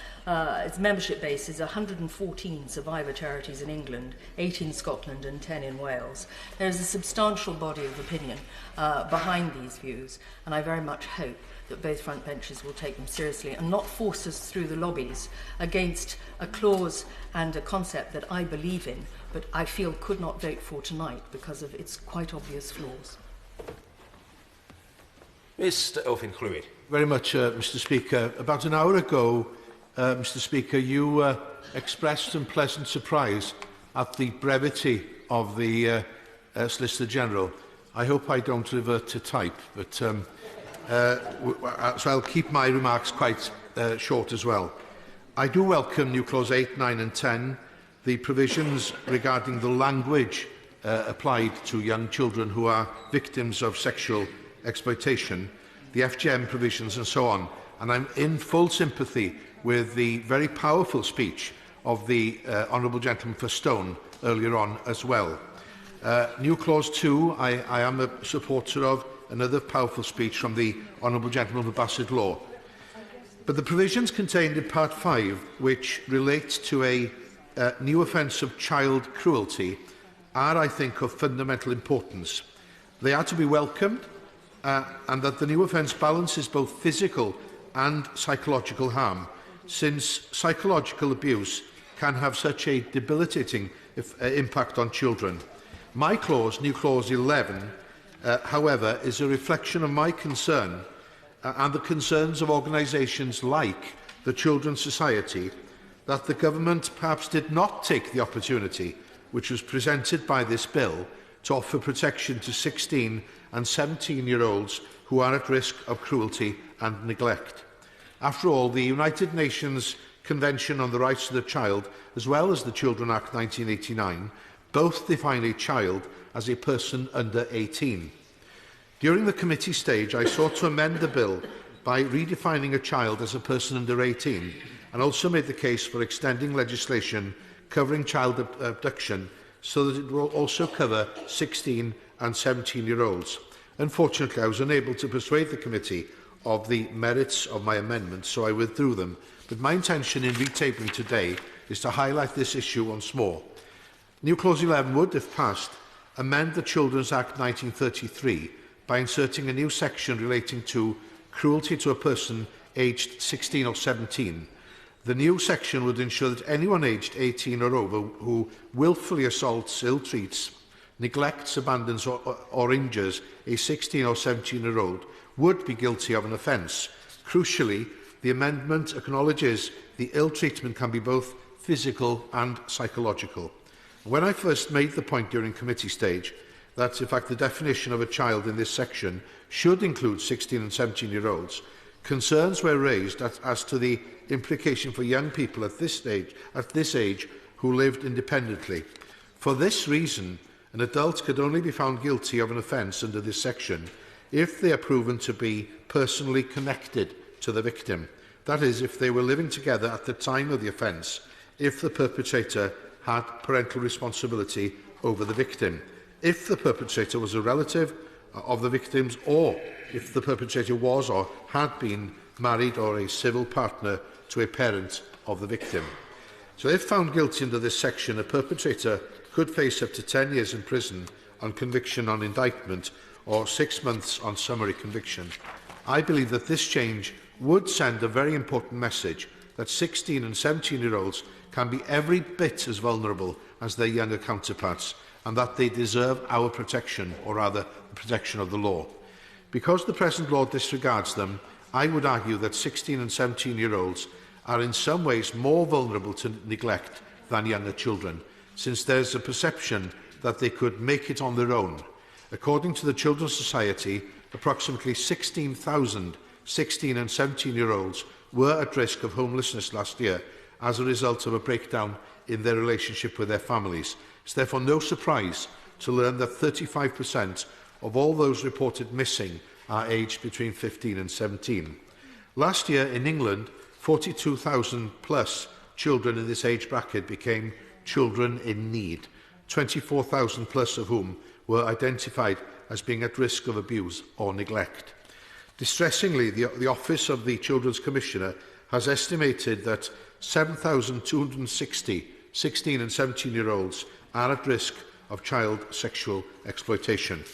its membership base is 114 survivor charities in England, 8 in Scotland and 10 in Wales. There is a substantial body of opinion behind these views, and I very much hope that both front benches will take them seriously and not force us through the lobbies against a clause and a concept that I believe in, but I feel could not vote for tonight because of its quite obvious flaws. Mr. Elphicke. Very much, Mr. Speaker. About an hour ago, Mr. Speaker, you expressed some pleasant surprise at the brevity of the Solicitor General. I hope I don't revert to type, but so I'll keep my remarks quite short as well. I do welcome new clause 8, 9 and 10, the provisions regarding the language applied to young children who are victims of sexual exploitation, the FGM provisions and so on. And I'm in full sympathy with the very powerful speech of the Honourable Gentleman for Stone earlier on as well. New clause 2, I am a supporter of another powerful speech from the Honourable Gentleman for Basildon. But the provisions contained in Part 5, which relate to a new offence of child cruelty, are, I think, of fundamental importance. They are to be welcomed, and that the new offence balances both physical and psychological harm, since psychological abuse can have such a debilitating impact on children. My clause, new clause 11, however, is a reflection of my concern and the concerns of organisations like the Children's Society that the government perhaps did not take the opportunity which was presented by this bill to offer protection to 16 and 17-year-olds who are at risk of cruelty and neglect. After all, the United Nations Convention on the Rights of the Child, as well as the Children Act 1989, both define a child as a person under 18. During the committee stage, I sought to amend the bill by redefining a child as a person under 18, and also made the case for extending legislation covering child abduction so that it will also cover 16 and 17-year-olds. Unfortunately, I was unable to persuade the committee of the merits of my amendments, so I withdrew them. but my intention in retabling today is to highlight this issue once more. New Clause 11 would, if passed, amend the Children's Act 1933 by inserting a new section relating to cruelty to a person aged 16 or 17. The new section would ensure that anyone aged 18 or over who willfully assaults, ill-treats, neglects, abandons or injures a 16 or 17-year-old would be guilty of an offence. Crucially, the amendment acknowledges the ill-treatment can be both physical and psychological. When I first made the point during committee stage that, in fact, the definition of a child in this section should include 16 and 17-year-olds, concerns were raised as to the implication for young people at this age who lived independently. For this reason, an adult could only be found guilty of an offence under this section if they are proven to be personally connected to the victim. That is, if they were living together at the time of the offence, if the perpetrator had parental responsibility over the victim, if the perpetrator was a relative of the victims, or if the perpetrator was or had been married or a civil partner to a parent of the victim. So if found guilty under this section, a perpetrator could face up to 10 years in prison on conviction on indictment or 6 months on summary conviction. I believe that this change would send a very important message that 16 and 17-year-olds can be every bit as vulnerable as their younger counterparts, and that they deserve our protection, or rather the protection of the law. Because the present law disregards them, I would argue that 16 and 17-year-olds are in some ways more vulnerable to neglect than younger children, since there is a perception that they could make it on their own. According to the Children's Society, approximately 16,000 16 and 17-year-olds were at risk of homelessness last year as a result of a breakdown in their relationship with their families. It's therefore no surprise to learn that 35% of all those reported missing are aged between 15 and 17. Last year in England, 42,000 plus children in this age bracket became children in need, 24,000 plus of whom were identified as being at risk of abuse or neglect. Distressingly, the Office of the Children's Commissioner has estimated that 7,260 16 and 17-year-olds are at risk of child sexual exploitation.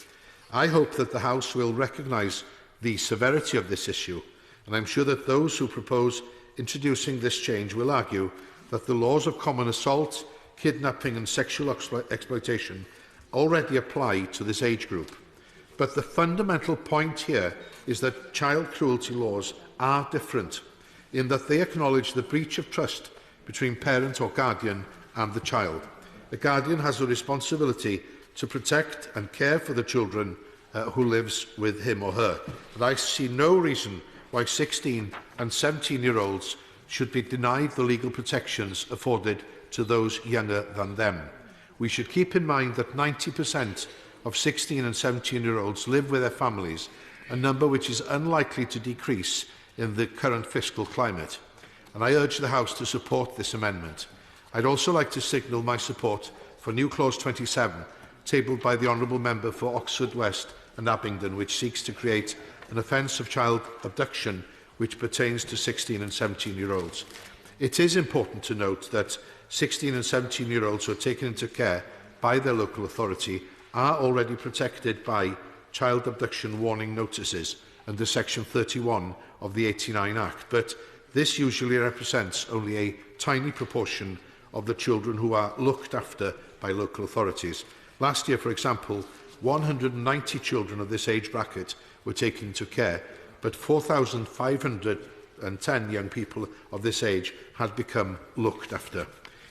I hope that the House will recognise the severity of this issue, and I am sure that those who propose introducing this change will argue that the laws of common assault, kidnapping and sexual exploitation already apply to this age group. But the fundamental point here is that child cruelty laws are different, in that they acknowledge the breach of trust between parent or guardian and the child. The guardian has a responsibility to protect and care for the children who lives with him or her. And I see no reason why 16 and 17-year-olds should be denied the legal protections afforded to those younger than them. We should keep in mind that 90% of 16 and 17-year-olds live with their families, a number which is unlikely to decrease in the current fiscal climate. And I urge the House to support this amendment. I'd also like to signal my support for new clause 27, tabled by the Honourable Member for Oxford West and Abingdon, which seeks to create an offence of child abduction which pertains to 16 and 17-year-olds. It is important to note that 16 and 17-year-olds who are taken into care by their local authority are already protected by child abduction warning notices under Section 31 of the 89 Act, but this usually represents only a tiny proportion of the children who are looked after by local authorities. Last year, for example, 190 children of this age bracket were taken into care, but 4,510 young people of this age had become looked after.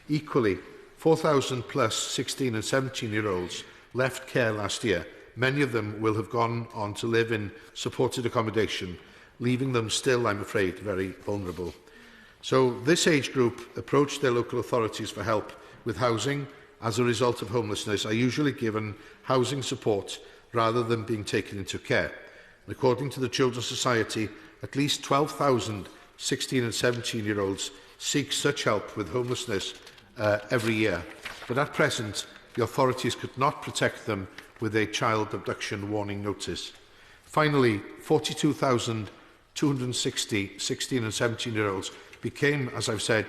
Equally, 4,000 plus 16 and 17-year-olds left care last year. Many of them will have gone on to live in supported accommodation, leaving them still, I'm afraid, very vulnerable. So this age group approached their local authorities for help with housing. As a result of homelessness, are usually given housing support rather than being taken into care. And according to the Children's Society, at least 12,000 16 and 17-year-olds seek such help with homelessness every year. But at present, the authorities could not protect them with a child abduction warning notice. Finally, 42,000 260 16 and 17-year-olds became, as I've said,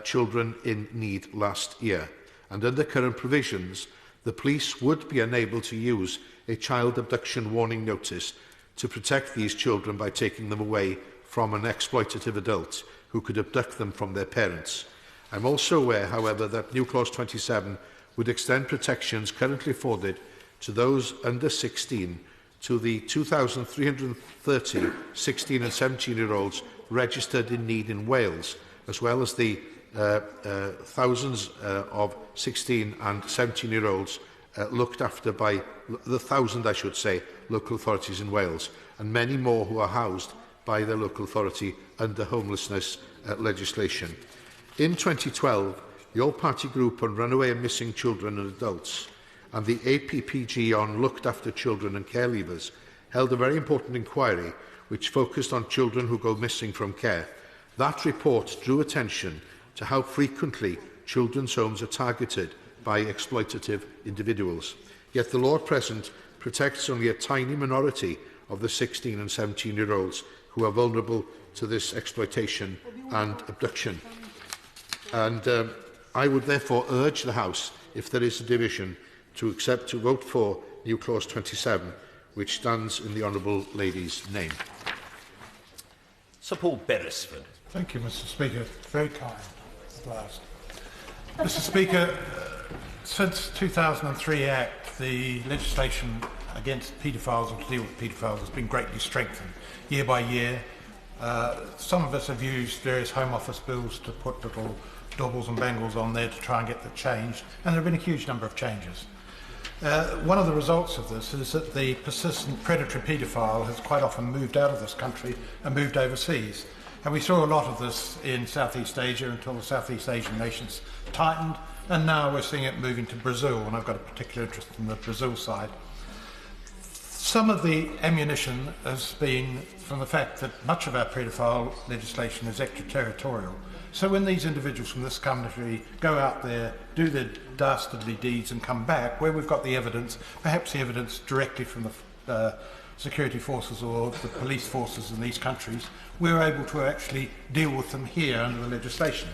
children in need last year. And under current provisions, the police would be unable to use a child abduction warning notice to protect these children by taking them away from an exploitative adult who could abduct them from their parents. I'm also aware, however, that New Clause 27 would extend protections currently afforded to those under 16 to the 2,330 16 and 17-year-olds registered in need in Wales, as well as the thousands of 16 and 17-year-olds looked after by the 1,000, I should say, local authorities in Wales, and many more who are housed by their local authority under homelessness legislation. In 2012, the All-Party Group on Runaway and Missing Children and Adults and the APPG on Looked After Children and Care Leavers held a very important inquiry which focused on children who go missing from care. That report drew attention to how frequently children's homes are targeted by exploitative individuals. Yet the law at present protects only a tiny minority of the 16 and 17-year-olds who are vulnerable to this exploitation and abduction. And I would therefore urge the House, if there is a division, to vote for New Clause 27, which stands in the Honourable Lady's name. Sir Paul Beresford. Thank you, Mr. Speaker. Very kind at last. Mr. Speaker, since 2003 Act, the legislation against paedophiles and to deal with paedophiles has been greatly strengthened year by year. Some of us have used various Home Office bills to put little doubles and bangles on there to try and get that changed, and there have been a huge number of changes. One of the results of this is that the persistent predatory paedophile has quite often moved out of this country and moved overseas. And we saw a lot of this in Southeast Asia until the Southeast Asian nations tightened, and now we're seeing it moving to Brazil, and I've got a particular interest in the Brazil side. Some of the ammunition has been from the fact that much of our paedophile legislation is extraterritorial. So when these individuals from this country go out there, do their dastardly deeds and come back, where we've got the evidence, perhaps the evidence directly from the security forces or the police forces in these countries, we're able to actually deal with them here under the legislation.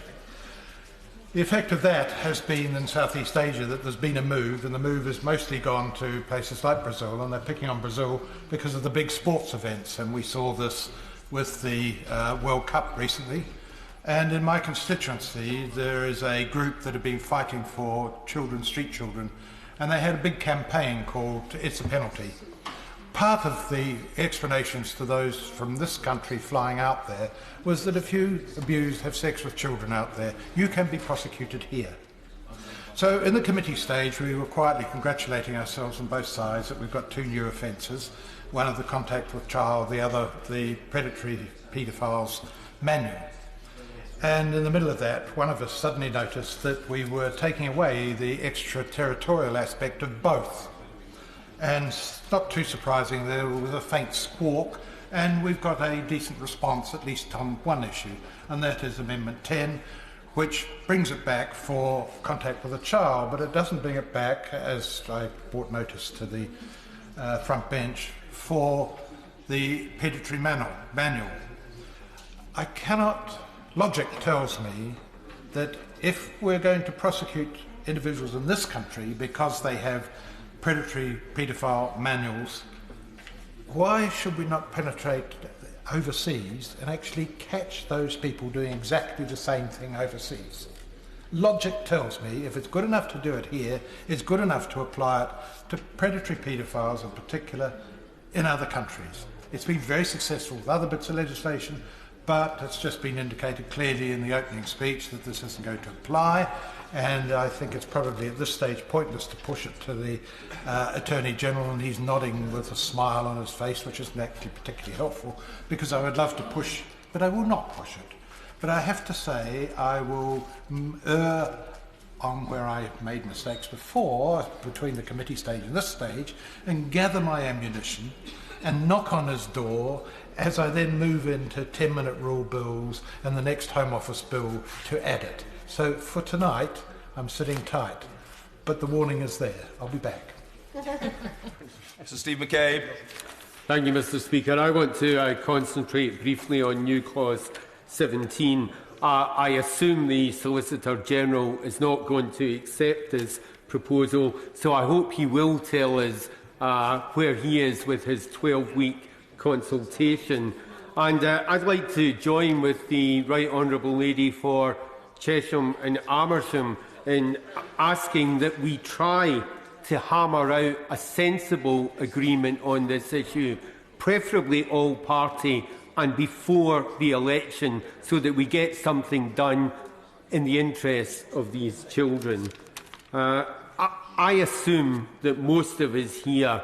The effect of that has been in Southeast Asia that there's been a move, and the move has mostly gone to places like Brazil, and they're picking on Brazil because of the big sports events, and we saw this with the World Cup recently. And in my constituency, there is a group that have been fighting for children, street children, and they had a big campaign called It's a Penalty. Part of the explanations to those from this country flying out there was that if you abuse, have sex with children out there, you can be prosecuted here. So in the committee stage, we were quietly congratulating ourselves on both sides that we've got two new offences, one of the contact with child, the other the predatory paedophiles manual. And in the middle of that, one of us suddenly noticed that we were taking away the extraterritorial aspect of both. And not too surprising, there was a faint squawk, and we've got a decent response, at least on one issue, and that is Amendment 10, which brings it back for contact with a child, but it doesn't bring it back, as I brought notice to the front bench, for the predatory manual. I cannot... Logic tells me that if we're going to prosecute individuals in this country because they have predatory paedophile manuals, why should we not penetrate overseas and actually catch those people doing exactly the same thing overseas? Logic tells me if it's good enough to do it here, it's good enough to apply it to predatory paedophiles in particular in other countries. It's been very successful with other bits of legislation, but it's just been indicated clearly in the opening speech that this isn't going to apply, and I think it's probably at this stage pointless to push it to the Attorney General, and he's nodding with a smile on his face, which isn't actually particularly helpful, because I would love to push, but I will not push it. But I have to say I will err on where I made mistakes before, between the committee stage and this stage, and gather my ammunition and knock on his door as I then move into 10-minute rule bills and the next Home Office bill to add it. So for tonight, I'm sitting tight, but the warning is there. I'll be back. Mr. Steve McCabe. Thank you, Mr Speaker. I want to concentrate briefly on new clause 17. I assume the Solicitor General is not going to accept this proposal, so I hope he will tell us where he is with his 12-week consultation. And I'd like to join with the Right Honourable Lady for Chesham and Amersham in asking that we try to hammer out a sensible agreement on this issue, preferably all-party and before the election, so that we get something done in the interests of these children. I assume that most of us here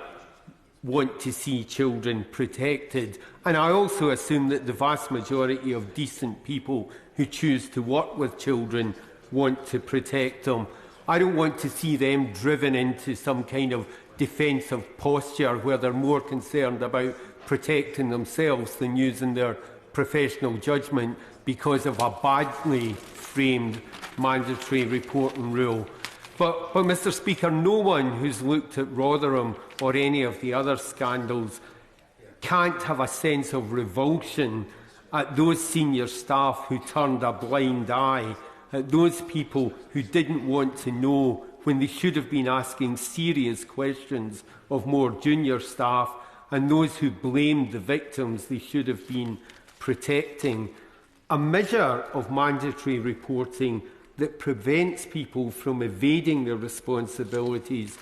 want to see children protected, and I also assume that the vast majority of decent people who choose to work with children want to protect them. I don't want to see them driven into some kind of defensive posture where they're more concerned about protecting themselves than using their professional judgment because of a badly framed mandatory reporting rule. But, Mr Speaker, no one who's looked at Rotherham or any of the other scandals can't have a sense of revulsion at those senior staff who turned a blind eye, at those people who didn't want to know when they should have been asking serious questions of more junior staff, and those who blamed the victims they should have been protecting. A measure of mandatory reporting that prevents people from evading their responsibilities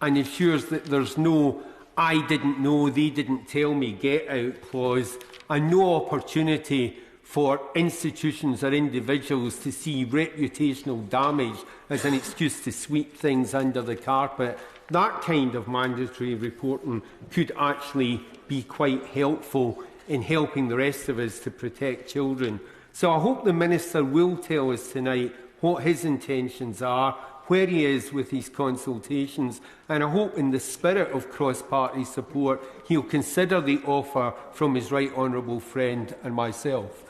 and ensures that there's no "I didn't know, they didn't tell me" get-out clause, and no opportunity for institutions or individuals to see reputational damage as an excuse to sweep things under the carpet. That kind of mandatory reporting could actually be quite helpful in helping the rest of us to protect children. So I hope the Minister will tell us tonight what his intentions are, where he is with his consultations, and I hope in the spirit of cross-party support he'll consider the offer from his right honourable friend and myself.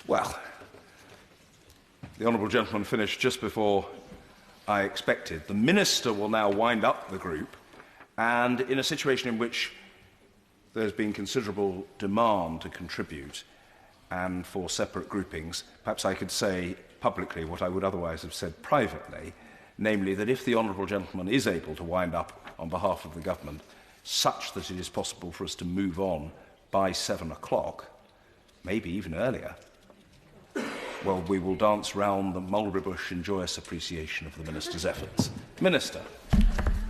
Well, the honourable gentleman finished just before I expected. The Minister will now wind up the group, and in a situation in which there's been considerable demand to contribute and for separate groupings, perhaps I could say publicly what I would otherwise have said privately, namely that if the honourable gentleman is able to wind up on behalf of the government such that it is possible for us to move on by 7 o'clock, maybe even earlier, well, we will dance round the mulberry bush in joyous appreciation of the Minister's efforts. Minister.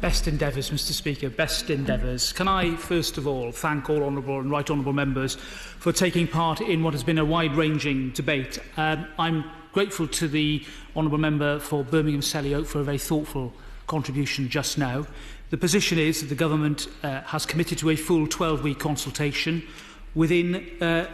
Best endeavours, Mr Speaker, best endeavours. Can I, first of all, thank all honourable and right honourable members for taking part in what has been a wide-ranging debate. I'm grateful to the honourable member for Birmingham Selly Oak for a very thoughtful contribution just now. The position is that the Government has committed to a full 12-week consultation within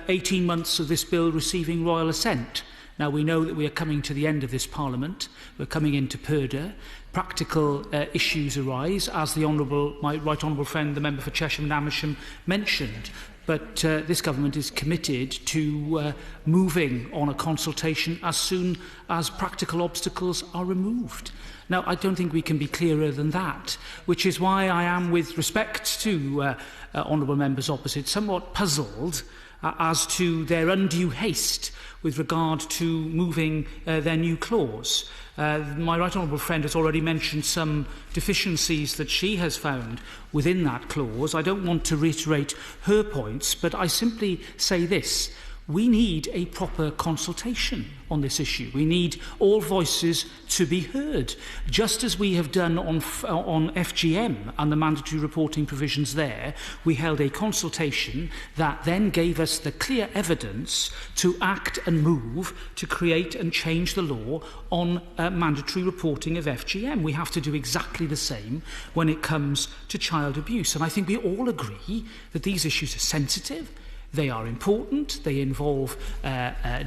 18 months of this bill receiving royal assent. Now, we know that we are coming to the end of this Parliament. We're coming into purdah. Practical issues arise, as my right honourable friend, the member for Chesham and Amersham, mentioned. But this Government is committed to moving on a consultation as soon as practical obstacles are removed. Now, I don't think we can be clearer than that, which is why I am, with respect to honourable members opposite, somewhat puzzled as to their undue haste with regard to moving their new clause. My right honourable friend has already mentioned some deficiencies that she has found within that clause. I don't want to reiterate her points, but I simply say this. We need a proper consultation on this issue. We need all voices to be heard, just as we have done on FGM and the mandatory reporting provisions there. We held a consultation that then gave us the clear evidence to act and move to create and change the law on mandatory reporting of FGM. We have to do exactly the same when it comes to child abuse. And I think we all agree that these issues are sensitive. They are important. They involve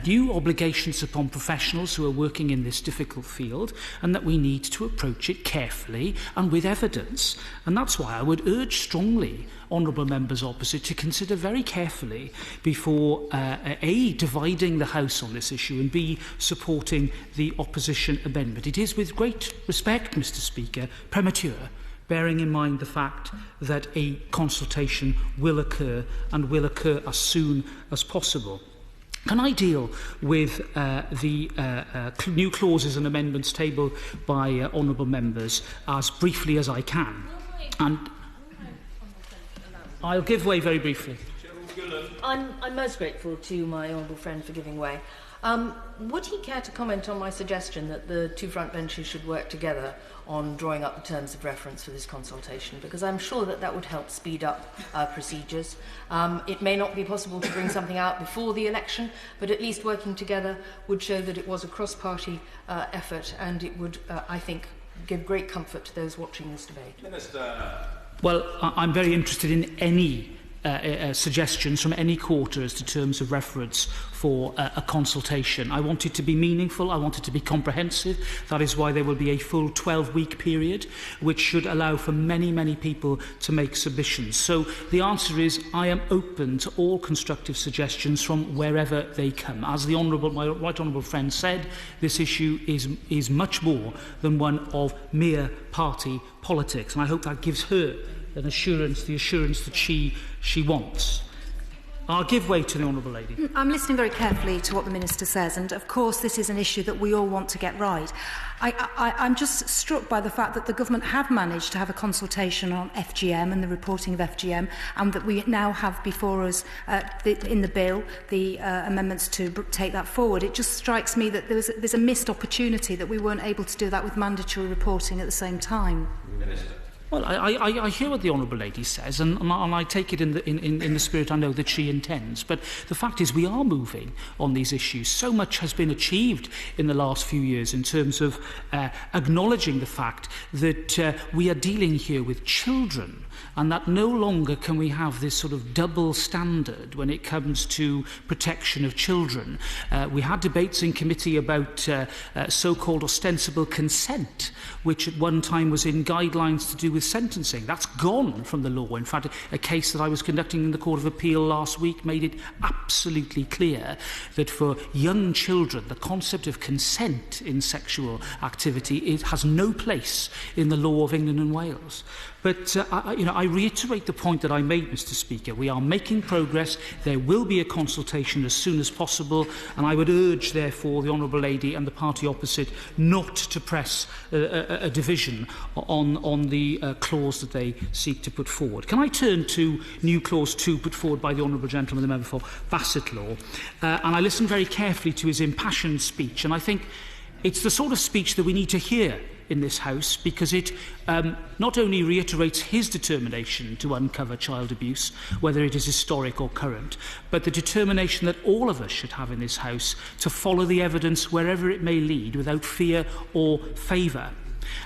new obligations upon professionals who are working in this difficult field, and that we need to approach it carefully and with evidence. And that's why I would urge strongly honourable members opposite to consider very carefully before A, dividing the House on this issue, and B, supporting the opposition amendment. It is with great respect, Mr Speaker, premature, bearing in mind the fact that a consultation will occur and will occur as soon as possible. Can I deal with the new clauses and amendments tabled by honourable members as briefly as I can? And I'll give way very briefly. I'm most grateful to my honourable friend for giving way. Would he care to comment on my suggestion that the two front benches should work together on drawing up the terms of reference for this consultation? Because I'm sure that that would help speed up procedures. It may not be possible to bring something out before the election, but at least working together would show that it was a cross-party effort, and it would, I think, give great comfort to those watching this debate. Minister. Well, I'm very interested in any suggestions from any quarter as to terms of reference for a consultation. I want it to be meaningful, I want it to be comprehensive. That is why there will be a full 12-week period, which should allow for many, many people to make submissions. So the answer is I am open to all constructive suggestions from wherever they come. As my right honourable friend said, this issue is much more than one of mere party politics, and I hope that gives her the assurance that she wants. I'll give way to the honourable lady. I'm listening very carefully to what the Minister says, and of course this is an issue that we all want to get right. I'm just struck by the fact that the government have managed to have a consultation on FGM and the reporting of FGM, and that we now have before us in the bill the amendments to take that forward. It just strikes me that there's a missed opportunity that we weren't able to do that with mandatory reporting at the same time. Minister. Well, I hear what the honourable lady says, and I take it in the spirit I know that she intends. But the fact is we are moving on these issues. So much has been achieved in the last few years in terms of acknowledging the fact that we are dealing here with children, and that no longer can we have this sort of double standard when it comes to protection of children. We had debates in committee about so-called ostensible consent, which at one time was in guidelines to do with sentencing. That's gone from the law. In fact, a case that I was conducting in the Court of Appeal last week made it absolutely clear that for young children, the concept of consent in sexual activity has no place in the law of England and Wales. But I reiterate the point that I made, Mr. Speaker. We are making progress. There will be a consultation as soon as possible, and I would urge, therefore, the honourable lady and the party opposite not to press a division on the clause that they seek to put forward. Can I turn to new clause 2 put forward by the honourable gentleman, the member for Basildon? And I listened very carefully to his impassioned speech, and I think it's the sort of speech that we need to hear in this House, because it not only reiterates his determination to uncover child abuse, whether it is historic or current, but the determination that all of us should have in this House to follow the evidence wherever it may lead without fear or favour.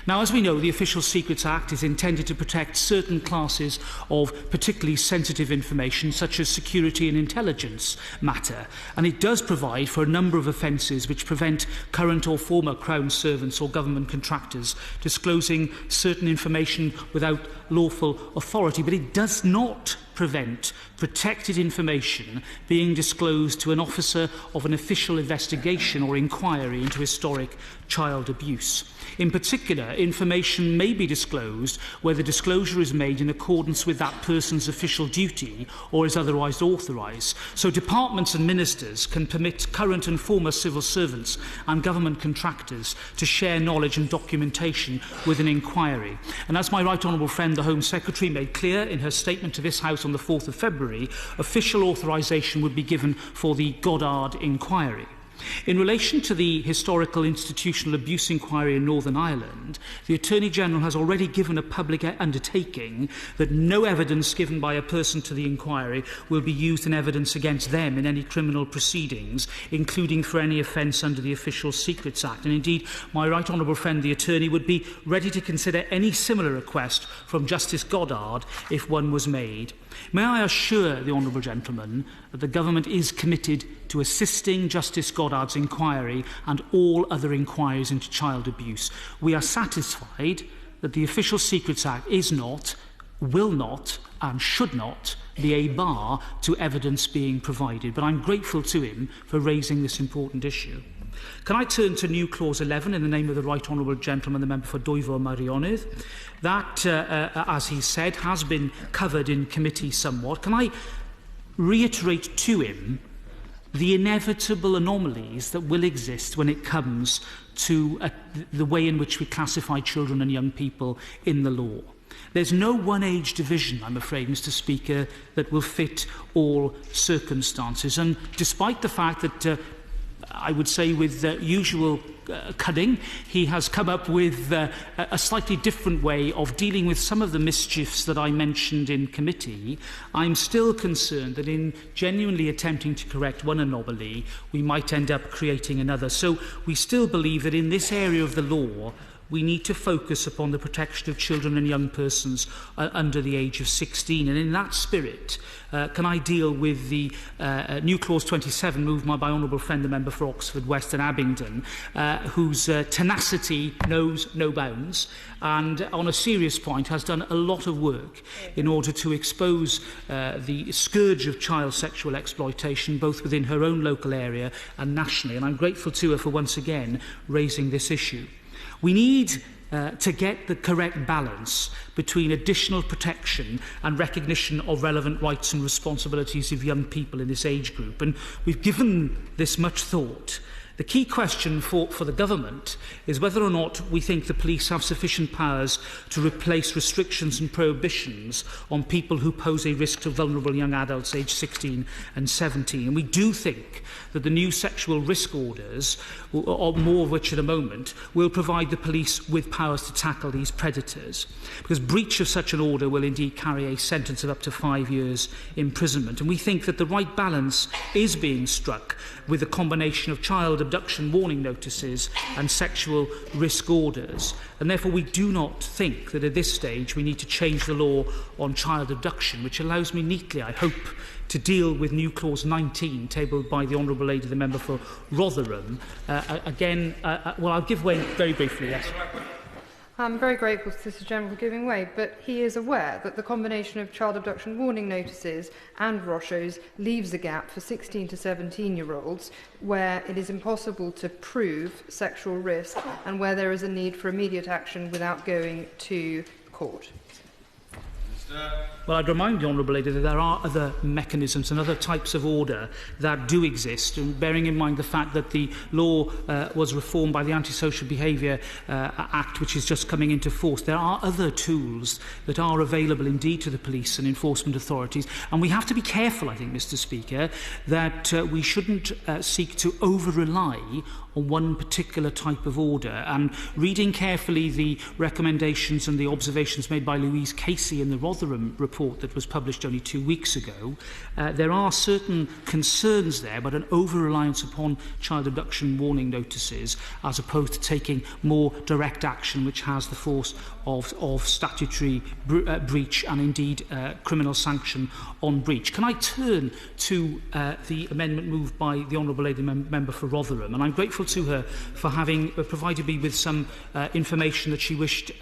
Now, as we know, the Official Secrets Act is intended to protect certain classes of particularly sensitive information, such as security and intelligence matter, and it does provide for a number of offences which prevent current or former Crown servants or government contractors disclosing certain information without lawful authority, but it does not prevent protected information being disclosed to an officer of an official investigation or inquiry into historic child abuse. In particular, information may be disclosed where the disclosure is made in accordance with that person's official duty or is otherwise authorised. So departments and ministers can permit current and former civil servants and government contractors to share knowledge and documentation with an inquiry. And as my right honourable friend, the Home Secretary, made clear in her statement to this House on the 4th of February, official authorisation would be given for the Goddard inquiry. In relation to the historical institutional abuse inquiry in Northern Ireland, the Attorney-General has already given a public undertaking that no evidence given by a person to the inquiry will be used in evidence against them in any criminal proceedings, including for any offence under the Official Secrets Act. And indeed, my right honourable friend, the Attorney, would be ready to consider any similar request from Justice Goddard if one was made. May I assure the honourable gentleman that the Government is committed to assisting Justice Goddard's inquiry and all other inquiries into child abuse. We are satisfied that the Official Secrets Act is not, will not and should not be a bar to evidence being provided. But I'm grateful to him for raising this important issue. Can I turn to new clause 11 in the name of the Right Honourable Gentleman, the member for Dwyfor Meirionydd? That, as he said, has been covered in committee somewhat. Can I reiterate to him the inevitable anomalies that will exist when it comes to the way in which we classify children and young people in the law? There's no one-age division, I'm afraid, Mr. Speaker, that will fit all circumstances. And despite the fact that I would say with usual cunning, he has come up with a slightly different way of dealing with some of the mischiefs that I mentioned in committee. I'm still concerned that in genuinely attempting to correct one anomaly, we might end up creating another. So we still believe that in this area of the law, we need to focus upon the protection of children and young persons under the age of 16. And in that spirit, can I deal with the new clause 27 moved by my honourable friend, the member for Oxford West and Abingdon, whose tenacity knows no bounds, and on a serious point has done a lot of work in order to expose the scourge of child sexual exploitation, both within her own local area and nationally. And I'm grateful to her for once again raising this issue. We need to get the correct balance between additional protection and recognition of relevant rights and responsibilities of young people in this age group. And we've given this much thought. The key question for the government is whether or not we think the police have sufficient powers to replace restrictions and prohibitions on people who pose a risk to vulnerable young adults aged 16 and 17. And we do think that the new sexual risk orders, or more of which at the moment, will provide the police with powers to tackle these predators. Because breach of such an order will indeed carry a sentence of up to 5 years imprisonment. And we think that the right balance is being struck with a combination of child abduction warning notices and sexual risk orders. And therefore we do not think that at this stage we need to change the law on child abduction, which allows me neatly, I hope, to deal with new clause 19 tabled by the Honourable Lady, the member for Rotherham. Well, I'll give way very briefly, yes. I'm very grateful to Solicitor General for giving way, but he is aware that the combination of child abduction warning notices and Rochos leaves a gap for 16 to 17-year-olds where it is impossible to prove sexual risk and where there is a need for immediate action without going to court. Well, I'd remind the Honourable Lady that there are other mechanisms and other types of order that do exist, and bearing in mind the fact that the law was reformed by the Antisocial Behaviour Act, which is just coming into force, there are other tools that are available indeed to the police and enforcement authorities, and we have to be careful, I think, Mr. Speaker, that we shouldn't seek to over-rely on one particular type of order. And reading carefully the recommendations and the observations made by Louise Casey in the Rotherham report that was published only 2 weeks ago, there are certain concerns there, but an over-reliance upon child abduction warning notices as opposed to taking more direct action which has the force of statutory breach and indeed criminal sanction on breach. Can I turn to the amendment moved by the Honourable Lady Member for Rotherham? And I'm grateful to her for having provided me with some information that she wished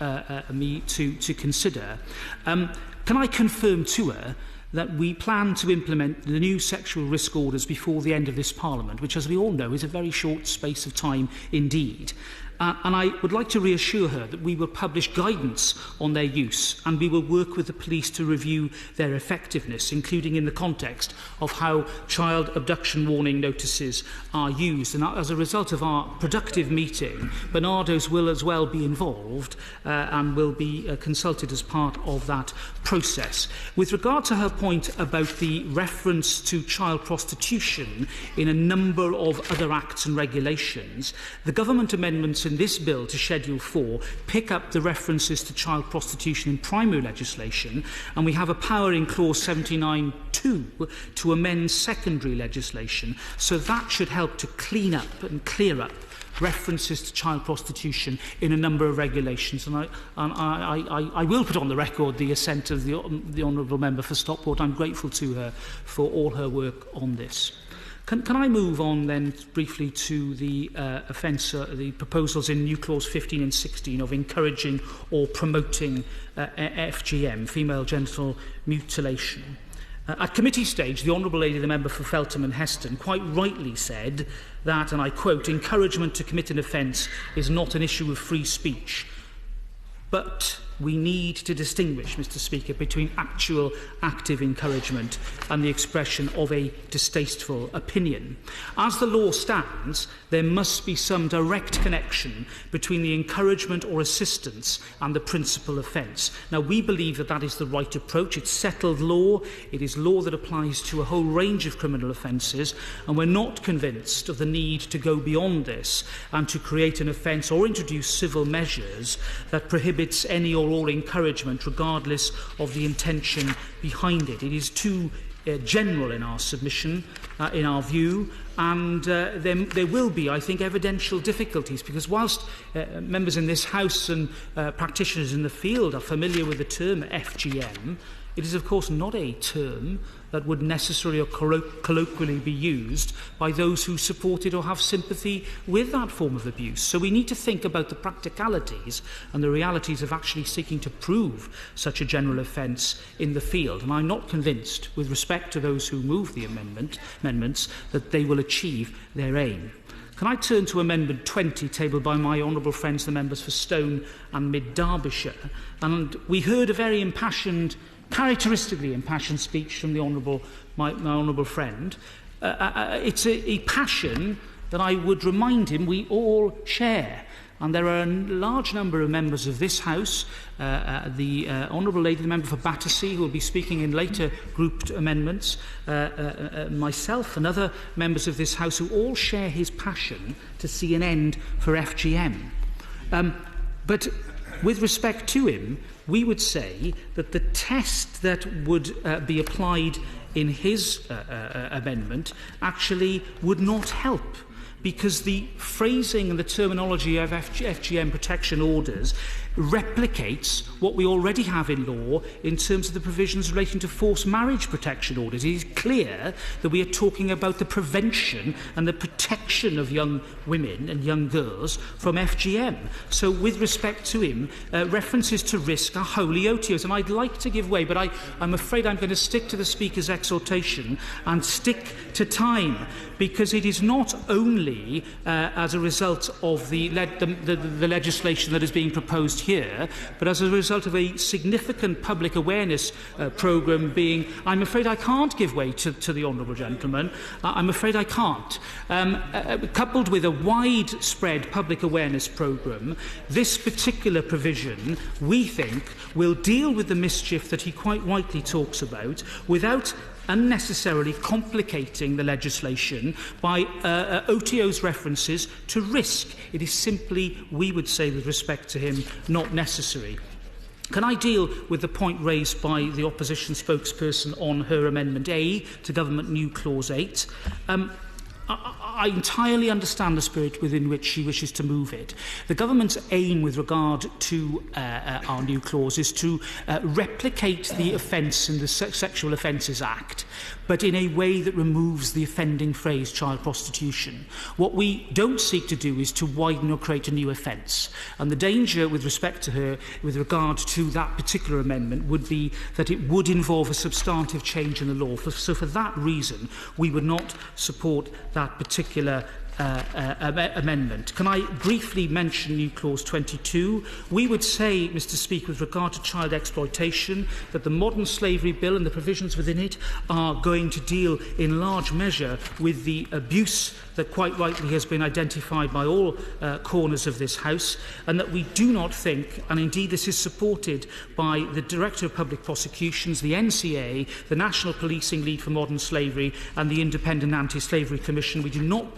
me to consider. Can I confirm to her that we plan to implement the new sexual risk orders before the end of this Parliament, which, as we all know, is a very short space of time indeed. And I would like to reassure her that we will publish guidance on their use and we will work with the police to review their effectiveness, including in the context of how child abduction warning notices are used. And as a result of our productive meeting, Bernardo's will as well be involved and will be consulted as part of that process. With regard to her point about the reference to child prostitution in a number of other acts and regulations, the government amendments in this bill to Schedule 4 pick up the references to child prostitution in primary legislation, and we have a power in clause 79(2) to amend secondary legislation, so that should help to clean up and clear up references to child prostitution in a number of regulations. And I will put on the record the assent of the Honourable Member for Stockport. I'm grateful to her for all her work on this. Can I move on then briefly to the the proposals in new clause 15 and 16 of encouraging or promoting FGM, female genital mutilation? At committee stage, the Honourable Lady, the member for Feltham and Heston, quite rightly said that, and I quote, encouragement to commit an offence is not an issue of free speech, but we need to distinguish, Mr. Speaker, between actual active encouragement and the expression of a distasteful opinion. As the law stands, there must be some direct connection between the encouragement or assistance and the principal offence. Now, we believe that that is the right approach. It's settled law. It is law that applies to a whole range of criminal offences, and we're not convinced of the need to go beyond this and to create an offence or introduce civil measures that prohibits any or all encouragement, regardless of the intention behind it. It is too general in our submission, in our view, and there will be, I think, evidential difficulties, because whilst members in this House and practitioners in the field are familiar with the term FGM, it is, of course, not a term that would necessarily or colloquially be used by those who support it or have sympathy with that form of abuse. So we need to think about the practicalities and the realities of actually seeking to prove such a general offence in the field. And I'm not convinced, with respect to those who move the amendments, that they will achieve their aim. Can I turn to Amendment 20, tabled by my honourable friends, the members for Stone and Mid-Derbyshire? And we heard a very characteristically impassioned speech from my honourable friend. It's a passion that I would remind him we all share. And there are a large number of members of this House, the Honourable Lady, the member for Battersea, who will be speaking in later grouped amendments, myself and other members of this House who all share his passion to see an end for FGM. But with respect to him, we would say that the test that would be applied in his amendment actually would not help, because the phrasing and the terminology of FGM protection orders replicates what we already have in law in terms of the provisions relating to forced marriage protection orders. It is clear that we are talking about the prevention and the protection of young women and young girls from FGM. So with respect to him, references to risk are wholly odious, and I'd like to give way, but I'm afraid I'm going to stick to the Speaker's exhortation and stick to time, because it is not only as a result of the legislation that is being proposed here, but as a result of a significant public awareness programme being... I'm afraid I can't give way to the honourable gentleman. I'm afraid I can't. Coupled with a widespread public awareness programme, this particular provision, we think, will deal with the mischief that he quite rightly talks about without unnecessarily complicating the legislation by OTO's references to risk. It is simply, we would say with respect to him, not necessary. Can I deal with the point raised by the opposition spokesperson on her Amendment A to Government New Clause 8? I entirely understand the spirit within which she wishes to move it. The government's aim with regard to our new clause is to replicate the offence in the Sexual Offences Act, but in a way that removes the offending phrase child prostitution. What we don't seek to do is to widen or create a new offence. And the danger with respect to her, with regard to that particular amendment, would be that it would involve a substantive change in the law. So for that reason, we would not support that particular amendment. Can I briefly mention New Clause 22? We would say, Mr. Speaker, with regard to child exploitation, that the Modern Slavery Bill and the provisions within it are going to deal in large measure with the abuse that quite rightly has been identified by all corners of this House, and that we do not think, and indeed this is supported by the Director of Public Prosecutions, the NCA, the National Policing Lead for Modern Slavery and the Independent Anti-Slavery Commission, we do not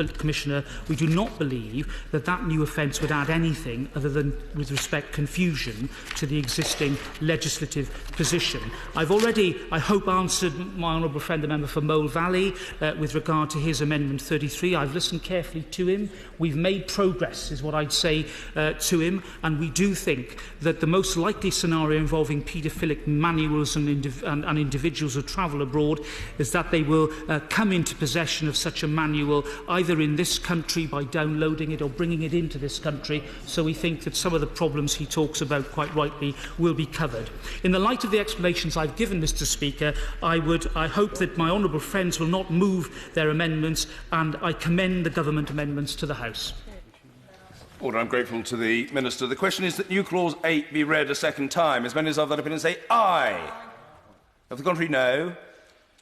believe that that new offence would add anything other than, with respect, confusion to the existing legislative position. I've already, I hope, answered my honourable friend, the member for Mole Valley, with regard to his Amendment 33. I I've listened carefully to him. We've made progress, is what I'd say to him, and we do think that the most likely scenario involving paedophilic manuals and individuals who travel abroad is that they will come into possession of such a manual either in this country by downloading it or bringing it into this country. So we think that some of the problems he talks about, quite rightly, will be covered. In the light of the explanations I've given, Mr. Speaker, I hope that my honourable friends will not move their amendments, and I commend the government amendments to the House. Order. I'm grateful to the Minister. The question is that new clause 8 be read a second time. As many as have that opinion say aye. Of the contrary, no.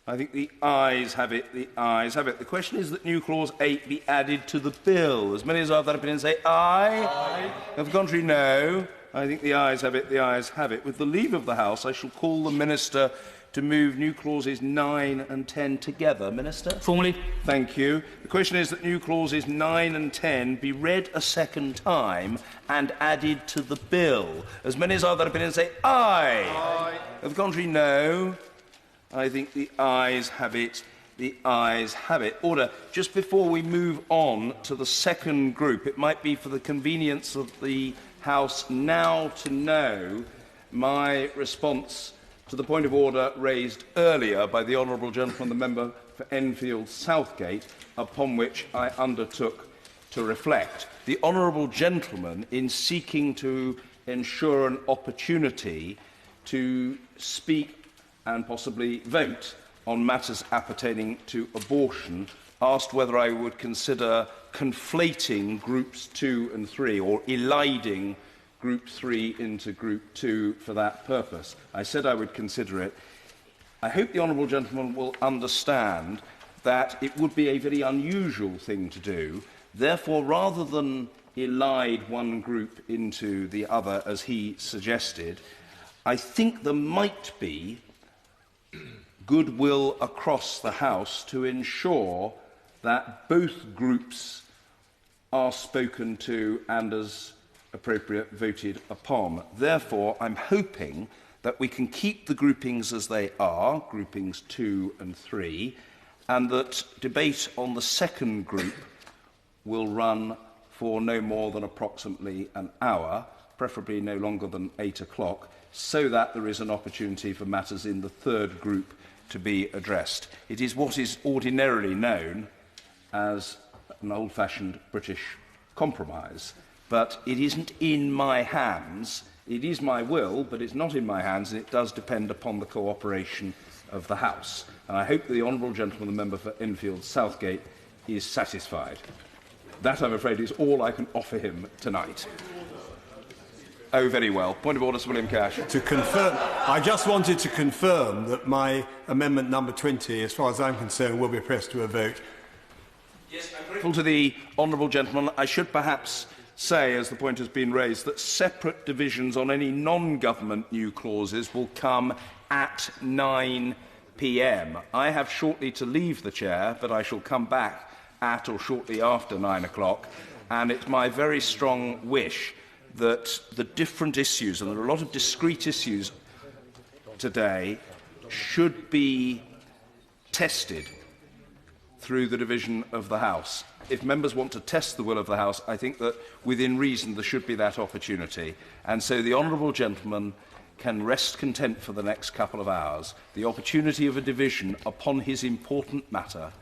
I think the ayes have it. The ayes have it. The question is that new clause 8 be added to the bill. As many as have that opinion say aye. Aye. Of the contrary, no. I think the ayes have it. The ayes have it. With the leave of the House, I shall call the Minister to move new clauses 9 and 10 together. Minister? Formally. Thank you. The question is that new clauses 9 and 10 be read a second time and added to the bill. As many as are that opinion say aye. Aye. Of the contrary, no. I think the ayes have it. The ayes have it. Order. Just before we move on to the second group, it might be for the convenience of the House now to know my response to the point of order raised earlier by the honourable gentleman, the member for Enfield Southgate, upon which I undertook to reflect. The honourable gentleman, in seeking to ensure an opportunity to speak and possibly vote on matters appertaining to abortion, asked whether I would consider conflating groups 2 and 3, or eliding Group 3 into Group 2 for that purpose. I said I would consider it. I hope the honourable gentleman will understand that it would be a very unusual thing to do. Therefore, rather than elide one group into the other, as he suggested, I think there might be goodwill across the House to ensure that both groups are spoken to and, as appropriate, voted upon. Therefore, I'm hoping that we can keep the groupings as they are, groupings 2 and 3, and that debate on the second group will run for no more than approximately an hour, preferably no longer than 8 o'clock, so that there is an opportunity for matters in the third group to be addressed. It is what is ordinarily known as an old-fashioned British compromise. But it isn't in my hands. It is my will, but it's not in my hands, and it does depend upon the cooperation of the House. And I hope that the honourable gentleman, the member for Enfield Southgate, is satisfied. That, I'm afraid, is all I can offer him tonight. Oh, very well. Point of order, Sir William Cash. To confirm, I just wanted to confirm that my amendment number 20, as far as I'm concerned, will be pressed to a vote. Yes, I'm grateful to the honourable gentleman. I should perhaps say, as the point has been raised, that separate divisions on any non-government new clauses will come at 9 p.m. I have shortly to leave the chair, but I shall come back at or shortly after 9 o'clock, and it's my very strong wish that the different issues, and there are a lot of discrete issues today, should be tested through the division of the House. If members want to test the will of the House, I think that within reason there should be that opportunity. And so the honourable gentleman can rest content for the next couple of hours. The opportunity of a division upon his important matter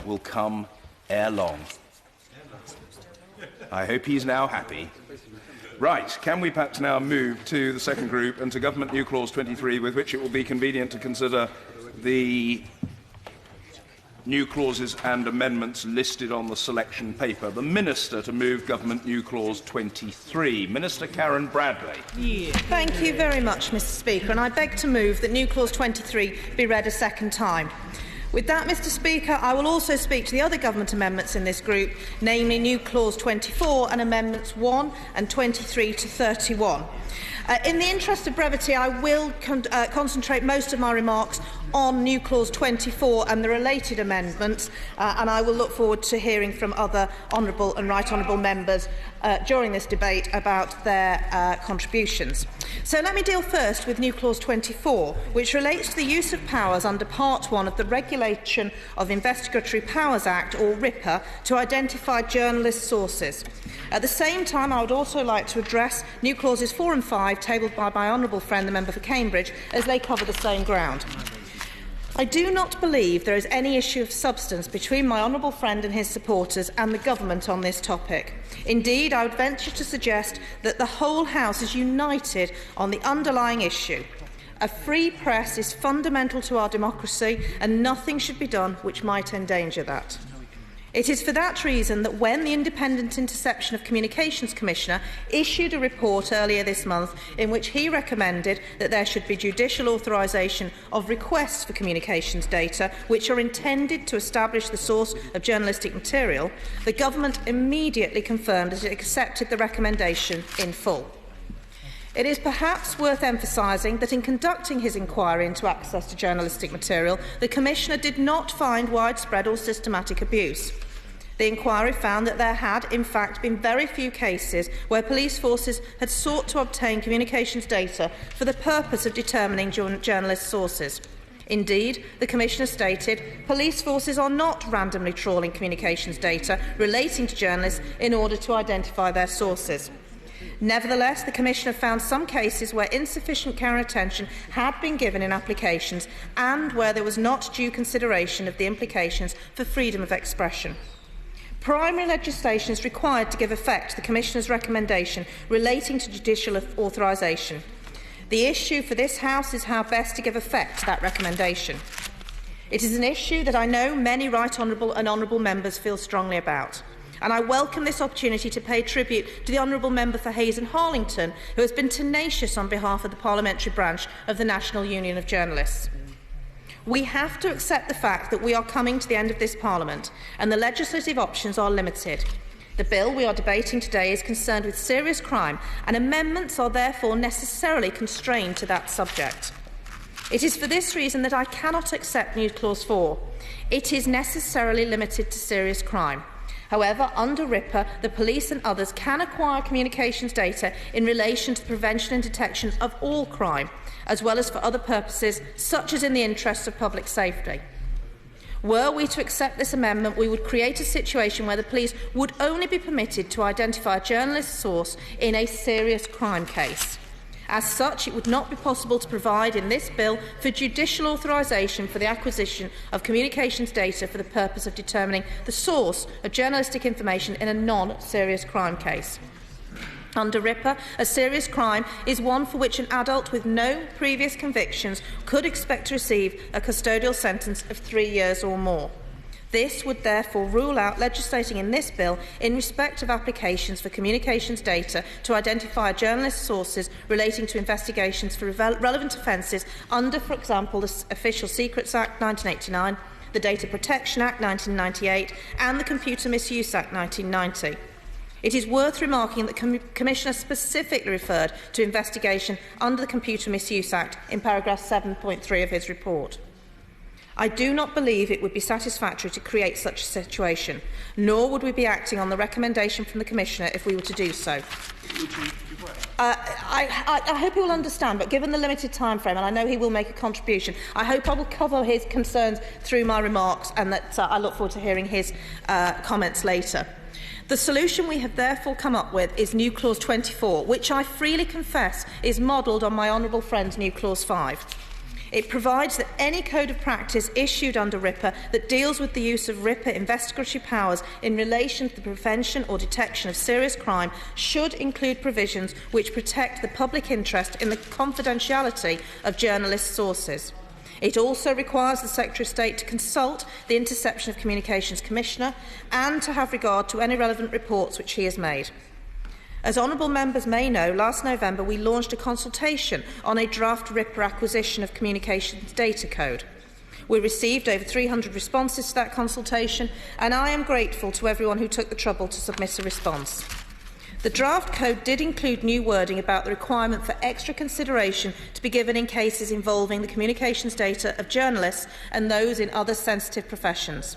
will come ere long. I hope he is now happy. Right, can we perhaps now move to the second group and to Government New Clause 23, with which it will be convenient to consider the new clauses and amendments listed on the selection paper. The Minister to move Government New Clause 23. Minister Karen Bradley. Yeah. Thank you very much, Mr. Speaker, and I beg to move that New Clause 23 be read a second time. With that, Mr. Speaker, I will also speak to the other government amendments in this group, namely New Clause 24 and Amendments 1 and 23 to 31. In the interest of brevity, I will concentrate most of my remarks on New Clause 24 and the related amendments, and I will look forward to hearing from other honourable and right honourable members during this debate about their contributions. So let me deal first with New Clause 24, which relates to the use of powers under Part 1 of the Regulation of Investigatory Powers Act, or RIPA, to identify journalist sources. At the same time, I would also like to address New Clauses 4 and 5, tabled by my honourable friend, the member for Cambridge, as they cover the same ground. I do not believe there is any issue of substance between my honourable friend and his supporters and the government on this topic. Indeed, I would venture to suggest that the whole House is united on the underlying issue. A free press is fundamental to our democracy, and nothing should be done which might endanger that. It is for that reason that when the Independent Interception of Communications Commissioner issued a report earlier this month in which he recommended that there should be judicial authorisation of requests for communications data which are intended to establish the source of journalistic material, the Government immediately confirmed that it accepted the recommendation in full. It is perhaps worth emphasising that in conducting his inquiry into access to journalistic material, the Commissioner did not find widespread or systematic abuse. The inquiry found that there had, in fact, been very few cases where police forces had sought to obtain communications data for the purpose of determining journalist sources. Indeed, the Commissioner stated, police forces are not randomly trawling communications data relating to journalists in order to identify their sources. Nevertheless, the Commissioner found some cases where insufficient care and attention had been given in applications and where there was not due consideration of the implications for freedom of expression. Primary legislation is required to give effect to the Commissioner's recommendation relating to judicial authorisation. The issue for this House is how best to give effect to that recommendation. It is an issue that I know many Right Honourable and Honourable members feel strongly about, and I welcome this opportunity to pay tribute to the Honourable Member for Hayes and Harlington, who has been tenacious on behalf of the parliamentary branch of the National Union of Journalists. We have to accept the fact that we are coming to the end of this Parliament and the legislative options are limited. The bill we are debating today is concerned with serious crime, and amendments are therefore necessarily constrained to that subject. It is for this reason that I cannot accept New Clause 4. It is necessarily limited to serious crime. However, under RIPA, the police and others can acquire communications data in relation to the prevention and detection of all crime, as well as for other purposes, such as in the interests of public safety. Were we to accept this amendment, we would create a situation where the police would only be permitted to identify a journalist's source in a serious crime case. As such, it would not be possible to provide in this bill for judicial authorisation for the acquisition of communications data for the purpose of determining the source of journalistic information in a non-serious crime case. Under RIPA, a serious crime is one for which an adult with no previous convictions could expect to receive a custodial sentence of 3 years or more. This would therefore rule out legislating in this bill in respect of applications for communications data to identify journalist sources relating to investigations for relevant offences under, for example, the Official Secrets Act 1989, the Data Protection Act 1998 and the Computer Misuse Act 1990. It is worth remarking that the Commissioner specifically referred to investigation under the Computer Misuse Act in paragraph 7.3 of his report. I do not believe it would be satisfactory to create such a situation, nor would we be acting on the recommendation from the Commissioner if we were to do so. I hope he will understand, but given the limited time frame, and I know he will make a contribution, I hope I will cover his concerns through my remarks, and that I look forward to hearing his comments later. The solution we have therefore come up with is New Clause 24, which I freely confess is modelled on my honourable friend's New Clause 5. It provides that any code of practice issued under RIPA that deals with the use of RIPA investigatory powers in relation to the prevention or detection of serious crime should include provisions which protect the public interest in the confidentiality of journalist sources. It also requires the Secretary of State to consult the Interception of Communications Commissioner and to have regard to any relevant reports which he has made. As honourable members may know, last November we launched a consultation on a draft RIPA acquisition of communications data code. We received over 300 responses to that consultation, and I am grateful to everyone who took the trouble to submit a response. The draft code did include new wording about the requirement for extra consideration to be given in cases involving the communications data of journalists and those in other sensitive professions.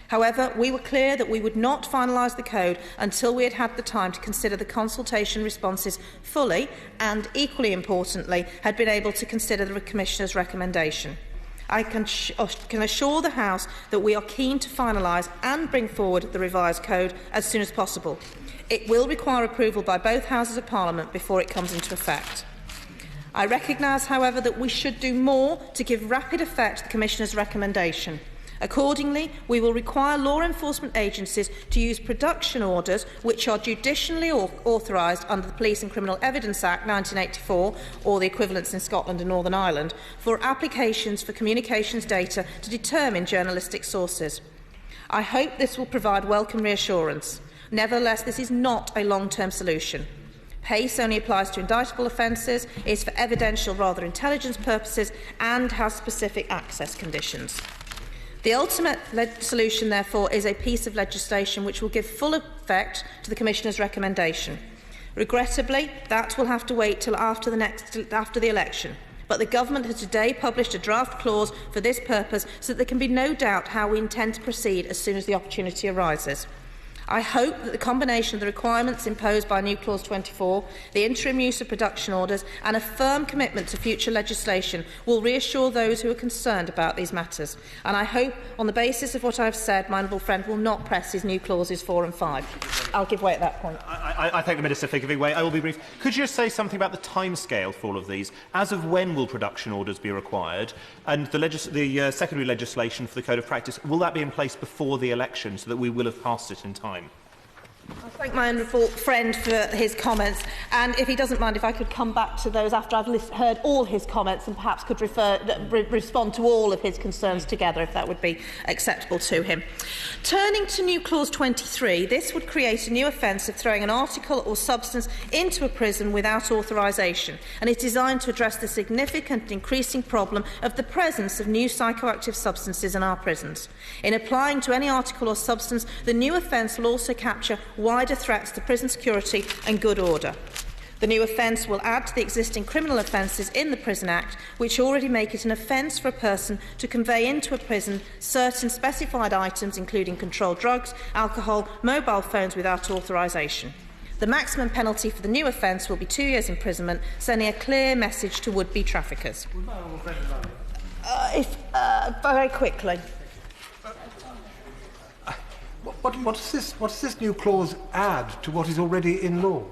However, we were clear that we would not finalise the code until we had had the time to consider the consultation responses fully and, equally importantly, had been able to consider the Commissioner's recommendation. I can assure the House that we are keen to finalise and bring forward the revised code as soon as possible. It will require approval by both Houses of Parliament before it comes into effect. I recognise, however, that we should do more to give rapid effect to the Commissioner's recommendation. Accordingly, we will require law enforcement agencies to use production orders which are judicially authorised under the Police and Criminal Evidence Act 1984, or the equivalents in Scotland and Northern Ireland, for applications for communications data to determine journalistic sources. I hope this will provide welcome reassurance. Nevertheless, this is not a long-term solution. PACE only applies to indictable offences, is for evidential rather than intelligence purposes, and has specific access conditions. The ultimate solution, therefore, is a piece of legislation which will give full effect to the Commissioner's recommendation. Regrettably, that will have to wait till after the election. But the Government has today published a draft clause for this purpose, so that there can be no doubt how we intend to proceed as soon as the opportunity arises. I hope that the combination of the requirements imposed by New Clause 24, the interim use of production orders and a firm commitment to future legislation will reassure those who are concerned about these matters. And I hope, on the basis of what I have said, my honourable friend will not press his new clauses 4 and 5. I'll give way at that point. I thank the Minister for giving way. I will be brief. Could you just say something about the timescale for all of these? As of when will production orders be required? And the secondary legislation for the Code of Practice, will that be in place before the election so that we will have passed it in time? I thank my honourable friend for his comments, and if he doesn't mind, if I could come back to those after I've heard all his comments and perhaps could respond to all of his concerns together, if that would be acceptable to him. Turning to New Clause 23, this would create a new offence of throwing an article or substance into a prison without authorisation, and it is designed to address the significant and increasing problem of the presence of new psychoactive substances in our prisons. In applying to any article or substance, the new offence will also capture wider threats to prison security and good order. The new offence will add to the existing criminal offences in the Prison Act, which already make it an offence for a person to convey into a prison certain specified items, including controlled drugs, alcohol, mobile phones without authorisation. The maximum penalty for the new offence will be 2 years' imprisonment, sending a clear message to would-be traffickers. Very quickly. What does this new clause add to what is already in law?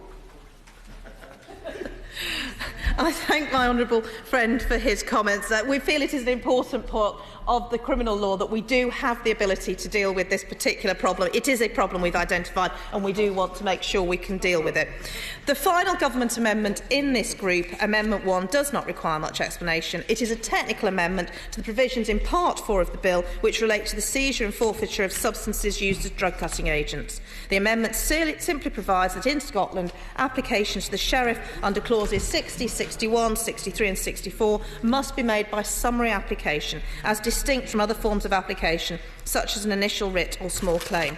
I thank my honourable friend for his comments. We feel it is an important part of the criminal law that we do have the ability to deal with this particular problem. It is a problem we've identified, and we do want to make sure we can deal with it. The final government amendment in this group, Amendment 1, does not require much explanation. It is a technical amendment to the provisions in Part 4 of the bill, which relate to the seizure and forfeiture of substances used as drug-cutting agents. The amendment simply provides that in Scotland, applications to the Sheriff under clauses 60, 61, 63 and 64 must be made by summary application, as distinct from other forms of application, such as an initial writ or small claim.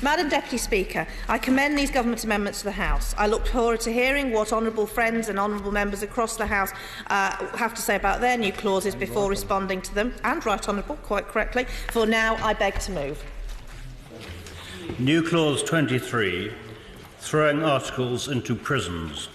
Madam Deputy Speaker, I commend these government amendments to the House. I look forward to hearing what honourable friends and honourable members across the House have to say about their new clauses before responding to them, and right honourable, quite correctly. For now, I beg to move. New Clause 23, throwing articles into prisons.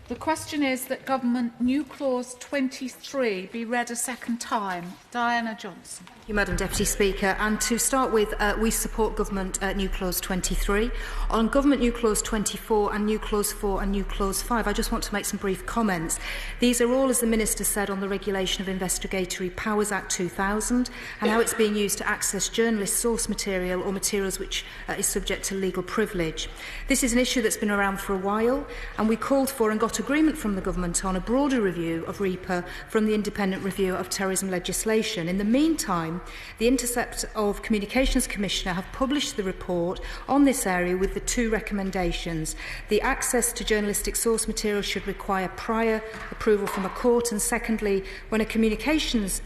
The question is that Government New Clause 23 be read a second time. Diana Johnson. Thank you, Madam Deputy Speaker. And to start with, we support Government New Clause 23. On Government New Clause 24 and New Clause 4 and New Clause 5, I just want to make some brief comments. These are all, as the Minister said, on the Regulation of Investigatory Powers Act 2000 and how it's being used to access journalist source material or materials which is subject to legal privilege. This is an issue that's been around for a while, and we called for and got agreement from the Government on a broader review of REPA from the Independent Review of Terrorism Legislation. In the meantime, the Intercept of Communications Commissioner have published the report on this area with the two recommendations. The access to journalistic source material should require prior approval from a court, and secondly, when communications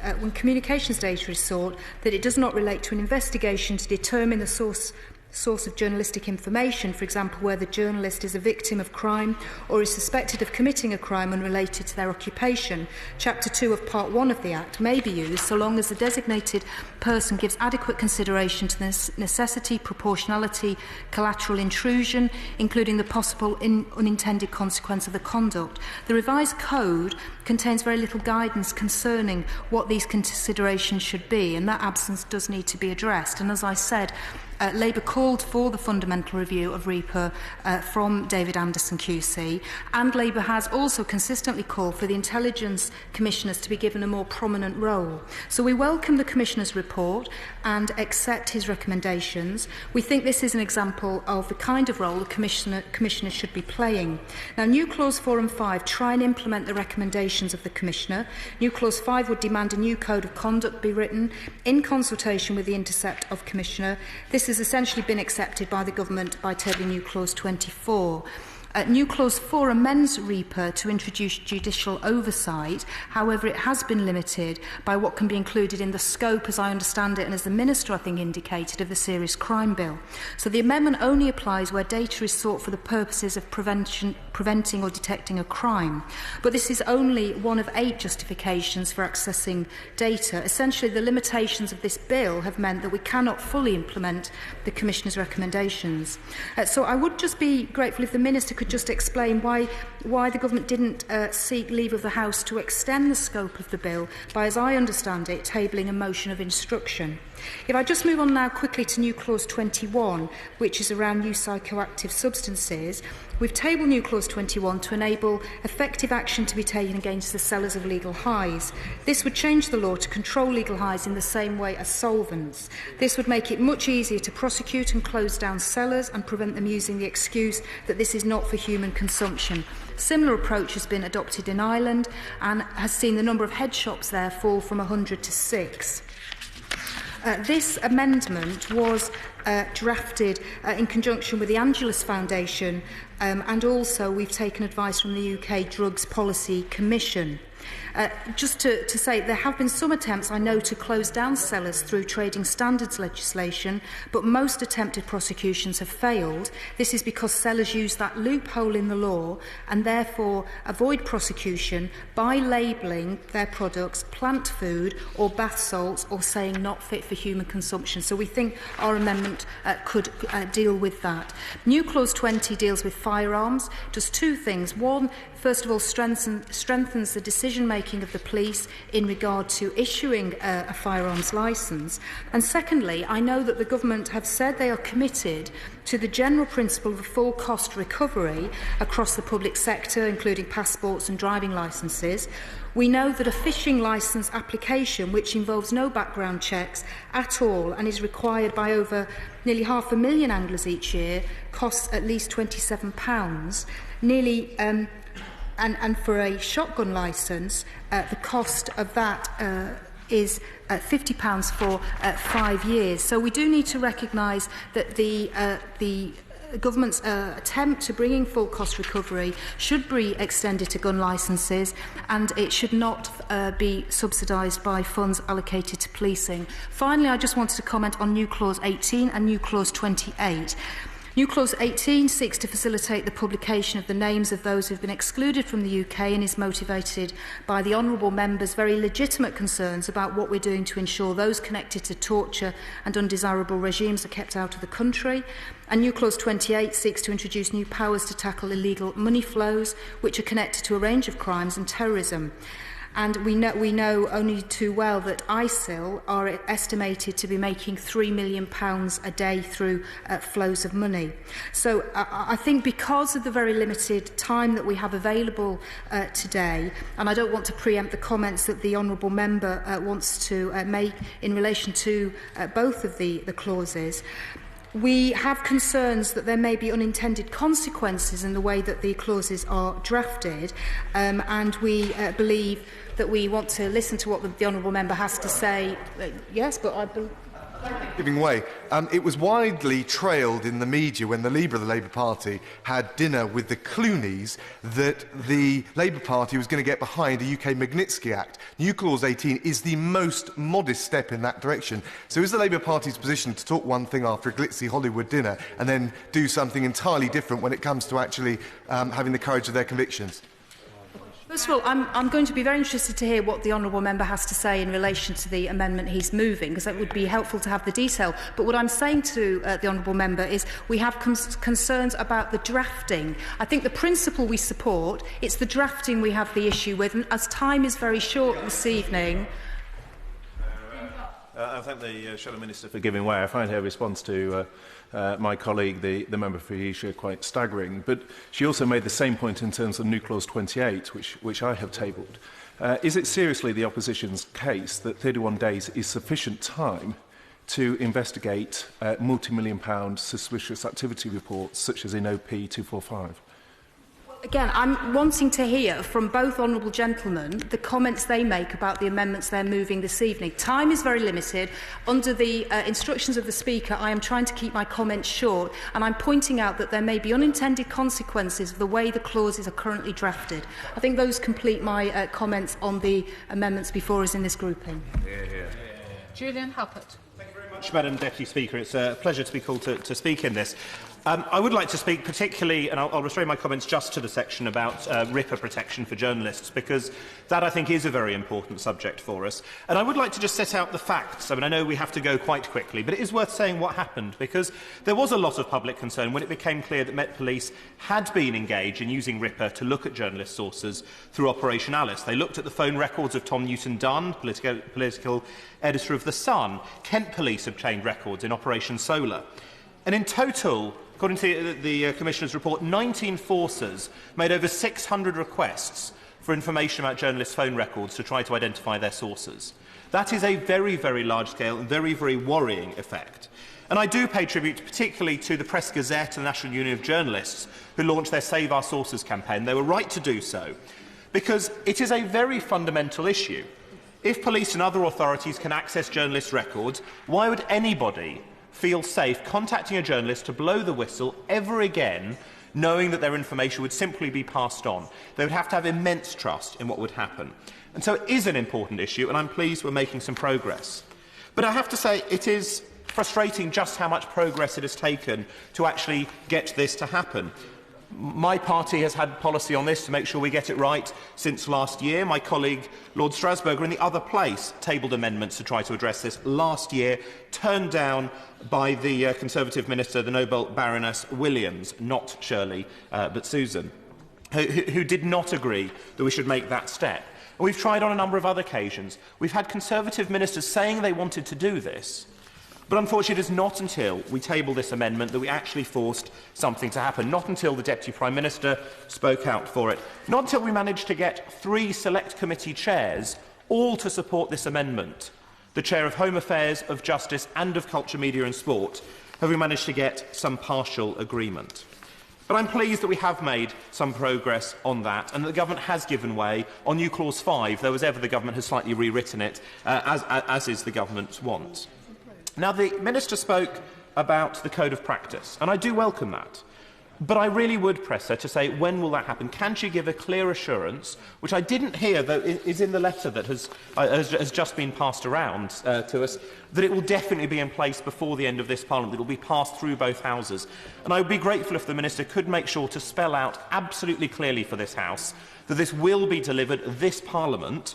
data is sought, that it does not relate to an investigation to determine the source source of journalistic information, for example, where the journalist is a victim of crime or is suspected of committing a crime unrelated to their occupation. Chapter 2 of Part 1 of the Act may be used so long as the designated person gives adequate consideration to the necessity, proportionality, collateral intrusion, including the possible unintended consequence of the conduct. The revised code contains very little guidance concerning what these considerations should be, and that absence does need to be addressed. And as I said, Labour called for the fundamental review of REPA from David Anderson QC, and Labour has also consistently called for the Intelligence Commissioners to be given a more prominent role. So we welcome the Commissioner's report and accept his recommendations. We think this is an example of the kind of role the Commissioner should be playing. Now, new Clause 4 and 5 try and implement the recommendations of the Commissioner. New Clause 5 would demand a new code of conduct be written in consultation with the intercept of Commissioner. This has essentially been accepted by the Government by tabling new Clause 24. New Clause 4 amends REPA to introduce judicial oversight. However, it has been limited by what can be included in the scope, as I understand it, and as the Minister, I think, indicated, of the Serious Crime Bill. So the amendment only applies where data is sought for the purposes of preventing or detecting a crime. But this is only one of 8 justifications for accessing data. Essentially, the limitations of this bill have meant that we cannot fully implement the Commissioner's recommendations. So I would just be grateful if the Minister could just explain why the Government didn't seek leave of the House to extend the scope of the bill by, as I understand it, tabling a motion of instruction. If I just move on now quickly to new Clause 21, which is around new psychoactive substances, we've tabled new Clause 21 to enable effective action to be taken against the sellers of legal highs. This would change the law to control legal highs in the same way as solvents. This would make it much easier to prosecute and close down sellers and prevent them using the excuse that this is not for human consumption. Similar approach has been adopted in Ireland and has seen the number of head shops there fall from 100 to 6. This amendment was drafted in conjunction with the Angelus Foundation, and also we've taken advice from the UK Drugs Policy Commission. Just to say, there have been some attempts, I know, to close down sellers through trading standards legislation, but most attempted prosecutions have failed. This is because sellers use that loophole in the law and therefore avoid prosecution by labelling their products plant food or bath salts or saying not fit for human consumption. So we think our amendment could deal with that. New Clause 20 deals with firearms, does 2 things. One, first of all, strengthens the decision-making of the police in regard to issuing a firearms licence. And secondly, I know that the Government have said they are committed to the general principle of a full cost recovery across the public sector, including passports and driving licences. We know that a fishing licence application, which involves no background checks at all and is required by over nearly 500,000 anglers each year, costs at least £27. And for a shotgun licence, the cost of that is £50 for 5 years. So we do need to recognise that the Government's attempt to bring in full cost recovery should be extended to gun licences, and it should not be subsidised by funds allocated to policing. Finally, I just wanted to comment on new Clause 18 and new Clause 28. New Clause 18 seeks to facilitate the publication of the names of those who have been excluded from the UK and is motivated by the honourable member's very legitimate concerns about what we're doing to ensure those connected to torture and undesirable regimes are kept out of the country. And new Clause 28 seeks to introduce new powers to tackle illegal money flows, which are connected to a range of crimes and terrorism. And we know only too well that ISIL are estimated to be making £3 million a day through flows of money. So I think because of the very limited time that we have available today, and I don't want to preempt the comments that the Honourable Member wants to make in relation to both of the clauses, we have concerns that there may be unintended consequences in the way that the clauses are drafted, and we believe that we want to listen to what the Honourable Member has to say. Yes, but Giving way. It was widely trailed in the media when the leader of the Labour Party had dinner with the Clooneys that the Labour Party was going to get behind a UK Magnitsky Act. New Clause 18 is the most modest step in that direction. So is the Labour Party's position to talk one thing after a glitzy Hollywood dinner and then do something entirely different when it comes to actually having the courage of their convictions? First of all, I'm going to be very interested to hear what the honourable member has to say in relation to the amendment he's moving, because it would be helpful to have the detail. But what I'm saying to the honourable member is we have concerns about the drafting. I think the principle we support, it's the drafting we have the issue with. And as time is very short this evening... I thank the Shadow Minister for giving way. I find her response to my colleague, the member for Esher, quite staggering. But she also made the same point in terms of New Clause 28, which I have tabled. Is it seriously the opposition's case that 31 days is sufficient time to investigate multi-million-pound suspicious activity reports, such as in OP 245? Again, I'm wanting to hear from both honourable gentlemen the comments they make about the amendments they're moving this evening. Time is very limited. Under the instructions of the Speaker, I am trying to keep my comments short, and I'm pointing out that there may be unintended consequences of the way the clauses are currently drafted. I think those complete my comments on the amendments before us in this grouping. Julian Huppert. Thank you very much, Madam Deputy Speaker. It's a pleasure to be called to speak in this. I would like to speak particularly, and I'll restrain my comments just to the section about RIPA protection for journalists, because that, I think, is a very important subject for us. And I would like to just set out the facts. I mean, I know we have to go quite quickly, but it is worth saying what happened, because there was a lot of public concern when it became clear that Met Police had been engaged in using RIPA to look at journalist sources through Operation Alice. They looked at the phone records of Tom Newton-Dunn, political editor of The Sun. Kent Police obtained records in Operation Solar. And in total, according to the Commissioner's report, 19 forces made over 600 requests for information about journalists' phone records to try to identify their sources. That is a very, very large-scale and very, very worrying effect. And I do pay tribute particularly to the Press Gazette and the National Union of Journalists, who launched their Save Our Sources campaign. They were right to do so, because it is a very fundamental issue. If police and other authorities can access journalists' records, why would anybody feel safe contacting a journalist to blow the whistle ever again, knowing that their information would simply be passed on? They would have to have immense trust in what would happen. And so it is an important issue, and I'm pleased we're making some progress. But I have to say it is frustrating just how much progress it has taken to actually get this to happen. My party has had policy on this to make sure we get it right since last year. My colleague, Lord Strasburger, in the other place, tabled amendments to try to address this last year, turned down by the Conservative Minister, the Noble Baroness Williams, not Shirley, but Susan, who did not agree that we should make that step. And we've tried on a number of other occasions. We've had Conservative ministers saying they wanted to do this, but unfortunately, it is not until we table this amendment that we actually forced something to happen. Not until the Deputy Prime Minister spoke out for it. Not until we managed to get 3 Select Committee chairs all to support this amendment. The Chair of Home Affairs, of Justice and of Culture, Media and Sport, have we managed to get some partial agreement. But I'm pleased that we have made some progress on that, and that the Government has given way on New Clause 5, though as ever the Government has slightly rewritten it, as is the Government's want. Now, the Minister spoke about the Code of Practice, and I do welcome that. But I really would press her to say, when will that happen? Can she give a clear assurance, which I didn't hear, though is in the letter that has just been passed around to us, that it will definitely be in place before the end of this Parliament, that it will be passed through both Houses. And I would be grateful if the Minister could make sure to spell out absolutely clearly for this House that this will be delivered this Parliament,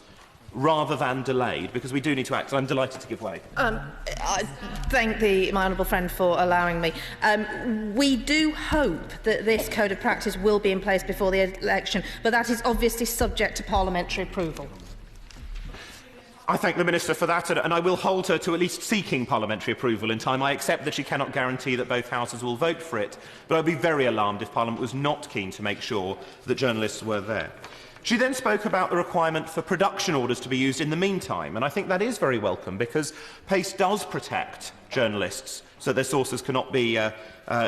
rather than delayed, because we do need to act. And I'm delighted to give way. I thank my honourable friend for allowing me. We do hope that this Code of Practice will be in place before the election, but that is obviously subject to parliamentary approval. I thank the Minister for that, and I will hold her to at least seeking parliamentary approval in time. I accept that she cannot guarantee that both Houses will vote for it, but I would be very alarmed if Parliament was not keen to make sure that journalists were there. She then spoke about the requirement for production orders to be used in the meantime, and I think that is very welcome, because PACE does protect journalists so their sources cannot be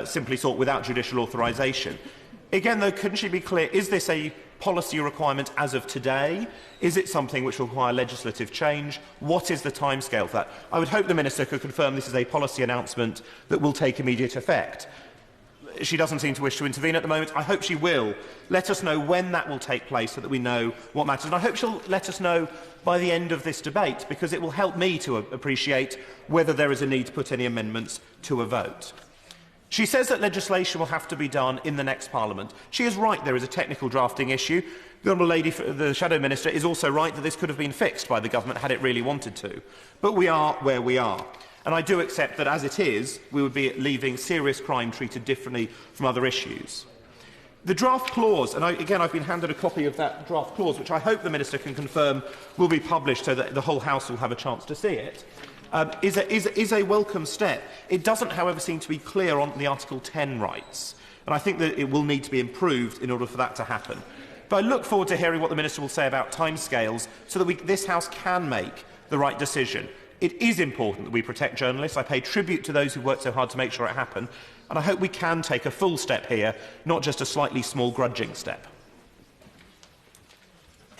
simply sought without judicial authorisation. Again, though, couldn't she be clear, is this a policy requirement as of today? Is it something which will require legislative change? What is the timescale for that? I would hope the Minister could confirm this is a policy announcement that will take immediate effect. She doesn't seem to wish to intervene at the moment. I hope she will. Let us know when that will take place so that we know what matters. And I hope she'll let us know by the end of this debate, because it will help me to appreciate whether there is a need to put any amendments to a vote. She says that legislation will have to be done in the next Parliament. She is right, there is a technical drafting issue. The Honourable Lady, the Shadow Minister, is also right that this could have been fixed by the Government had it really wanted to. But we are where we are. And I do accept that, as it is, we would be leaving serious crime treated differently from other issues. The draft clause, and again I've been handed a copy of that draft clause, which I hope the Minister can confirm will be published so that the whole House will have a chance to see it, is a welcome step. It doesn't, however, seem to be clear on the Article 10 rights, and I think that it will need to be improved in order for that to happen. But I look forward to hearing what the Minister will say about timescales so that this House can make the right decision. It is important that we protect journalists. I pay tribute to those who worked so hard to make sure it happened, and I hope we can take a full step here, not just a slightly small grudging step.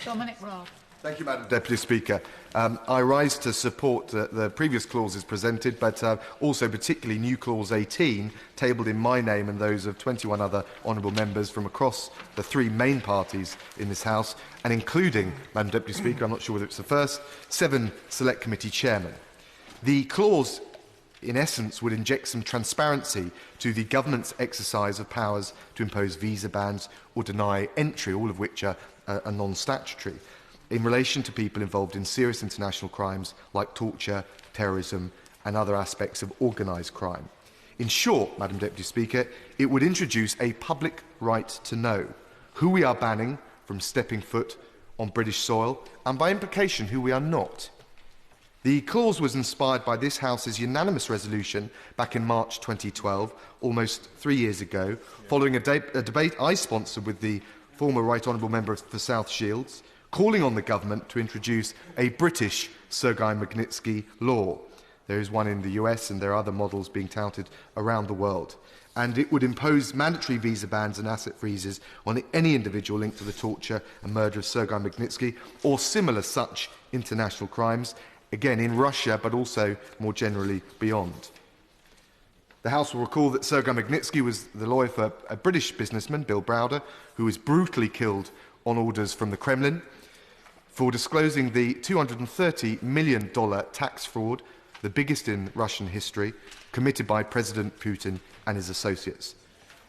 Dominic Raab. Thank you, Madam Deputy Speaker. I rise to support the previous clauses presented, but also particularly new clause 18, tabled in my name and those of 21 other honourable members from across the three main parties in this House, and including, Madam Deputy Speaker, I'm not sure whether it's the first, 7 Select Committee chairmen. The clause, in essence, would inject some transparency to the government's exercise of powers to impose visa bans or deny entry, all of which are non-statutory, in relation to people involved in serious international crimes like torture, terrorism and other aspects of organised crime. In short, Madam Deputy Speaker, it would introduce a public right to know who we are banning from stepping foot on British soil, and by implication who we are not. The clause was inspired by this House's unanimous resolution back in March 2012, almost 3 years ago, following a debate I sponsored with the former Right Honourable Member for South Shields, calling on the government to introduce a British Sergei-Magnitsky law. There is one in the US and there are other models being touted around the world. And it would impose mandatory visa bans and asset freezes on any individual linked to the torture and murder of Sergei Magnitsky or similar such international crimes, again in Russia but also more generally beyond. The House will recall that Sergei Magnitsky was the lawyer for a British businessman, Bill Browder, who was brutally killed on orders from the Kremlin for disclosing the $230 million tax fraud, the biggest in Russian history, committed by President Putin and his associates.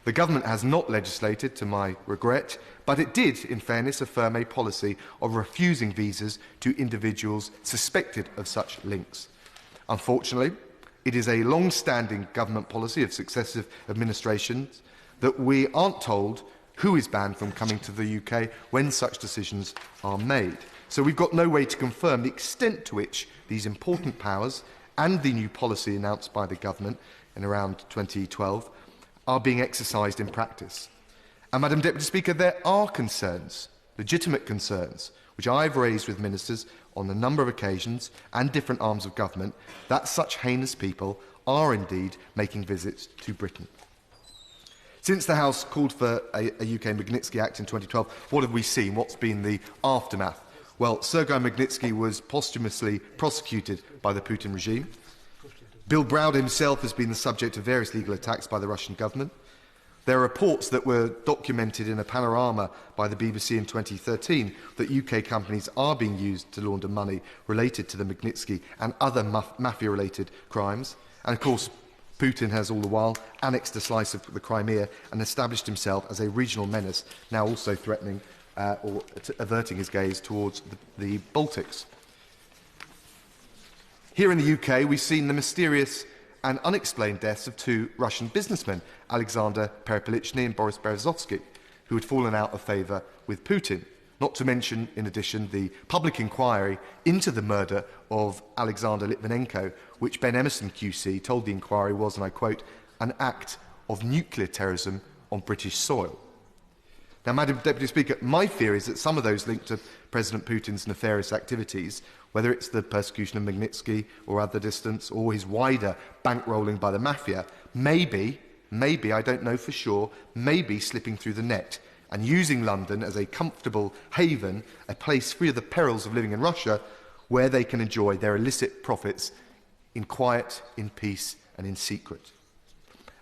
The government has not legislated, to my regret, but it did, in fairness, affirm a policy of refusing visas to individuals suspected of such links. Unfortunately, it is a long-standing government policy of successive administrations that we aren't told who is banned from coming to the UK when such decisions are made. So we've got no way to confirm the extent to which these important powers and the new policy announced by the government in around 2012 are being exercised in practice. And, Madam Deputy Speaker, there are concerns, legitimate concerns, which I've raised with ministers on a number of occasions and different arms of government, that such heinous people are indeed making visits to Britain. Since the House called for a UK Magnitsky Act in 2012, what have we seen? What's been the aftermath? Well, Sergei Magnitsky was posthumously prosecuted by the Putin regime. Bill Browder himself has been the subject of various legal attacks by the Russian government. There are reports that were documented in a panorama by the BBC in 2013 that UK companies are being used to launder money related to the Magnitsky and other mafia-related crimes. And, of course, Putin has all the while annexed a slice of the Crimea and established himself as a regional menace, now also threatening or averting his gaze towards the Baltics. Here in the UK, we've seen the mysterious and unexplained deaths of 2 Russian businessmen, Alexander Perepelichny and Boris Berezovsky, who had fallen out of favour with Putin. Not to mention, in addition, the public inquiry into the murder of Alexander Litvinenko, which Ben Emerson QC told the inquiry was, and I quote, an act of nuclear terrorism on British soil. Now, Madam Deputy Speaker, my fear is that some of those linked to President Putin's nefarious activities, whether it's the persecution of Magnitsky or other distance, or his wider bankrolling by the mafia, maybe, I don't know for sure, may be slipping through the net and using London as a comfortable haven, a place free of the perils of living in Russia, where they can enjoy their illicit profits in quiet, in peace and in secret.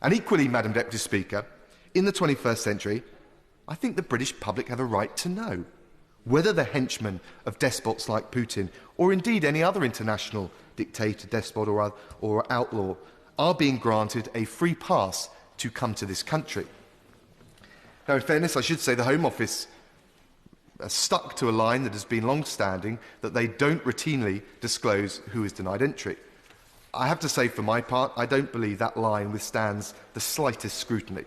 And equally, Madam Deputy Speaker, in the 21st century, I think the British public have a right to know whether the henchmen of despots like Putin, or indeed any other international dictator, despot or outlaw, are being granted a free pass to come to this country. Now, in fairness, I should say the Home Office stuck to a line that has been long-standing, that they don't routinely disclose who is denied entry. I have to say, for my part, I don't believe that line withstands the slightest scrutiny.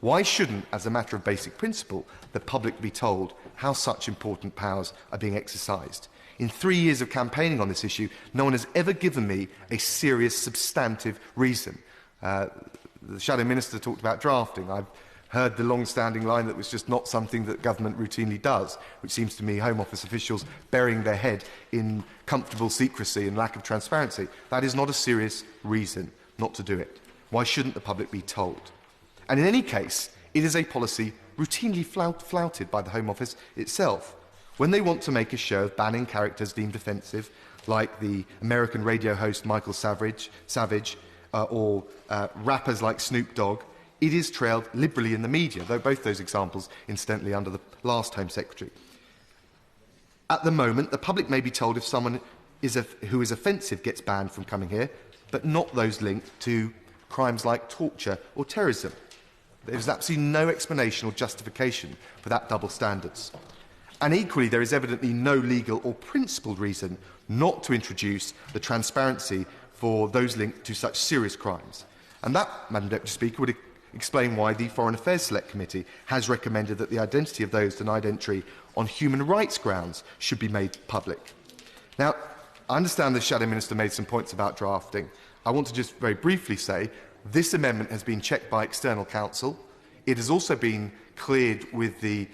Why shouldn't, as a matter of basic principle, the public be told how such important powers are being exercised? In 3 years of campaigning on this issue, no one has ever given me a serious, substantive reason. The Shadow Minister talked about drafting. I've heard the long-standing line that was just not something that government routinely does, which seems to me Home Office officials burying their head in comfortable secrecy and lack of transparency. That is not a serious reason not to do it. Why shouldn't the public be told? And in any case, it is a policy routinely flouted by the Home Office itself. When they want to make a show of banning characters deemed offensive, like the American radio host Michael Savage, or rappers like Snoop Dogg, it is trailed liberally in the media, though both those examples, incidentally, under the last Home Secretary. At the moment, the public may be told if someone who is offensive gets banned from coming here, but not those linked to crimes like torture or terrorism. There is absolutely no explanation or justification for that double standards. And equally, there is evidently no legal or principled reason not to introduce the transparency for those linked to such serious crimes. And that, Madam Deputy Speaker, would explain why the Foreign Affairs Select Committee has recommended that the identity of those denied entry on human rights grounds should be made public. Now, I understand the Shadow Minister made some points about drafting. I want to just very briefly say this amendment has been checked by external counsel. It has also been cleared with the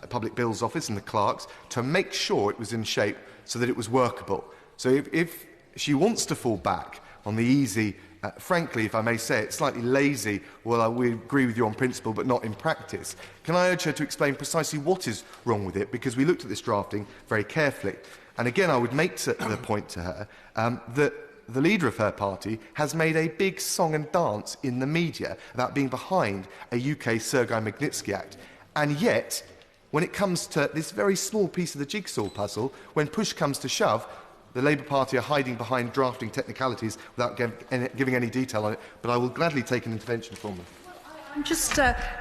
Public Bills Office and the clerks to make sure it was in shape so that it was workable. So if she wants to fall back on the easy, frankly, if I may say it, slightly lazy, well, we agree with you on principle but not in practice, can I urge her to explain precisely what is wrong with it? Because we looked at this drafting very carefully. And again, I would make the point to her that the leader of her party has made a big song and dance in the media about being behind a UK Sergei Magnitsky Act. And yet, when it comes to this very small piece of the jigsaw puzzle, when push comes to shove, the Labour Party are hiding behind drafting technicalities without giving any detail on it, but I will gladly take an intervention from them.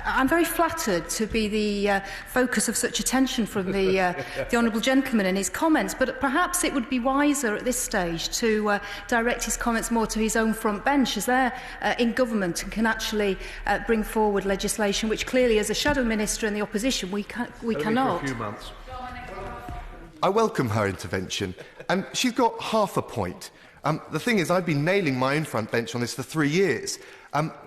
I'm very flattered to be the focus of such attention from the Honourable Gentleman in his comments, but perhaps it would be wiser at this stage to direct his comments more to his own front bench, as they're in government and can actually bring forward legislation which clearly, as a shadow minister in the opposition, we cannot. For a few months. I welcome her intervention, and she's got half a point. The thing is, I've been nailing my own front bench on this for 3 years.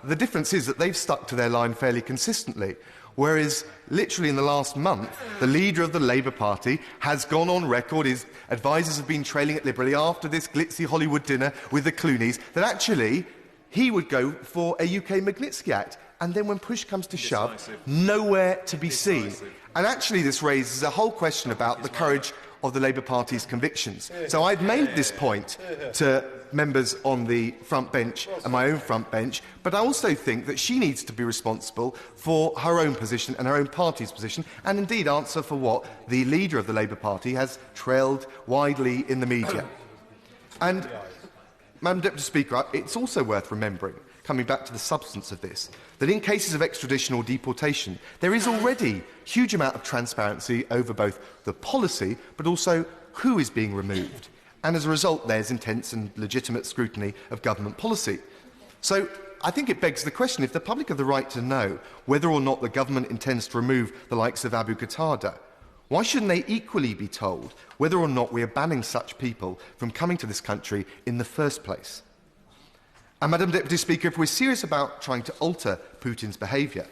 The difference is that they've stuck to their line fairly consistently, whereas literally in the last month, the leader of the Labour Party has gone on record, his advisers have been trailing it liberally after this glitzy Hollywood dinner with the Clooneys, that actually he would go for a UK Magnitsky Act. And then when push comes to shove, nowhere to be seen. And actually this raises a whole question about the courage of the Labour Party's convictions. So I've made this point to members on the front bench and my own front bench, but I also think that she needs to be responsible for her own position and her own party's position, and indeed answer for what the leader of the Labour Party has trailed widely in the media. And, Madam Deputy Speaker, it's also worth remembering, coming back to the substance of this, that in cases of extradition or deportation, there is already a huge amount of transparency over both the policy but also who is being removed. And as a result, there's intense and legitimate scrutiny of government policy. So I think it begs the question, if the public have the right to know whether or not the government intends to remove the likes of Abu Qatada, why shouldn't they equally be told whether or not we are banning such people from coming to this country in the first place? And, Madam Deputy Speaker, if we're serious about trying to alter Putin's behaviour,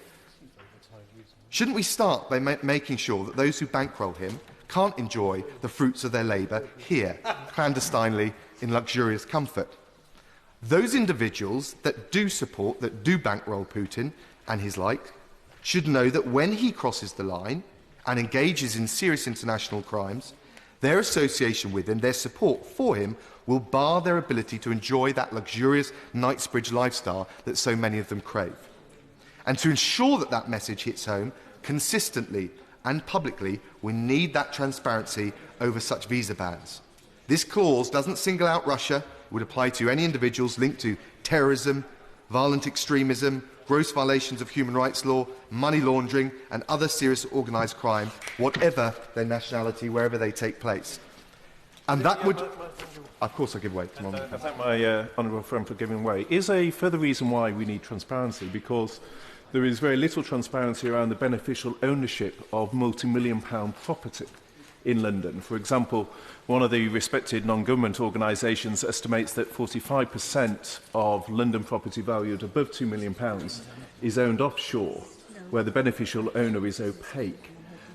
shouldn't we start by making sure that those who bankroll him can't enjoy the fruits of their labour here, clandestinely, in luxurious comfort? Those individuals that do support, that do bankroll Putin and his like, should know that when he crosses the line and engages in serious international crimes, their association with him, their support for him, will bar their ability to enjoy that luxurious Knightsbridge lifestyle that so many of them crave. And to ensure that that message hits home consistently and publicly, we need that transparency over such visa bans. This clause doesn't single out Russia. It would apply to any individuals linked to terrorism, violent extremism, gross violations of human rights law, money laundering and other serious organised crime, whatever their nationality, wherever they take place. And that would... Of course I give way. I thank my honourable friend for giving way. Is a further reason why we need transparency, because there is very little transparency around the beneficial ownership of multi-million-pound property in London. For example, one of the respected non-government organisations estimates that 45% of London property valued above £2 million is owned offshore, where the beneficial owner is opaque.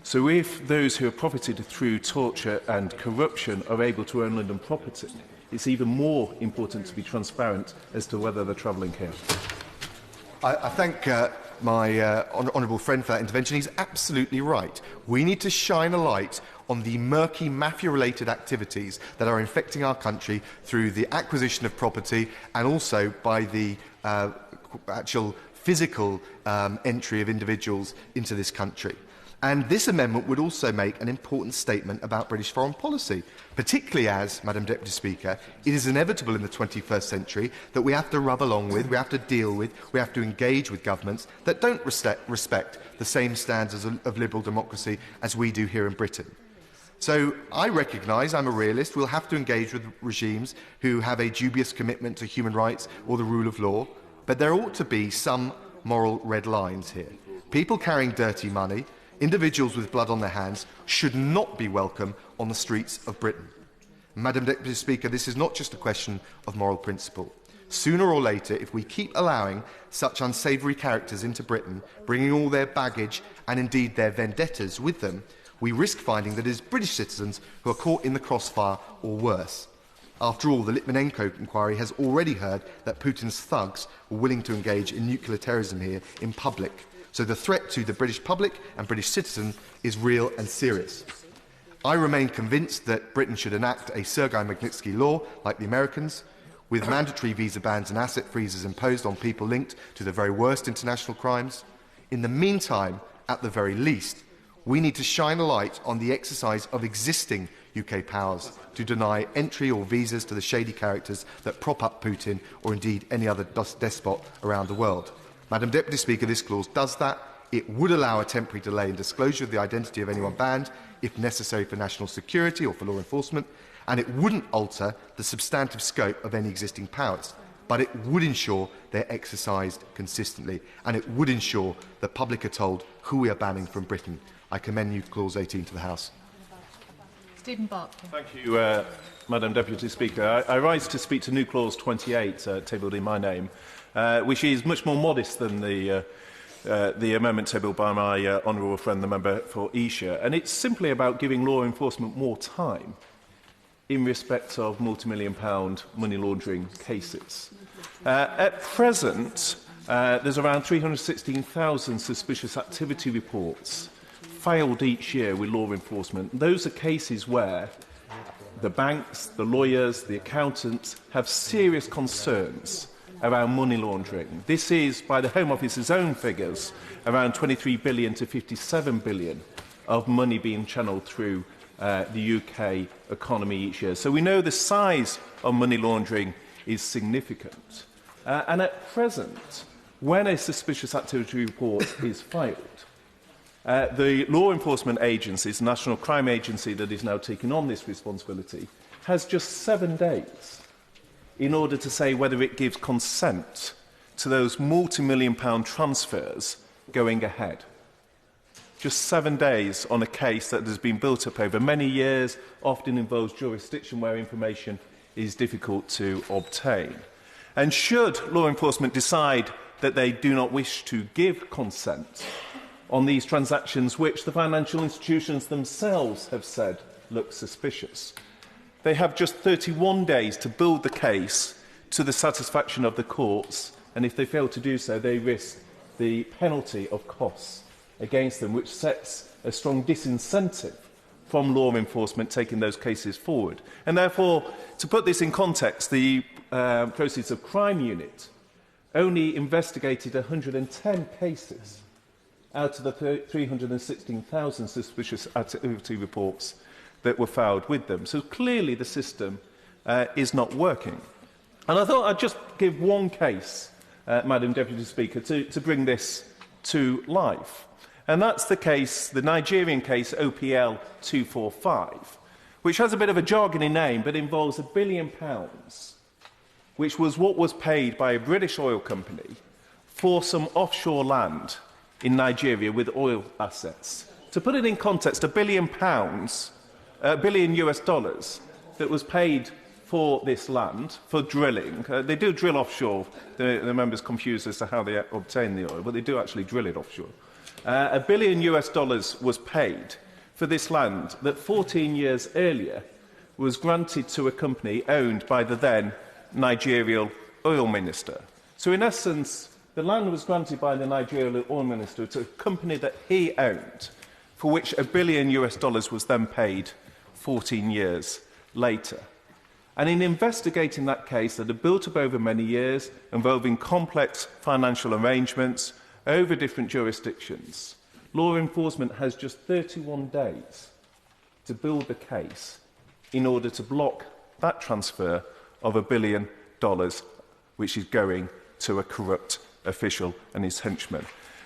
So if those who have profited through torture and corruption are able to own London property, it's even more important to be transparent as to whether they're travelling here. I thank my honourable friend for that intervention. He's absolutely right. We need to shine a light on the murky mafia-related activities that are infecting our country through the acquisition of property and also by the actual physical entry of individuals into this country. And this amendment would also make an important statement about British foreign policy, particularly as, Madam Deputy Speaker, it is inevitable in the 21st century that we have to rub along with, we have to deal with, we have to engage with governments that don't respect the same standards of liberal democracy as we do here in Britain. So I recognise, I'm a realist, we'll have to engage with regimes who have a dubious commitment to human rights or the rule of law, but there ought to be some moral red lines here. People carrying dirty money, individuals with blood on their hands, should not be welcome on the streets of Britain. Madam Deputy Speaker, this is not just a question of moral principle. Sooner or later, if we keep allowing such unsavoury characters into Britain, bringing all their baggage and indeed their vendettas with them, we risk finding that it is British citizens who are caught in the crossfire or worse. After all, the Litvinenko inquiry has already heard that Putin's thugs were willing to engage in nuclear terrorism here in public. So the threat to the British public and British citizens is real and serious. I remain convinced that Britain should enact a Sergei Magnitsky law, like the Americans, with mandatory visa bans and asset freezes imposed on people linked to the very worst international crimes. In the meantime, at the very least, we need to shine a light on the exercise of existing UK powers to deny entry or visas to the shady characters that prop up Putin or indeed any other despot around the world. Madam Deputy Speaker, this clause does that. It would allow a temporary delay in disclosure of the identity of anyone banned, if necessary for national security or for law enforcement, and it wouldn't alter the substantive scope of any existing powers, but it would ensure they're exercised consistently, and it would ensure the public are told who we are banning from Britain. I commend you Clause 18 to the House. Stephen Bartley. Thank you, Madam Deputy Speaker. I rise to speak to new Clause 28, tabled in my name, which is much more modest than the amendment tabled by my honourable friend, the member for Esher, and it's simply about giving law enforcement more time in respect of multi-million-pound money laundering cases. At present, there's around 316,000 suspicious activity reports filed each year with law enforcement. Those are cases where the banks, the lawyers, the accountants have serious concerns around money laundering. This is, by the Home Office's own figures, around 23 billion to 57 billion of money being channelled through the UK economy each year. So we know the size of money laundering is significant. And at present, when a suspicious activity report is filed, the law enforcement agencies, the National Crime Agency that is now taking on this responsibility, has just 7 days in order to say whether it gives consent to those multi-million-pound transfers going ahead. Just 7 days on a case that has been built up over many years, often involves jurisdiction where information is difficult to obtain. And should law enforcement decide that they do not wish to give consent on these transactions which the financial institutions themselves have said look suspicious, they have just 31 days to build the case to the satisfaction of the courts, and if they fail to do so, they risk the penalty of costs against them, which sets a strong disincentive from law enforcement taking those cases forward. And therefore, to put this in context, the Proceeds of Crime Unit only investigated 110 cases out of the 316,000 suspicious activity reports that were filed with them. So clearly the system is not working. And I thought I'd just give one case, Madam Deputy Speaker, to bring this to life. And that's the case, the Nigerian case OPL 245, which has a bit of a jargony name, but involves £1 billion, which was what was paid by a British oil company for some offshore land in Nigeria with oil assets. To put it in context, £1 billion, $1 billion US dollars that was paid for this land, for drilling. They do drill offshore. The members confused as to how they obtain the oil, but they do actually drill it offshore. $1 billion US dollars was paid for this land that 14 years earlier was granted to a company owned by the then Nigerian oil minister. So in essence, the land was granted by the Nigerian oil minister to a company that he owned, for which $1 billion US dollars was then paid 14 years later. And in investigating that case that had built up over many years, involving complex financial arrangements over different jurisdictions, law enforcement has just 31 days to build the case in order to block that transfer of $1 billion, which is going to a corrupt official and his henchmen.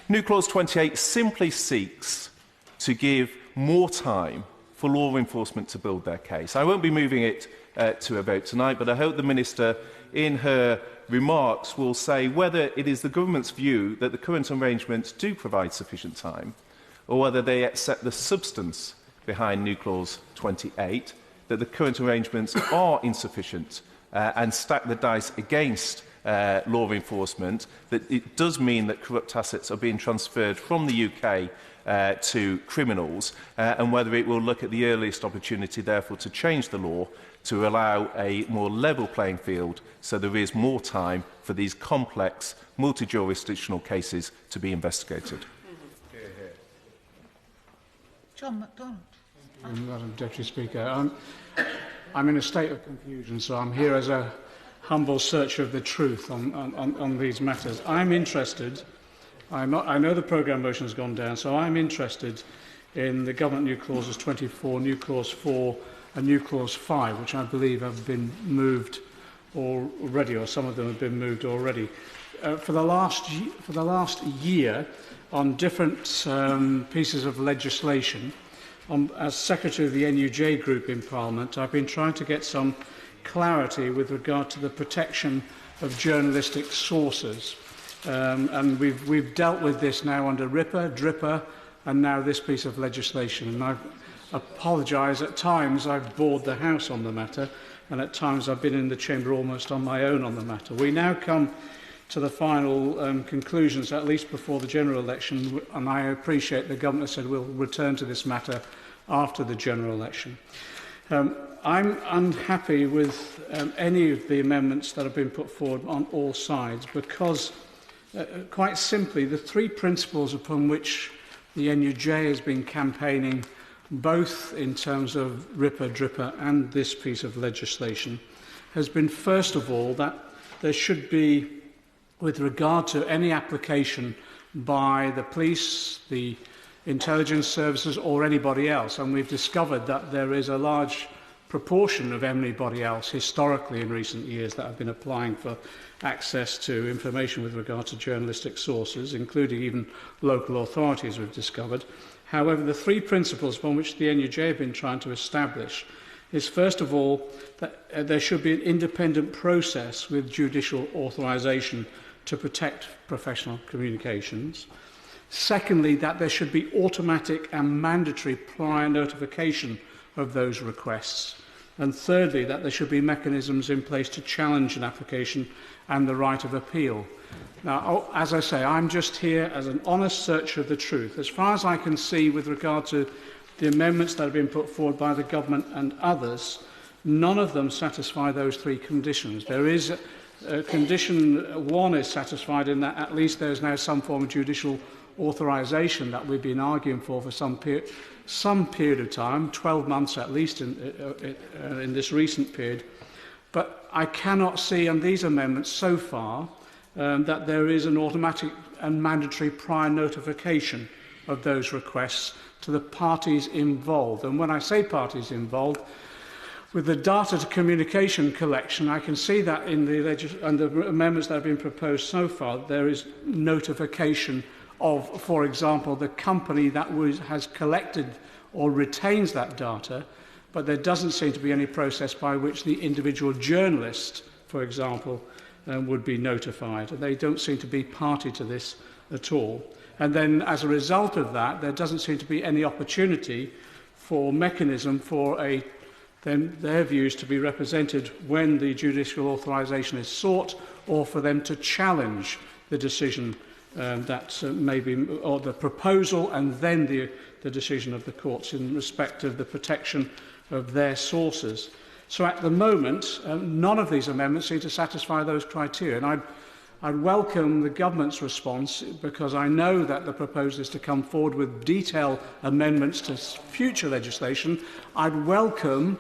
New Clause 28 simply seeks to give more time for law enforcement to build their case. I won't be moving it to a vote tonight, but I hope the Minister, in her remarks, will say whether it is the Government's view that the current arrangements do provide sufficient time, or whether they accept the substance behind New Clause 28, that the current arrangements are insufficient and stack the dice against law enforcement, that it does mean that corrupt assets are being transferred from the UK to criminals, and whether it will look at the earliest opportunity, therefore, to change the law to allow a more level playing field so there is more time for these complex, multi-jurisdictional cases to be investigated. John MacDonald. Madam Deputy Speaker, I'm in a state of confusion, so I'm here as a humble searcher of the truth on these matters. I'm interested. I know the programme motion has gone down, so I'm interested in the Government New Clauses 24, New Clause 4 and New Clause 5, which I believe have been moved already, or some of them have been moved already. For the last year, on different pieces of legislation, as Secretary of the NUJ Group in Parliament, I've been trying to get some clarity with regard to the protection of journalistic sources. And we've dealt with this now under RIPA, DRIPA, and now this piece of legislation. And I apologise, at times I've bored the House on the matter, and at times I've been in the chamber almost on my own on the matter. We now come to the final conclusions, at least before the general election, and I appreciate the Government has said we'll return to this matter after the general election. I'm unhappy with any of the amendments that have been put forward on all sides because, quite simply, the three principles upon which the NUJ has been campaigning, both in terms of RIPA, DRIPA and this piece of legislation, has been, first of all, that there should be, with regard to any application by the police, the intelligence services or anybody else, and we've discovered that there is a large proportion of anybody else historically in recent years that have been applying for access to information with regard to journalistic sources, including even local authorities we've discovered. However, the three principles upon which the NUJ have been trying to establish is, first of all, that there should be an independent process with judicial authorisation to protect professional communications. Secondly, that there should be automatic and mandatory prior notification of those requests. And thirdly, that there should be mechanisms in place to challenge an application and the right of appeal. Now, as I say, I'm just here as an honest searcher of the truth. As far as I can see with regard to the amendments that have been put forward by the Government and others, None of them satisfy those three conditions. There is condition one is satisfied in that at least there is now some form of judicial authorisation that we've been arguing for some period of time, 12 months at least in this recent period. But I cannot see in these amendments so far that there is an automatic and mandatory prior notification of those requests to the parties involved. And when I say parties involved, with the data to communication collection, I can see that in the amendments that have been proposed so far, there is notification of, for example, the company that has collected or retains that data, but there doesn't seem to be any process by which the individual journalist, for example, would be notified. They don't seem to be party to this at all. And then, as a result of that, there doesn't seem to be any opportunity for mechanism for their views to be represented when the judicial authorisation is sought, or for them to challenge the decision that may be, or the proposal and then the decision of the courts in respect of the protection of their sources. So at the moment, none of these amendments seem to satisfy those criteria. And I'd welcome the government's response, because I know that the proposal is to come forward with detailed amendments to future legislation. I'd welcome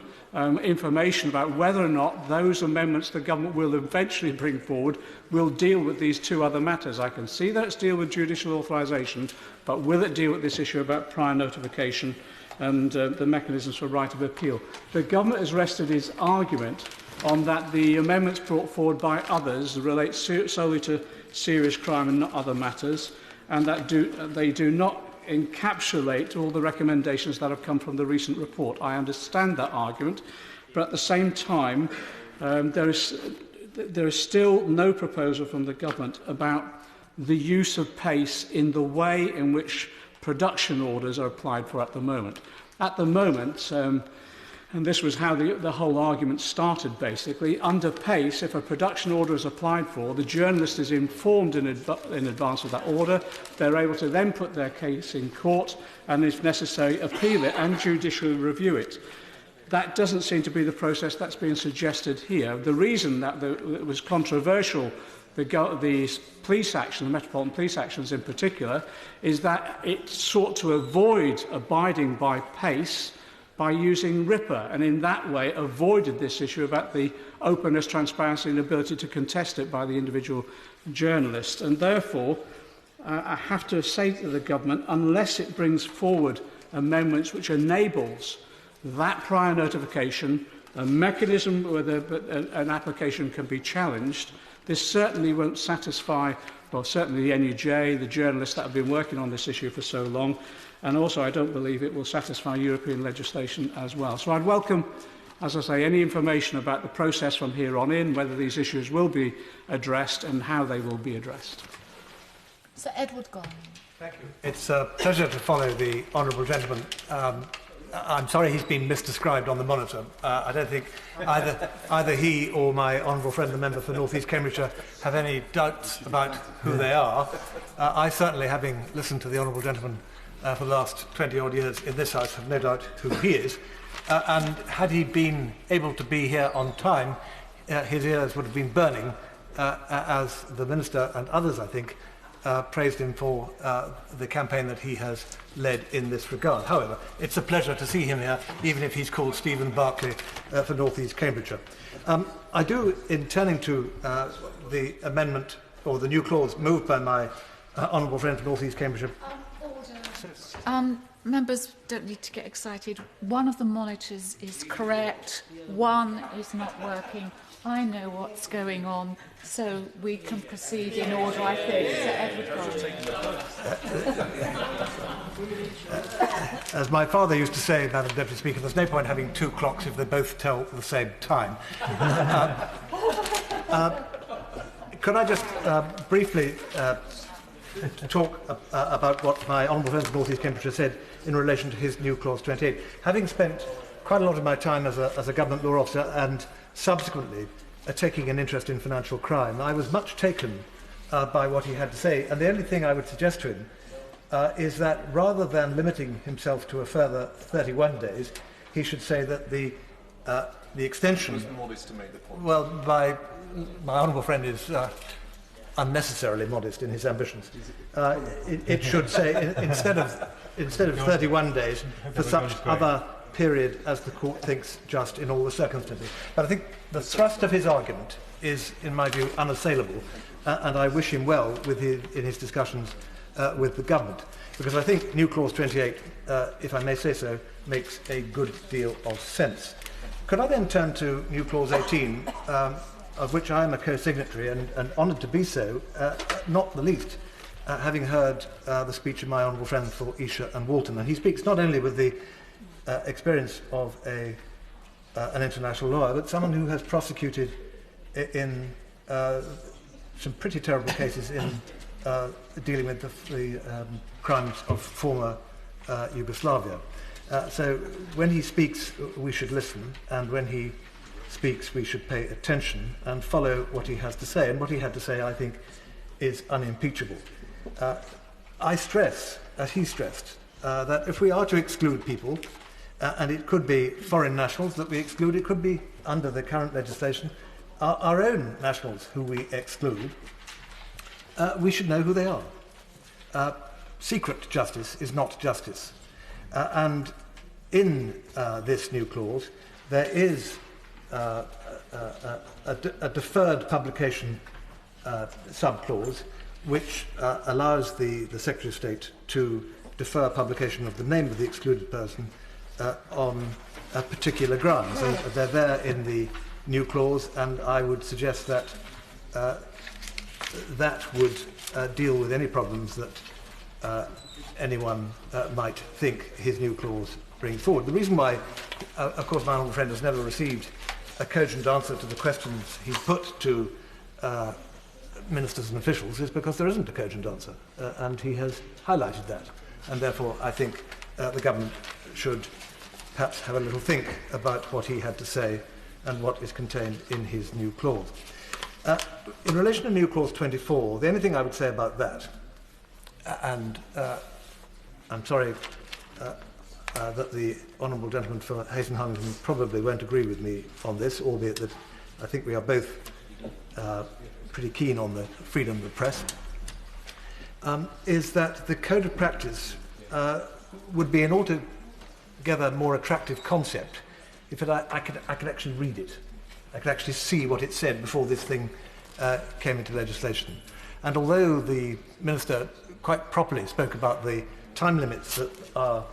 information about whether or not those amendments the government will eventually bring forward will deal with these two other matters. I can see that it's deal with judicial authorisation, but will it deal with this issue about prior notification and the mechanisms for right of appeal? The government has rested its argument on that the amendments brought forward by others relate solely to serious crime and not other matters, and that they do not encapsulate all the recommendations that have come from the recent report. I understand that argument, but at the same time, there is still no proposal from the government about the use of PACE in the way in which production orders are applied for at the moment. At the moment, and this was how the whole argument started basically, under PACE, if a production order is applied for, the journalist is informed in advance of that order. They're able to then put their case in court and, if necessary, appeal it and judicially review it. That doesn't seem to be the process that's being suggested here. The reason that it was controversial, the police action, the Metropolitan Police actions in particular, is that it sought to avoid abiding by PACE by using RIPA, and in that way avoided this issue about the openness, transparency and ability to contest it by the individual journalist. And therefore, I have to say to the government, unless it brings forward amendments which enables that prior notification, a mechanism where an application can be challenged, this certainly won't satisfy, well, certainly the NUJ, the journalists that have been working on this issue for so long, and also I don't believe it will satisfy European legislation as well. So I'd welcome, as I say, any information about the process from here on in, whether these issues will be addressed and how they will be addressed. Sir Edward Gordon. Thank you. It's a pleasure to follow the honourable gentleman. I'm sorry he's been misdescribed on the monitor. I don't think either he or my honourable friend, the member for North East Cambridgeshire, have any doubts about who they are. I certainly, having listened to the honourable gentleman for the last 20-odd years in this House, have no doubt who he is. And had he been able to be here on time, his ears would have been burning, as the Minister and others, I think, praised him for the campaign that he has led in this regard. However, it's a pleasure to see him here, even if he's called Stephen Barclay for North East Cambridgeshire. I do, in turning to the amendment, or the new clause moved by my honourable friend for North East Cambridgeshire. Members don't need to get excited. One of the monitors is correct, one is not working. I know what's going on, so we can proceed in order, I think. Sir Edward. As my father used to say, Madam Deputy Speaker, there's no point having two clocks if they both tell the same time. Could I just briefly talk about what my honourable friend from North East Cambridgeshire said in relation to his new clause 28. Having spent quite a lot of my time as a government law officer and subsequently taking an interest in financial crime, I was much taken by what he had to say, and the only thing I would suggest to him is that rather than limiting himself to a further 31 days, he should say that the the extension... It was modest to make the point. Well, my honourable friend is unnecessarily modest in his ambitions. It should say, instead of 31 days, for such other period as the court thinks just in all the circumstances. But I think the thrust of his argument is, in my view, unassailable, and I wish him well in his discussions with the government, because I think New Clause 28, if I may say so, makes a good deal of sense. Could I then turn to New Clause 18, of which I am a co-signatory and honoured to be so, not the least, having heard the speech of my honourable friends for Esher and Walton. And he speaks not only with the experience of an international lawyer, but someone who has prosecuted in some pretty terrible cases in dealing with the crimes of former Yugoslavia. So when he speaks, we should listen, and when he speaks, we should pay attention and follow what he has to say. And what he had to say, I think, is unimpeachable. I stress, as he stressed, that if we are to exclude people, and it could be foreign nationals that we exclude, it could be, under the current legislation, our own nationals who we exclude, we should know who they are. Secret justice is not justice. And in this new clause, there is a deferred publication subclause which allows the Secretary of State to defer publication of the name of the excluded person on particular grounds. And they're there in the new clause, and I would suggest that that would deal with any problems that anyone might think his new clause brings forward. The reason why, of course, my honourable friend has never received a cogent answer to the questions he's put to ministers and officials is because there isn't a cogent answer, and he has highlighted that. And therefore, I think the government should perhaps have a little think about what he had to say and what is contained in his new clause. In relation to New Clause 24, the only thing I would say about that, and I'm sorry that the honourable gentleman for Hayton-Huntingdon probably won't agree with me on this, albeit that I think we are both pretty keen on the freedom of the press, is that the code of practice would be an altogether more attractive concept if I could actually read it. I could actually see what it said before this thing came into legislation. And although the Minister quite properly spoke about the time limits that are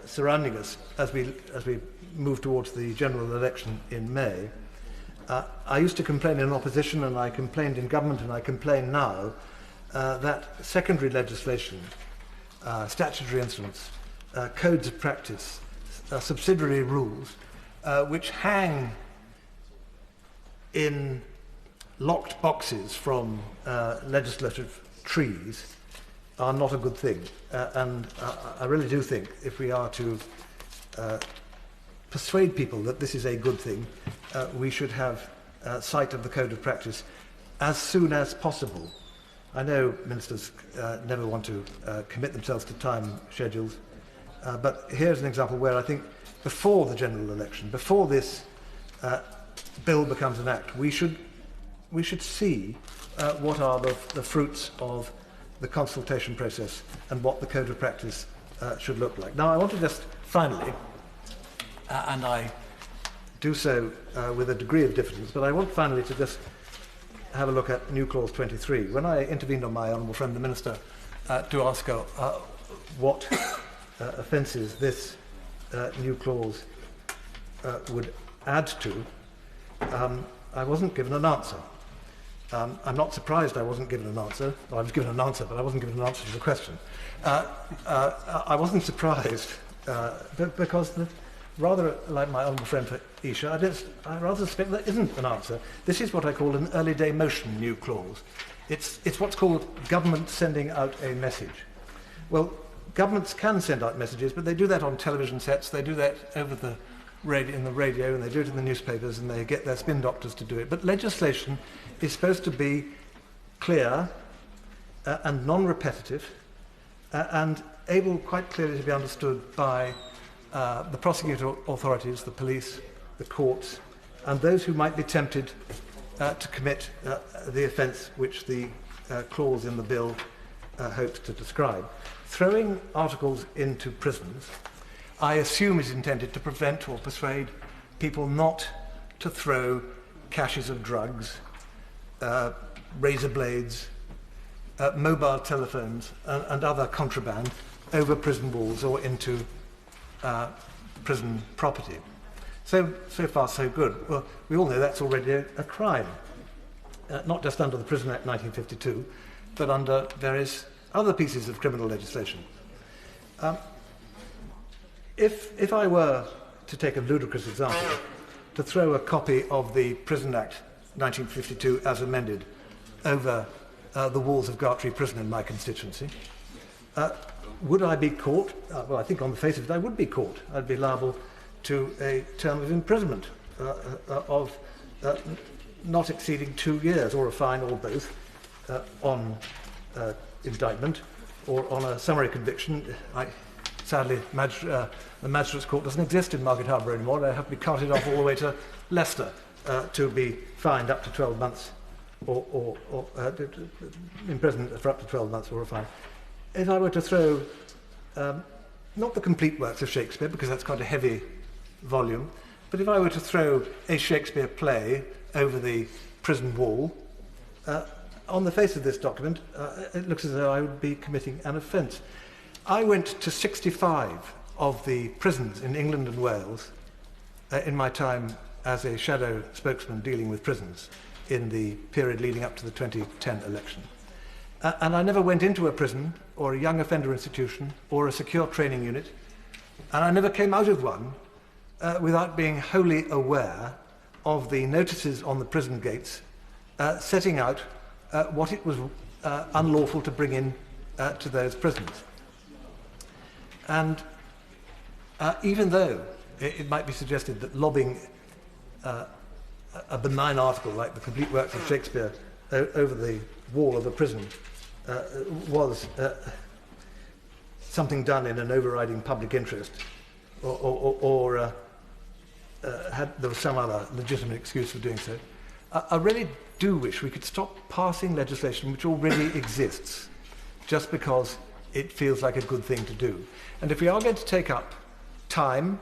surrounding us as we move towards the general election in May, I used to complain in opposition, and I complained in government, and I complain now, that secondary legislation, statutory instruments, codes of practice, subsidiary rules, which hang in locked boxes from legislative trees, are not a good thing. And I really do think if we are to persuade people that this is a good thing, we should have sight of the code of practice as soon as possible. I know ministers never want to commit themselves to time schedules, but here's an example where I think before the general election, before this bill becomes an act, we should see what are the fruits of the consultation process and what the code of practice should look like. Now, I want to just finally, and I do so with a degree of diffidence, but I want finally to just have a look at New Clause 23. When I intervened on my honourable friend the Minister to ask her what offences this new clause would add to, I wasn't given an answer. I'm not surprised I wasn't given an answer. Well, I was given an answer, but I wasn't given an answer to the question. I wasn't surprised because, rather like my honourable friend for Esher, I rather suspect there isn't an answer. This is what I call an early day motion new clause. It's what's called government sending out a message. Well, governments can send out messages, but they do that on television sets, they do that over the in the radio, and they do it in the newspapers, and they get their spin doctors to do it. But legislation is supposed to be clear and non-repetitive and able quite clearly to be understood by the prosecutor authorities, the police, the courts, and those who might be tempted to commit the offence which the clause in the bill hopes to describe. Throwing articles into prisons, I assume, is intended to prevent or persuade people not to throw caches of drugs, razor blades, mobile telephones and other contraband over prison walls or into prison property. So far, so good. Well, we all know that's already a crime, not just under the Prison Act 1952, but under various other pieces of criminal legislation. If I were to take a ludicrous example, to throw a copy of the Prison Act 1952 as amended over the walls of Gartree Prison in my constituency, would I be caught? Well, I think on the face of it I would be caught. I'd be liable to a term of imprisonment of not exceeding 2 years, or a fine, or both, on indictment, or on a summary conviction. Sadly, the Magistrates' Court doesn't exist in Market Harbour anymore. I have to be carted off all the way to Leicester to be fined up to 12 months, or imprisoned for up to 12 months, or a fine. If I were to throw, not the complete works of Shakespeare, because that's quite a heavy volume, but if I were to throw a Shakespeare play over the prison wall, on the face of this document, it looks as though I would be committing an offence. I went to 65 of the prisons in England and Wales in my time as a shadow spokesman dealing with prisons in the period leading up to the 2010 election. And I never went into a prison or a young offender institution or a secure training unit, and I never came out of one without being wholly aware of the notices on the prison gates setting out what it was unlawful to bring in to those prisons. And even though it might be suggested that lobbing a benign article like the complete works of Shakespeare over the wall of a prison was something done in an overriding public interest, or there was some other legitimate excuse for doing so, I really do wish we could stop passing legislation which already exists just because it feels like a good thing to do. And if we are going to take up time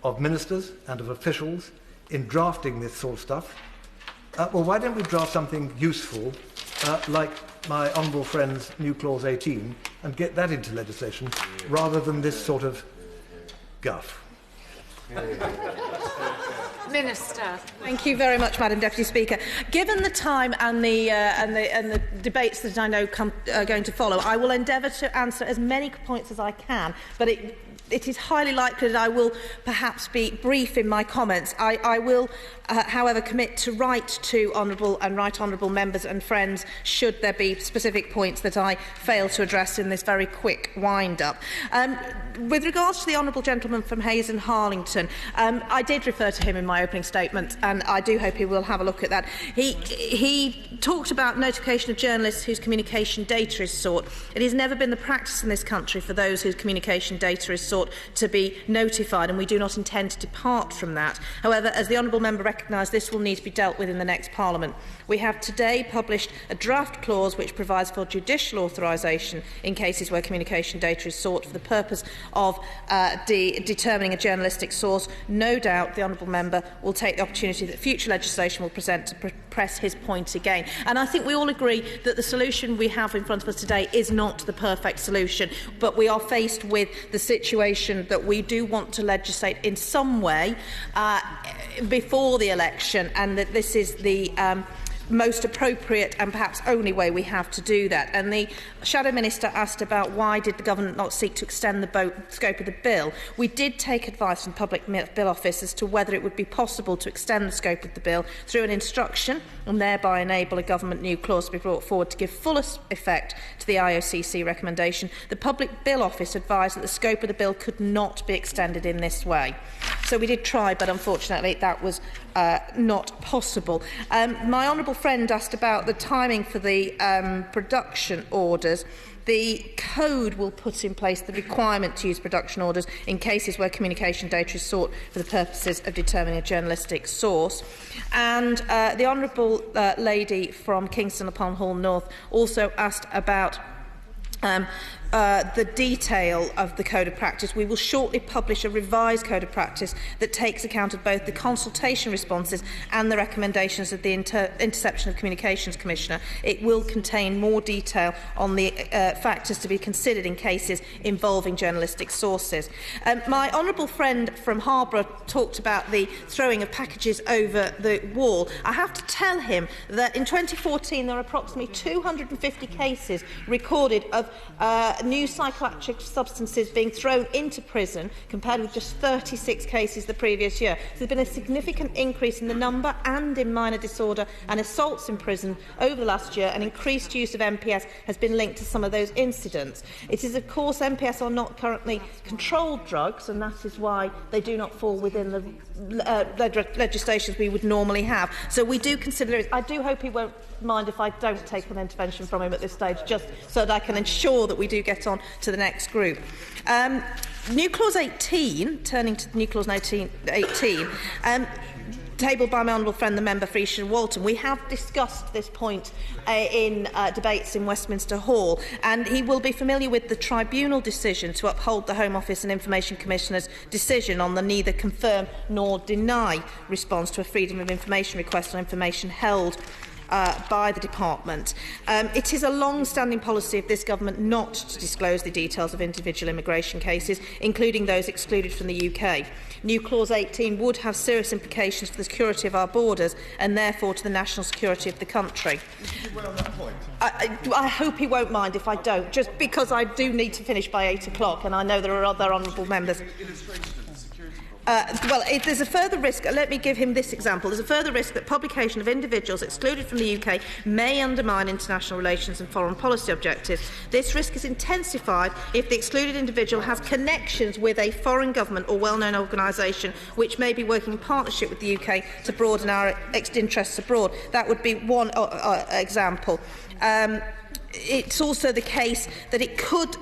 of ministers and of officials in drafting this sort of stuff, well, why don't we draft something useful like my honourable friend's new clause 18 and get that into legislation rather than this sort of guff. Minister. Thank you very much, Madam Deputy Speaker. Given the time and the debates that I know are going to follow, I will endeavour to answer as many points as I can, but it is highly likely that I will perhaps be brief in my comments. I will, however, commit to write to honourable and right honourable members and friends should there be specific points that I fail to address in this very quick wind-up. With regards to the honourable gentleman from Hayes and Harlington, I did refer to him in my opening statement, and I do hope he will have a look at that. He talked about notification of journalists whose communication data is sought. It has never been the practice in this country for those whose communication data is sought to be notified, and we do not intend to depart from that. However, as the honourable member recognised, this will need to be dealt with in the next Parliament. We have today published a draft clause which provides for judicial authorisation in cases where communication data is sought for the purpose of determining a journalistic source. No doubt the honourable member will take the opportunity that future legislation will present to press his point again. And I think we all agree that the solution we have in front of us today is not the perfect solution, but we are faced with the situation that we do want to legislate in some way before the election, and that this is the most appropriate and perhaps only way we have to do that. And the Shadow Minister asked about why did the government not seek to extend the scope of the bill. We did take advice from the Public Bill Office as to whether it would be possible to extend the scope of the bill through an instruction and thereby enable a government new clause to be brought forward to give full effect to the IOCC recommendation. The Public Bill Office advised that the scope of the bill could not be extended in this way. So we did try, but unfortunately that was not possible. My honourable friend asked about the timing for the production orders. The Code will put in place the requirement to use production orders in cases where communication data is sought for the purposes of determining a journalistic source. And the Honourable lady from Kingston upon Hull North also asked about the detail of the Code of Practice. We will shortly publish a revised Code of Practice that takes account of both the consultation responses and the recommendations of the Interception of Communications Commissioner. It will contain more detail on the factors to be considered in cases involving journalistic sources. My honourable friend from Harborough talked about the throwing of packages over the wall. I have to tell him that in 2014 there were approximately 250 cases recorded of new psychoactive substances being thrown into prison, compared with just 36 cases the previous year. So there's been a significant increase in the number and in minor disorder and assaults in prison over the last year, and increased use of MPS has been linked to some of those incidents. It is, of course, MPS are not currently controlled drugs, and that is why they do not fall within the legislations we would normally have. So we do consider it. I do hope he won't mind if I don't take an intervention from him at this stage, just so that I can ensure that we do get on to the next group. New Clause 18, turning to New Clause 18, tabled by my honourable friend, the member for Esher and Walton. We have discussed this point in debates in Westminster Hall, and he will be familiar with the tribunal decision to uphold the Home Office and Information Commissioner's decision on the neither confirm nor deny response to a Freedom of Information request on information held by the Department. It is a long-standing policy of this Government not to disclose the details of individual immigration cases, including those excluded from the UK. New Clause 18 would have serious implications for the security of our borders and therefore to the national security of the country. I hope he won't mind if I don't, just because I do need to finish by 8 o'clock, and I know there are other honourable members. There's a further risk. Let me give him this example. There's a further risk that publication of individuals excluded from the UK may undermine international relations and foreign policy objectives. This risk is intensified if the excluded individual has connections with a foreign government or well-known organisation which may be working in partnership with the UK to broaden our interests abroad. That would be one example. It's also the case that it could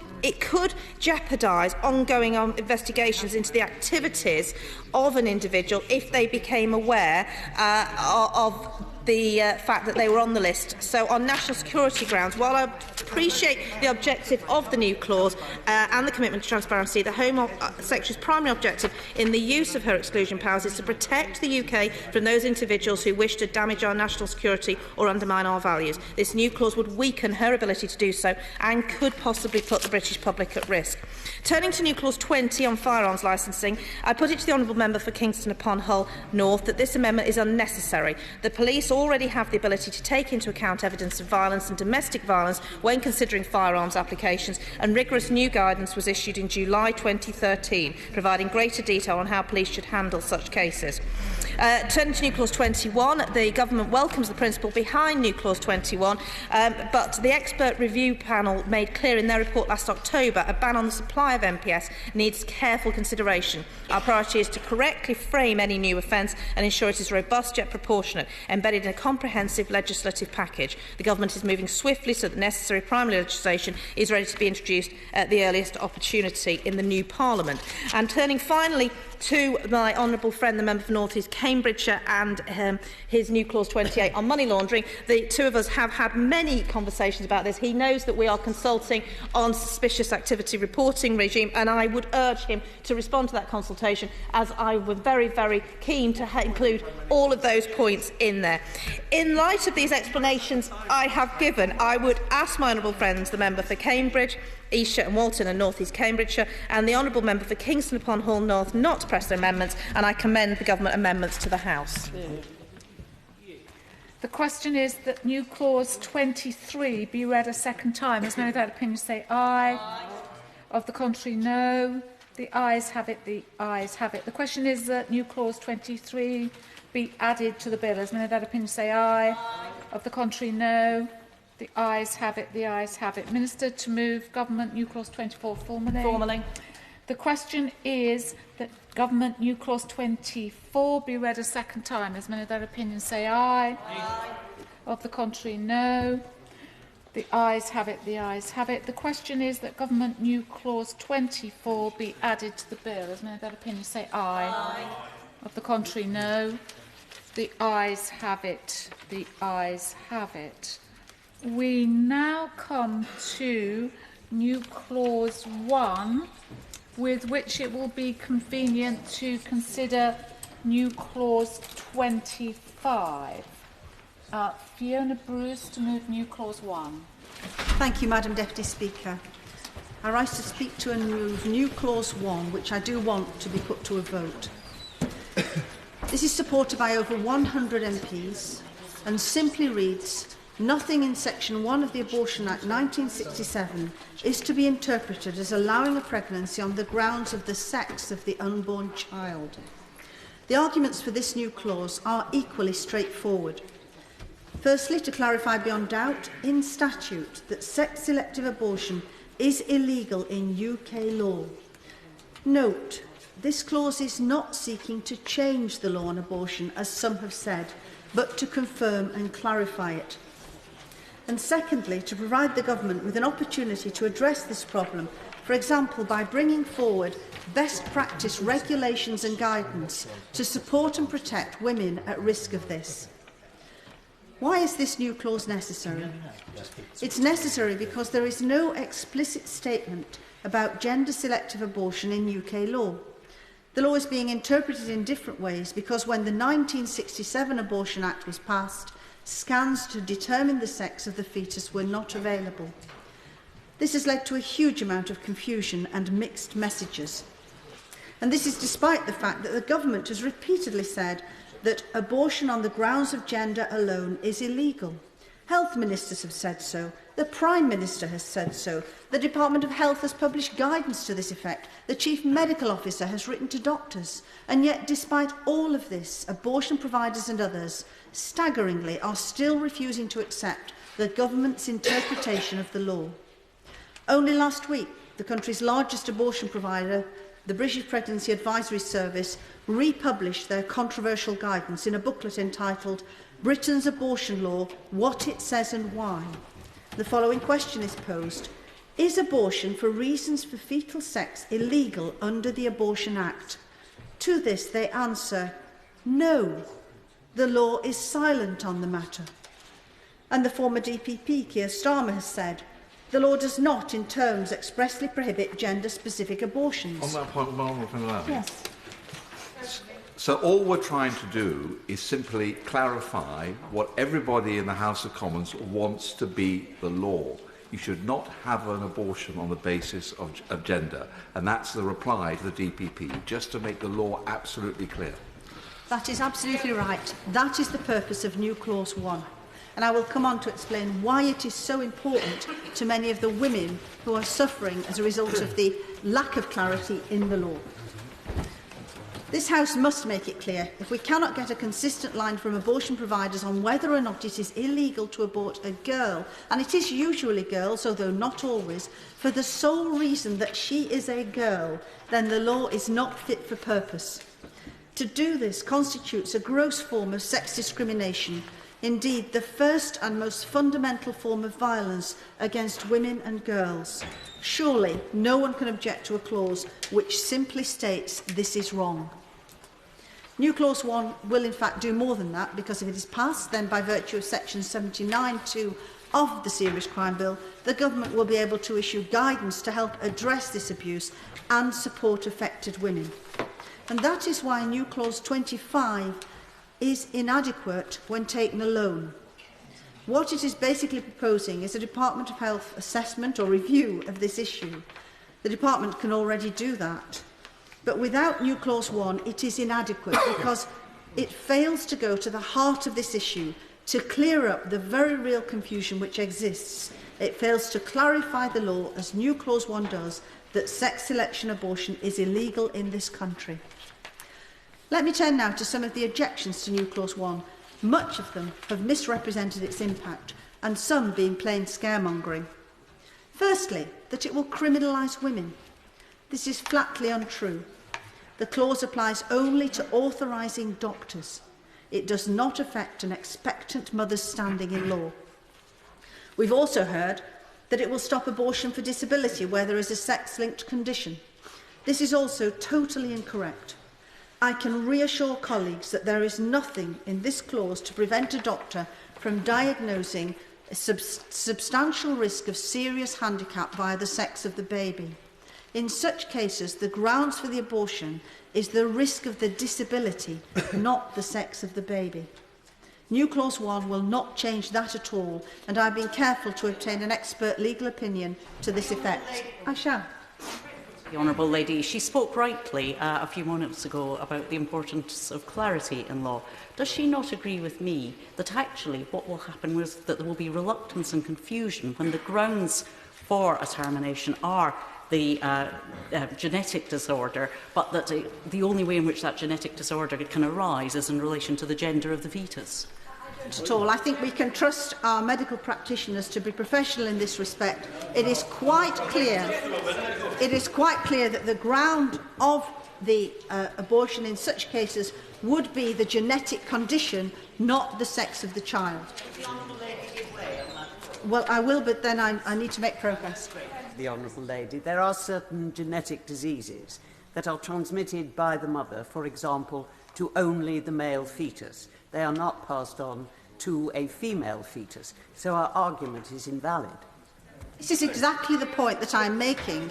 jeopardise ongoing investigations into the activities of an individual if they became aware of the fact that they were on the list. So on national security grounds, while I appreciate the objective of the new clause and the commitment to transparency, the Home Secretary's primary objective in the use of her exclusion powers is to protect the UK from those individuals who wish to damage our national security or undermine our values. This new clause would weaken her ability to do so and could possibly put the British public at risk. Turning to new clause 20 on firearms licensing, I put it to the honourable member for Kingston upon Hull North that this amendment is unnecessary. The police already have the ability to take into account evidence of violence and domestic violence when considering firearms applications, and rigorous new guidance was issued in July 2013, providing greater detail on how police should handle such cases. Turning to new clause 21, the Government welcomes the principle behind new clause 21, but the expert review panel made clear in their report last October a ban on the supply of MPS needs careful consideration. Our priority is to correctly frame any new offence and ensure it is robust yet proportionate, embedded in a comprehensive legislative package. The Government is moving swiftly so that necessary primary legislation is ready to be introduced at the earliest opportunity in the new Parliament. And turning finally to my honourable friend, the member for North East Cambridgeshire, and his new clause 28 on money laundering. The two of us have had many conversations about this. He knows that we are consulting on suspicious activity reporting regime, and I would urge him to respond to that consultation, as I was very, very keen to include all of those points in there. In light of these explanations I have given, I would ask my honourable friends, the member for Cambridge, Esher and Walton and North East Cambridgeshire, and the honourable member for Kingston upon Hull North not to press their amendments, and I commend the Government amendments to the House. The question is that new clause 23 be read a second time. As many of that opinion say aye. Of the contrary, no. The ayes have it. The ayes have it. The question is that new clause 23 be added to the bill. As many of that opinion say aye. Of the contrary, no. The ayes have it. The ayes have it. Minister to move Government new clause 24 formally. The question is that Government New Clause 24 be read a second time. As many of their opinions say aye. Aye. Of the contrary, no. The ayes have it, the ayes have it. The question is that Government New Clause 24 be added to the bill. As many of their opinions say aye. Aye. Of the contrary, no. The ayes have it, the ayes have it. We now come to New Clause 1, with which it will be convenient to consider New Clause 25. Fiona Bruce to move New Clause 1. Thank you, Madam Deputy Speaker. I rise to speak to and move New Clause 1, which I do want to be put to a vote. This is supported by over 100 MPs and simply reads, nothing in Section 1 of the Abortion Act 1967 is to be interpreted as allowing a pregnancy on the grounds of the sex of the unborn child. The arguments for this new clause are equally straightforward. Firstly, to clarify beyond doubt in statute that sex-selective abortion is illegal in UK law. Note, this clause is not seeking to change the law on abortion, as some have said, but to confirm and clarify it. And secondly, to provide the government with an opportunity to address this problem, for example, by bringing forward best practice regulations and guidance to support and protect women at risk of this. Why is this new clause necessary? It's necessary because there is no explicit statement about gender-selective abortion in UK law. The law is being interpreted in different ways because when the 1967 Abortion Act was passed, scans to determine the sex of the fetus were not available. This has led to a huge amount of confusion and mixed messages. And this is despite the fact that the government has repeatedly said that abortion on the grounds of gender alone is illegal. Health ministers have said so. The Prime Minister has said so. The Department of Health has published guidance to this effect. The Chief Medical Officer has written to doctors. And yet, despite all of this, abortion providers and others, staggeringly, are still refusing to accept the government's interpretation of the law. Only last week, the country's largest abortion provider, the British Pregnancy Advisory Service, republished their controversial guidance in a booklet entitled Britain's Abortion Law, What It Says and Why. The following question is posed. Is abortion for reasons for fetal sex illegal under the Abortion Act? To this they answer, no. The law is silent on the matter. And the former DPP, Keir Starmer, has said, the law does not, in terms, expressly prohibit gender-specific abortions. On that point, Honourable Friend Allow. Yes. So all we're trying to do is simply clarify what everybody in the House of Commons wants to be the law. You should not have an abortion on the basis of gender. And that's the reply to the DPP, just to make the law absolutely clear. That is absolutely right. That is the purpose of New Clause 1. And I will come on to explain why it is so important to many of the women who are suffering as a result of the lack of clarity in the law. This House must make it clear, if we cannot get a consistent line from abortion providers on whether or not it is illegal to abort a girl, and it is usually girls, although not always, for the sole reason that she is a girl, then the law is not fit for purpose. To do this constitutes a gross form of sex discrimination, indeed the first and most fundamental form of violence against women and girls. Surely no one can object to a clause which simply states this is wrong. New Clause 1 will in fact do more than that, because if it is passed, then by virtue of Section 79(2) of the Serious Crime Bill, the Government will be able to issue guidance to help address this abuse and support affected women. And that is why New Clause 25 is inadequate when taken alone. What it is basically proposing is a Department of Health assessment or review of this issue. The Department can already do that. But without New Clause 1, it is inadequate because it fails to go to the heart of this issue, to clear up the very real confusion which exists. It fails to clarify the law, as New Clause 1 does, that sex selection abortion is illegal in this country. Let me turn now to some of the objections to New Clause 1. Much of them have misrepresented its impact, and some being plain scaremongering. Firstly, that it will criminalise women. This is flatly untrue. The clause applies only to authorising doctors. It does not affect an expectant mother's standing in law. We've also heard that it will stop abortion for disability where there is a sex-linked condition. This is also totally incorrect. I can reassure colleagues that there is nothing in this clause to prevent a doctor from diagnosing a substantial risk of serious handicap via the sex of the baby. In such cases, the grounds for the abortion is the risk of the disability, not the sex of the baby. New Clause 1 will not change that at all, and I've been careful to obtain an expert legal opinion to this effect. I shall. The Honourable Lady, she spoke rightly a few moments ago about the importance of clarity in law. Does she not agree with me that actually what will happen is that there will be reluctance and confusion when the grounds for a termination are the genetic disorder, but that the only way in which that genetic disorder can arise is in relation to the gender of the fetus? Not at all. I think we can trust our medical practitioners to be professional in this respect. It is quite clear. It is quite clear that the ground of the abortion in such cases would be the genetic condition, not the sex of the child. Well, I will, but then I need to make progress. The Honourable Lady, there are certain genetic diseases that are transmitted by the mother, for example, to only the male fetus. They are not passed on to a female fetus, so our argument is invalid. This is exactly the point that I'm making.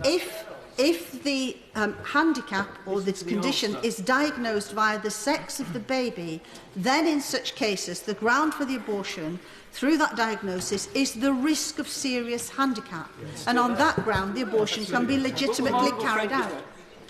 If the handicap or this condition is diagnosed via the sex of the baby, then in such cases the ground for the abortion through that diagnosis is the risk of serious handicap. Yes. And on that ground the abortion can be legitimately carried out.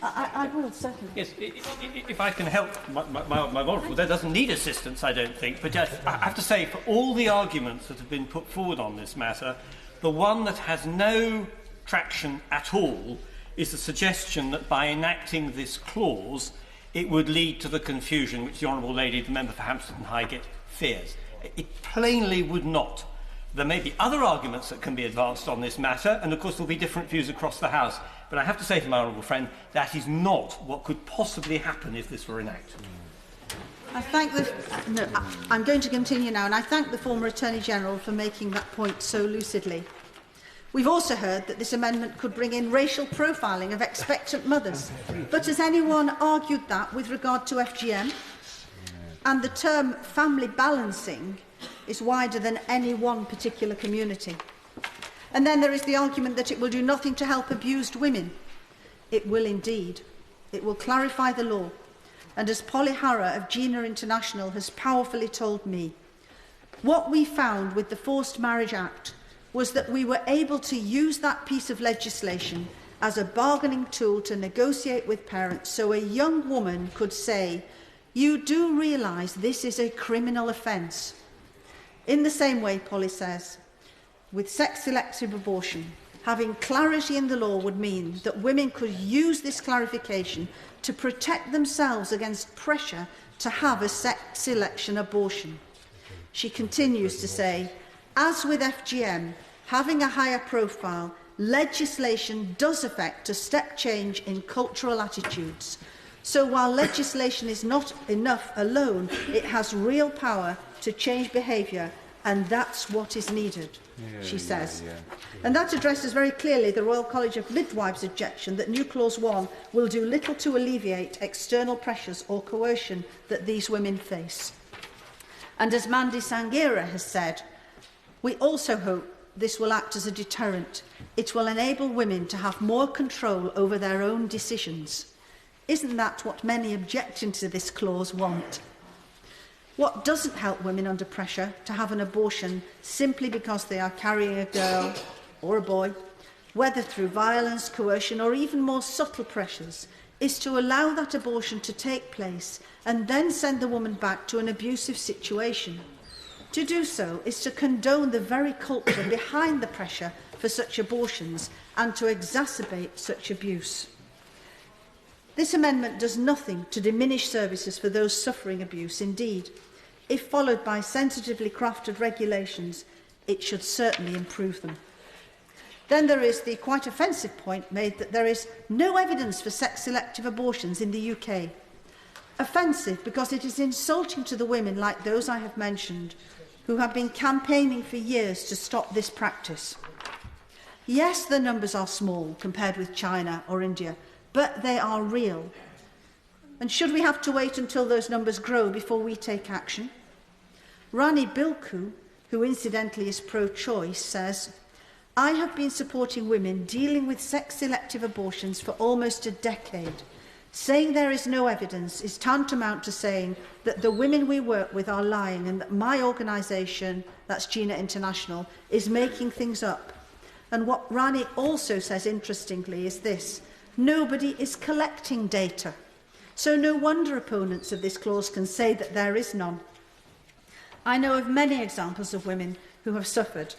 I will, certainly. Yes, if I can help my moral, that doesn't need assistance, I don't think. But I have to say, for all the arguments that have been put forward on this matter, the one that has no traction at all is the suggestion that by enacting this clause, it would lead to the confusion which the Honourable Lady, the member for Hampstead and Highgate, fears. It plainly would not. There may be other arguments that can be advanced on this matter, and of course there will be different views across the House. But I have to say to my honourable friend, that is not what could possibly happen if this were enacted. I'm going to continue now, and I thank the former Attorney-General for making that point so lucidly. We've also heard that this amendment could bring in racial profiling of expectant mothers. But has anyone argued that with regard to FGM? And the term family balancing is wider than any one particular community. And then there is the argument that it will do nothing to help abused women. It will indeed. It will clarify the law. And as Polly Harrer of GINA International has powerfully told me, what we found with the Forced Marriage Act was that we were able to use that piece of legislation as a bargaining tool to negotiate with parents, so a young woman could say, "You do realise this is a criminal offence." In the same way, Polly says, with sex-selective abortion, having clarity in the law would mean that women could use this clarification to protect themselves against pressure to have a sex-selection abortion. She continues to say, as with FGM, having a higher profile, legislation does affect a step change in cultural attitudes. So while legislation is not enough alone, it has real power to change behaviour, and that's what is needed, she says. And that addresses very clearly the Royal College of Midwives' objection that New Clause 1 will do little to alleviate external pressures or coercion that these women face. And as Mandy Sanghera has said, we also hope this will act as a deterrent. It will enable women to have more control over their own decisions. Isn't that what many objecting to this clause want? What doesn't help women under pressure to have an abortion simply because they are carrying a girl or a boy, whether through violence, coercion or even more subtle pressures, is to allow that abortion to take place and then send the woman back to an abusive situation. To do so is to condone the very culture behind the pressure for such abortions and to exacerbate such abuse. This amendment does nothing to diminish services for those suffering abuse. Indeed, if followed by sensitively crafted regulations, it should certainly improve them. Then there is the quite offensive point made that there is no evidence for sex-selective abortions in the UK. Offensive because it is insulting to the women like those I have mentioned, who have been campaigning for years to stop this practice. Yes, the numbers are small compared with China or India, but they are real. And should we have to wait until those numbers grow before we take action? Rani Bilku, who incidentally is pro-choice, says, "I have been supporting women dealing with sex-selective abortions for almost a decade. Saying there is no evidence is tantamount to saying that the women we work with are lying and that my organisation, that's Gina International, is making things up." And what Rani also says, interestingly, is this: nobody is collecting data. So no wonder opponents of this clause can say that there is none. I know of many examples of women who have suffered.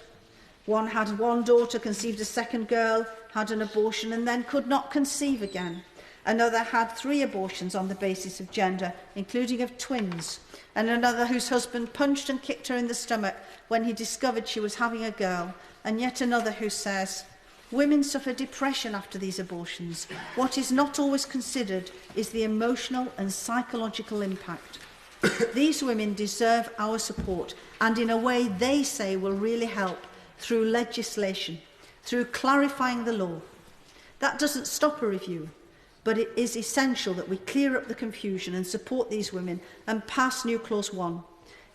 One had one daughter, conceived a second girl, had an abortion and then could not conceive again. Another had 3 abortions on the basis of gender, including of twins. And another whose husband punched and kicked her in the stomach when he discovered she was having a girl. And yet another who says, women suffer depression after these abortions. What is not always considered is the emotional and psychological impact. These women deserve our support, and in a way they say will really help, through legislation, through clarifying the law. That doesn't stop a review, but it is essential that we clear up the confusion and support these women and pass New Clause 1.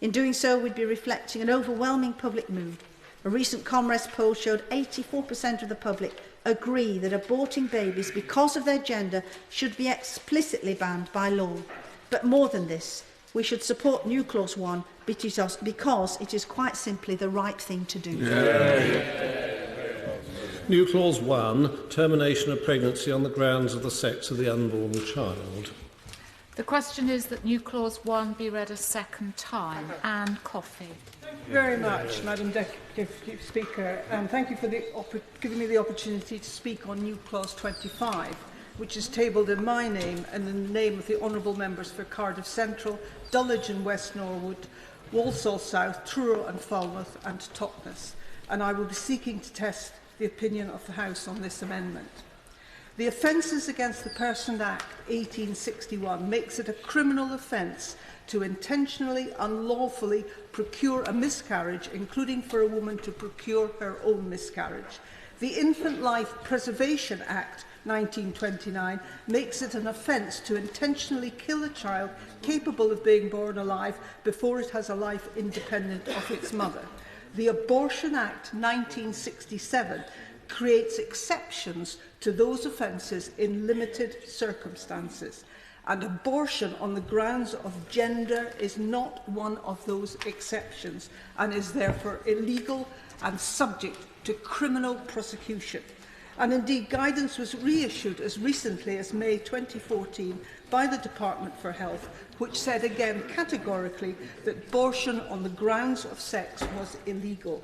In doing so, we'd be reflecting an overwhelming public mood. A recent Comres poll showed 84% of the public agree that aborting babies because of their gender should be explicitly banned by law. But more than this, we should support New Clause 1 because it is quite simply the right thing to do. New Clause 1, termination of pregnancy on the grounds of the sex of the unborn child. The question is that New Clause 1 be read a second time. Anne Coffey. Thank you very much, Madam Deputy Speaker, and thank you for giving me the opportunity to speak on New Clause 25, which is tabled in my name and in the name of the honourable members for Cardiff Central, Dulwich and West Norwood, Walsall South, Truro and Falmouth and Totnes, and I will be seeking to test the opinion of the House on this amendment. The Offences Against the Person Act 1861 makes it a criminal offence to intentionally, unlawfully procure a miscarriage, including for a woman to procure her own miscarriage. The Infant Life Preservation Act 1929 makes it an offence to intentionally kill a child capable of being born alive before it has a life independent of its mother. The Abortion Act 1967 creates exceptions to those offences in limited circumstances, and abortion on the grounds of gender is not one of those exceptions and is therefore illegal and subject to criminal prosecution. And indeed, guidance was reissued as recently as May 2014 by the Department for Health, which said again categorically that abortion on the grounds of sex was illegal.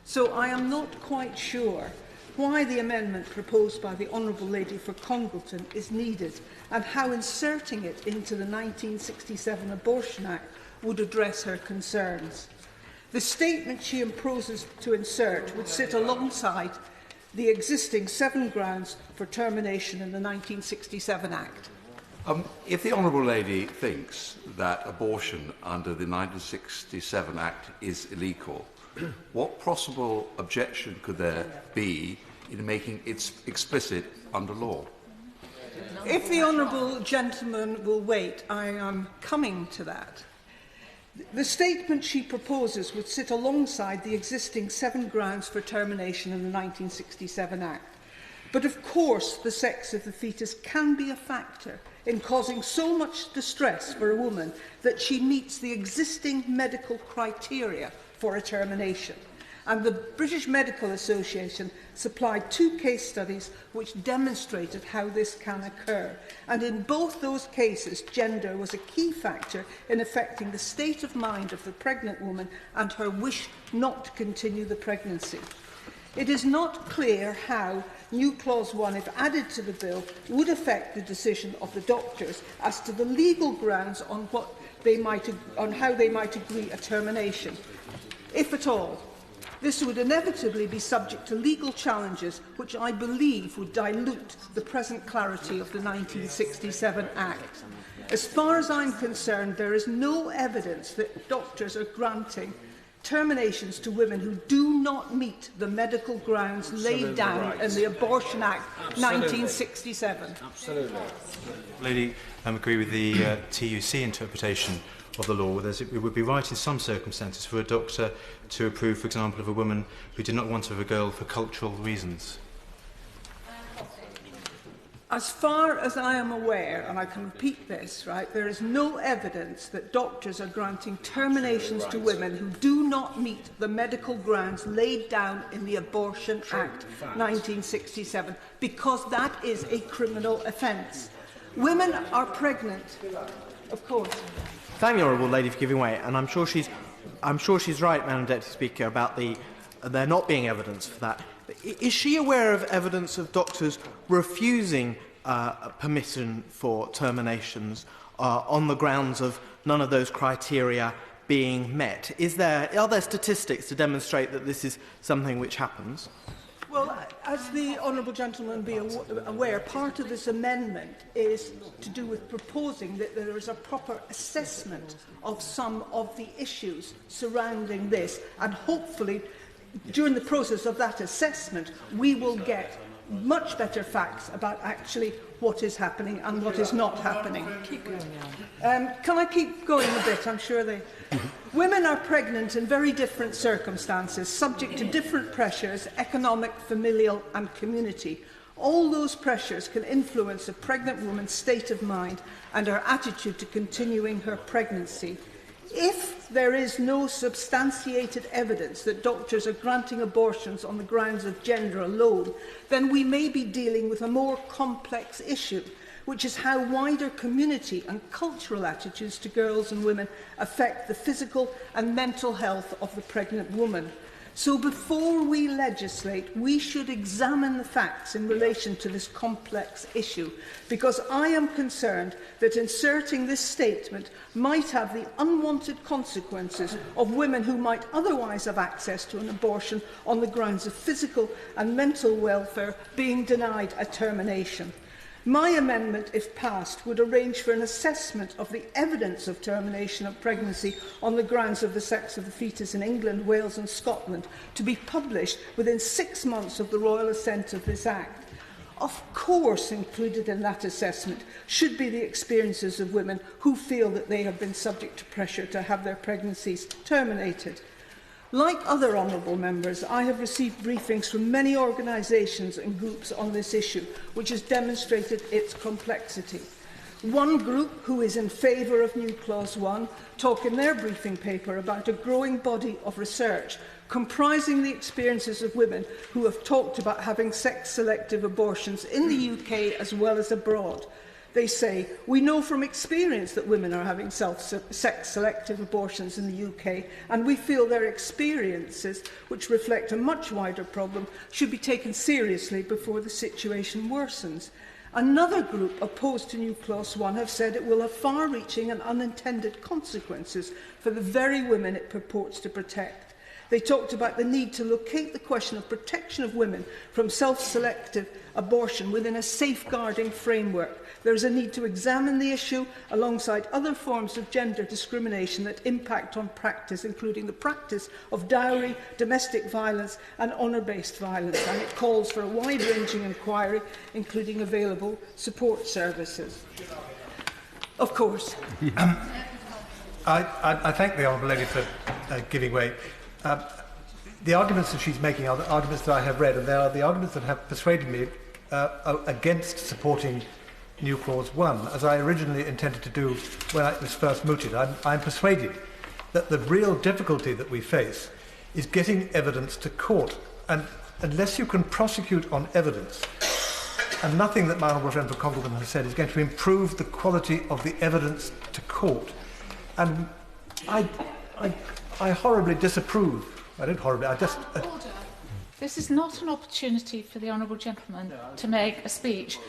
So I am not quite sure why the amendment proposed by the Honourable Lady for Congleton is needed and how inserting it into the 1967 Abortion Act would address her concerns. The statement she proposes to insert would sit alongside the existing 7 grounds for termination in the 1967 Act. If the Honourable Lady thinks that abortion under the 1967 Act is illegal, what possible objection could there be in making it explicit under law? If the Honourable Gentleman will wait, I am coming to that. The statement she proposes would sit alongside the existing 7 grounds for termination in the 1967 Act. But of course, the sex of the fetus can be a factor in causing so much distress for a woman that she meets the existing medical criteria for a termination. And the British Medical Association supplied 2 case studies which demonstrated how this can occur. And in both those cases, gender was a key factor in affecting the state of mind of the pregnant woman and her wish not to continue the pregnancy. It is not clear how New Clause 1, if added to the bill, would affect the decision of the doctors as to the legal grounds on how they might agree a termination, if at all. This would inevitably be subject to legal challenges, which I believe would dilute the present clarity of the 1967 Act. As far as I'm concerned, there is no evidence that doctors are granting terminations to women who do not meet the medical grounds laid down in the Abortion Act 1967. Absolutely. Lady, I agree with the TUC interpretation of the law. It would be right in some circumstances for a doctor to approve, for example, of a woman who did not want to have a girl for cultural reasons. As far as I am aware, and I can repeat this, right, there is no evidence that doctors are granting terminations to women who do not meet the medical grounds laid down in the Abortion Act 1967, because that is a criminal offence. Women are pregnant, of course. Thank the Honourable Lady for giving way, and I'm sure she's right, Madam Deputy Speaker, about there not being evidence for that. Is she aware of evidence of doctors refusing permission for terminations on the grounds of none of those criteria being met? Are there statistics to demonstrate that this is something which happens? Well, as the Honourable Gentleman be aware, part of this amendment is to do with proposing that there is a proper assessment of some of the issues surrounding this, and hopefully during the process of that assessment, we will get much better facts about actually what is happening and what is not happening. Can I keep going a bit? I'm sure they... Women are pregnant in very different circumstances, subject to different pressures, economic, familial and community. All those pressures can influence a pregnant woman's state of mind and her attitude to continuing her pregnancy. If there is no substantiated evidence that doctors are granting abortions on the grounds of gender alone, then we may be dealing with a more complex issue, which is how wider community and cultural attitudes to girls and women affect the physical and mental health of the pregnant woman. So before we legislate, we should examine the facts in relation to this complex issue, because I am concerned that inserting this statement might have the unwanted consequences of women who might otherwise have access to an abortion on the grounds of physical and mental welfare being denied a termination. My amendment, if passed, would arrange for an assessment of the evidence of termination of pregnancy on the grounds of the sex of the fetus in England, Wales and Scotland to be published within 6 months of the royal assent of this Act. Of course, included in that assessment should be the experiences of women who feel that they have been subject to pressure to have their pregnancies terminated. Like other honourable members, I have received briefings from many organisations and groups on this issue, which has demonstrated its complexity. One group, who is in favour of New Clause 1, talk in their briefing paper about a growing body of research comprising the experiences of women who have talked about having sex-selective abortions in the UK as well as abroad. They say, we know from experience that women are having sex-selective abortions in the UK, and we feel their experiences, which reflect a much wider problem, should be taken seriously before the situation worsens. Another group opposed to New Clause 1 have said it will have far-reaching and unintended consequences for the very women it purports to protect. They talked about the need to locate the question of protection of women from self-selective abortion within a safeguarding framework. There is a need to examine the issue alongside other forms of gender discrimination that impact on practice, including the practice of dowry, domestic violence and honour-based violence, and it calls for a wide-ranging inquiry, including available support services. Of course. I thank the Honourable Lady for giving way. The arguments that she's making are the arguments that I have read, and they are the arguments that have persuaded me against supporting New Clause 1, as I originally intended to do when it was first mooted. I'm persuaded that the real difficulty that we face is getting evidence to court. And unless you can prosecute on evidence, and nothing that my honourable friend from Colvile has said is going to improve the quality of the evidence to court. And I horribly disapprove. I don't horribly, I just... Order. This is not an opportunity for the honourable gentleman to make a speech.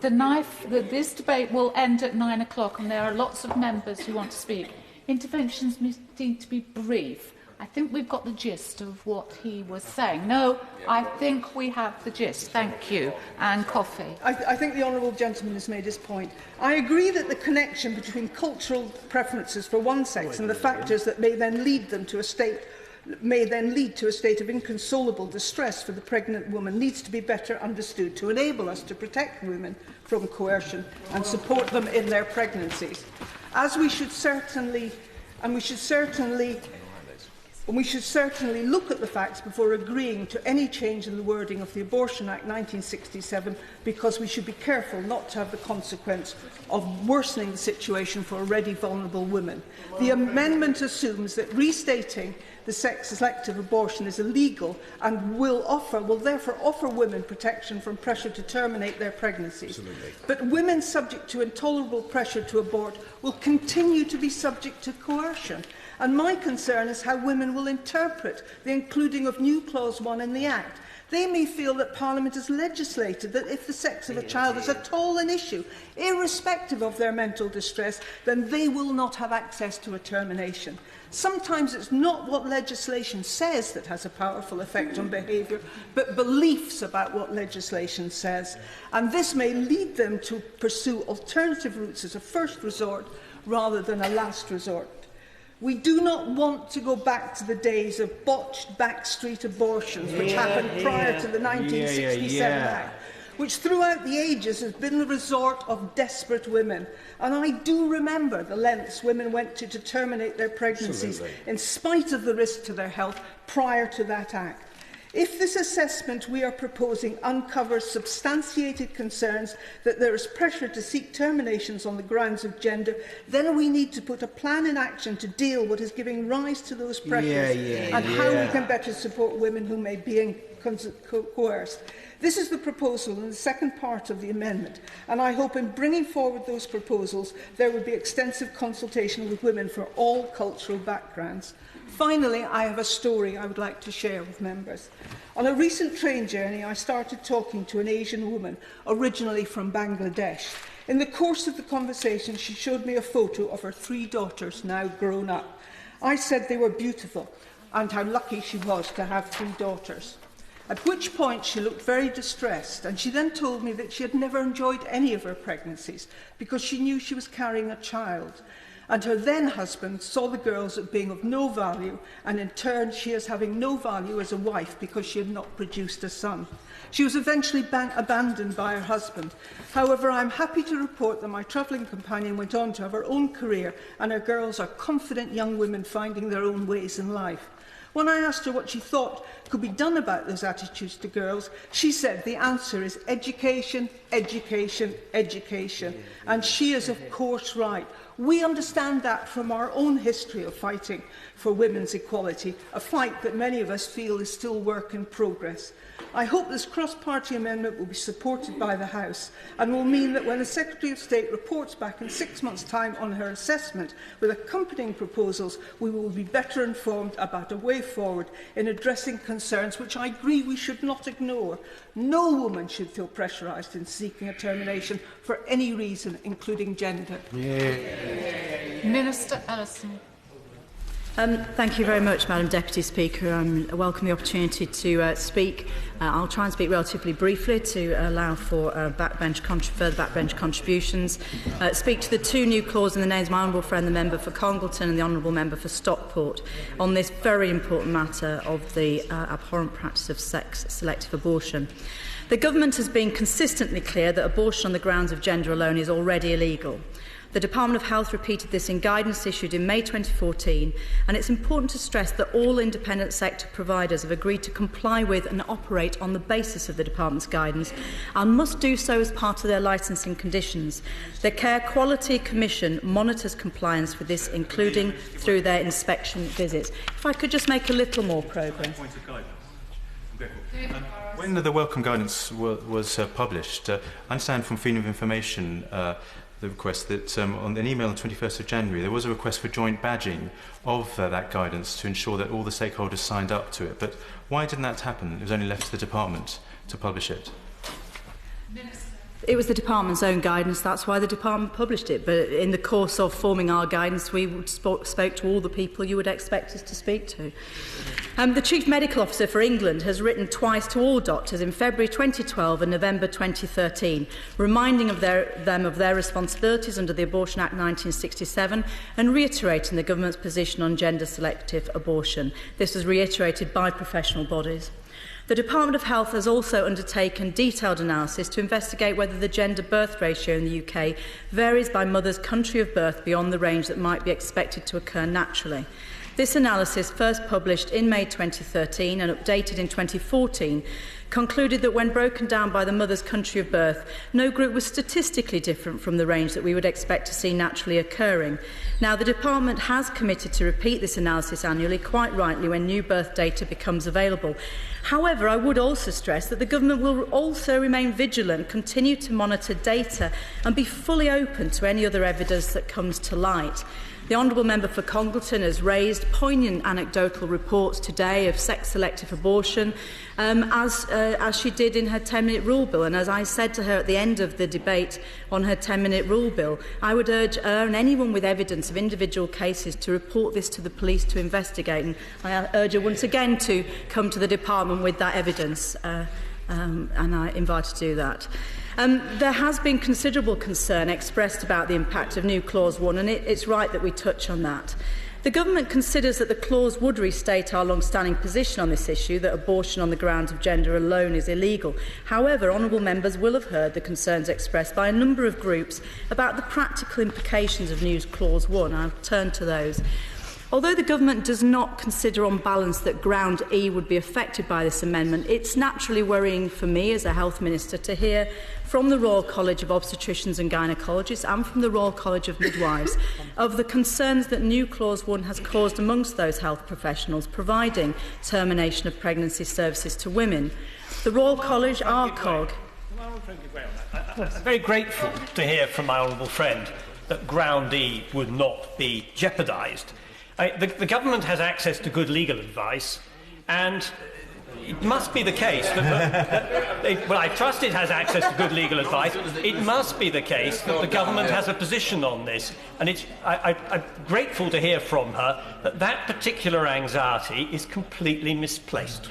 This debate will end at 9 o'clock, and there are lots of members who want to speak. Interventions need to be brief. I think we've got the gist of what he was saying. No, I think we have the gist. Thank you. And coffee. I think the honourable gentleman has made his point. I agree that the connection between cultural preferences for one sex and the factors that may then lead to a state of inconsolable distress for the pregnant woman needs to be better understood to enable us to protect women from coercion and support them in their pregnancies. As we should certainly look at the facts before agreeing to any change in the wording of the Abortion Act 1967, because we should be careful not to have the consequence of worsening the situation for already vulnerable women. The amendment assumes that restating the sex-selective abortion is illegal and will therefore offer women protection from pressure to terminate their pregnancies. Absolutely. But women subject to intolerable pressure to abort will continue to be subject to coercion. And my concern is how women will interpret the including of new Clause 1 in the Act. They may feel that Parliament has legislated that if the sex of a child is at all an issue, irrespective of their mental distress, then they will not have access to a termination. Sometimes it's not what legislation says that has a powerful effect on behaviour, but beliefs about what legislation says. And this may lead them to pursue alternative routes as a first resort rather than a last resort. We do not want to go back to the days of botched backstreet abortions, which happened prior to the 1967 Act, which throughout the ages has been the resort of desperate women. And I do remember the lengths women went to terminate their pregnancies, in spite of the risk to their health, prior to that Act. If this assessment we are proposing uncovers substantiated concerns that there is pressure to seek terminations on the grounds of gender, then we need to put a plan in action to deal with what is giving rise to those pressures and how we can better support women who may be coerced. This is the proposal in the second part of the amendment, and I hope in bringing forward those proposals there will be extensive consultation with women from all cultural backgrounds. Finally, I have a story I would like to share with members. On a recent train journey, I started talking to an Asian woman, originally from Bangladesh. In the course of the conversation, she showed me a photo of her 3 daughters, now grown up. I said they were beautiful and how lucky she was to have 3 daughters. At which point she looked very distressed, and she then told me that she had never enjoyed any of her pregnancies because she knew she was carrying a child. And her then husband saw the girls as being of no value, and in turn she as having no value as a wife because she had not produced a son. She was eventually abandoned by her husband. However, I am happy to report that my travelling companion went on to have her own career, and her girls are confident young women finding their own ways in life. When I asked her what she thought could be done about those attitudes to girls, she said the answer is education, education, education. And she is, of course, right. We understand that from our own history of fighting for women's equality, a fight that many of us feel is still work in progress. I hope this cross-party amendment will be supported by the House and will mean that when the Secretary of State reports back in 6 months' time on her assessment with accompanying proposals, we will be better informed about a way forward in addressing concerns which I agree we should not ignore. No woman should feel pressurised in seeking a termination for any reason, including gender. Minister Ellison. Thank you very much, Madam Deputy Speaker. I welcome the opportunity to speak. I'll try and speak relatively briefly to allow for further backbench contributions. Speak to the 2 new clauses in the names of my honourable friend, the member for Congleton, and the honourable member for Stockport, on this very important matter of the abhorrent practice of sex-selective abortion. The Government has been consistently clear that abortion on the grounds of gender alone is already illegal. The Department of Health repeated this in guidance issued in May 2014, and it's important to stress that all independent sector providers have agreed to comply with and operate on the basis of the Department's guidance and must do so as part of their licensing conditions. The Care Quality Commission monitors compliance with this, including through their inspection visits. If I could just make a little more progress. When the welcome guidance was published, I understand from Freedom of Information the request that on an email on 21st of January there was a request for joint badging of that guidance to ensure that all the stakeholders signed up to it. But why didn't that happen? It was only left to the department to publish it. It was the department's own guidance, that's why the department published it. But in the course of forming our guidance, we spoke to all the people you would expect us to speak to. The Chief Medical Officer for England has written twice to all doctors in February 2012 and November 2013, reminding them of their responsibilities under the Abortion Act 1967 and reiterating the government's position on gender-selective abortion. This was reiterated by professional bodies. The Department of Health has also undertaken detailed analysis to investigate whether the gender birth ratio in the UK varies by mother's country of birth beyond the range that might be expected to occur naturally. This analysis, first published in May 2013 and updated in 2014, concluded that when broken down by the mother's country of birth, no group was statistically different from the range that we would expect to see naturally occurring. Now, the Department has committed to repeat this analysis annually, quite rightly, when new birth data becomes available. However, I would also stress that the Government will also remain vigilant, continue to monitor data and be fully open to any other evidence that comes to light. The Honourable Member for Congleton has raised poignant anecdotal reports today of sex-selective abortion, as she did in her 10-minute rule bill. And as I said to her at the end of the debate on her 10-minute rule bill, I would urge her and anyone with evidence of individual cases to report this to the police to investigate. And I urge her once again to come to the department with that evidence, and I invite her to do that. There has been considerable concern expressed about the impact of new Clause 1, and it's right that we touch on that. The Government considers that the clause would restate our long-standing position on this issue, that abortion on the grounds of gender alone is illegal. However, honourable members will have heard the concerns expressed by a number of groups about the practical implications of new Clause 1. I'll turn to those. Although the Government does not consider on balance that Ground E would be affected by this amendment, it's naturally worrying for me as a Health Minister to hear from the Royal College of Obstetricians and Gynaecologists and from the Royal College of Midwives of the concerns that new Clause 1 has caused amongst those health professionals providing termination of pregnancy services to women. The Royal College, RCOG... I'm very grateful to hear from my honourable friend that Ground E would not be jeopardised. The Government has access to good legal advice, and it must be the case well, I trust it has access to good legal advice. It must be the case that the Government has a position on this, and I'm grateful to hear from her that that particular anxiety is completely misplaced.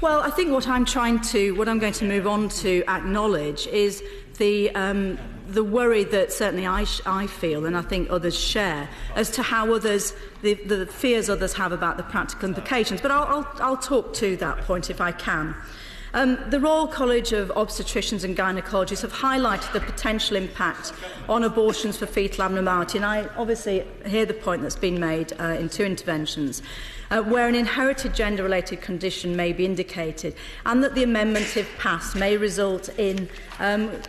Well, I think what I'm going to move on to acknowledge is the worry that certainly I feel, and I think others share, as to how others, the fears others have about the practical implications. But I'll talk to that point if I can. The Royal College of Obstetricians and Gynaecologists have highlighted the potential impact on abortions for fetal abnormality, and I obviously hear the point that's been made in two interventions, where an inherited gender-related condition may be indicated, and that the amendment, if passed, may result in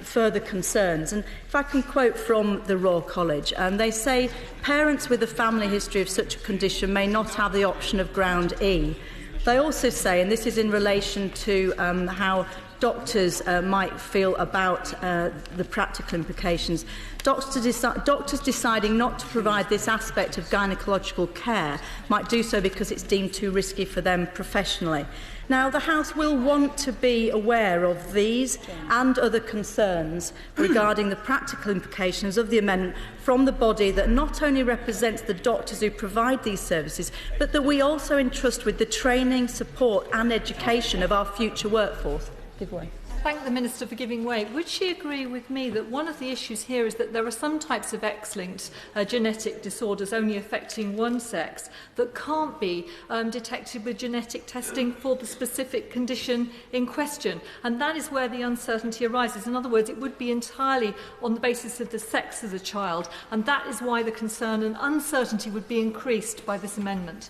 further concerns. And if I can quote from the Royal College, they say, parents with a family history of such a condition may not have the option of Ground E. They also say, and this is in relation to how doctors might feel about the practical implications, doctors deciding not to provide this aspect of gynaecological care might do so because it's deemed too risky for them professionally. Now, the House will want to be aware of these and other concerns regarding the practical implications of the amendment from the body that not only represents the doctors who provide these services, but that we also entrust with the training, support and education of our future workforce. Give way. Thank the Minister for giving way. Would she agree with me that one of the issues here is that there are some types of X-linked genetic disorders only affecting one sex that can't be detected with genetic testing for the specific condition in question? And that is where the uncertainty arises. In other words, it would be entirely on the basis of the sex of the child, and that is why the concern and uncertainty would be increased by this amendment.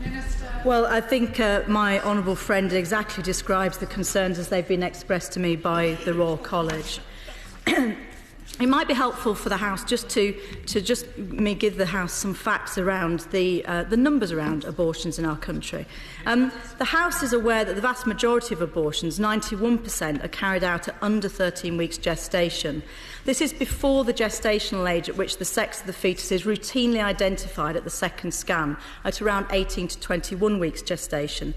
Minister. Well, I think my honourable friend exactly describes the concerns as they've been expressed to me by the Royal College. It might be helpful for the House just to give the House some facts around the numbers around abortions in our country. The House is aware that the vast majority of abortions, 91%, are carried out at under 13 weeks gestation. This is before the gestational age at which the sex of the fetus is routinely identified at the second scan, at around 18 to 21 weeks gestation.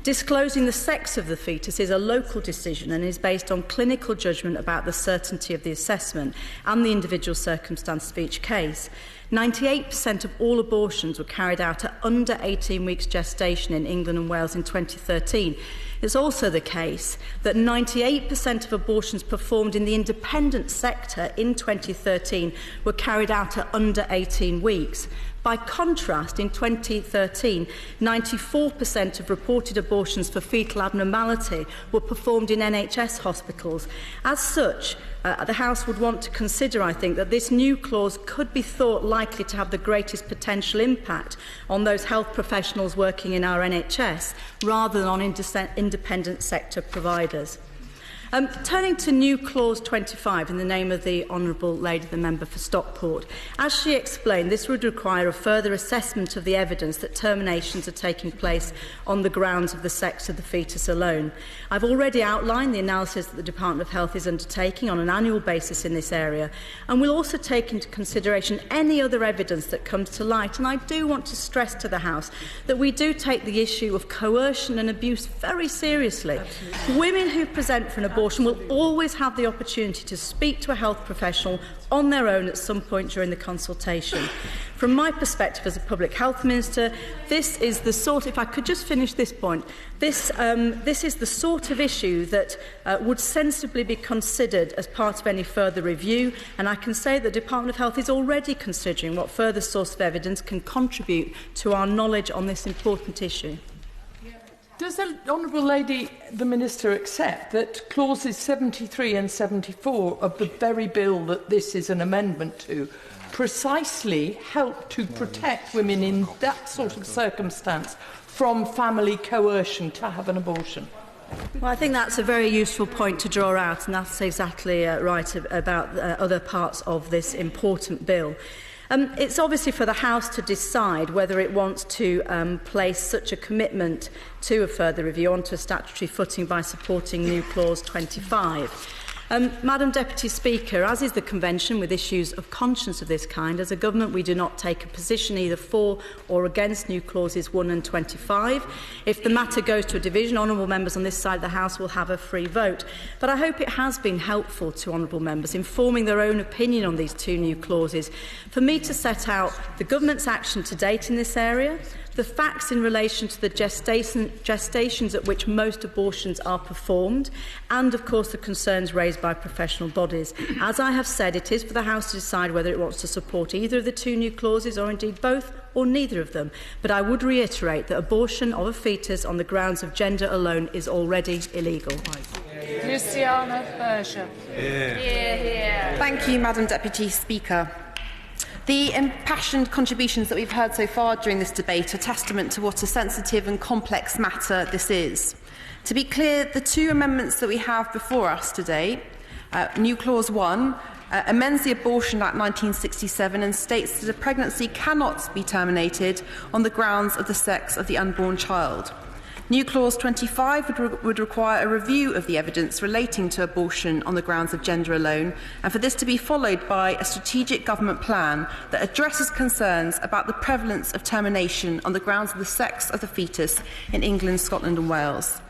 Disclosing the sex of the fetus is a local decision and is based on clinical judgment about the certainty of the assessment and the individual circumstances of each case. 98% of all abortions were carried out at under 18 weeks gestation in England and Wales in 2013. It's also the case that 98% of abortions performed in the independent sector in 2013 were carried out at under 18 weeks. By contrast, in 2013, 94% of reported abortions for fetal abnormality were performed in NHS hospitals. As such, the House would want to consider, I think, that this new clause could be thought likely to have the greatest potential impact on those health professionals working in our NHS rather than on independent sector providers. Turning to new clause 25 in the name of the Honourable Lady, the member for Stockport. As she explained, this would require a further assessment of the evidence that terminations are taking place on the grounds of the sex of the fetus alone. I've already outlined the analysis that the Department of Health is undertaking on an annual basis in this area, and will also take into consideration any other evidence that comes to light. And I do want to stress to the House that we do take the issue of coercion and abuse very seriously. Women who present for an abortion will always have the opportunity to speak to a health professional on their own at some point during the consultation. From my perspective as a public health minister, this is the sort, if I could just finish this point, this is the sort of issue that would sensibly be considered as part of any further review, and I can say the Department of Health is already considering what further source of evidence can contribute to our knowledge on this important issue. Does the Honourable Lady, the Minister, accept that clauses 73 and 74 of the very bill that this is an amendment to precisely help to protect women in that sort of circumstance from family coercion to have an abortion? Well, I think that's a very useful point to draw out, and that's exactly right about other parts of this important bill. It's obviously for the House to decide whether it wants to place such a commitment to a further review onto a statutory footing by supporting new clause 25. Madam Deputy Speaker, as is the convention with issues of conscience of this kind, as a government we do not take a position either for or against new clauses 1 and 25. If the matter goes to a division, honourable members on this side of the House will have a free vote. But I hope it has been helpful to honourable members in forming their own opinion on these two new clauses. For me to set out the government's action to date in this area, the facts in relation to the gestations at which most abortions are performed, and, of course, the concerns raised by professional bodies. As I have said, it is for the House to decide whether it wants to support either of the two new clauses, or indeed both, or neither of them. But I would reiterate that abortion of a fetus on the grounds of gender alone is already illegal. Luciana Berger. Thank you, Madam Deputy Speaker. The impassioned contributions that we've heard so far during this debate are testament to what a sensitive and complex matter this is. To be clear, the two amendments that we have before us today, new clause 1, amends the Abortion Act 1967 and states that a pregnancy cannot be terminated on the grounds of the sex of the unborn child. New clause 25 would require a review of the evidence relating to abortion on the grounds of gender alone, and for this to be followed by a strategic government plan that addresses concerns about the prevalence of termination on the grounds of the sex of the fetus in England, Scotland and Wales.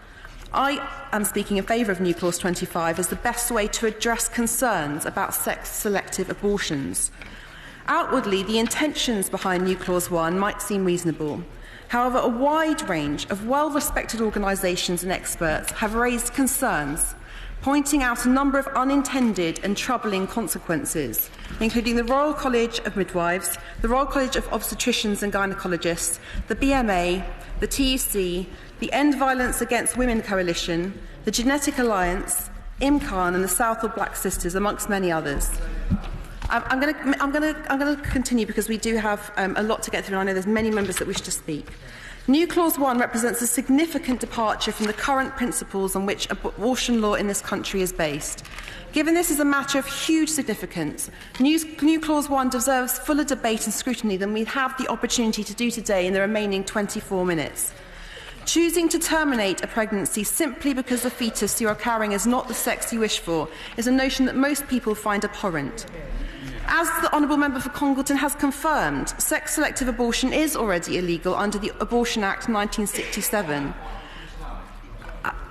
I am speaking in favour of new clause 25 as the best way to address concerns about sex-selective abortions. Outwardly, the intentions behind new clause 1 might seem reasonable. However, a wide range of well-respected organisations and experts have raised concerns, pointing out a number of unintended and troubling consequences, including the Royal College of Midwives, the Royal College of Obstetricians and Gynaecologists, the BMA, the TUC, the End Violence Against Women Coalition, the Genetic Alliance, IMCAN and the Southall Black Sisters, amongst many others. I'm going to continue because we do have a lot to get through, and I know there's many members that wish to speak. New Clause 1 represents a significant departure from the current principles on which abortion law in this country is based. Given this is a matter of huge significance, New Clause 1 deserves fuller debate and scrutiny than we have the opportunity to do today in the remaining 24 minutes. Choosing to terminate a pregnancy simply because the fetus you are carrying is not the sex you wish for is a notion that most people find abhorrent. As the Honourable Member for Congleton has confirmed, sex-selective abortion is already illegal under the Abortion Act 1967.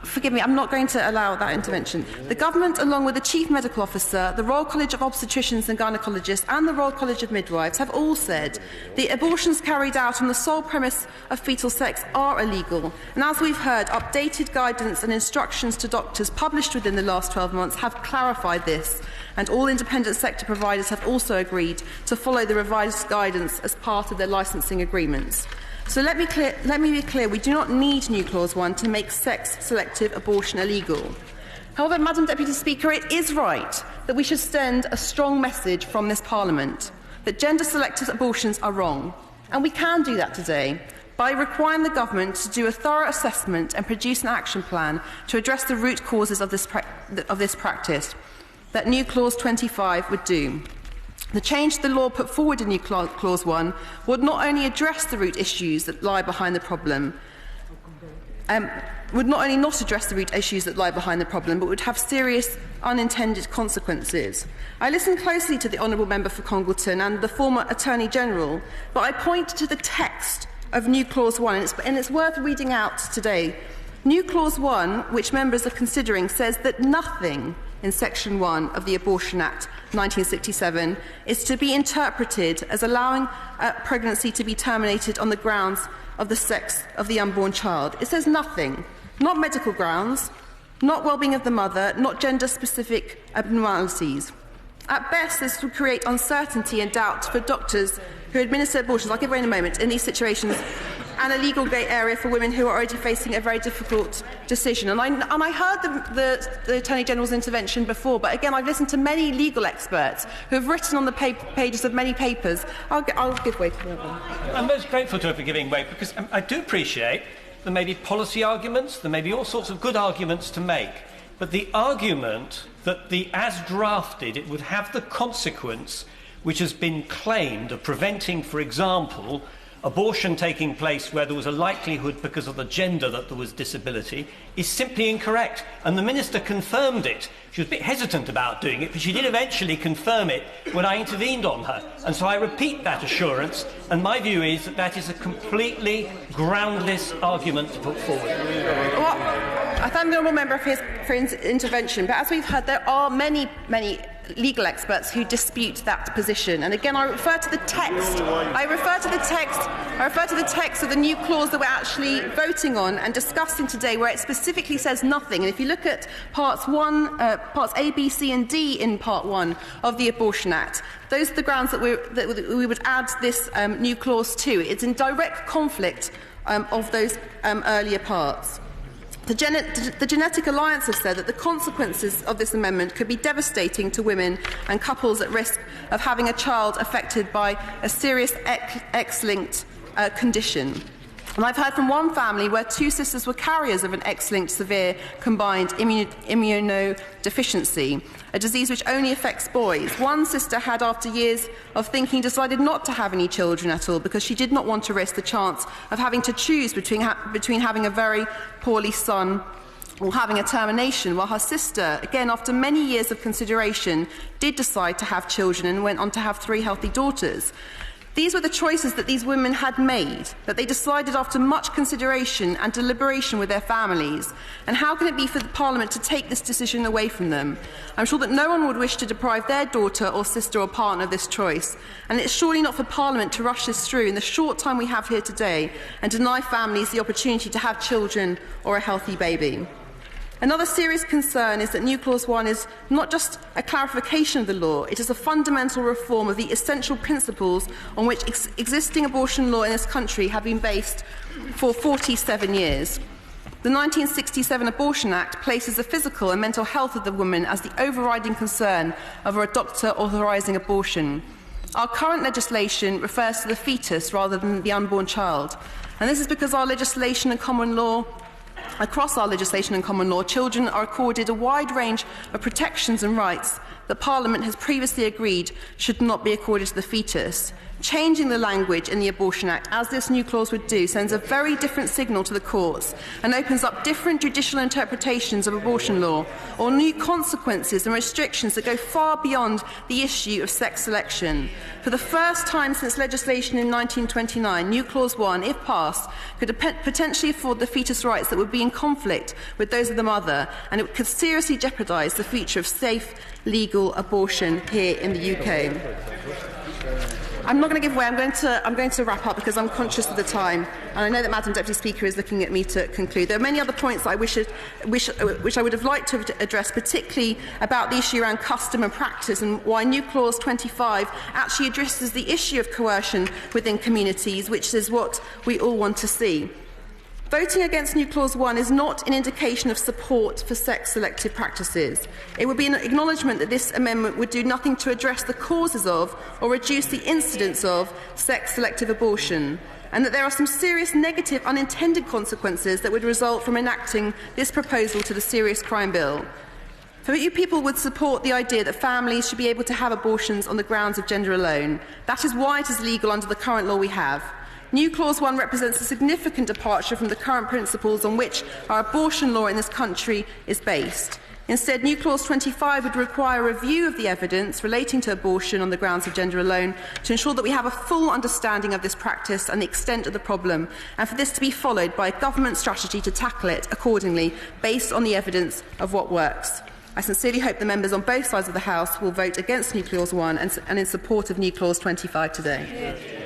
Forgive me, I'm not going to allow that intervention. The Government, along with the Chief Medical Officer, the Royal College of Obstetricians and Gynaecologists and the Royal College of Midwives, have all said the abortions carried out on the sole premise of fetal sex are illegal. And as we've heard, updated guidance and instructions to doctors published within the last 12 months have clarified this. And all independent sector providers have also agreed to follow the revised guidance as part of their licensing agreements. So let me be clear, we do not need New Clause 1 to make sex-selective abortion illegal. However, Madam Deputy Speaker, it is right that we should send a strong message from this Parliament that gender-selective abortions are wrong. And we can do that today by requiring the Government to do a thorough assessment and produce an action plan to address the root causes of this practice that New Clause 25 would do. The change to the law put forward in New Clause 1 would not only address the root issues that lie behind the problem, would not only not address the root issues that lie behind the problem, but would have serious unintended consequences. I listened closely to the Honourable Member for Congleton and the former Attorney-General, but I point to the text of New Clause 1, and it's worth reading out today. New Clause 1, which members are considering, says that nothing in Section 1 of the Abortion Act 1967 is to be interpreted as allowing pregnancy to be terminated on the grounds of the sex of the unborn child. It says nothing, not medical grounds, not well-being of the mother, not gender-specific abnormalities. At best, this will create uncertainty and doubt for doctors who administer abortions, I'll give way in a moment, in these situations, and a legal grey area for women who are already facing a very difficult decision. And I heard the Attorney-General's intervention before, but again, I've listened to many legal experts who have written on the pages of many papers. I'll give way to that one. I'm most grateful to her for giving way, because I do appreciate there may be policy arguments, there may be all sorts of good arguments to make, but the argument that as drafted it would have the consequence which has been claimed of preventing, for example, abortion taking place where there was a likelihood because of the gender that there was disability is simply incorrect. And the Minister confirmed it. She was a bit hesitant about doing it, but she did eventually confirm it when I intervened on her. And so I repeat that assurance, and my view is that that is a completely groundless argument to put forward. Well, I thank the Honourable Member for his intervention, but as we've heard, there are many legal experts who dispute that position. And again, I refer to the text. I refer to the text of the new clause that we're actually voting on and discussing today, where it specifically says nothing. And if you look at parts A, B, C, and D in Part 1 of the Abortion Act, those are the grounds that we would add this new clause to. It's in direct conflict of those earlier parts. The Genetic Alliance has said that the consequences of this amendment could be devastating to women and couples at risk of having a child affected by a serious X-linked condition. And I've heard from one family where two sisters were carriers of an X-linked severe combined immunodeficiency, a disease which only affects boys. One sister had, after years of thinking, decided not to have any children at all because she did not want to risk the chance of having to choose between having a very poorly son or having a termination, while her sister, again after many years of consideration, did decide to have children and went on to have 3 healthy daughters. These were the choices that these women had made, that they decided after much consideration and deliberation with their families. And how can it be for the Parliament to take this decision away from them? I'm sure that no one would wish to deprive their daughter or sister or partner of this choice. And it's surely not for Parliament to rush this through in the short time we have here today and deny families the opportunity to have children or a healthy baby. Another serious concern is that New Clause 1 is not just a clarification of the law, it is a fundamental reform of the essential principles on which existing abortion law in this country have been based for 47 years. The 1967 Abortion Act places the physical and mental health of the woman as the overriding concern of a doctor authorising abortion. Our current legislation refers to the fetus rather than the unborn child. And this is because our legislation and common law, across our legislation and common law, children are accorded a wide range of protections and rights that Parliament has previously agreed should not be accorded to the fetus. Changing the language in the Abortion Act, as this new clause would do, sends a very different signal to the courts and opens up different judicial interpretations of abortion law, or new consequences and restrictions that go far beyond the issue of sex selection. For the first time since legislation in 1929, new Clause 1, if passed, could potentially afford the fetus rights that would be in conflict with those of the mother, and it could seriously jeopardise the future of safe, legal abortion here in the UK. I'm not going to give way. I'm going to wrap up because I'm conscious of the time, and I know that Madam Deputy Speaker is looking at me to conclude. There are many other points that which I would have liked to have addressed, particularly about the issue around custom and practice, and why new Clause 25 actually addresses the issue of coercion within communities, which is what we all want to see. Voting against new Clause 1 is not an indication of support for sex-selective practices. It would be an acknowledgement that this amendment would do nothing to address the causes of or reduce the incidence of sex-selective abortion, and that there are some serious negative unintended consequences that would result from enacting this proposal to the Serious Crime Bill. Few people would support the idea that families should be able to have abortions on the grounds of gender alone. That is why it is legal under the current law we have. New Clause 1 represents a significant departure from the current principles on which our abortion law in this country is based. Instead, new Clause 25 would require a review of the evidence relating to abortion on the grounds of gender alone to ensure that we have a full understanding of this practice and the extent of the problem, and for this to be followed by a government strategy to tackle it accordingly, based on the evidence of what works. I sincerely hope the members on both sides of the House will vote against new Clause 1 and in support of new Clause 25 today.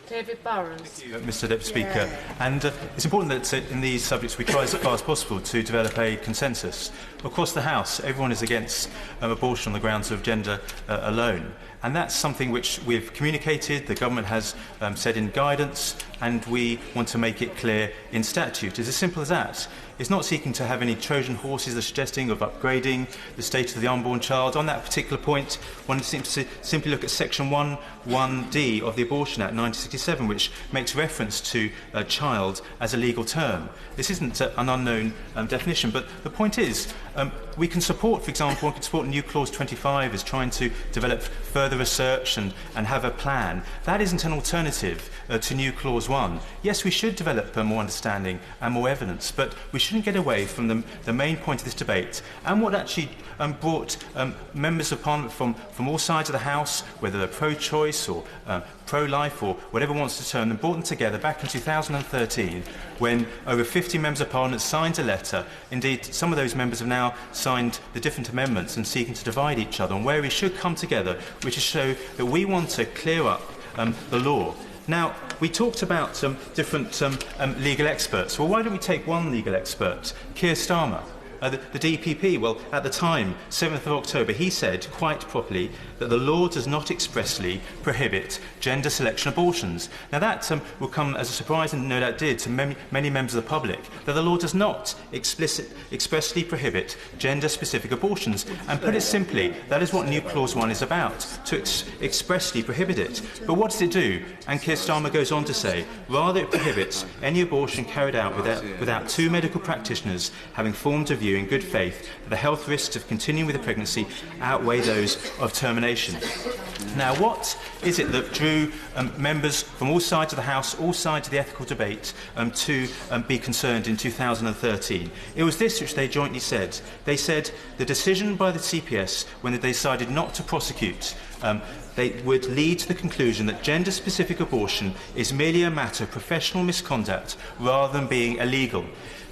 David Barrows. Thank you, Mr Deputy Speaker. And it's important that in these subjects we try as far as possible to develop a consensus. Across the House, everyone is against abortion on the grounds of gender alone. And that's something which we've communicated, the government has said in guidance, and we want to make it clear in statute. It's as simple as that. It's not seeking to have any Trojan horses or suggesting of upgrading the status of the unborn child. On that particular point, one seems to simply look at Section 1(1)(d) of the Abortion Act 1967, which makes reference to a child as a legal term. This isn't an unknown definition, but the point is, we can support, for example, one can support new Clause 25 as trying to develop further research and have a plan. That isn't an alternative to new Clause 1. Yes, we should develop more understanding and more evidence, but we shouldn't get away from the main point of this debate and what actually brought members of Parliament from all sides of the House, whether they're pro-choice or pro-life or whatever wants to term them, brought them together back in 2013 when over 50 members of Parliament signed a letter. Indeed, some of those members have now signed the different amendments and seeking to divide each other on where we should come together, which is show that we want to clear up the law. Now, we talked about different legal experts. Well, why don't we take one legal expert, Keir Starmer? The DPP, well, at the time, 7th of October, he said, quite properly, that the law does not expressly prohibit gender selection abortions. Now, that will come as a surprise, and no doubt did, to many members of the public, that the law does not expressly prohibit gender-specific abortions. And put it simply, that is what new Clause 1 is about, to expressly prohibit it. But what does it do? And Keir Starmer goes on to say, rather it prohibits any abortion carried out without two medical practitioners having formed a view in good faith that the health risks of continuing with the pregnancy outweigh those of termination. Now, what is it that drew members from all sides of the House, all sides of the ethical debate, to be concerned in 2013? It was this which they jointly said. They said the decision by the CPS, when they decided not to prosecute, they would lead to the conclusion that gender-specific abortion is merely a matter of professional misconduct rather than being illegal.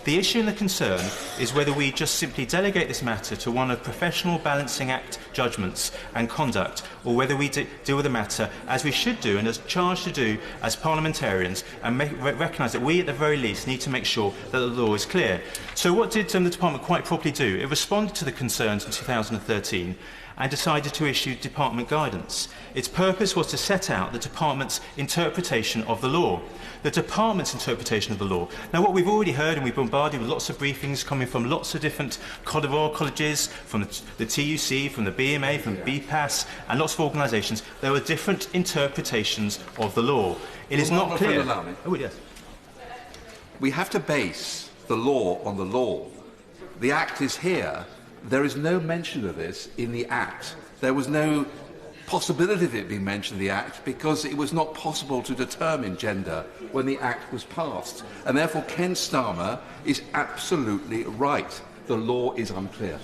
The issue and the concern is whether we just simply delegate this matter to one of professional balancing act judgments and conduct, or whether we deal with the matter as we should do and as charged to do as parliamentarians, and recognise that we at the very least need to make sure that the law is clear. So what did the Department quite properly do? It responded to the concerns in 2013 and decided to issue department guidance. Its purpose was to set out the department's interpretation of the law. The department's interpretation of the law. Now, what we've already heard, and we've bombarded with lots of briefings coming from lots of different Colvile colleges, from the TUC, from the BMA, from BPAS, and lots of organisations, there were different interpretations of the law. It is not clear. Oh, yes. We have to base the law on the law. The Act is here. There is no mention of this in the Act. There was no possibility of it being mentioned in the Act because it was not possible to determine gender when the Act was passed. And therefore, Ken Starmer is absolutely right. The law is unclear.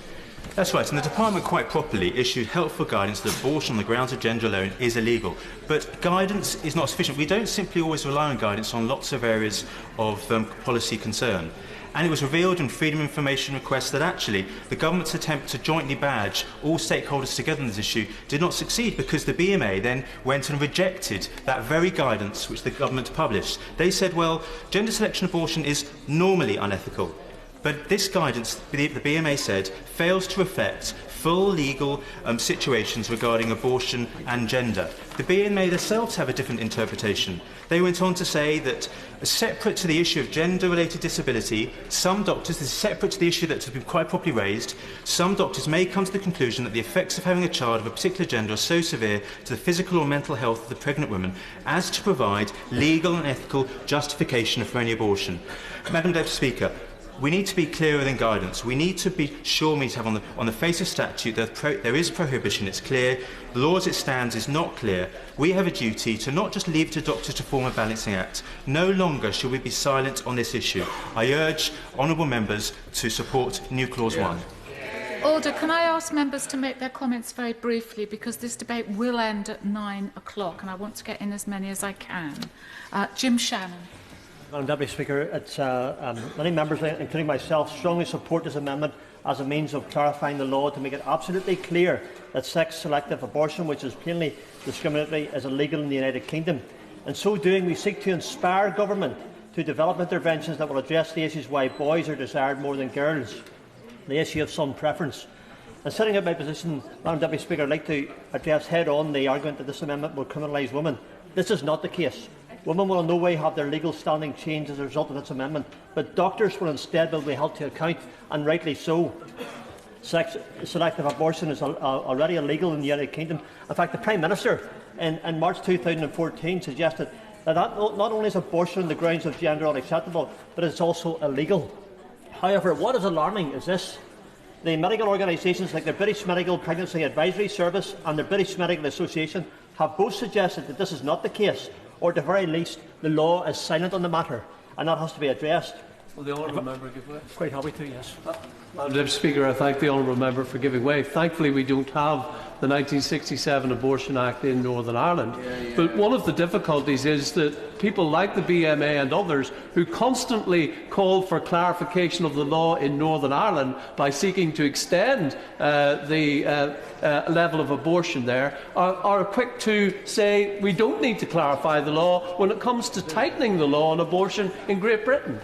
That's right, and the department quite properly issued helpful guidance that abortion on the grounds of gender alone is illegal. But guidance is not sufficient. We don't simply always rely on guidance on lots of areas of policy concern. And it was revealed in Freedom of Information requests that actually the government's attempt to jointly badge all stakeholders together on this issue did not succeed because the BMA then went and rejected that very guidance which the government published. They said, well, gender selection abortion is normally unethical. But this guidance, the BMA said, fails to reflect full legal situations regarding abortion and gender. The BMA themselves have a different interpretation. They went on to say that, separate to the issue of gender-related disability, some doctors, this is separate to the issue that has been quite properly raised, some doctors may come to the conclusion that the effects of having a child of a particular gender are so severe to the physical or mental health of the pregnant woman as to provide legal and ethical justification for any abortion. Madam Deputy Speaker, we need to be clearer than guidance. We need to be sure we need to have on the face of statute that there is prohibition, it's clear. The law as it stands is not clear. We have a duty to not just leave it to doctors to form a balancing act. No longer should we be silent on this issue. I urge honourable members to support New Clause 1. Order. Can I ask members to make their comments very briefly because this debate will end at 9 o'clock and I want to get in as many as I can. Jim Shannon. Madam Deputy Speaker, many members, including myself, strongly support this amendment as a means of clarifying the law to make it absolutely clear that sex-selective abortion, which is plainly discriminatory, is illegal in the United Kingdom. In so doing, we seek to inspire government to develop interventions that will address the issues why boys are desired more than girls, the issue of son preference. In setting out my position, Madam Deputy Speaker, I would like to address head-on the argument that this amendment will criminalise women. This is not the case. Women will in no way have their legal standing changed as a result of this amendment, but doctors will instead be held to account, and rightly so. Sex-selective abortion is already illegal in the United Kingdom. In fact, the Prime Minister in March 2014 suggested that not only is abortion on the grounds of gender unacceptable, but it's also illegal. However, what is alarming is this. The medical organisations like the British Medical Pregnancy Advisory Service and the British Medical Association have both suggested that this is not the case, or at the very least, the law is silent on the matter, and that has to be addressed. Will the honourable member give way? Quite happy to, yes. Madam Deputy Speaker, I thank the honourable member for giving way. Thankfully, we don't have the 1967 Abortion Act in Northern Ireland. But one of the difficulties is that people like the BMA and others who constantly call for clarification of the law in Northern Ireland by seeking to extend the level of abortion there are quick to say we don't need to clarify the law when it comes to tightening the law on abortion in Great Britain.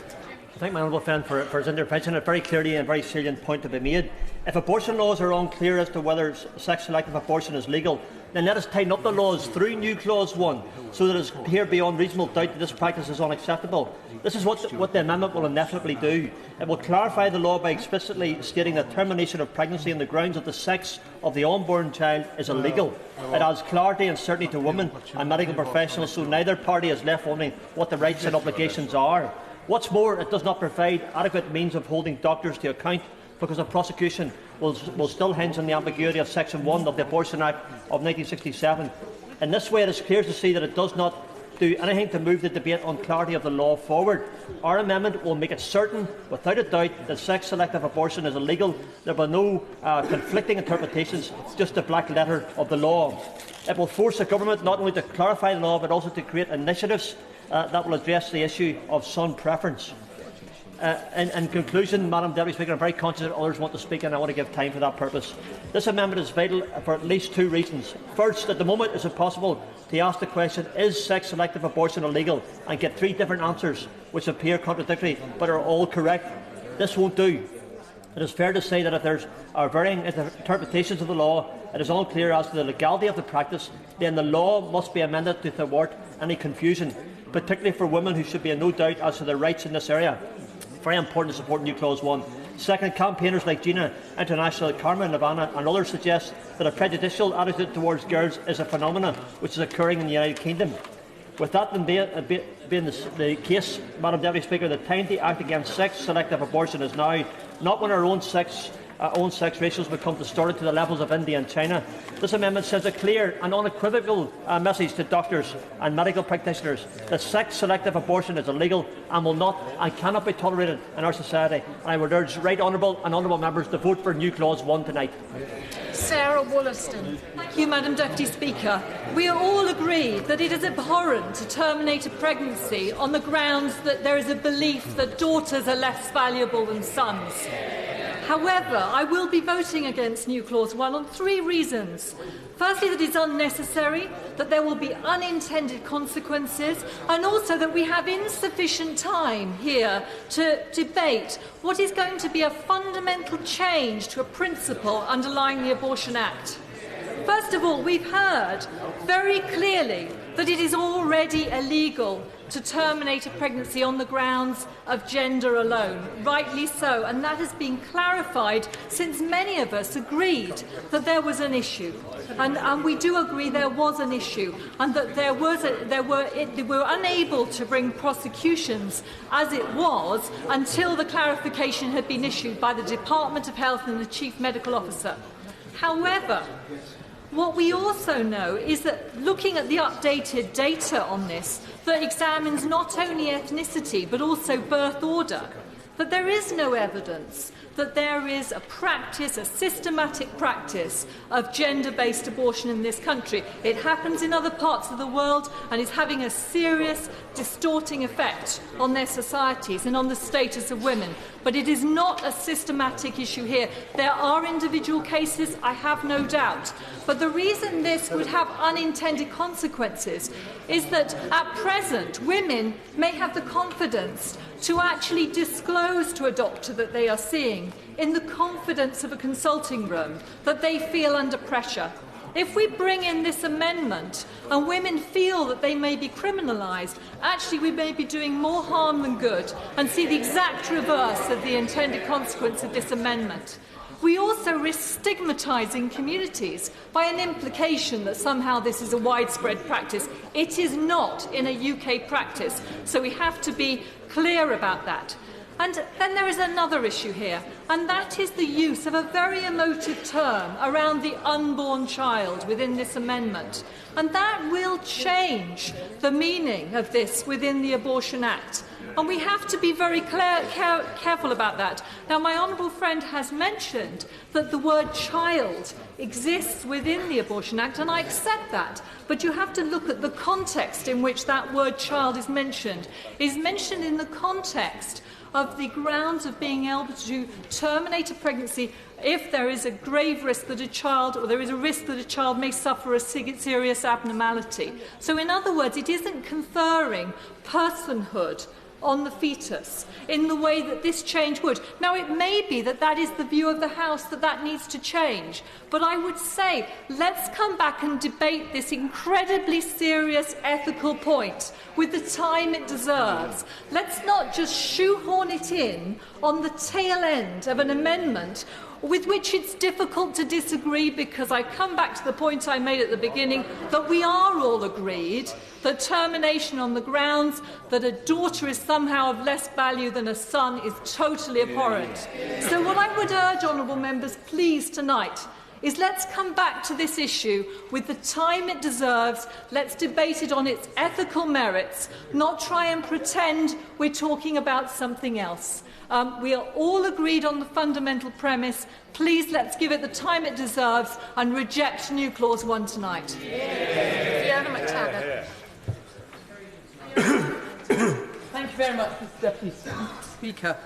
I thank my honourable friend for his intervention. A very clearly and very salient point to be made. If abortion laws are unclear as to whether sex-selective abortion is legal, then let us tighten up the laws through New Clause 1 so that it is clear beyond reasonable doubt that this practice is unacceptable. This is what the amendment will inevitably do. It will clarify the law by explicitly stating that termination of pregnancy on the grounds of the sex of the unborn child is illegal. It adds clarity and certainty to women and medical professionals so neither party is left wondering what the rights and obligations are. What's more, it does not provide adequate means of holding doctors to account because the prosecution will still hinge on the ambiguity of Section 1 of the Abortion Act of 1967. In this way, it is clear to see that it does not do anything to move the debate on clarity of the law forward. Our amendment will make it certain, without a doubt, that sex-selective abortion is illegal. There will be no conflicting interpretations, just the black letter of the law. It will force the government not only to clarify the law, but also to create initiatives that will address the issue of son preference. In conclusion, Madam Deputy Speaker, I am very conscious that others want to speak and I want to give time for that purpose. This amendment is vital for at least two reasons. First, at the moment is it possible to ask the question, is sex-selective abortion illegal, and get three different answers which appear contradictory but are all correct. This won't do. It is fair to say that if there are varying interpretations of the law, it is unclear as to the legality of the practice, then the law must be amended to thwart any confusion, particularly for women who should be in no doubt as to their rights in this area. Very important to support New Clause 1. Second, campaigners like Gina International, Carmen, Nirvana and others suggest that a prejudicial attitude towards girls is a phenomenon which is occurring in the United Kingdom. With that being the case, Madam Deputy Speaker, the time to act against sex-selective abortion is now, not when our own sex ratios become distorted to the levels of India and China. This amendment sends a clear and unequivocal message to doctors and medical practitioners that sex-selective abortion is illegal and will not and cannot be tolerated in our society. And I would urge right honourable and honourable members to vote for New Clause 1 tonight. Sarah Wollaston. Thank you, Madam Deputy Speaker. We all agree that it is abhorrent to terminate a pregnancy on the grounds that there is a belief that daughters are less valuable than sons. However, I will be voting against New Clause 1 on 3 reasons. Firstly, that it's unnecessary, that there will be unintended consequences, and also that we have insufficient time here to debate what is going to be a fundamental change to a principle underlying the Abortion Act. First of all, we've heard very clearly that it is already illegal to terminate a pregnancy on the grounds of gender alone. Rightly so, and that has been clarified since many of us agreed that there was an issue. And we do agree there was an issue, and that they were unable to bring prosecutions as it was until the clarification had been issued by the Department of Health and the Chief Medical Officer. However, what we also know is that looking at the updated data on this that examines not only ethnicity but also birth order, that there is no evidence that there is a practice, a systematic practice of gender-based abortion in this country. It happens in other parts of the world and is having a serious distorting effect on their societies and on the status of women. But it is not a systematic issue here. There are individual cases, I have no doubt. But the reason this would have unintended consequences is that at present women may have the confidence to actually disclose to a doctor that they are seeing, in the confidence of a consulting room, that they feel under pressure. If we bring in this amendment and women feel that they may be criminalised, actually we may be doing more harm than good and see the exact reverse of the intended consequence of this amendment. We also risk stigmatising communities by an implication that somehow this is a widespread practice. It is not in a UK practice, so we have to be clear about that. And then there is another issue here, and that is the use of a very emotive term around the unborn child within this amendment. And that will change the meaning of this within the Abortion Act. And we have to be very careful about that. Now, my honourable friend has mentioned that the word child exists within the Abortion Act, and I accept that. But you have to look at the context in which that word child is mentioned. It is mentioned in the context of the grounds of being able to terminate a pregnancy if there is a grave risk that a child, or there is a risk that a child may suffer a serious abnormality. So in other words, it isn't conferring personhood on the fetus in the way that this change would. Now, it may be that that is the view of the House, that that needs to change. But I would say, let's come back and debate this incredibly serious ethical point with the time it deserves. Let's not just shoehorn it in on the tail end of an amendment with which it's difficult to disagree, because I come back to the point I made at the beginning, that we are all agreed that termination on the grounds that a daughter is somehow of less value than a son is totally abhorrent. So what I would urge honourable members, please, tonight, is let's come back to this issue with the time it deserves. Let's debate it on its ethical merits, not try and pretend we're talking about something else. We are all agreed on the fundamental premise. Please, let's give it the time it deserves and reject New Clause 1 tonight. Thank you very much, Mr Deputy Speaker.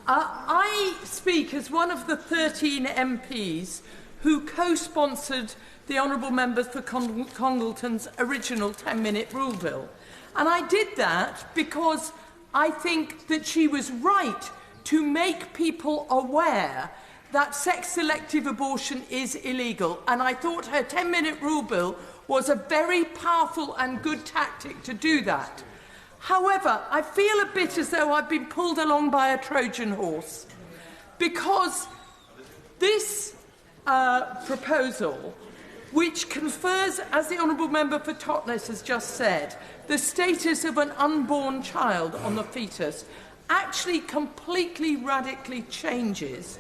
I speak as one of the 13 MPs who co-sponsored the Honourable Member for Congleton's original 10-minute rule bill. And I did that because I think that she was right to make people aware that sex-selective abortion is illegal. And I thought her 10-minute rule bill was a very powerful and good tactic to do that. However, I feel a bit as though I've been pulled along by a Trojan horse, because this proposal, which confers, as the Honourable Member for Totnes has just said, the status of an unborn child on the fetus, actually completely radically changes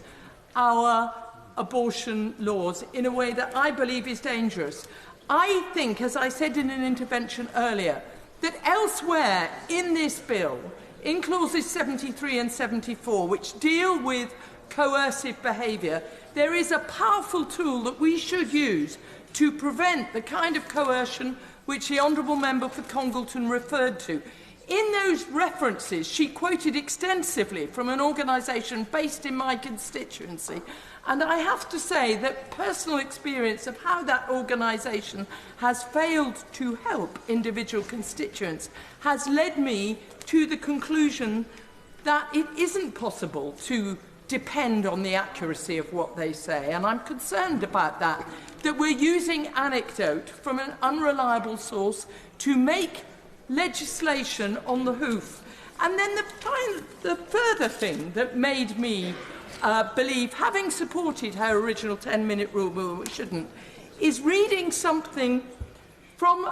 our abortion laws in a way that I believe is dangerous. I think, as I said in an intervention earlier, that elsewhere in this bill, in clauses 73 and 74, which deal with coercive behaviour, there is a powerful tool that we should use to prevent the kind of coercion which the Honourable Member for Congleton referred to. In those references, she quoted extensively from an organisation based in my constituency, and I have to say that personal experience of how that organisation has failed to help individual constituents has led me to the conclusion that it isn't possible to depend on the accuracy of what they say, and I'm concerned about that we're using anecdote from an unreliable source to make legislation on the hoof. And then the further thing that made me believe, having supported her original 10-minute rule, but we shouldn't, is reading something from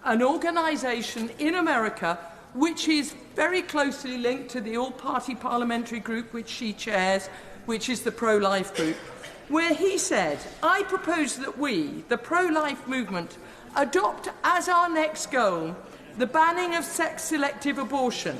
an organisation in America which is very closely linked to the all-party parliamentary group which she chairs, which is the pro-life group, where he said, I propose that we, the pro-life movement, adopt as our next goal the banning of sex-selective abortion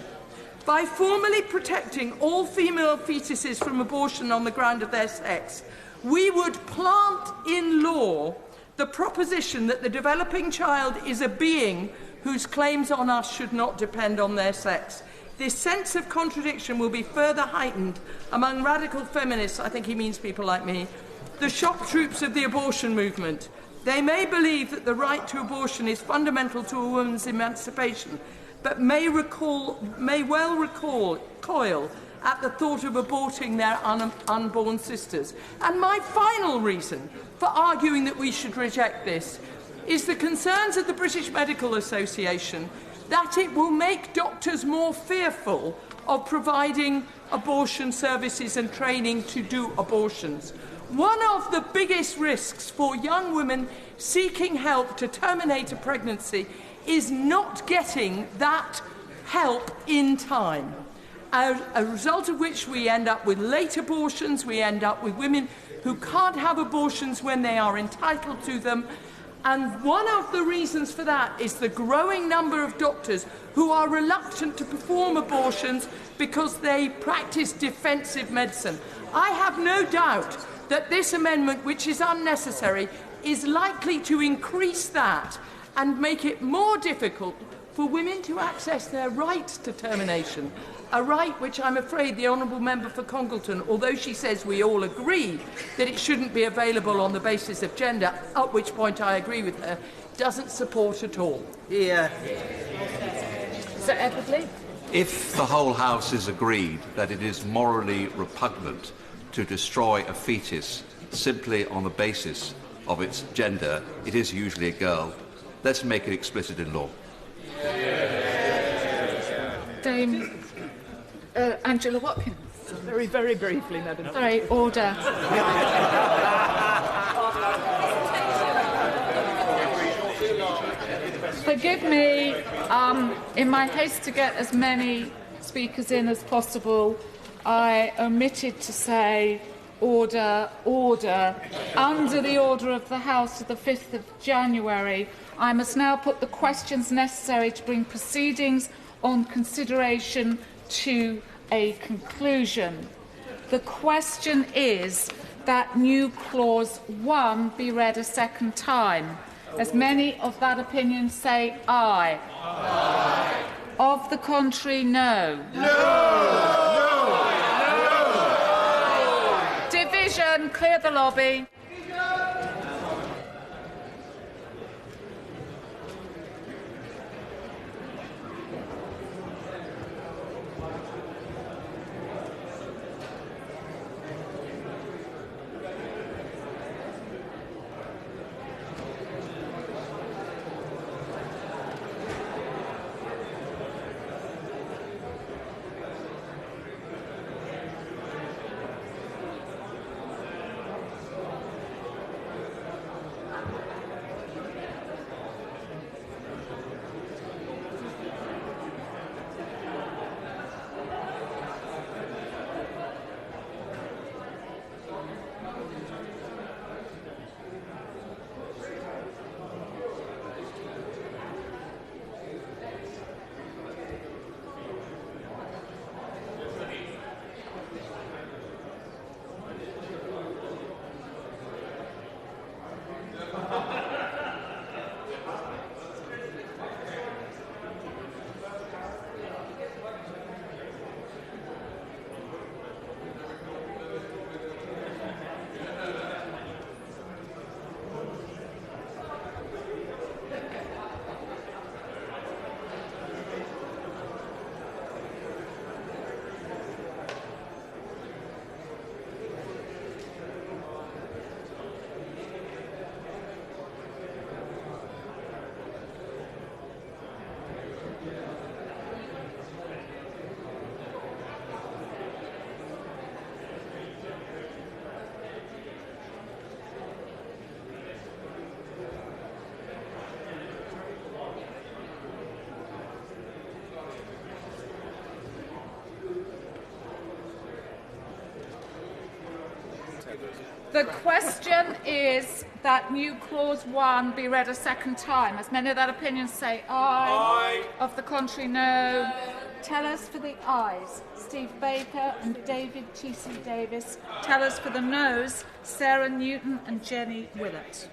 by formally protecting all female fetuses from abortion on the ground of their sex. We would plant in law the proposition that the developing child is a being whose claims on us should not depend on their sex. This sense of contradiction will be further heightened among radical feminists, I think he means people like me, the shock troops of the abortion movement. They may believe that the right to abortion is fundamental to a woman's emancipation, but may well recoil at the thought of aborting their unborn sisters. And my final reason for arguing that we should reject this is the concerns of the British Medical Association that it will make doctors more fearful of providing abortion services and training to do abortions. One of the biggest risks for young women seeking help to terminate a pregnancy is not getting that help in time, as a result of which we end up with late abortions, we end up with women who can't have abortions when they are entitled to them. And one of the reasons for that is the growing number of doctors who are reluctant to perform abortions because they practice defensive medicine. I have no doubt that this amendment, which is unnecessary, is likely to increase that and make it more difficult for women to access their right to termination, a right which I'm afraid the Honourable Member for Congleton, although she says we all agree that it shouldn't be available on the basis of gender, at which point I agree with her, doesn't support at all. Yeah. Sir Edwardley? If the whole House is agreed that it is morally repugnant to destroy a fetus simply on the basis of its gender, it is usually a girl, let's make it explicit in law. Dame Angela Watkins. Very, very briefly, Madam. Sorry, order. Forgive me, in my haste to get as many speakers in as possible, I omitted to say order, order. Under the order of the House of the 5th of January, I must now put the questions necessary to bring proceedings on consideration to a conclusion. The question is that new clause 1 be read a second time. As many of that opinion say aye. Aye. Of the contrary, no. No! No! No! Division, clear the lobby. The question is that new clause 1 be read a second time. As many of that opinion say aye. Of the contrary, no. Tell us for the ayes, Steve Baker and David T.C. Davis. Tell us for the noes, Sarah Newton and Jenny Willett.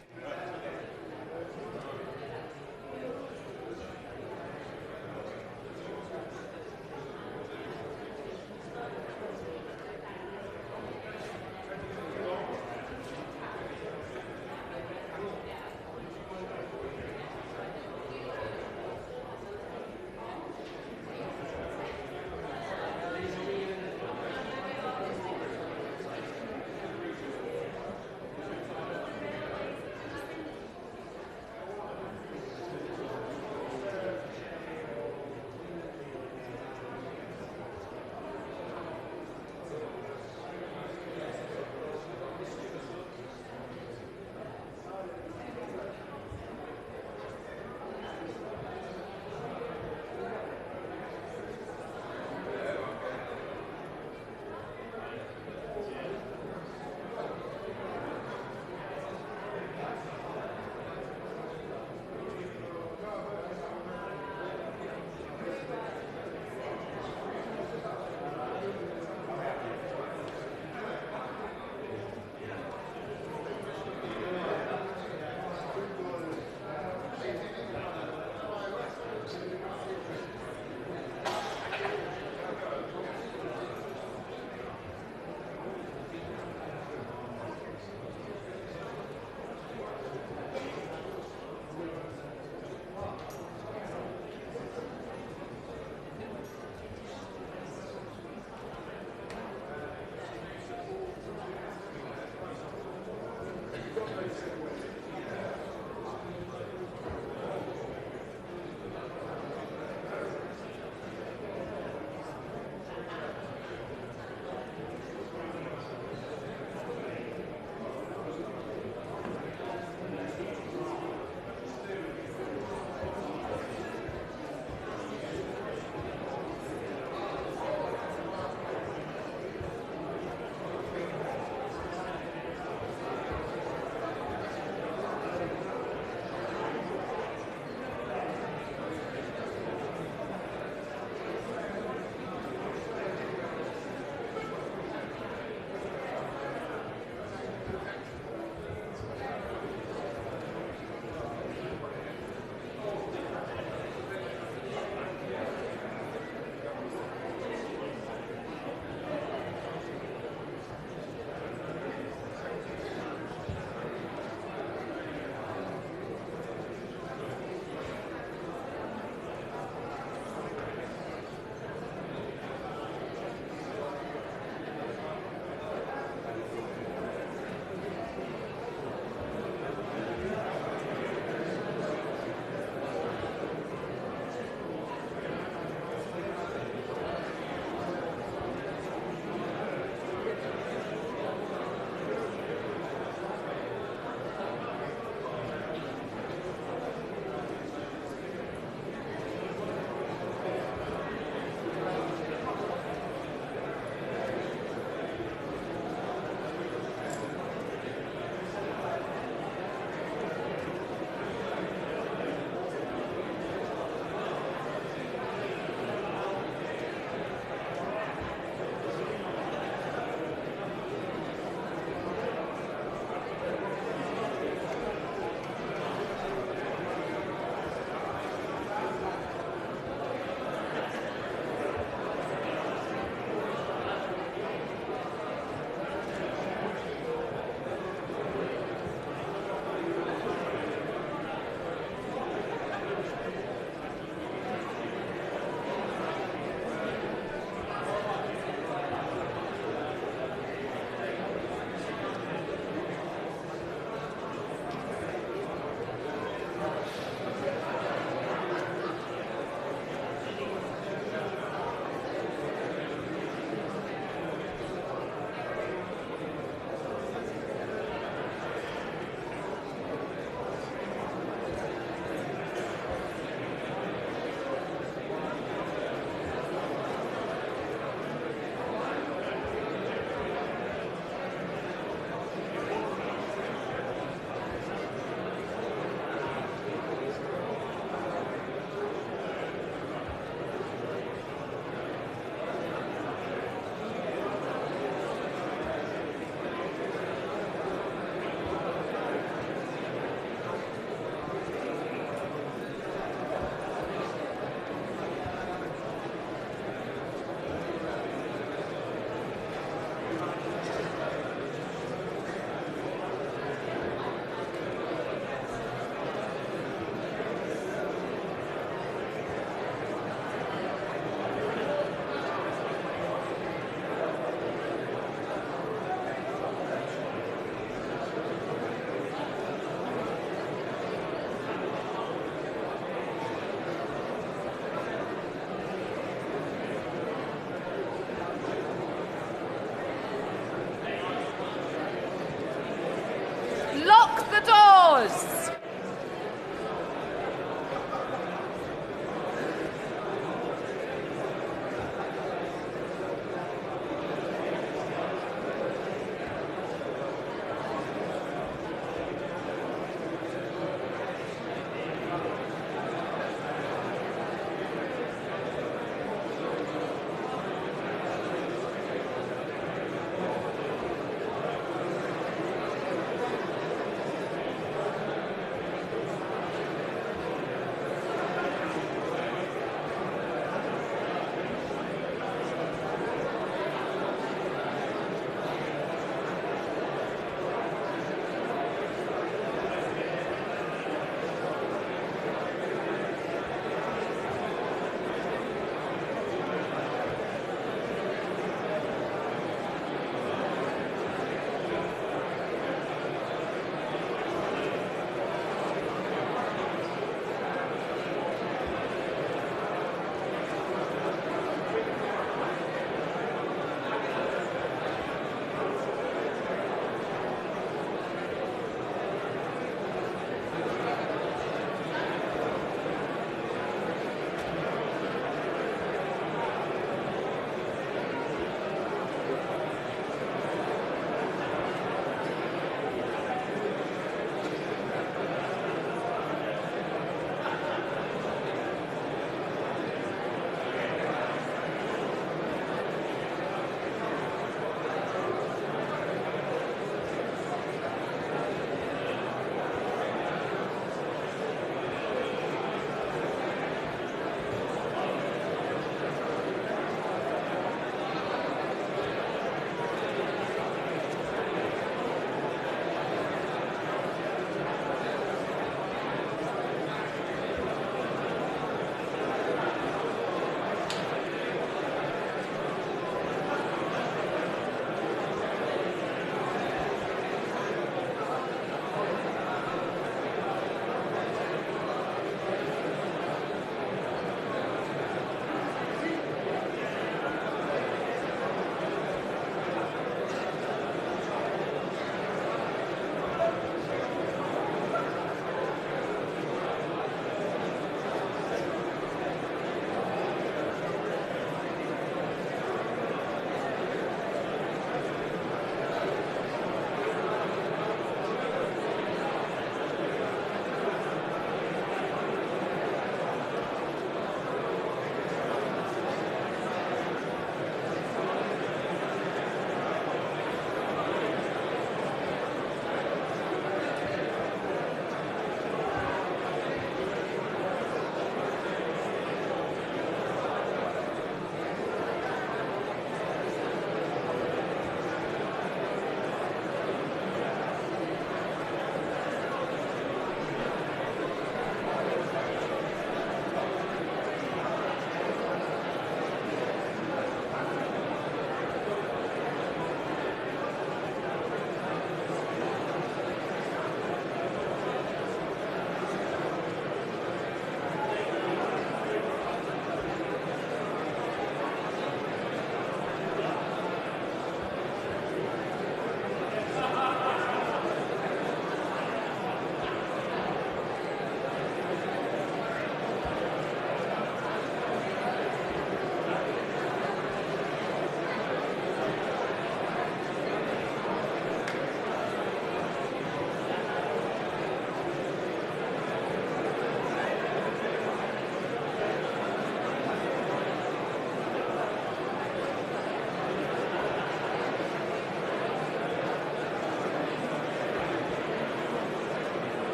applause.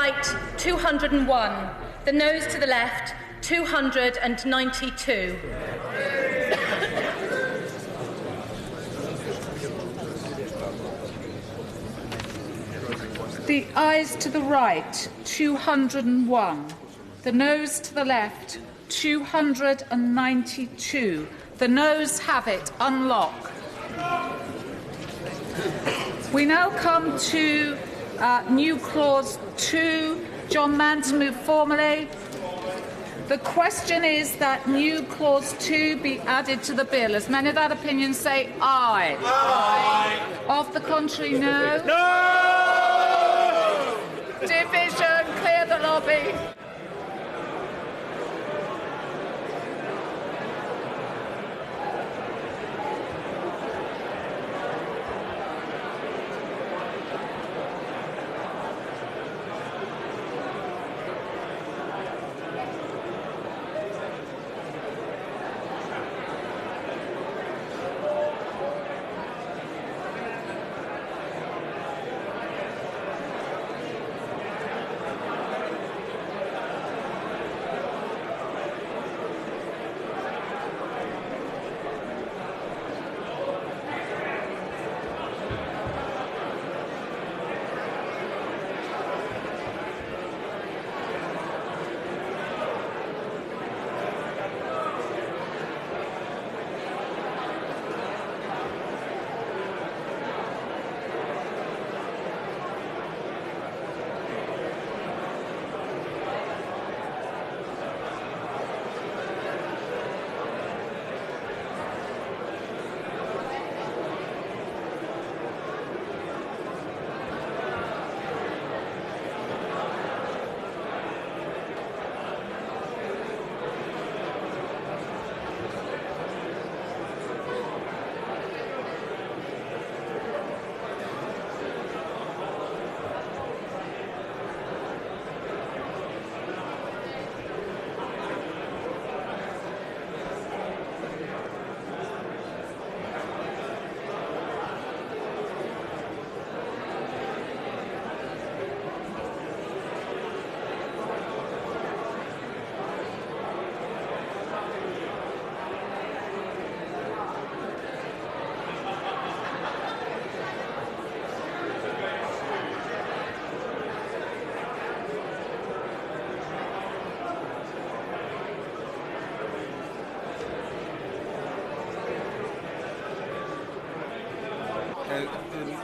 right, 201. The noes to the left, 292. The ayes to the right, 201. The noes to the left, 292. The noes have it. Unlock. We now come to new clause 2. John Mann to move formally. The question is that new clause 2 be added to the bill. As many of that opinion say aye. Aye. Of the contrary, no. No! Division, clear the lobby.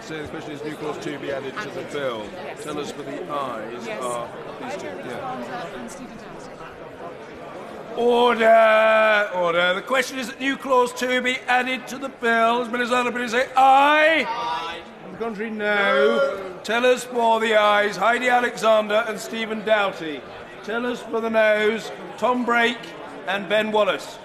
So the question is, new clause 2 be added to the bill. Yes. Tell us for the ayes are these two. Order! Order. The question is that new clause 2 be added to the bill. As many as other say aye. Aye. On the contrary, no. Tell us for the ayes, Heidi Alexander and Stephen Doughty. Tell us for the noes, Tom Brake and Ben Wallace.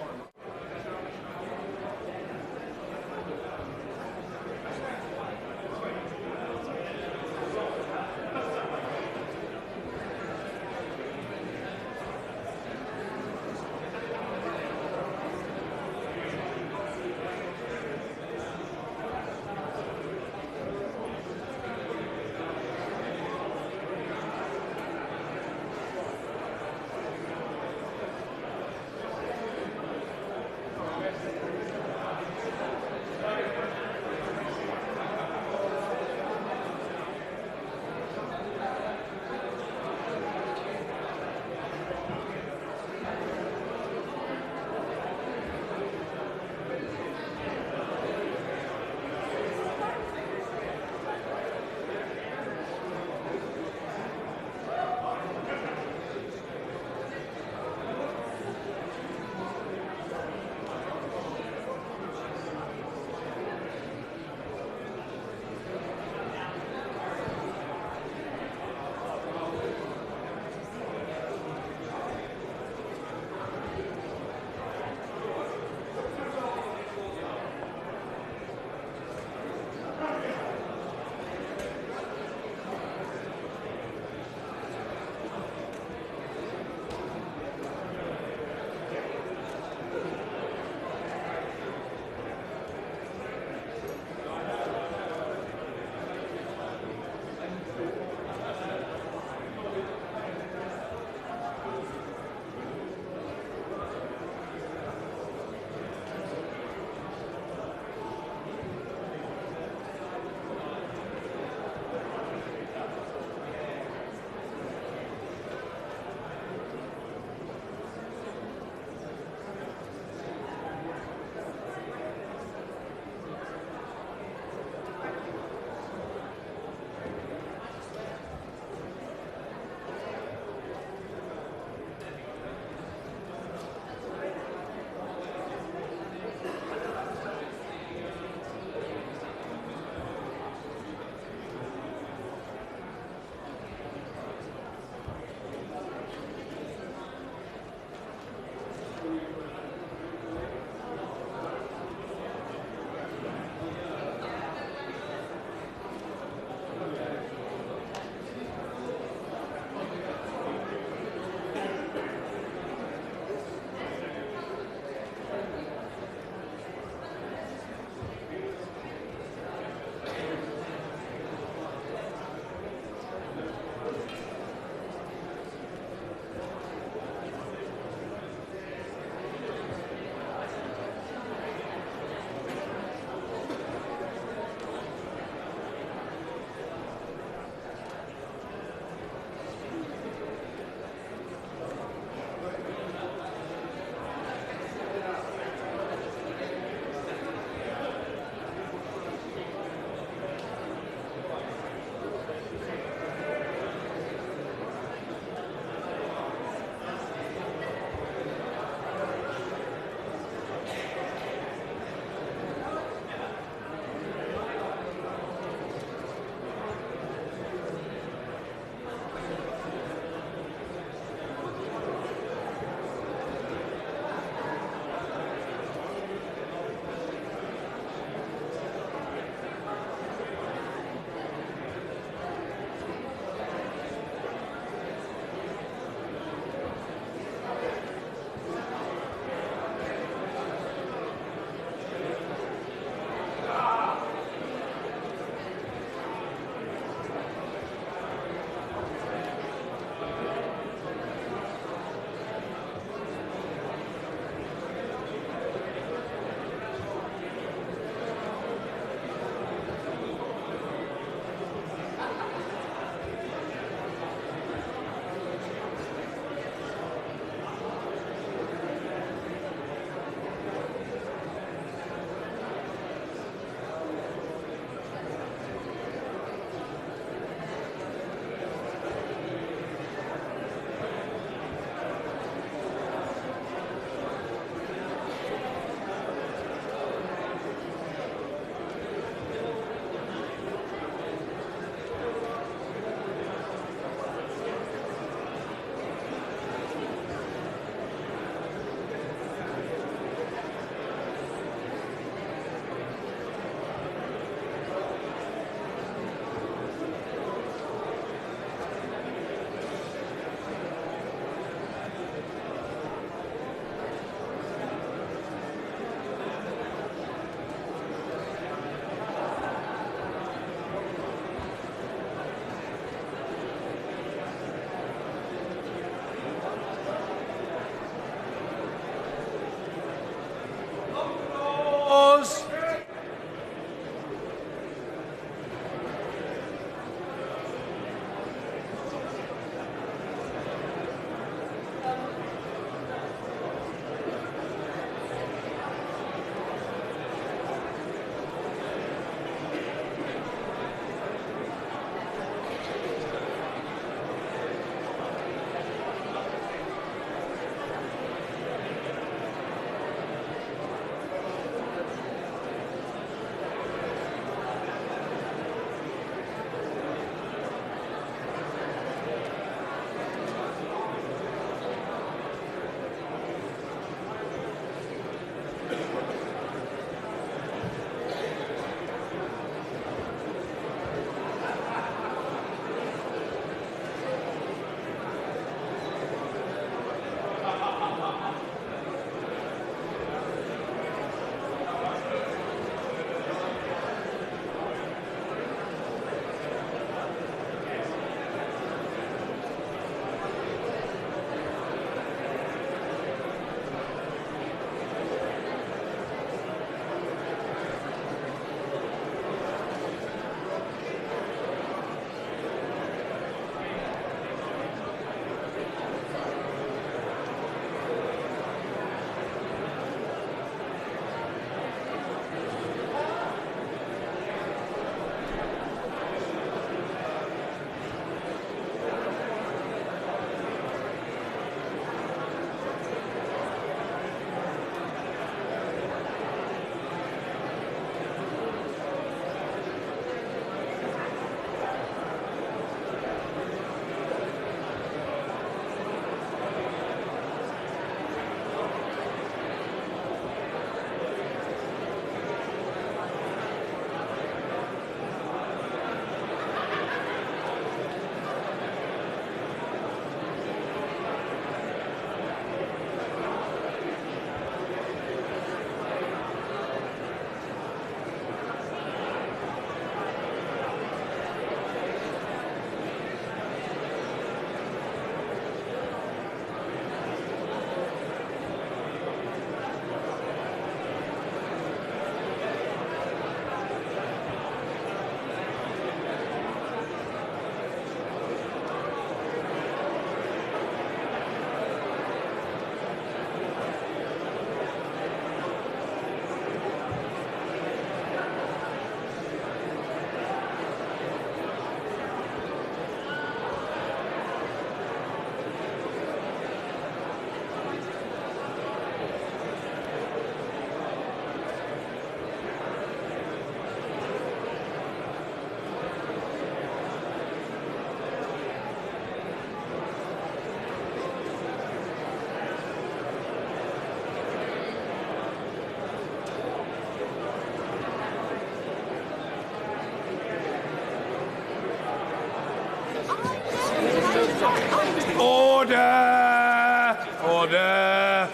Order! Order!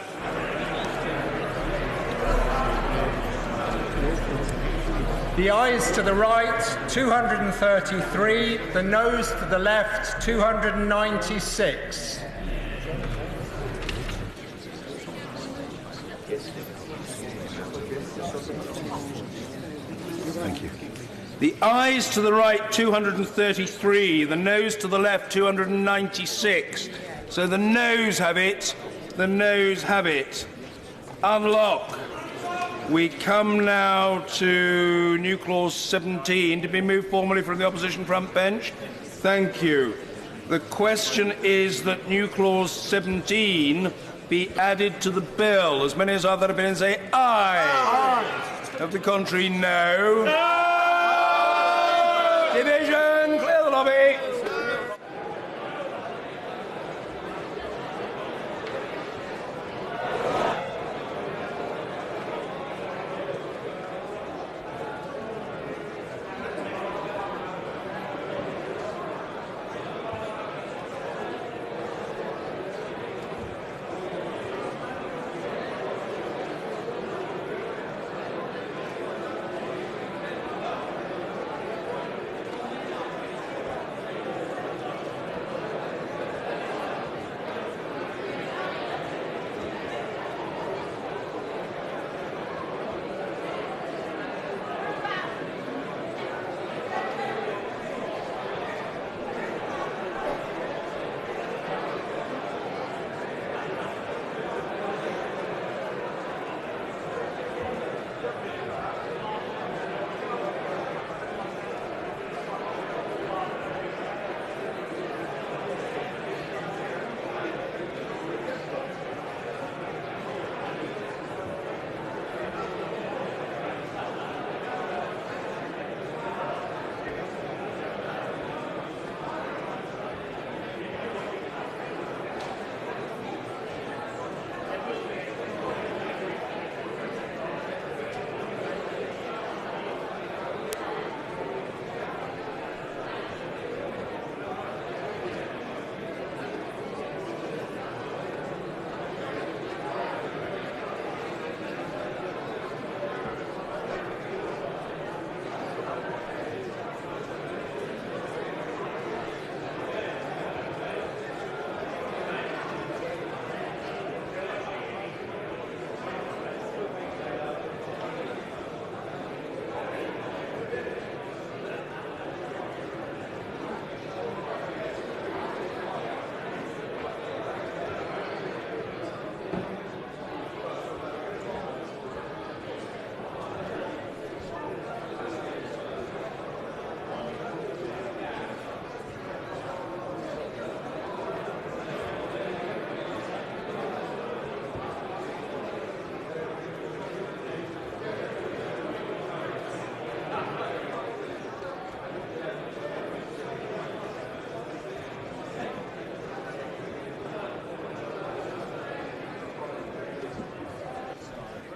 The ayes to the right, 233. The noes to the left, 296. Thank you. The ayes to the right, 233. The noes to the left, 296. So the noes have it. The noes have it. Unlock. We come now to new clause 17 to be moved formally from the opposition front bench. Thank you. The question is that new clause 17 be added to the bill. As many as are that opinion say aye. Aye. Of the contrary, no. No! Division, clear the lobby.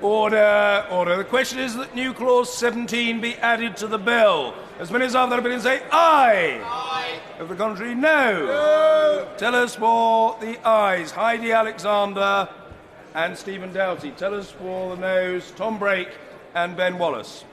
Order, order. The question is that new clause 17 be added to the bill. As many as are that opinion say aye. Aye. Of the contrary, no. No. Tell us for the ayes. Heidi Alexander and Stephen Doughty. Tell us for the noes. Tom Brake and Ben Wallace.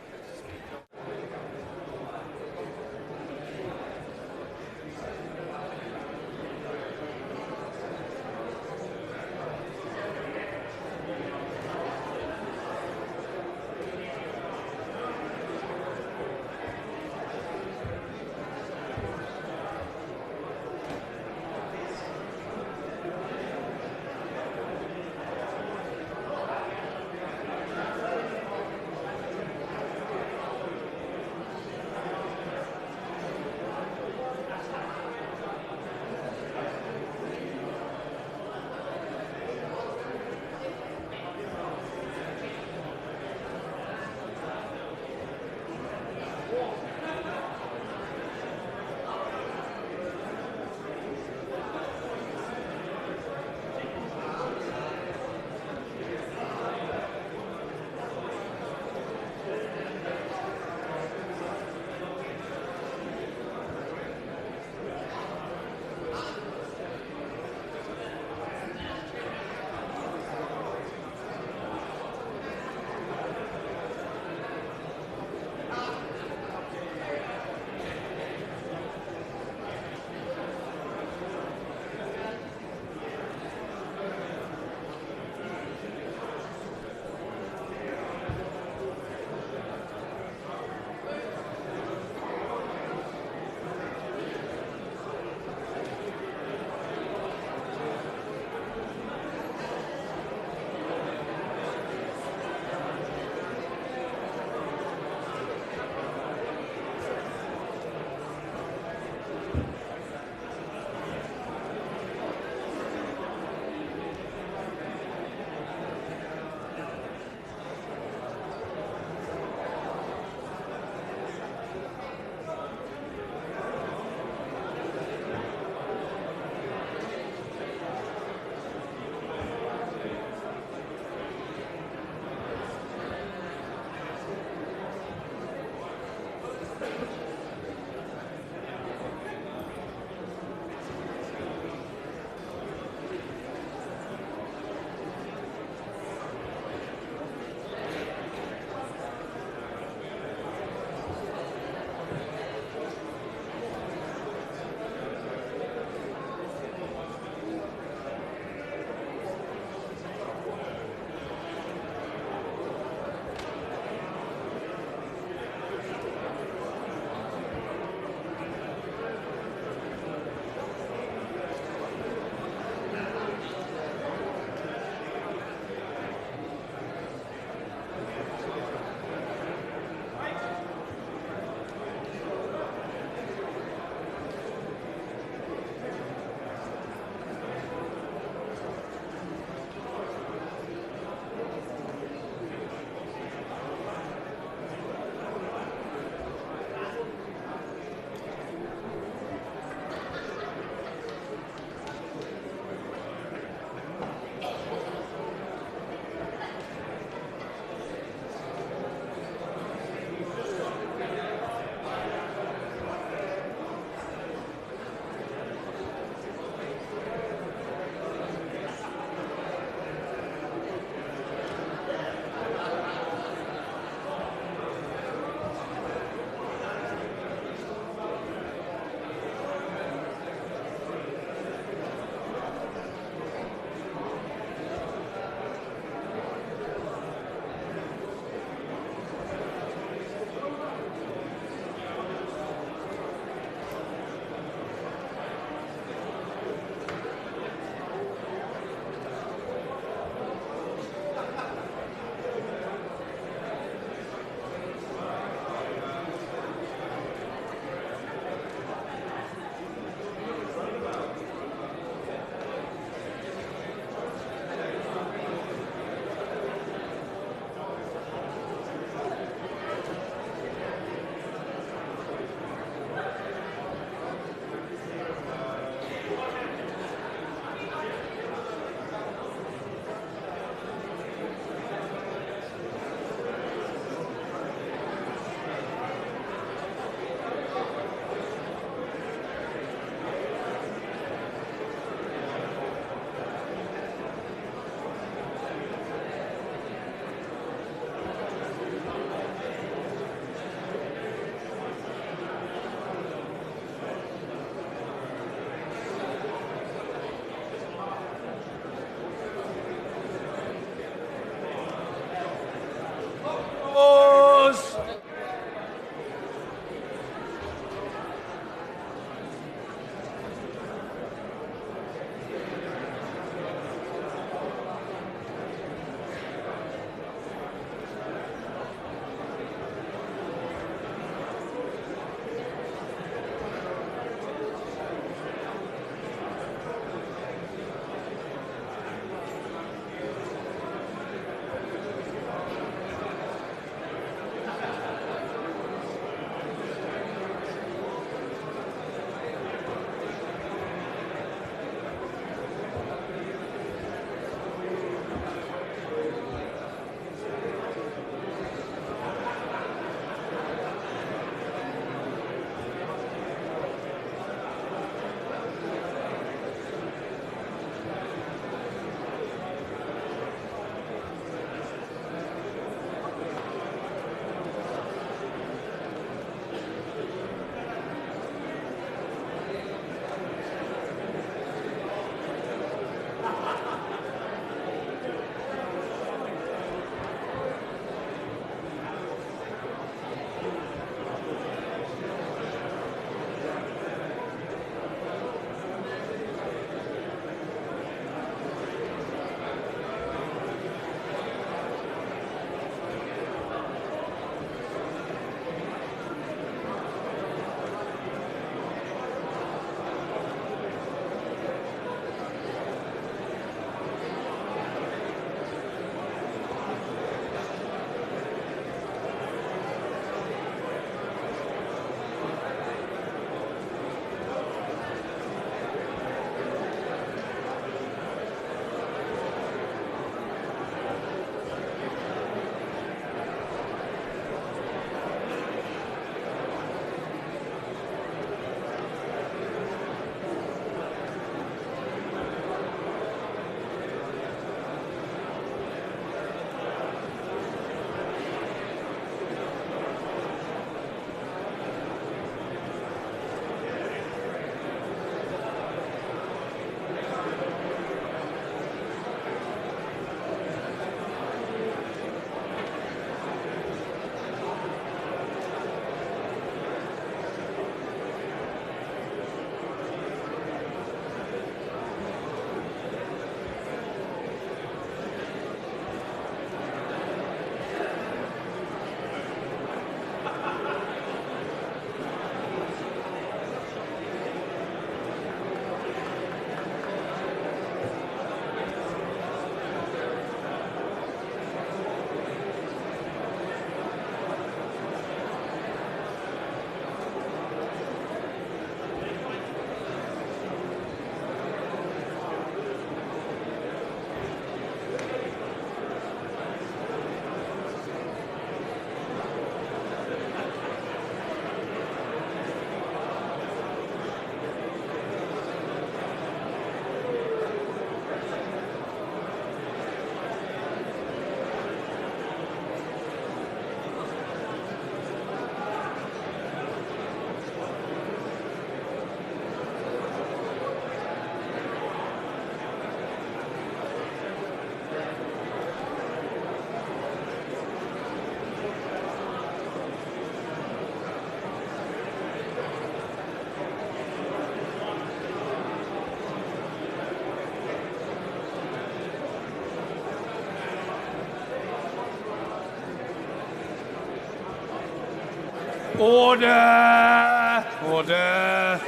Order! Order!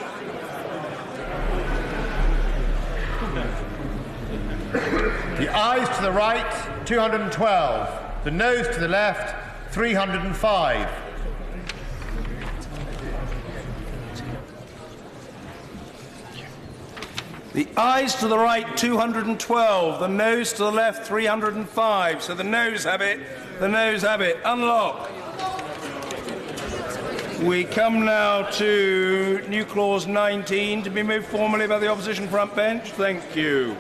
The ayes to the right, 212. The noes to the left, 305. The ayes to the right, 212. The noes to the left, 305. So the noes have it. The noes have it. Unlock. We come now to new clause 19 to be moved formally by the opposition front bench. Thank you.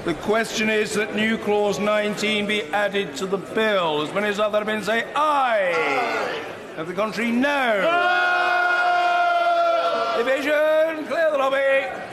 The question is that new clause 19 be added to the bill. As many as other men say aye. Of the contrary, no. Division, clear the lobby.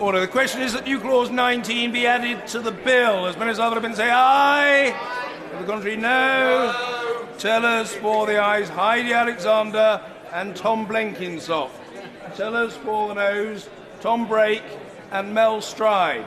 Order. The question is that new clause 19 be added to the bill. As many as other have been say aye. To the contrary, no. Tellers for the ayes, Heidi Alexander and Tom Blenkinsop. Tellers for the noes, Tom Brake and Mel Stride.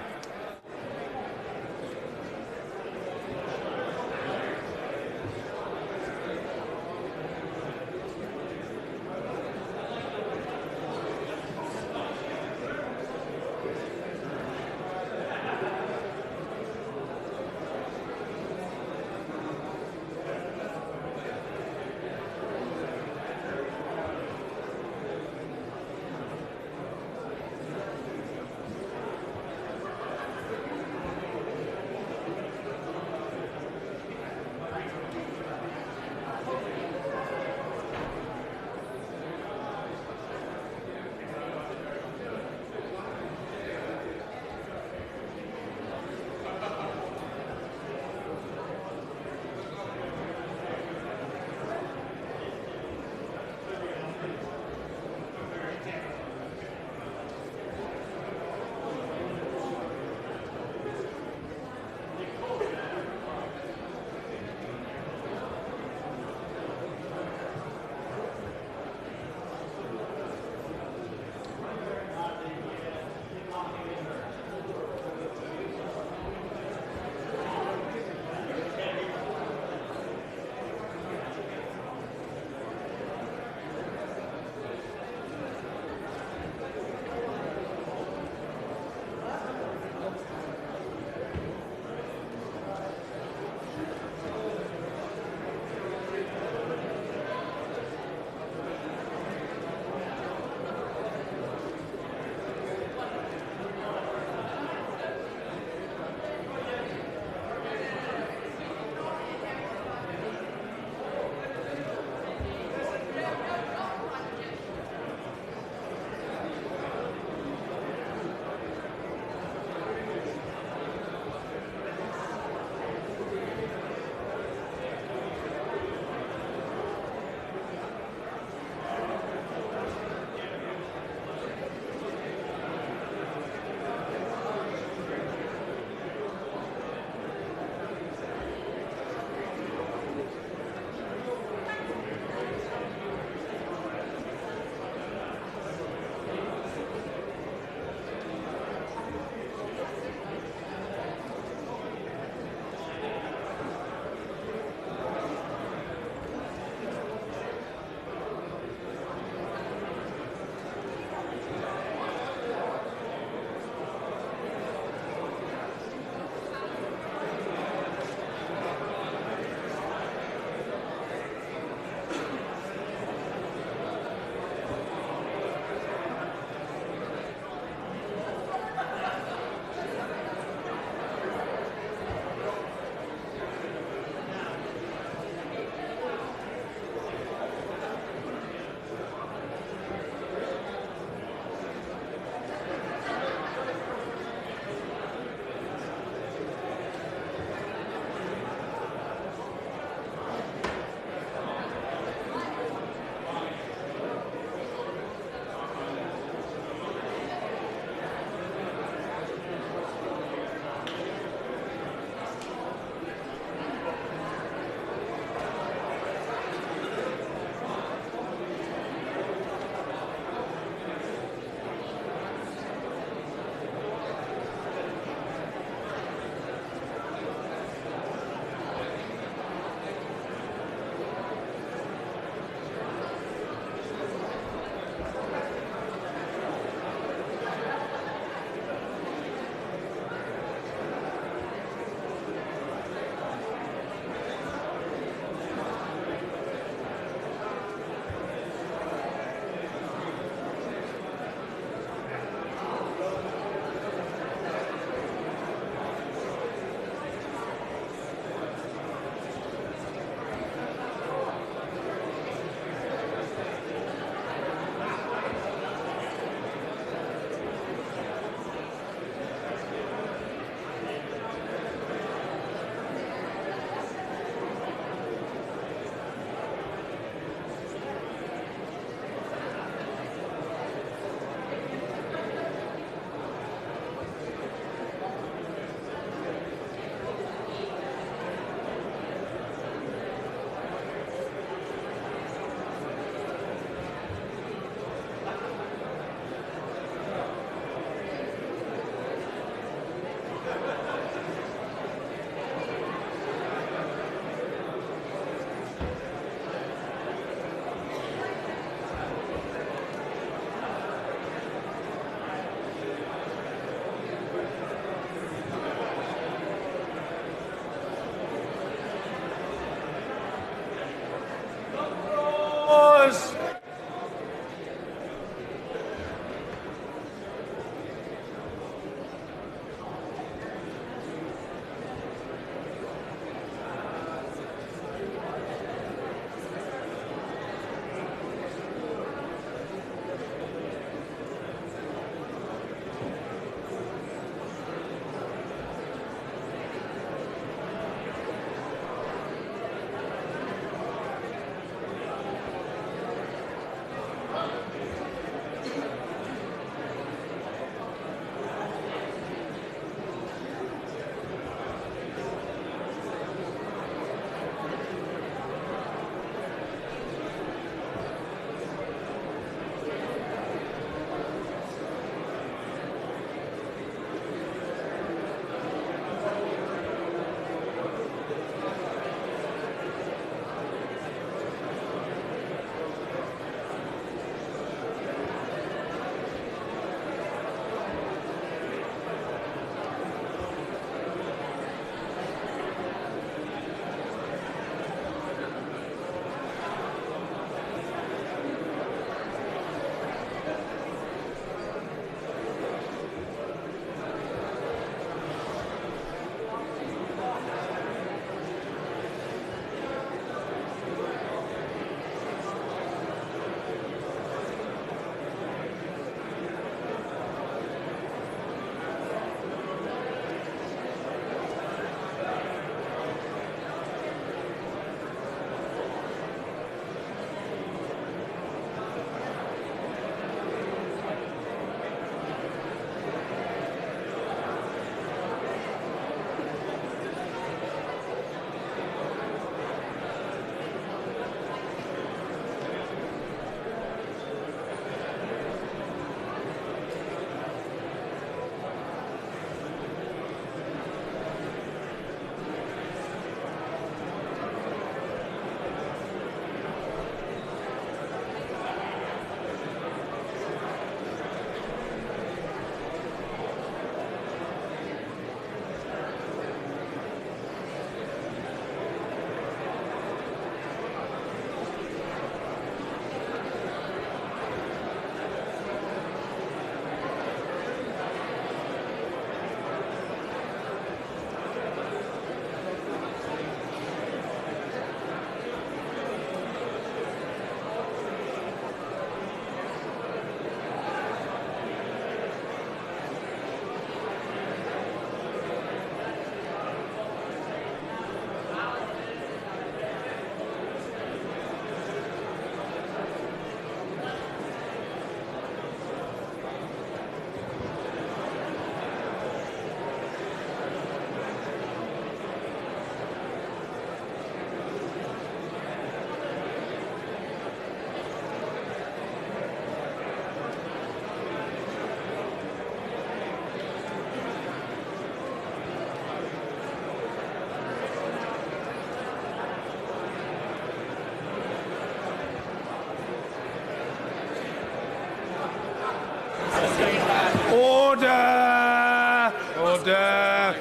Order! Order!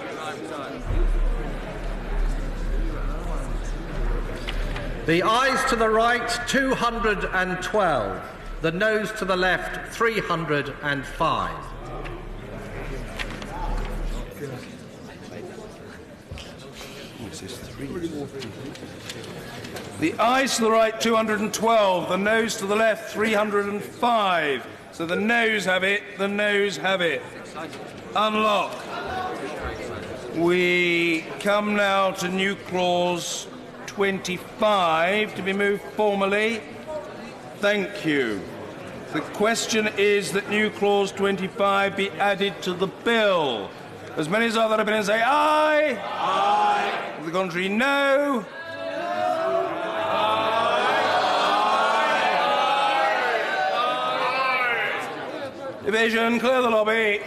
The ayes to the right, 212. The noes to the left, 305. The ayes to the right, 212. The noes to the left, 305. So the noes have it. The noes have it. Unlock. We come now to new clause 25 to be moved formally. Thank you. The question is that new clause 25 be added to the bill. As many as are that opinion say aye. Aye. To the contrary, no. Division, clear the lobby.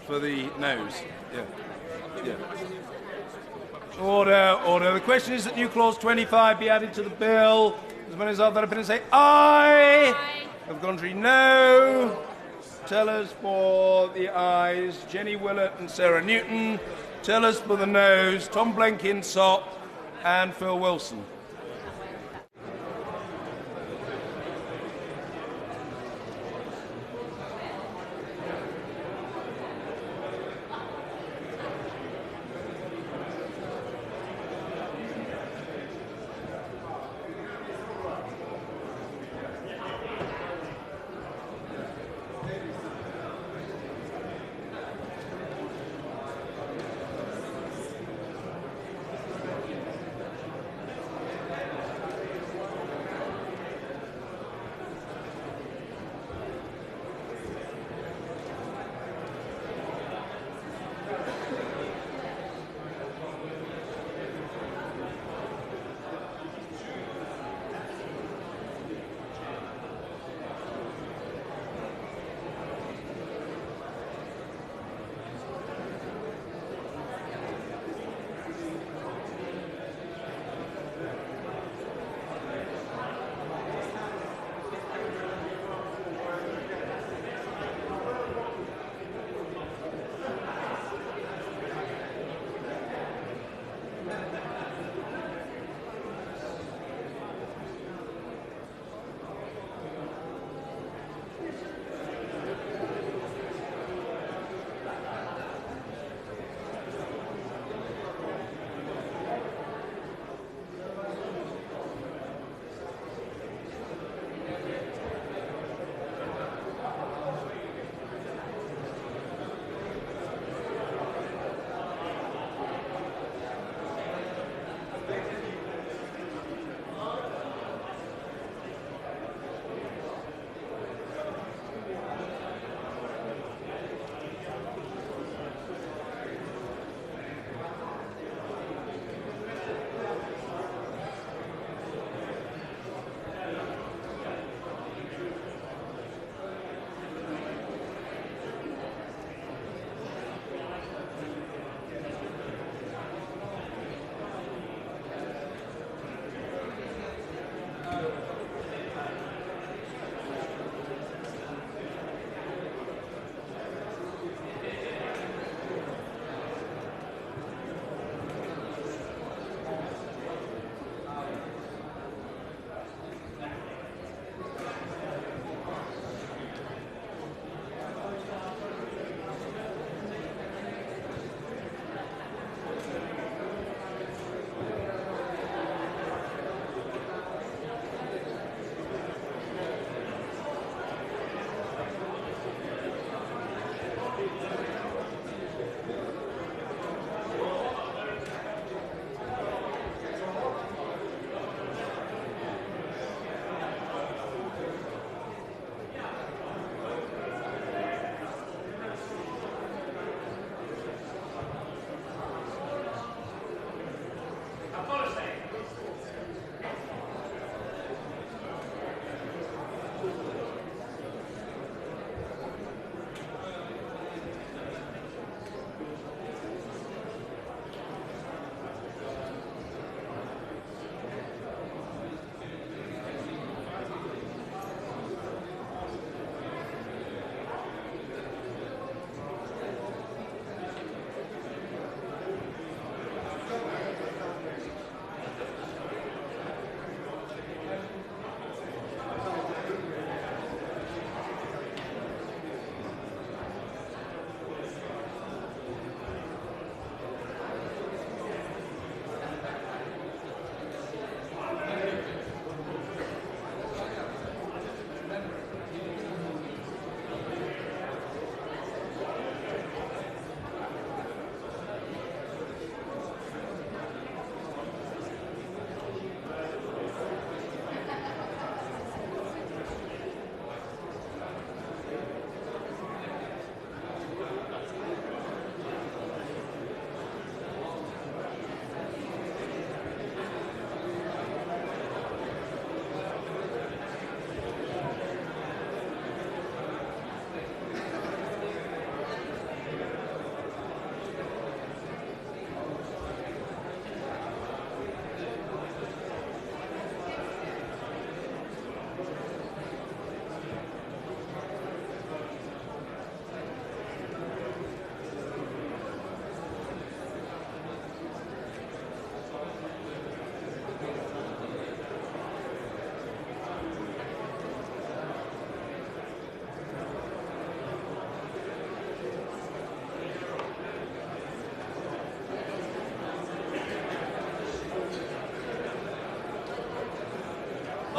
For the noes. Yeah. Order, order. The question is that new clause 25 be added to the bill. As many as are that opinion say aye. Of the contrary, no. Tellers for the ayes, Jenny Willett and Sarah Newton. Tellers for the noes, Tom Blenkinsop and Phil Wilson.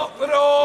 Lock the door!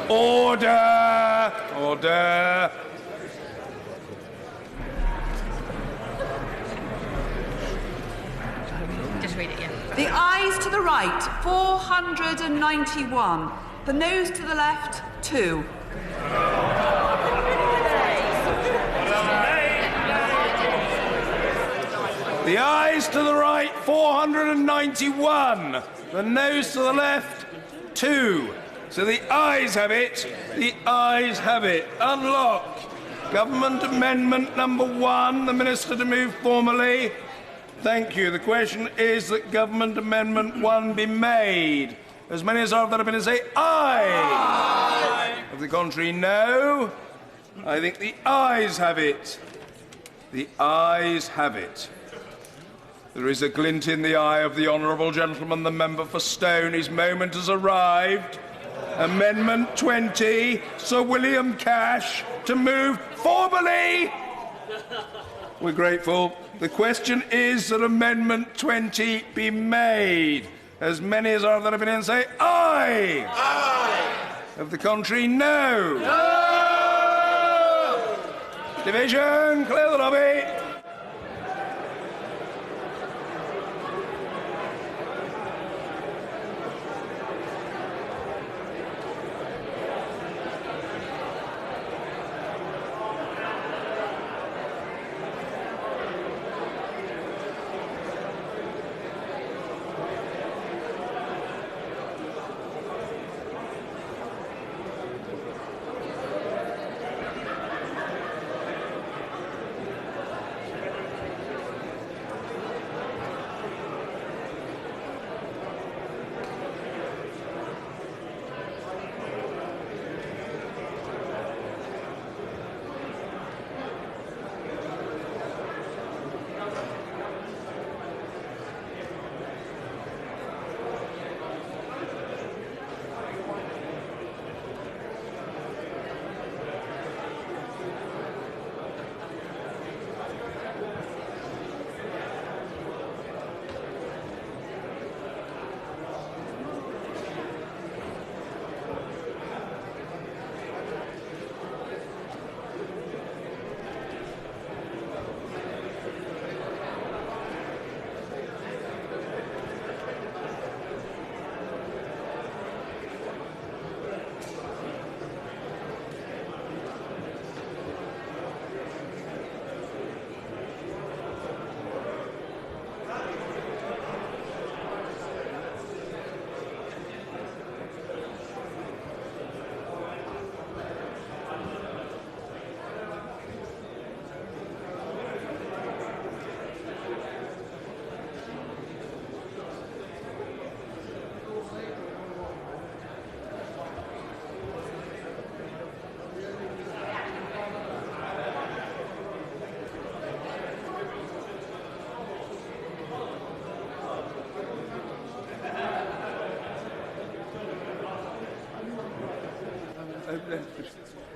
Order! Order! Just read it, yeah. The ayes to the right, 491. The noes to the left, 2. The ayes to the right, 491. The noes to the left, 2. So the ayes have it. The ayes have it. Unlock. Government Amendment number 1. The Minister to move formally. Thank you. The question is that Government Amendment 1 be made. As many as are that have been to say aye. Aye. Of the contrary, no. I think the ayes have it. The ayes have it. There is a glint in the eye of the honourable gentleman, the member for Stone. His moment has arrived. Amendment 20, Sir William Cash, to move formally. We're grateful. The question is that Amendment 20 be made. As many as are that have been in say aye. Aye. Of the contrary, no. No. Division, clear the lobby.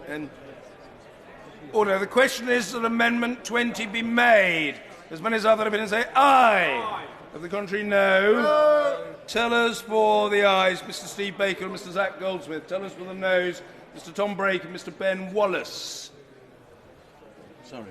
And order. The question is that Amendment 20 be made. As many as are that have been and say aye. Aye. Of the contrary, no. No. Tellers for the ayes, Mr. Steve Baker and Mr. Zach Goldsmith. Tellers for the noes, Mr. Tom Brake and Mr. Ben Wallace. Sorry.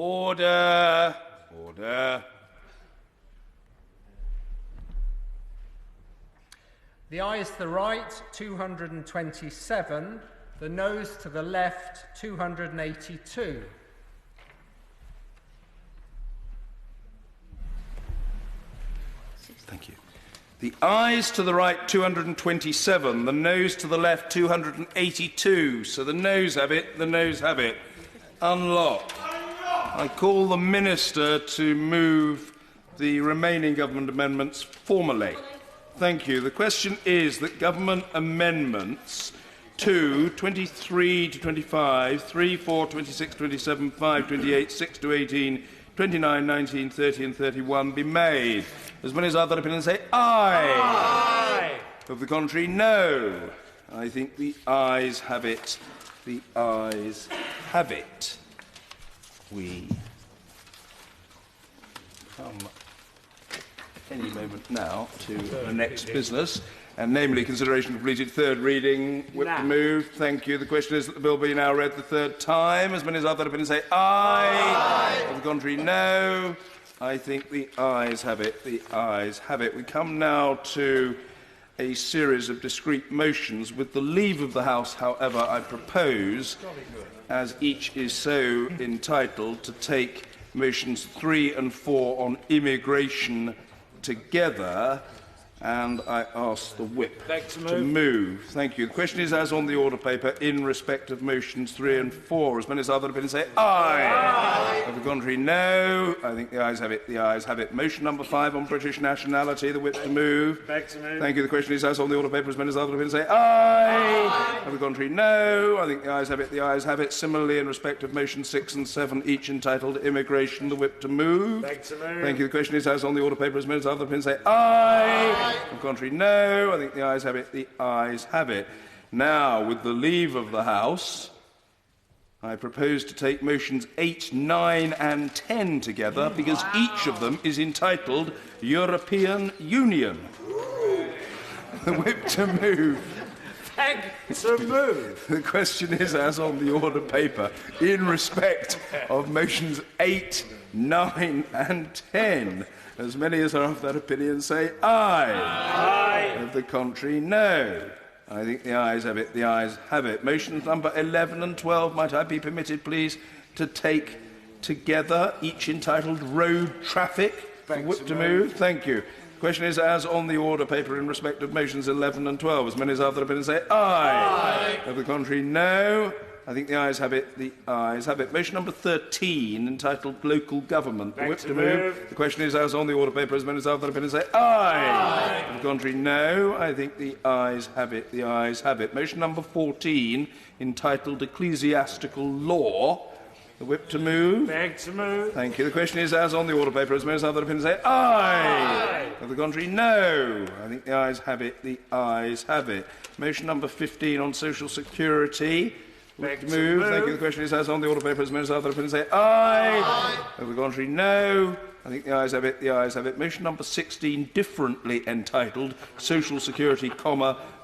Order. Order. The ayes to the right, 227. The noes to the left, 282. Thank you. The ayes to the right, 227. The noes to the left, 282. So the noes have it, the noes have it. Unlocked. I call the Minister to move the remaining government amendments formally. Thank you. The question is that government amendments 2, 23 to 25, 3, 4, 26, 27, 5, 28, 6 to 18, 29, 19, 30 and 31 be made. As many as are that opinion say aye. Aye. Of the contrary, no. I think the ayes have it. The ayes have it. We come any moment now to the next business, and namely consideration of completed third reading. Whip to move. Thank you. The question is that the bill be now read the third time. As many as are that opinion say aye. Of the contrary, no. I think the ayes have it. The ayes have it. We come now to a series of discrete motions. With the leave of the House, however, I propose, as each is so entitled, to take motions 3 and 4 on immigration together, and I ask the Whip to move. Thank you. The question is as on the order paper in respect of motions 3 and 4. As many as other opinions say aye. Aye. Of the contrary, no. I think the ayes have it. The ayes have it. Motion number 5 on British nationality. The Whip to move. Thank you. The question is as on the order paper. As many as other opinions say aye. Aye. Of the contrary, no. I think the ayes have it. The ayes have it. Similarly, in respect of motions 6 and 7, each entitled immigration. The Whip to move. Thank you. The question is as on the order paper. As many as other opinions say aye. On the contrary, no. I think the ayes have it. The ayes have it. Now, with the leave of the House, I propose to take motions 8, 9 and 10 together because each of them is entitled European Union. The Whip to move. To move. The question is as on the order paper in respect of motions 8, 9 and 10. As many as are of that opinion say aye. Aye. Of the contrary, no. I think the ayes have it. The ayes have it. Motions number 11 and 12, might I be permitted, please, to take together, each entitled road traffic. Whip to move. Thank you. The question is as on the order paper in respect of motions 11 and 12. As many as are of that opinion say aye. Aye. Of the contrary, no. I think the ayes have it. The ayes have it. Motion number 13, entitled Local Government. The Whip to move. The question is as on the order paper. As many as are of that opinion say aye. Of the contrary, no. I think the ayes have it. The ayes have it. Motion number 14, entitled Ecclesiastical Law. The Whip to move. To move. Thank you. The question is as on the order paper. As many as are of that opinion say aye. Of the contrary, no. I think the ayes have it. The ayes have it. Motion number 15 on Social Security. To move. Thank you. The question is as on the order paper. As many as other opinions say aye. Of the contrary, no. I think the ayes have it. The ayes have it. Motion number 16, differently entitled Social Security,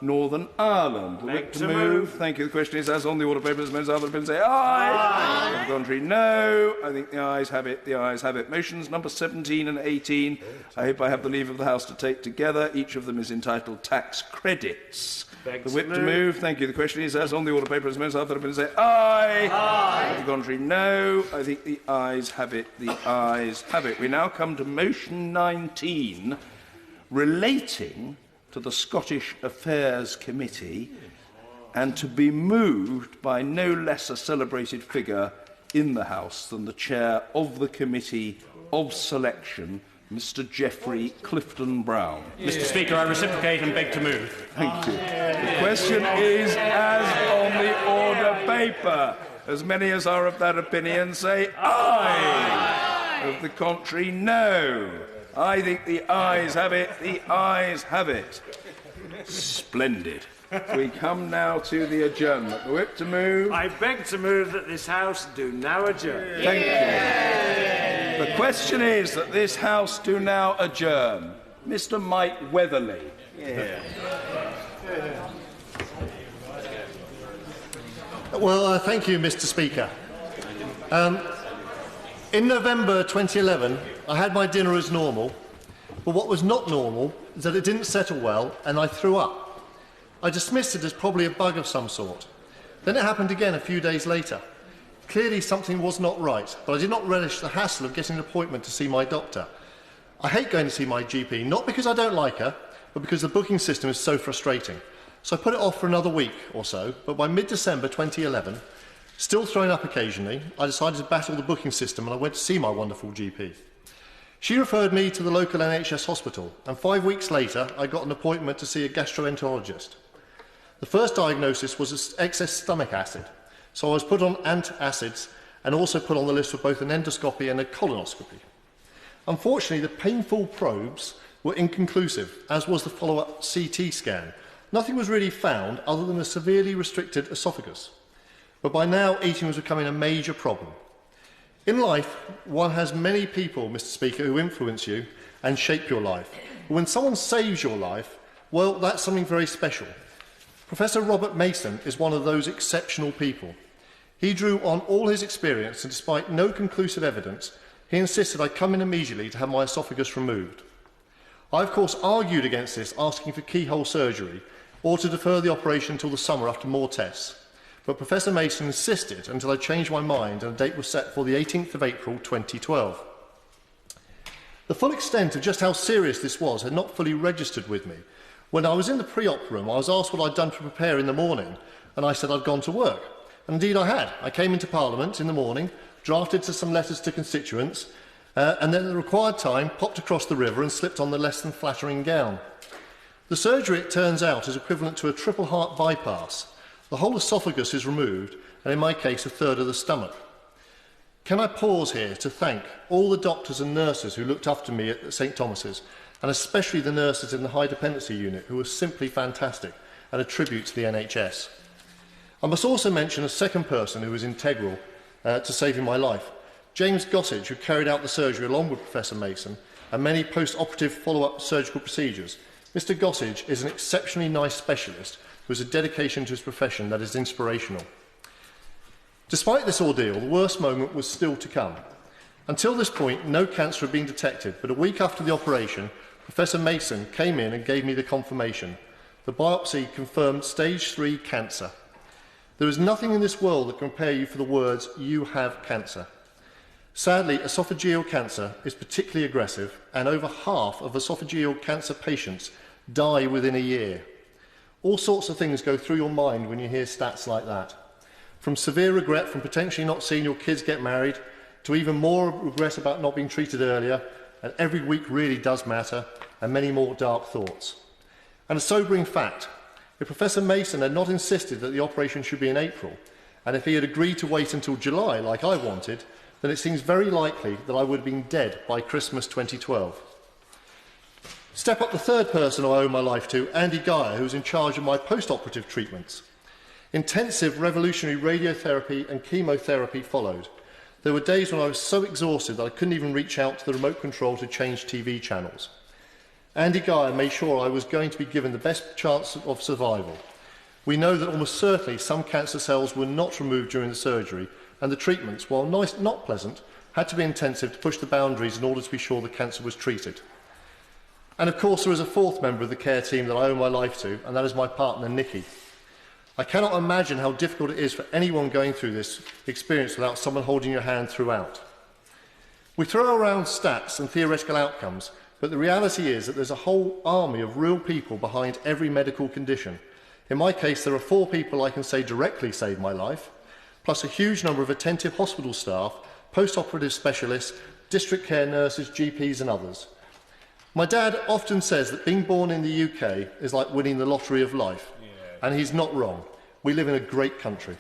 Northern Ireland. The Whip to move. Thank you. The question is as on the order paper. As many as other opinions say aye. Of the contrary, no. I think the ayes have it. The ayes have it. Motions number 17 and 18. I hope I have the leave of the House to take together. Each of them is entitled Tax Credits. The Whip to move. Thank you. The question is as on the order paper. As many as other opinions say aye. Aye. Of the contrary, no. I think the ayes have it. The ayes have it. We now come to motion 19 relating to the Scottish Affairs Committee and to be moved by no less a celebrated figure in the House than the chair of the Committee of Selection, Mr. Geoffrey Clifton Brown. Mr. Speaker, I reciprocate and beg to move. Thank you. The question is as on the order paper. As many as are of that opinion say aye. Of the contrary, no. I think the ayes have it. The ayes have it. Splendid. We come now to the adjournment. The Whip to move. I beg to move that this House do now adjourn. Thank you. The question is that this House do now adjourn. Mr. Mike Weatherley. Well, thank you, Mr. Speaker. In November 2011, I had my dinner as normal, but what was not normal is that it didn't settle well and I threw up. I dismissed it as probably a bug of some sort. Then it happened again a few days later. Clearly something was not right, but I did not relish the hassle of getting an appointment to see my doctor. I hate going to see my GP, not because I don't like her, but because the booking system is so frustrating. So I put it off for another week or so, but by mid-December 2011, still throwing up occasionally, I decided to battle the booking system and I went to see my wonderful GP. She referred me to the local NHS hospital, and 5 weeks later I got an appointment to see a gastroenterologist. The first diagnosis was excess stomach acid, so I was put on antacids and also put on the list for both an endoscopy and a colonoscopy. Unfortunately, the painful probes were inconclusive, as was the follow-up CT scan. Nothing was really found other than a severely restricted esophagus. But by now, eating was becoming a major problem. In life, one has many people, Mr. Speaker, who influence you and shape your life. But when someone saves your life, well, that's something very special. Professor Robert Mason is one of those exceptional people. He drew on all his experience, and despite no conclusive evidence, he insisted I come in immediately to have my esophagus removed. I, of course, argued against this, asking for keyhole surgery or to defer the operation until the summer after more tests. But Professor Mason insisted until I changed my mind, and a date was set for the 18th of April 2012. The full extent of just how serious this was had not fully registered with me. When I was in the pre-op room, I was asked what I'd done to prepare in the morning, and I said I'd gone to work. And indeed I had. I came into Parliament in the morning, drafted some letters to constituents, and then at the required time popped across the river and slipped on the less than flattering gown. The surgery, it turns out, is equivalent to a triple heart bypass. The whole esophagus is removed, and in my case, a third of the stomach. Can I pause here to thank all the doctors and nurses who looked after me at St Thomas's, and especially the nurses in the high dependency unit, who were simply fantastic, and a tribute to the NHS. I must also mention a second person who was integral to saving my life, James Gossage, who carried out the surgery along with Professor Mason and many post-operative follow-up surgical procedures. Mr Gossage is an exceptionally nice specialist who has a dedication to his profession that is inspirational. Despite this ordeal, the worst moment was still to come. Until this point, no cancer had been detected, but a week after the operation, Professor Mason came in and gave me the confirmation. The biopsy confirmed stage 3 cancer. There is nothing in this world that can prepare you for the words, "you have cancer." Sadly, esophageal cancer is particularly aggressive, and over half of esophageal cancer patients die within a year. All sorts of things go through your mind when you hear stats like that. From severe regret from potentially not seeing your kids get married, to even more regret about not being treated earlier, and every week really does matter, and many more dark thoughts. And a sobering fact, if Professor Mason had not insisted that the operation should be in April, and if he had agreed to wait until July like I wanted, then it seems very likely that I would have been dead by Christmas 2012. Step up the third person I owe my life to, Andy Geyer, who was in charge of my post-operative treatments. Intensive revolutionary radiotherapy and chemotherapy followed. There were days when I was so exhausted that I couldn't even reach out to the remote control to change TV channels. Andy Geyer made sure I was going to be given the best chance of survival. We know that almost certainly some cancer cells were not removed during the surgery, and the treatments, while not pleasant, had to be intensive to push the boundaries in order to be sure the cancer was treated. And of course there is a fourth member of the care team that I owe my life to, and that is my partner, Nikki. I cannot imagine how difficult it is for anyone going through this experience without someone holding your hand throughout. We throw around stats and theoretical outcomes, but the reality is that there's a whole army of real people behind every medical condition. In my case, there are 4 people I can say directly saved my life, plus a huge number of attentive hospital staff, post-operative specialists, district care nurses, GPs and others. My dad often says that being born in the UK is like winning the lottery of life, and he's not wrong. We live in a great country.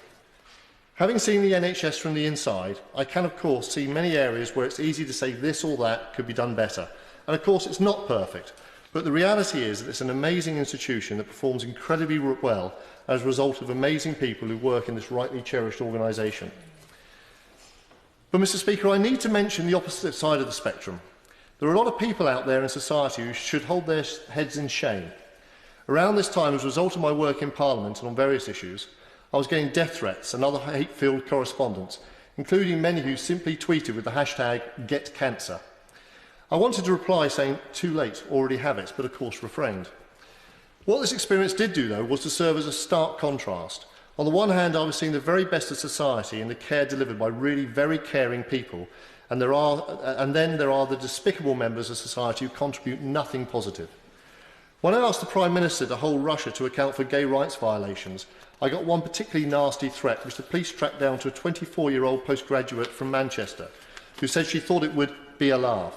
Having seen the NHS from the inside, I can of course see many areas where it's easy to say this or that could be done better. And of course it's not perfect, but the reality is that it's an amazing institution that performs incredibly well as a result of amazing people who work in this rightly cherished organisation. But Mr Speaker, I need to mention the opposite side of the spectrum. There are a lot of people out there in society who should hold their heads in shame. Around this time, as a result of my work in Parliament and on various issues, I was getting death threats and other hate-filled correspondence, including many who simply tweeted with the hashtag #GetCancer. I wanted to reply saying, too late, already have it, but of course refrained. What this experience did do, though, was to serve as a stark contrast. On the one hand, I was seeing the very best of society in the care delivered by really very caring people, and then there are the despicable members of society who contribute nothing positive. When I asked the Prime Minister to hold Russia to account for gay rights violations, I got one particularly nasty threat, which the police tracked down to a 24-year-old postgraduate from Manchester, who said she thought it would be a laugh.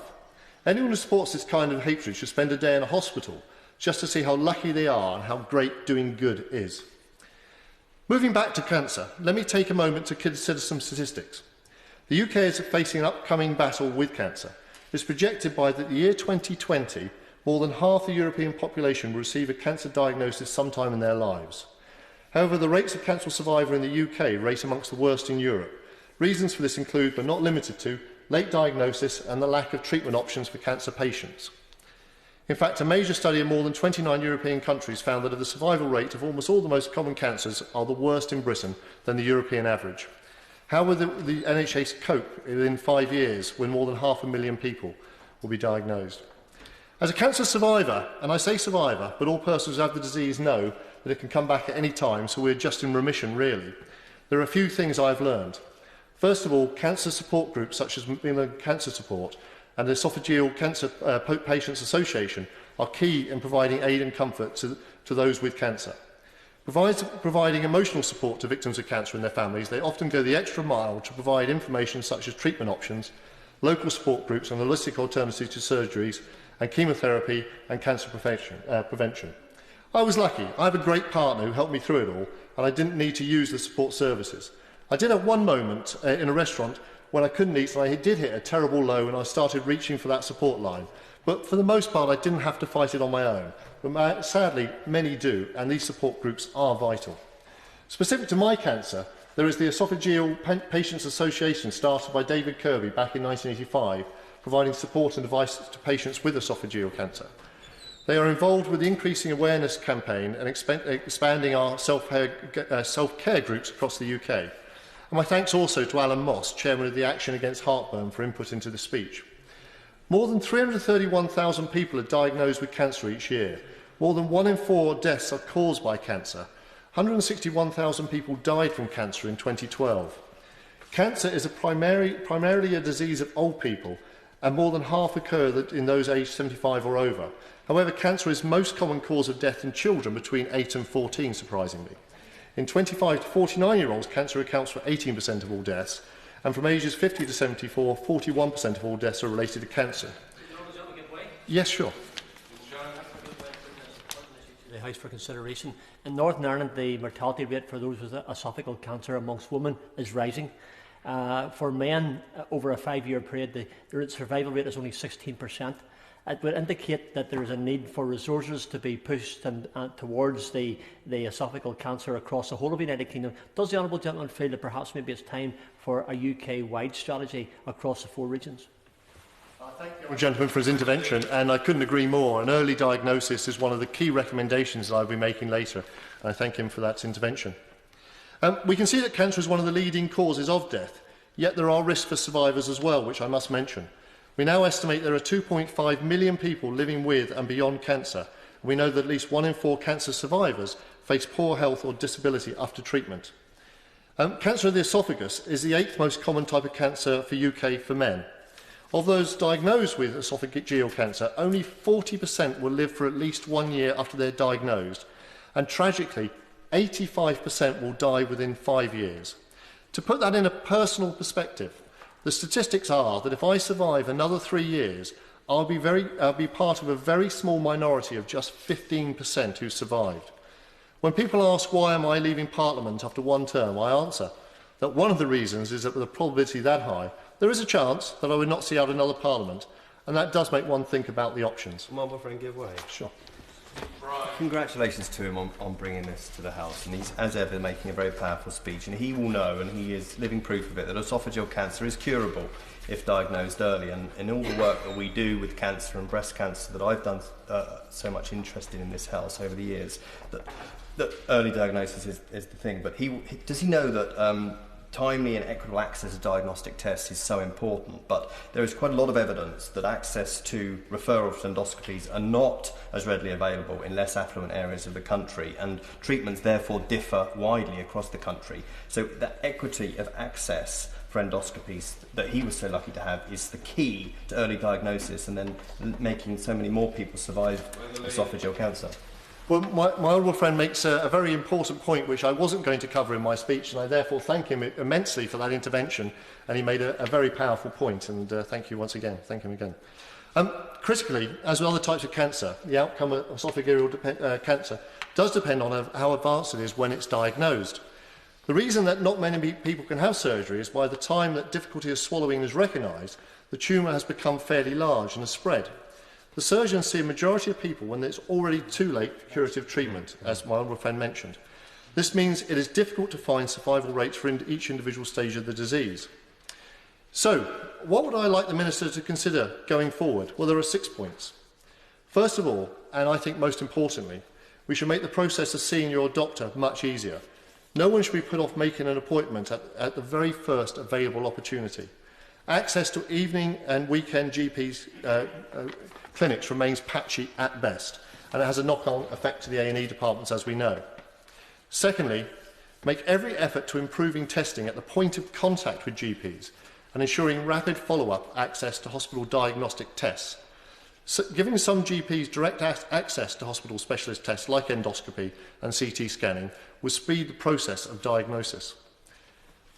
Anyone who supports this kind of hatred should spend a day in a hospital just to see how lucky they are and how great doing good is. Moving back to cancer, let me take a moment to consider some statistics. The UK is facing an upcoming battle with cancer. It's projected by the year 2020, more than half the European population will receive a cancer diagnosis sometime in their lives. However, the rates of cancer survival in the UK rate amongst the worst in Europe. Reasons for this include, but not limited to, late diagnosis and the lack of treatment options for cancer patients. In fact, a major study of more than 29 European countries found that the survival rate of almost all the most common cancers are the worst in Britain than the European average. How will the NHS cope within 5 years when more than 500,000 people will be diagnosed? As a cancer survivor, and I say survivor, but all persons who have the disease know that it can come back at any time, so we're just in remission, really. There are a few things I've learned. First of all, cancer support groups such as Macleod Cancer Support and the Esophageal Cancer Patients Association are key in providing aid and comfort to those with cancer. Providing emotional support to victims of cancer and their families, they often go the extra mile to provide information such as treatment options, local support groups and holistic alternatives to surgeries and chemotherapy and cancer prevention. I was lucky. I have a great partner who helped me through it all, and I didn't need to use the support services. I did have one moment in a restaurant when I couldn't eat, and I did hit a terrible low, and I started reaching for that support line. But for the most part, I didn't have to fight it on my own. But sadly, many do, and these support groups are vital. Specific to my cancer, there is the Esophageal Patients Association, started by David Kirby back in 1985, providing support and advice to patients with esophageal cancer. They are involved with the increasing awareness campaign and expanding our self-care groups across the UK. And my thanks also to Alan Moss, Chairman of the Action Against Heartburn, for input into the speech. More than 331,000 people are diagnosed with cancer each year. More than 1 in 4 deaths are caused by cancer. 161,000 people died from cancer in 2012. Cancer is primarily a disease of old people, and more than half occur in those aged 75 or over. However, cancer is the most common cause of death in children between 8 and 14, surprisingly. In 25 to 49-year-olds, cancer accounts for 18% of all deaths, and from ages 50 to 74, 41% of all deaths are related to cancer. Yes, sure. The House for consideration. In Northern Ireland, the mortality rate for those with esophageal cancer amongst women is rising. For men, over a 5-year period, the survival rate is only 16%. It would indicate that there is a need for resources to be pushed towards the esophageal cancer across the whole of the United Kingdom. Does the Honourable Gentleman feel that perhaps maybe it's time for a UK-wide strategy across the 4 regions? Thank the gentleman for his intervention, and I couldn't agree more. An early diagnosis is one of the key recommendations that I'll be making later, and I thank him for that intervention. We can see that cancer is one of the leading causes of death, yet there are risks for survivors as well, which I must mention. We now estimate there are 2.5 million people living with and beyond cancer. We know that at least 1 in 4 cancer survivors face poor health or disability after treatment. Cancer of the esophagus is the 8th most common type of cancer for UK for men. Of those diagnosed with esophageal cancer, only 40% will live for at least 1 year after they're diagnosed, and tragically, 85% will die within 5 years. To put that in a personal perspective, the statistics are that if I survive another 3 years, I'll be part of a very small minority of just 15% who survived. When people ask why am I leaving Parliament after 1 term, I answer that one of the reasons is that with a probability that high, there is a chance that I would not see out another Parliament, and that does make one think about the options. My friend, give way. Sure. Congratulations to him on bringing this to the House, and he's, as ever, making a very powerful speech, and he will know, and he is living proof of it, that esophageal cancer is curable if diagnosed early, and in all the work that we do with cancer and breast cancer that I've done so much interest in this House over the years, that early diagnosis is the thing. But does he know that timely and equitable access to diagnostic tests is so important, but there is quite a lot of evidence that access to referral for endoscopies are not as readily available in less affluent areas of the country, and treatments therefore differ widely across the country. So the equity of access for endoscopies that he was so lucky to have is the key to early diagnosis and then making so many more people survive esophageal cancer. Well, my honourable friend makes a very important point which I wasn't going to cover in my speech, and I therefore thank him immensely for that intervention, and he made a very powerful point, and thank you once again. Thank him again. Critically, as with other types of cancer, the outcome of esophageal cancer does depend on how advanced it is when it's diagnosed. The reason that not many people can have surgery is by the time that difficulty of swallowing is recognised, the tumour has become fairly large and has spread. The surgeons see a majority of people when it's already too late for curative treatment, as my honourable friend mentioned. This means it is difficult to find survival rates for each individual stage of the disease. So, what would I like the Minister to consider going forward? Well, there are 6 points. First of all, and I think most importantly, we should make the process of seeing your doctor much easier. No one should be put off making an appointment at the very first available opportunity. Access to evening and weekend GPs clinics remains patchy at best, and it has a knock-on effect to the A&E departments, as we know. Secondly, make every effort to improving testing at the point of contact with GPs and ensuring rapid follow-up access to hospital diagnostic tests. So, giving some GPs direct access to hospital specialist tests like endoscopy and CT scanning will speed the process of diagnosis.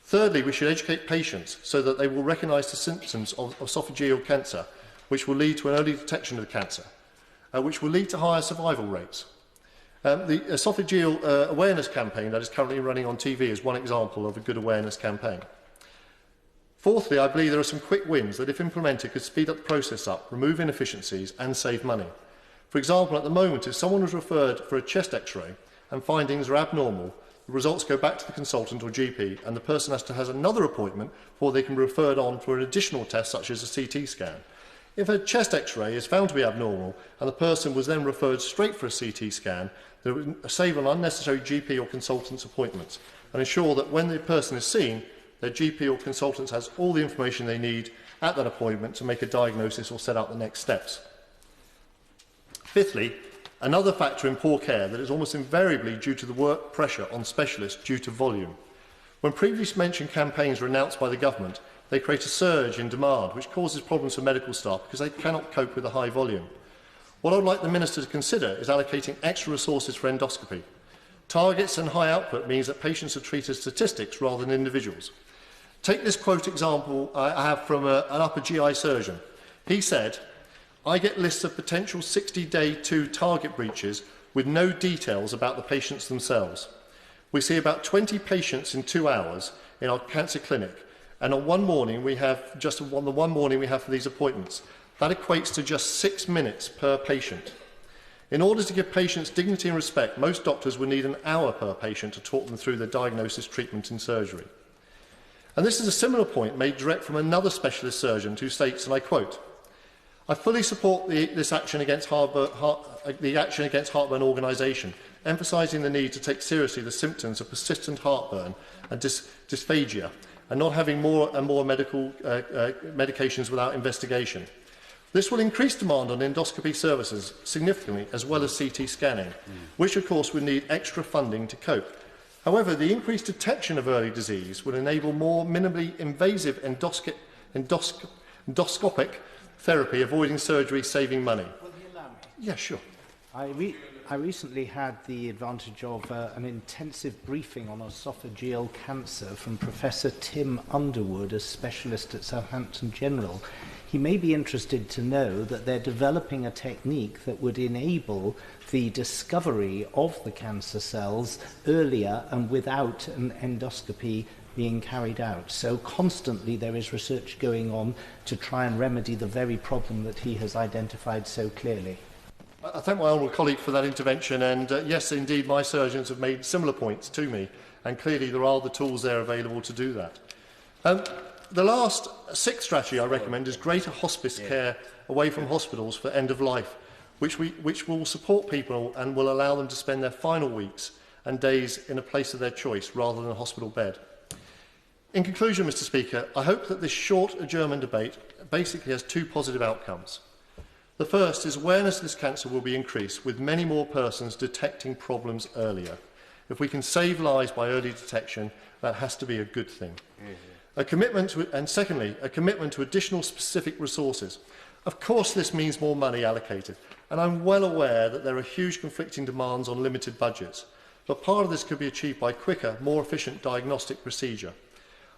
Thirdly, we should educate patients so that they will recognise the symptoms of esophageal cancer, which will lead to an early detection of the cancer, which will lead to higher survival rates. The esophageal awareness campaign that is currently running on TV is one example of a good awareness campaign. Fourthly, I believe there are some quick wins that, if implemented, could speed up the process up, remove inefficiencies and save money. For example, at the moment, if someone was referred for a chest x-ray and findings are abnormal, the results go back to the consultant or GP, and the person has to have another appointment before they can be referred on for an additional test such as a CT scan. If a chest x-ray is found to be abnormal and the person was then referred straight for a CT scan, they would save on unnecessary GP or consultant's appointments and ensure that when the person is seen, their GP or consultant has all the information they need at that appointment to make a diagnosis or set out the next steps. Fifthly, another factor in poor care that is almost invariably due to the work pressure on specialists due to volume. When previously mentioned campaigns were announced by the government, they create a surge in demand, which causes problems for medical staff because they cannot cope with the high volume. What I would like the Minister to consider is allocating extra resources for endoscopy. Targets and high output means that patients are treated as statistics rather than individuals. Take this quote example I have from an upper GI surgeon. He said, "I get lists of potential 60-day 2 target breaches with no details about the patients themselves. We see about 20 patients in 2 hours in our cancer clinic, and on one morning we have the one morning we have for these appointments. That equates to just 6 minutes per patient. In order to give patients dignity and respect, most doctors would need an hour per patient to talk them through their diagnosis, treatment and surgery." And this is a similar point made direct from another specialist surgeon who states, and I quote, "I fully support the action against heartburn organisation, emphasising the need to take seriously the symptoms of persistent heartburn and dysphagia, and not having more and more medications without investigation. This will increase demand on endoscopy services significantly, as well as CT scanning, which of course would need extra funding to cope. However, the increased detection of early disease would enable more minimally invasive endoscopic therapy, avoiding surgery, saving money." Will you allow me? Yeah, sure. I recently had the advantage of an intensive briefing on esophageal cancer from Professor Tim Underwood, a specialist at Southampton General. He may be interested to know that they're developing a technique that would enable the discovery of the cancer cells earlier and without an endoscopy being carried out. So constantly there is research going on to try and remedy the very problem that he has identified so clearly. I thank my honourable colleague for that intervention, and yes, indeed, my surgeons have made similar points to me, and clearly there are the tools there available to do that. The last 6th strategy I recommend is greater hospice care away from hospitals for end of life, which will support people and will allow them to spend their final weeks and days in a place of their choice rather than a hospital bed. In conclusion, Mr Speaker, I hope that this short adjournment debate basically has two positive outcomes. The first is awareness of this cancer will be increased, with many more persons detecting problems earlier. If we can save lives by early detection, that has to be a good thing. A commitment to, and secondly, a commitment to additional specific resources. Of course, this means more money allocated, and I'm well aware that there are huge conflicting demands on limited budgets, but part of this could be achieved by quicker, more efficient diagnostic procedure.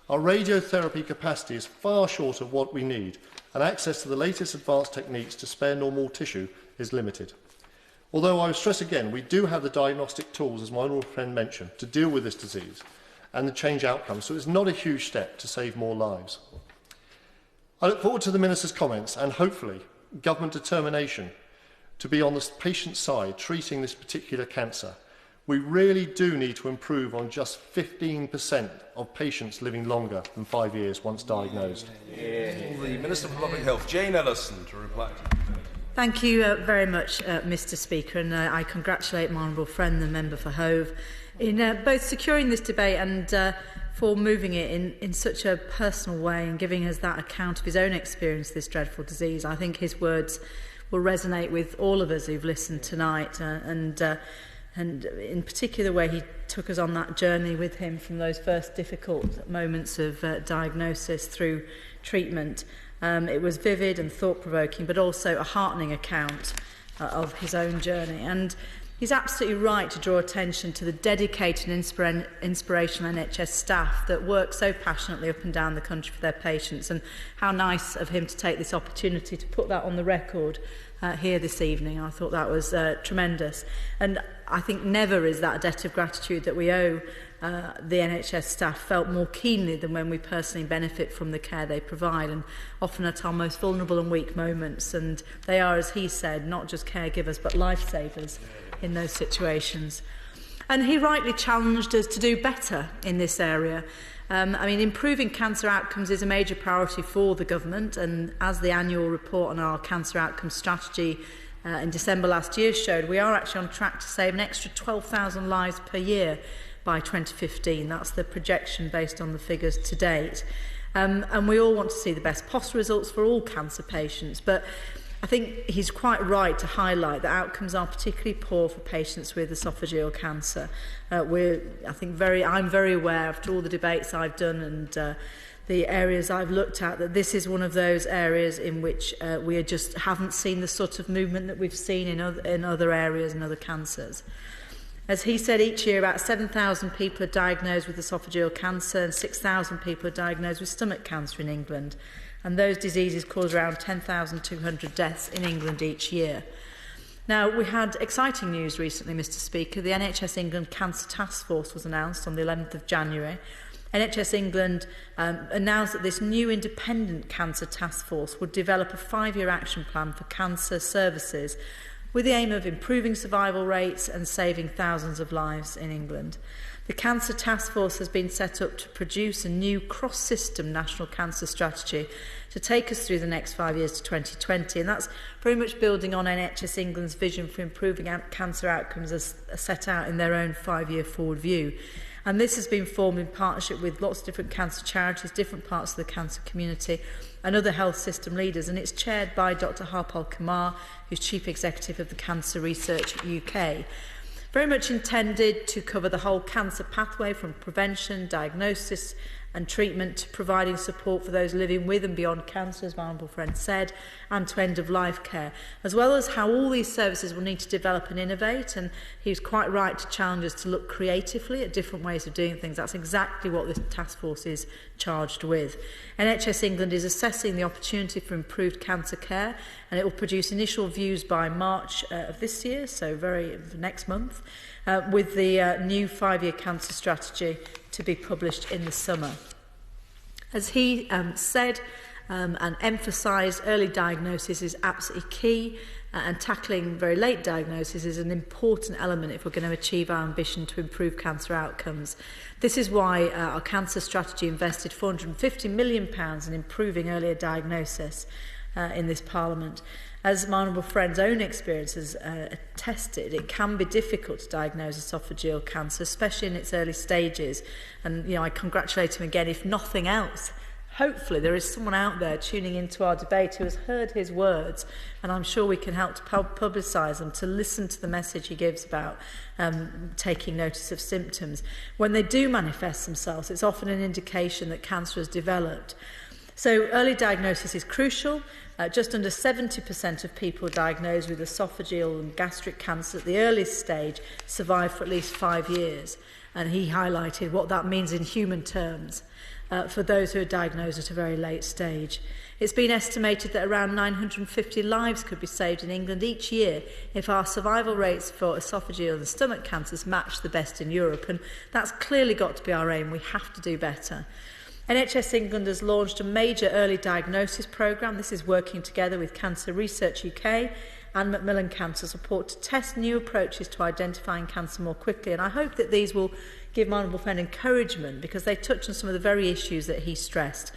Our radiotherapy capacity is far short of what we need, and access to the latest advanced techniques to spare normal tissue is limited. Although I would stress again, we do have the diagnostic tools, as my honourable friend mentioned, to deal with this disease and to change outcomes, so it's not a huge step to save more lives. I look forward to the Minister's comments and hopefully government determination to be on the patient's side treating this particular cancer. We really do need to improve on just 15% of patients living longer than 5 years once diagnosed. The Minister for Public Health, Jane Ellison, to reply. Thank you very much, Mr Speaker, and I congratulate my honourable friend, the member for Hove, in both securing this debate and for moving it in such a personal way and giving us that account of his own experience of this dreadful disease. I think his words will resonate with all of us who've listened tonight, and in particular the way he took us on that journey with him from those first difficult moments of diagnosis through treatment. It was vivid and thought-provoking, but also a heartening account of his own journey. And he's absolutely right to draw attention to the dedicated and inspirational NHS staff that work so passionately up and down the country for their patients, and how nice of him to take this opportunity to put that on the record here this evening. I thought that was tremendous. And I think never is that a debt of gratitude that we owe the NHS staff felt more keenly than when we personally benefit from the care they provide, and often at our most vulnerable and weak moments. And they are, as he said, not just caregivers but lifesavers in those situations. And he rightly challenged us to do better in this area. Improving cancer outcomes is a major priority for the government, and as the annual report on our cancer outcomes strategy in December last year showed, we are actually on track to save an extra 12,000 lives per year by 2015. That's the projection based on the figures to date. And we all want to see the best possible results for all cancer patients, but I think he's quite right to highlight that outcomes are particularly poor for patients with esophageal cancer. I'm very aware, after all the debates I've done and the areas I've looked at, that this is one of those areas in which we just haven't seen the sort of movement that we've seen in other areas and other cancers. As he said, each year about 7,000 people are diagnosed with esophageal cancer and 6,000 people are diagnosed with stomach cancer in England. And those diseases cause around 10,200 deaths in England each year. Now, we had exciting news recently, Mr Speaker. The NHS England Cancer Task Force was announced on the 11th of January. NHS England announced that this new independent cancer task force would develop a 5-year action plan for cancer services with the aim of improving survival rates and saving thousands of lives in England. The Cancer Task Force has been set up to produce a new cross-system national cancer strategy to take us through the next 5 years to 2020, and that's very much building on NHS England's vision for improving cancer outcomes as set out in their own 5-year forward view. And this has been formed in partnership with lots of different cancer charities, different parts of the cancer community and other health system leaders, and it's chaired by Dr Harpal Kumar, who's Chief Executive of the Cancer Research UK. Very much intended to cover the whole cancer pathway from prevention, diagnosis and treatment to providing support for those living with and beyond cancer, as my honourable friend said, and to end-of-life care, as well as how all these services will need to develop and innovate. And he was quite right to challenge us to look creatively at different ways of doing things. That's exactly what this task force is charged with. NHS England is assessing the opportunity for improved cancer care, and it will produce initial views by March of this year, so next month, with the new 5-year cancer strategy to be published in the summer. As he said and emphasised, early diagnosis is absolutely key, and tackling very late diagnosis is an important element if we're going to achieve our ambition to improve cancer outcomes. This is why our cancer strategy invested £450 million in improving earlier diagnosis in this Parliament. As my honourable friend's own experience has attested, it can be difficult to diagnose esophageal cancer, especially in its early stages. And, I congratulate him again, if nothing else. Hopefully there is someone out there tuning into our debate who has heard his words, and I'm sure we can help to publicise them, to listen to the message he gives about taking notice of symptoms. When they do manifest themselves, it's often an indication that cancer has developed. So early diagnosis is crucial. Just under 70% of people diagnosed with esophageal and gastric cancer at the earliest stage survive for at least 5 years. And he highlighted what that means in human terms for those who are diagnosed at a very late stage. It's been estimated that around 950 lives could be saved in England each year if our survival rates for esophageal and stomach cancers match the best in Europe. And that's clearly got to be our aim. We have to do better. NHS England has launched a major early diagnosis programme. This is working together with Cancer Research UK and Macmillan Cancer Support to test new approaches to identifying cancer more quickly. And I hope that these will give my honourable friend encouragement, because they touch on some of the very issues that he stressed.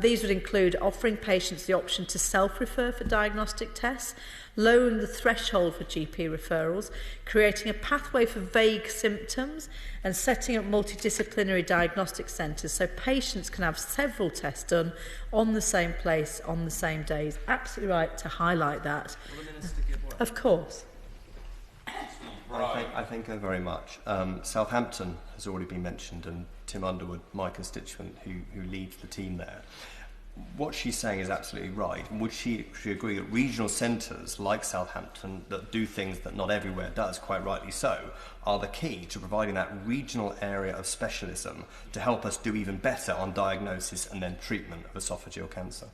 These would include offering patients the option to self-refer for diagnostic tests, lowering the threshold for GP referrals, creating a pathway for vague symptoms, and setting up multidisciplinary diagnostic centres so patients can have several tests done on the same place on the same days. Absolutely right to highlight that. Will the Minister give way? Of course. I thank her very much. Southampton has already been mentioned, and Tim Underwood, my constituent, who leads the team there. What she's saying is absolutely right. Would she agree that regional centres like Southampton that do things that not everywhere does, quite rightly so, are the key to providing that regional area of specialism to help us do even better on diagnosis and then treatment of esophageal cancer?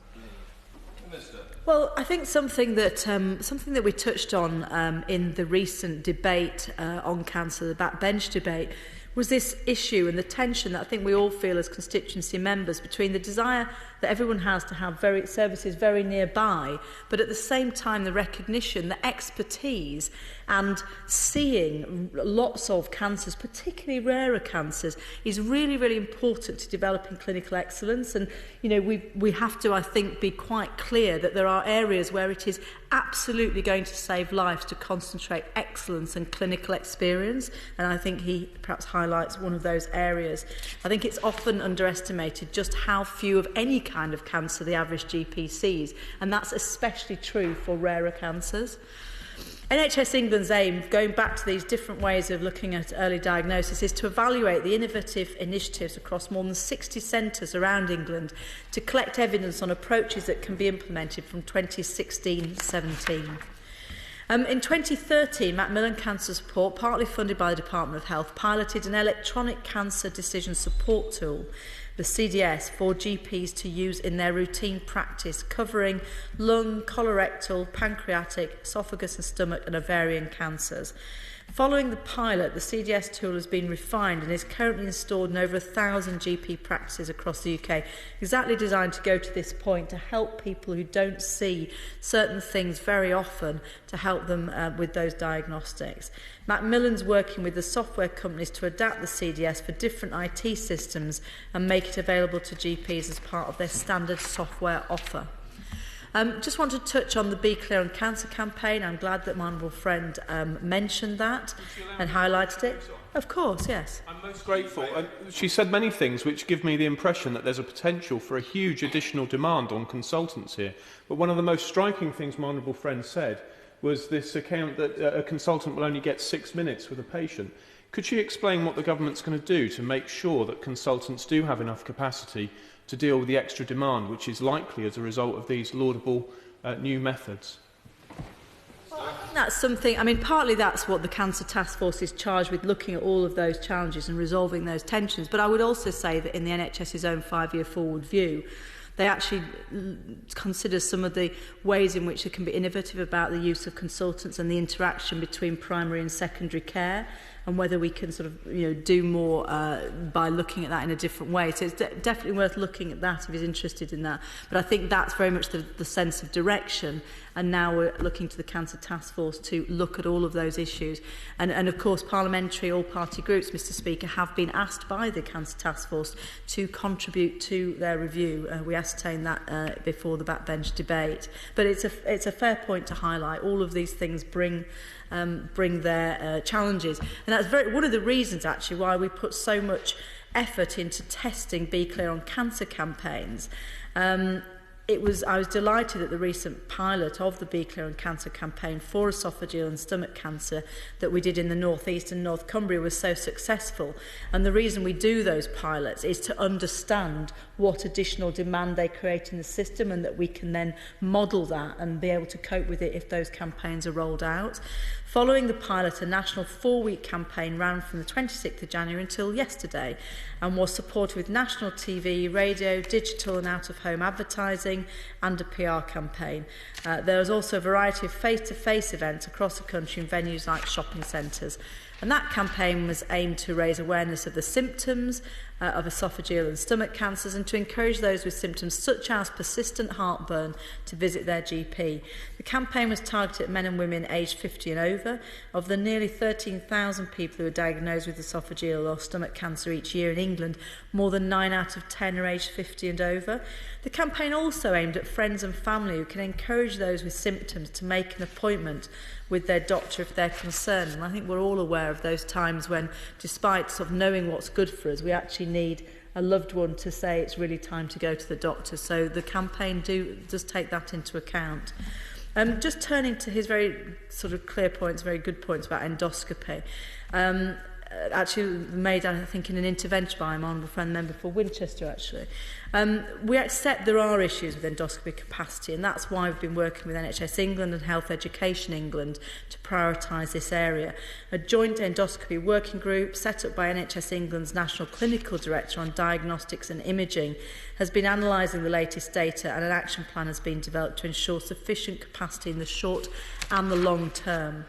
Well, I think something that we touched on in the recent debate on cancer, the backbench debate, was this issue and the tension that I think we all feel as constituency members between the desire that everyone has to have services very nearby, but at the same time the recognition that expertise and seeing lots of cancers, particularly rarer cancers, is really, really important to developing clinical excellence. And, we have to, I think, be quite clear that there are areas where it is absolutely going to save lives to concentrate excellence and clinical experience. And I think he perhaps highlights one of those areas. I think it's often underestimated just how few of any kind of cancer the average GP sees, and that's especially true for rarer cancers. NHS England's aim, going back to these different ways of looking at early diagnosis, is to evaluate the innovative initiatives across more than 60 centres around England to collect evidence on approaches that can be implemented from 2016-17. In 2013, Macmillan Cancer Support, partly funded by the Department of Health, piloted an electronic cancer decision support tool, the CDS, for GPs to use in their routine practice, covering lung, colorectal, pancreatic, esophagus and stomach and ovarian cancers. Following the pilot, the CDS tool has been refined and is currently installed in over 1,000 GP practices across the UK, exactly designed to go to this point, to help people who don't see certain things very often, to help them with those diagnostics. Macmillan's working with the software companies to adapt the CDS for different IT systems and make it available to GPs as part of their standard software offer. Just want to touch on the Be Clear on Cancer campaign. I'm glad that my honourable friend mentioned that and highlighted it. Of course, yes. I'm most grateful. She said many things which give me the impression that there's a potential for a huge additional demand on consultants here. But one of the most striking things my honourable friend said was this account that a consultant will only get 6 minutes with a patient. Could she explain what the government's going to do to make sure that consultants do have enough capacity to deal with the extra demand which is likely as a result of these laudable new methods? That's something, partly that's what the Cancer Task Force is charged with, looking at all of those challenges and resolving those tensions. But I would also say that in the NHS's own 5-year forward view, they actually consider some of the ways in which it can be innovative about the use of consultants and the interaction between primary and secondary care. and whether we can sort of do more by looking at that in a different way. So it's definitely worth looking at that if he's interested in that. But I think that's very much the sense of direction, and now we're looking to the Cancer Task Force to look at all of those issues. And of course, parliamentary all-party groups, Mr Speaker, have been asked by the Cancer Task Force to contribute to their review. We ascertained that before the backbench debate. But it's a fair point to highlight. All of these things bring their challenges. And that's one of the reasons, actually, why we put so much effort into testing Be Clear on cancer campaigns. I was delighted that the recent pilot of the Be Clear on Cancer campaign for esophageal and stomach cancer that we did in the North East and North Cumbria was so successful. And the reason we do those pilots is to understand what additional demand they create in the system, and that we can then model that and be able to cope with it if those campaigns are rolled out. Following the pilot, a national 4-week campaign ran from the 26th of January until yesterday and was supported with national TV, radio, digital and out-of-home advertising and a PR campaign. There was also a variety of face-to-face events across the country in venues like shopping centres. And that campaign was aimed to raise awareness of the symptoms of esophageal and stomach cancers, and to encourage those with symptoms such as persistent heartburn to visit their GP. The campaign was targeted at men and women aged 50 and over. Of the nearly 13,000 people who are diagnosed with esophageal or stomach cancer each year in England, more than 9 out of 10 are aged 50 and over. The campaign also aimed at friends and family, who can encourage those with symptoms to make an appointment with their doctor if they're concerned. And I think we're all aware of those times when, despite sort of knowing what's good for us, we actually need a loved one to say it's really time to go to the doctor. So the campaign does take that into account. Just turning to his very sort of clear points, very good points about endoscopy. Actually made, I think, in an intervention by my honourable friend, member for Winchester, actually. We accept there are issues with endoscopy capacity, and that's why we've been working with NHS England and Health Education England to prioritise this area. A joint endoscopy working group set up by NHS England's National Clinical Director on Diagnostics and Imaging has been analysing the latest data, and an action plan has been developed to ensure sufficient capacity in the short and the long term.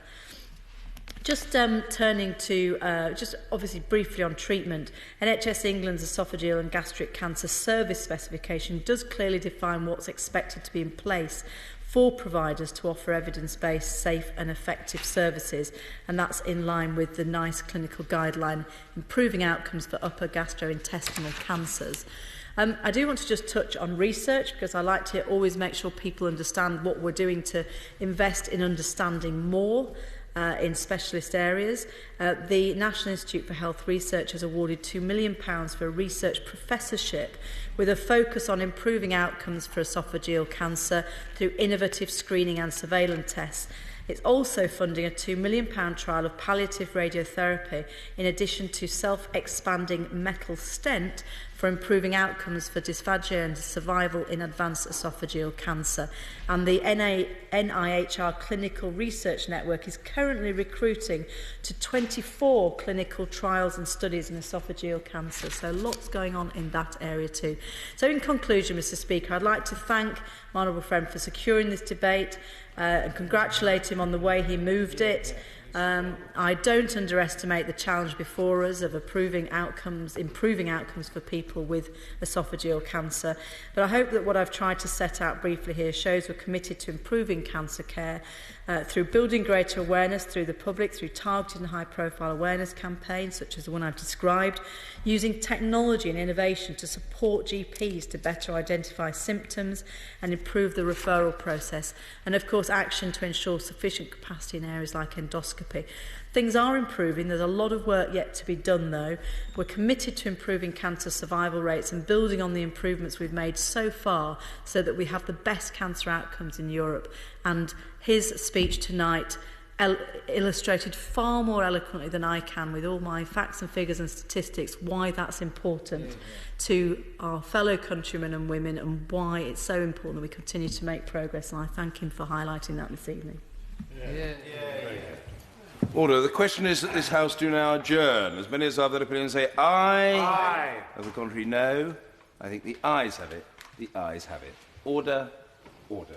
Just turning to, just obviously briefly on treatment, NHS England's esophageal and gastric cancer service specification does clearly define what's expected to be in place for providers to offer evidence-based, safe and effective services, and that's in line with the NICE clinical guideline, improving outcomes for upper gastrointestinal cancers. I do want to just touch on research, because I like to always make sure people understand what we're doing to invest in understanding more in specialist areas. The National Institute for Health Research has awarded £2 million for a research professorship with a focus on improving outcomes for esophageal cancer through innovative screening and surveillance tests. It's also funding a £2 million trial of palliative radiotherapy, in addition to self-expanding metal stent for improving outcomes for dysphagia and survival in advanced esophageal cancer. And the NIHR Clinical Research Network is currently recruiting to 24 clinical trials and studies in esophageal cancer. So lots going on in that area too. So in conclusion, Mr Speaker, I'd like to thank my honourable friend for securing this debate and congratulate him on the way he moved it. I don't underestimate the challenge before us of improving outcomes for people with esophageal cancer. But I hope that what I've tried to set out briefly here shows we're committed to improving cancer care through building greater awareness through the public, through targeted and high-profile awareness campaigns, such as the one I've described, using technology and innovation to support GPs to better identify symptoms and improve the referral process, and of course action to ensure sufficient capacity in areas like endoscopy. Things are improving. There's a lot of work yet to be done, though. We're committed to improving cancer survival rates and building on the improvements we've made so far so that we have the best cancer outcomes in Europe. And his speech tonight illustrated far more eloquently than I can, with all my facts and figures and statistics, why that's important to our fellow countrymen and women, and why it's so important that we continue to make progress. And I thank him for highlighting that this evening. Order. The question is that this House do now adjourn. As many as have that opinion say aye. Aye. Of the contrary, no. I think the ayes have it. The ayes have it. Order. Order.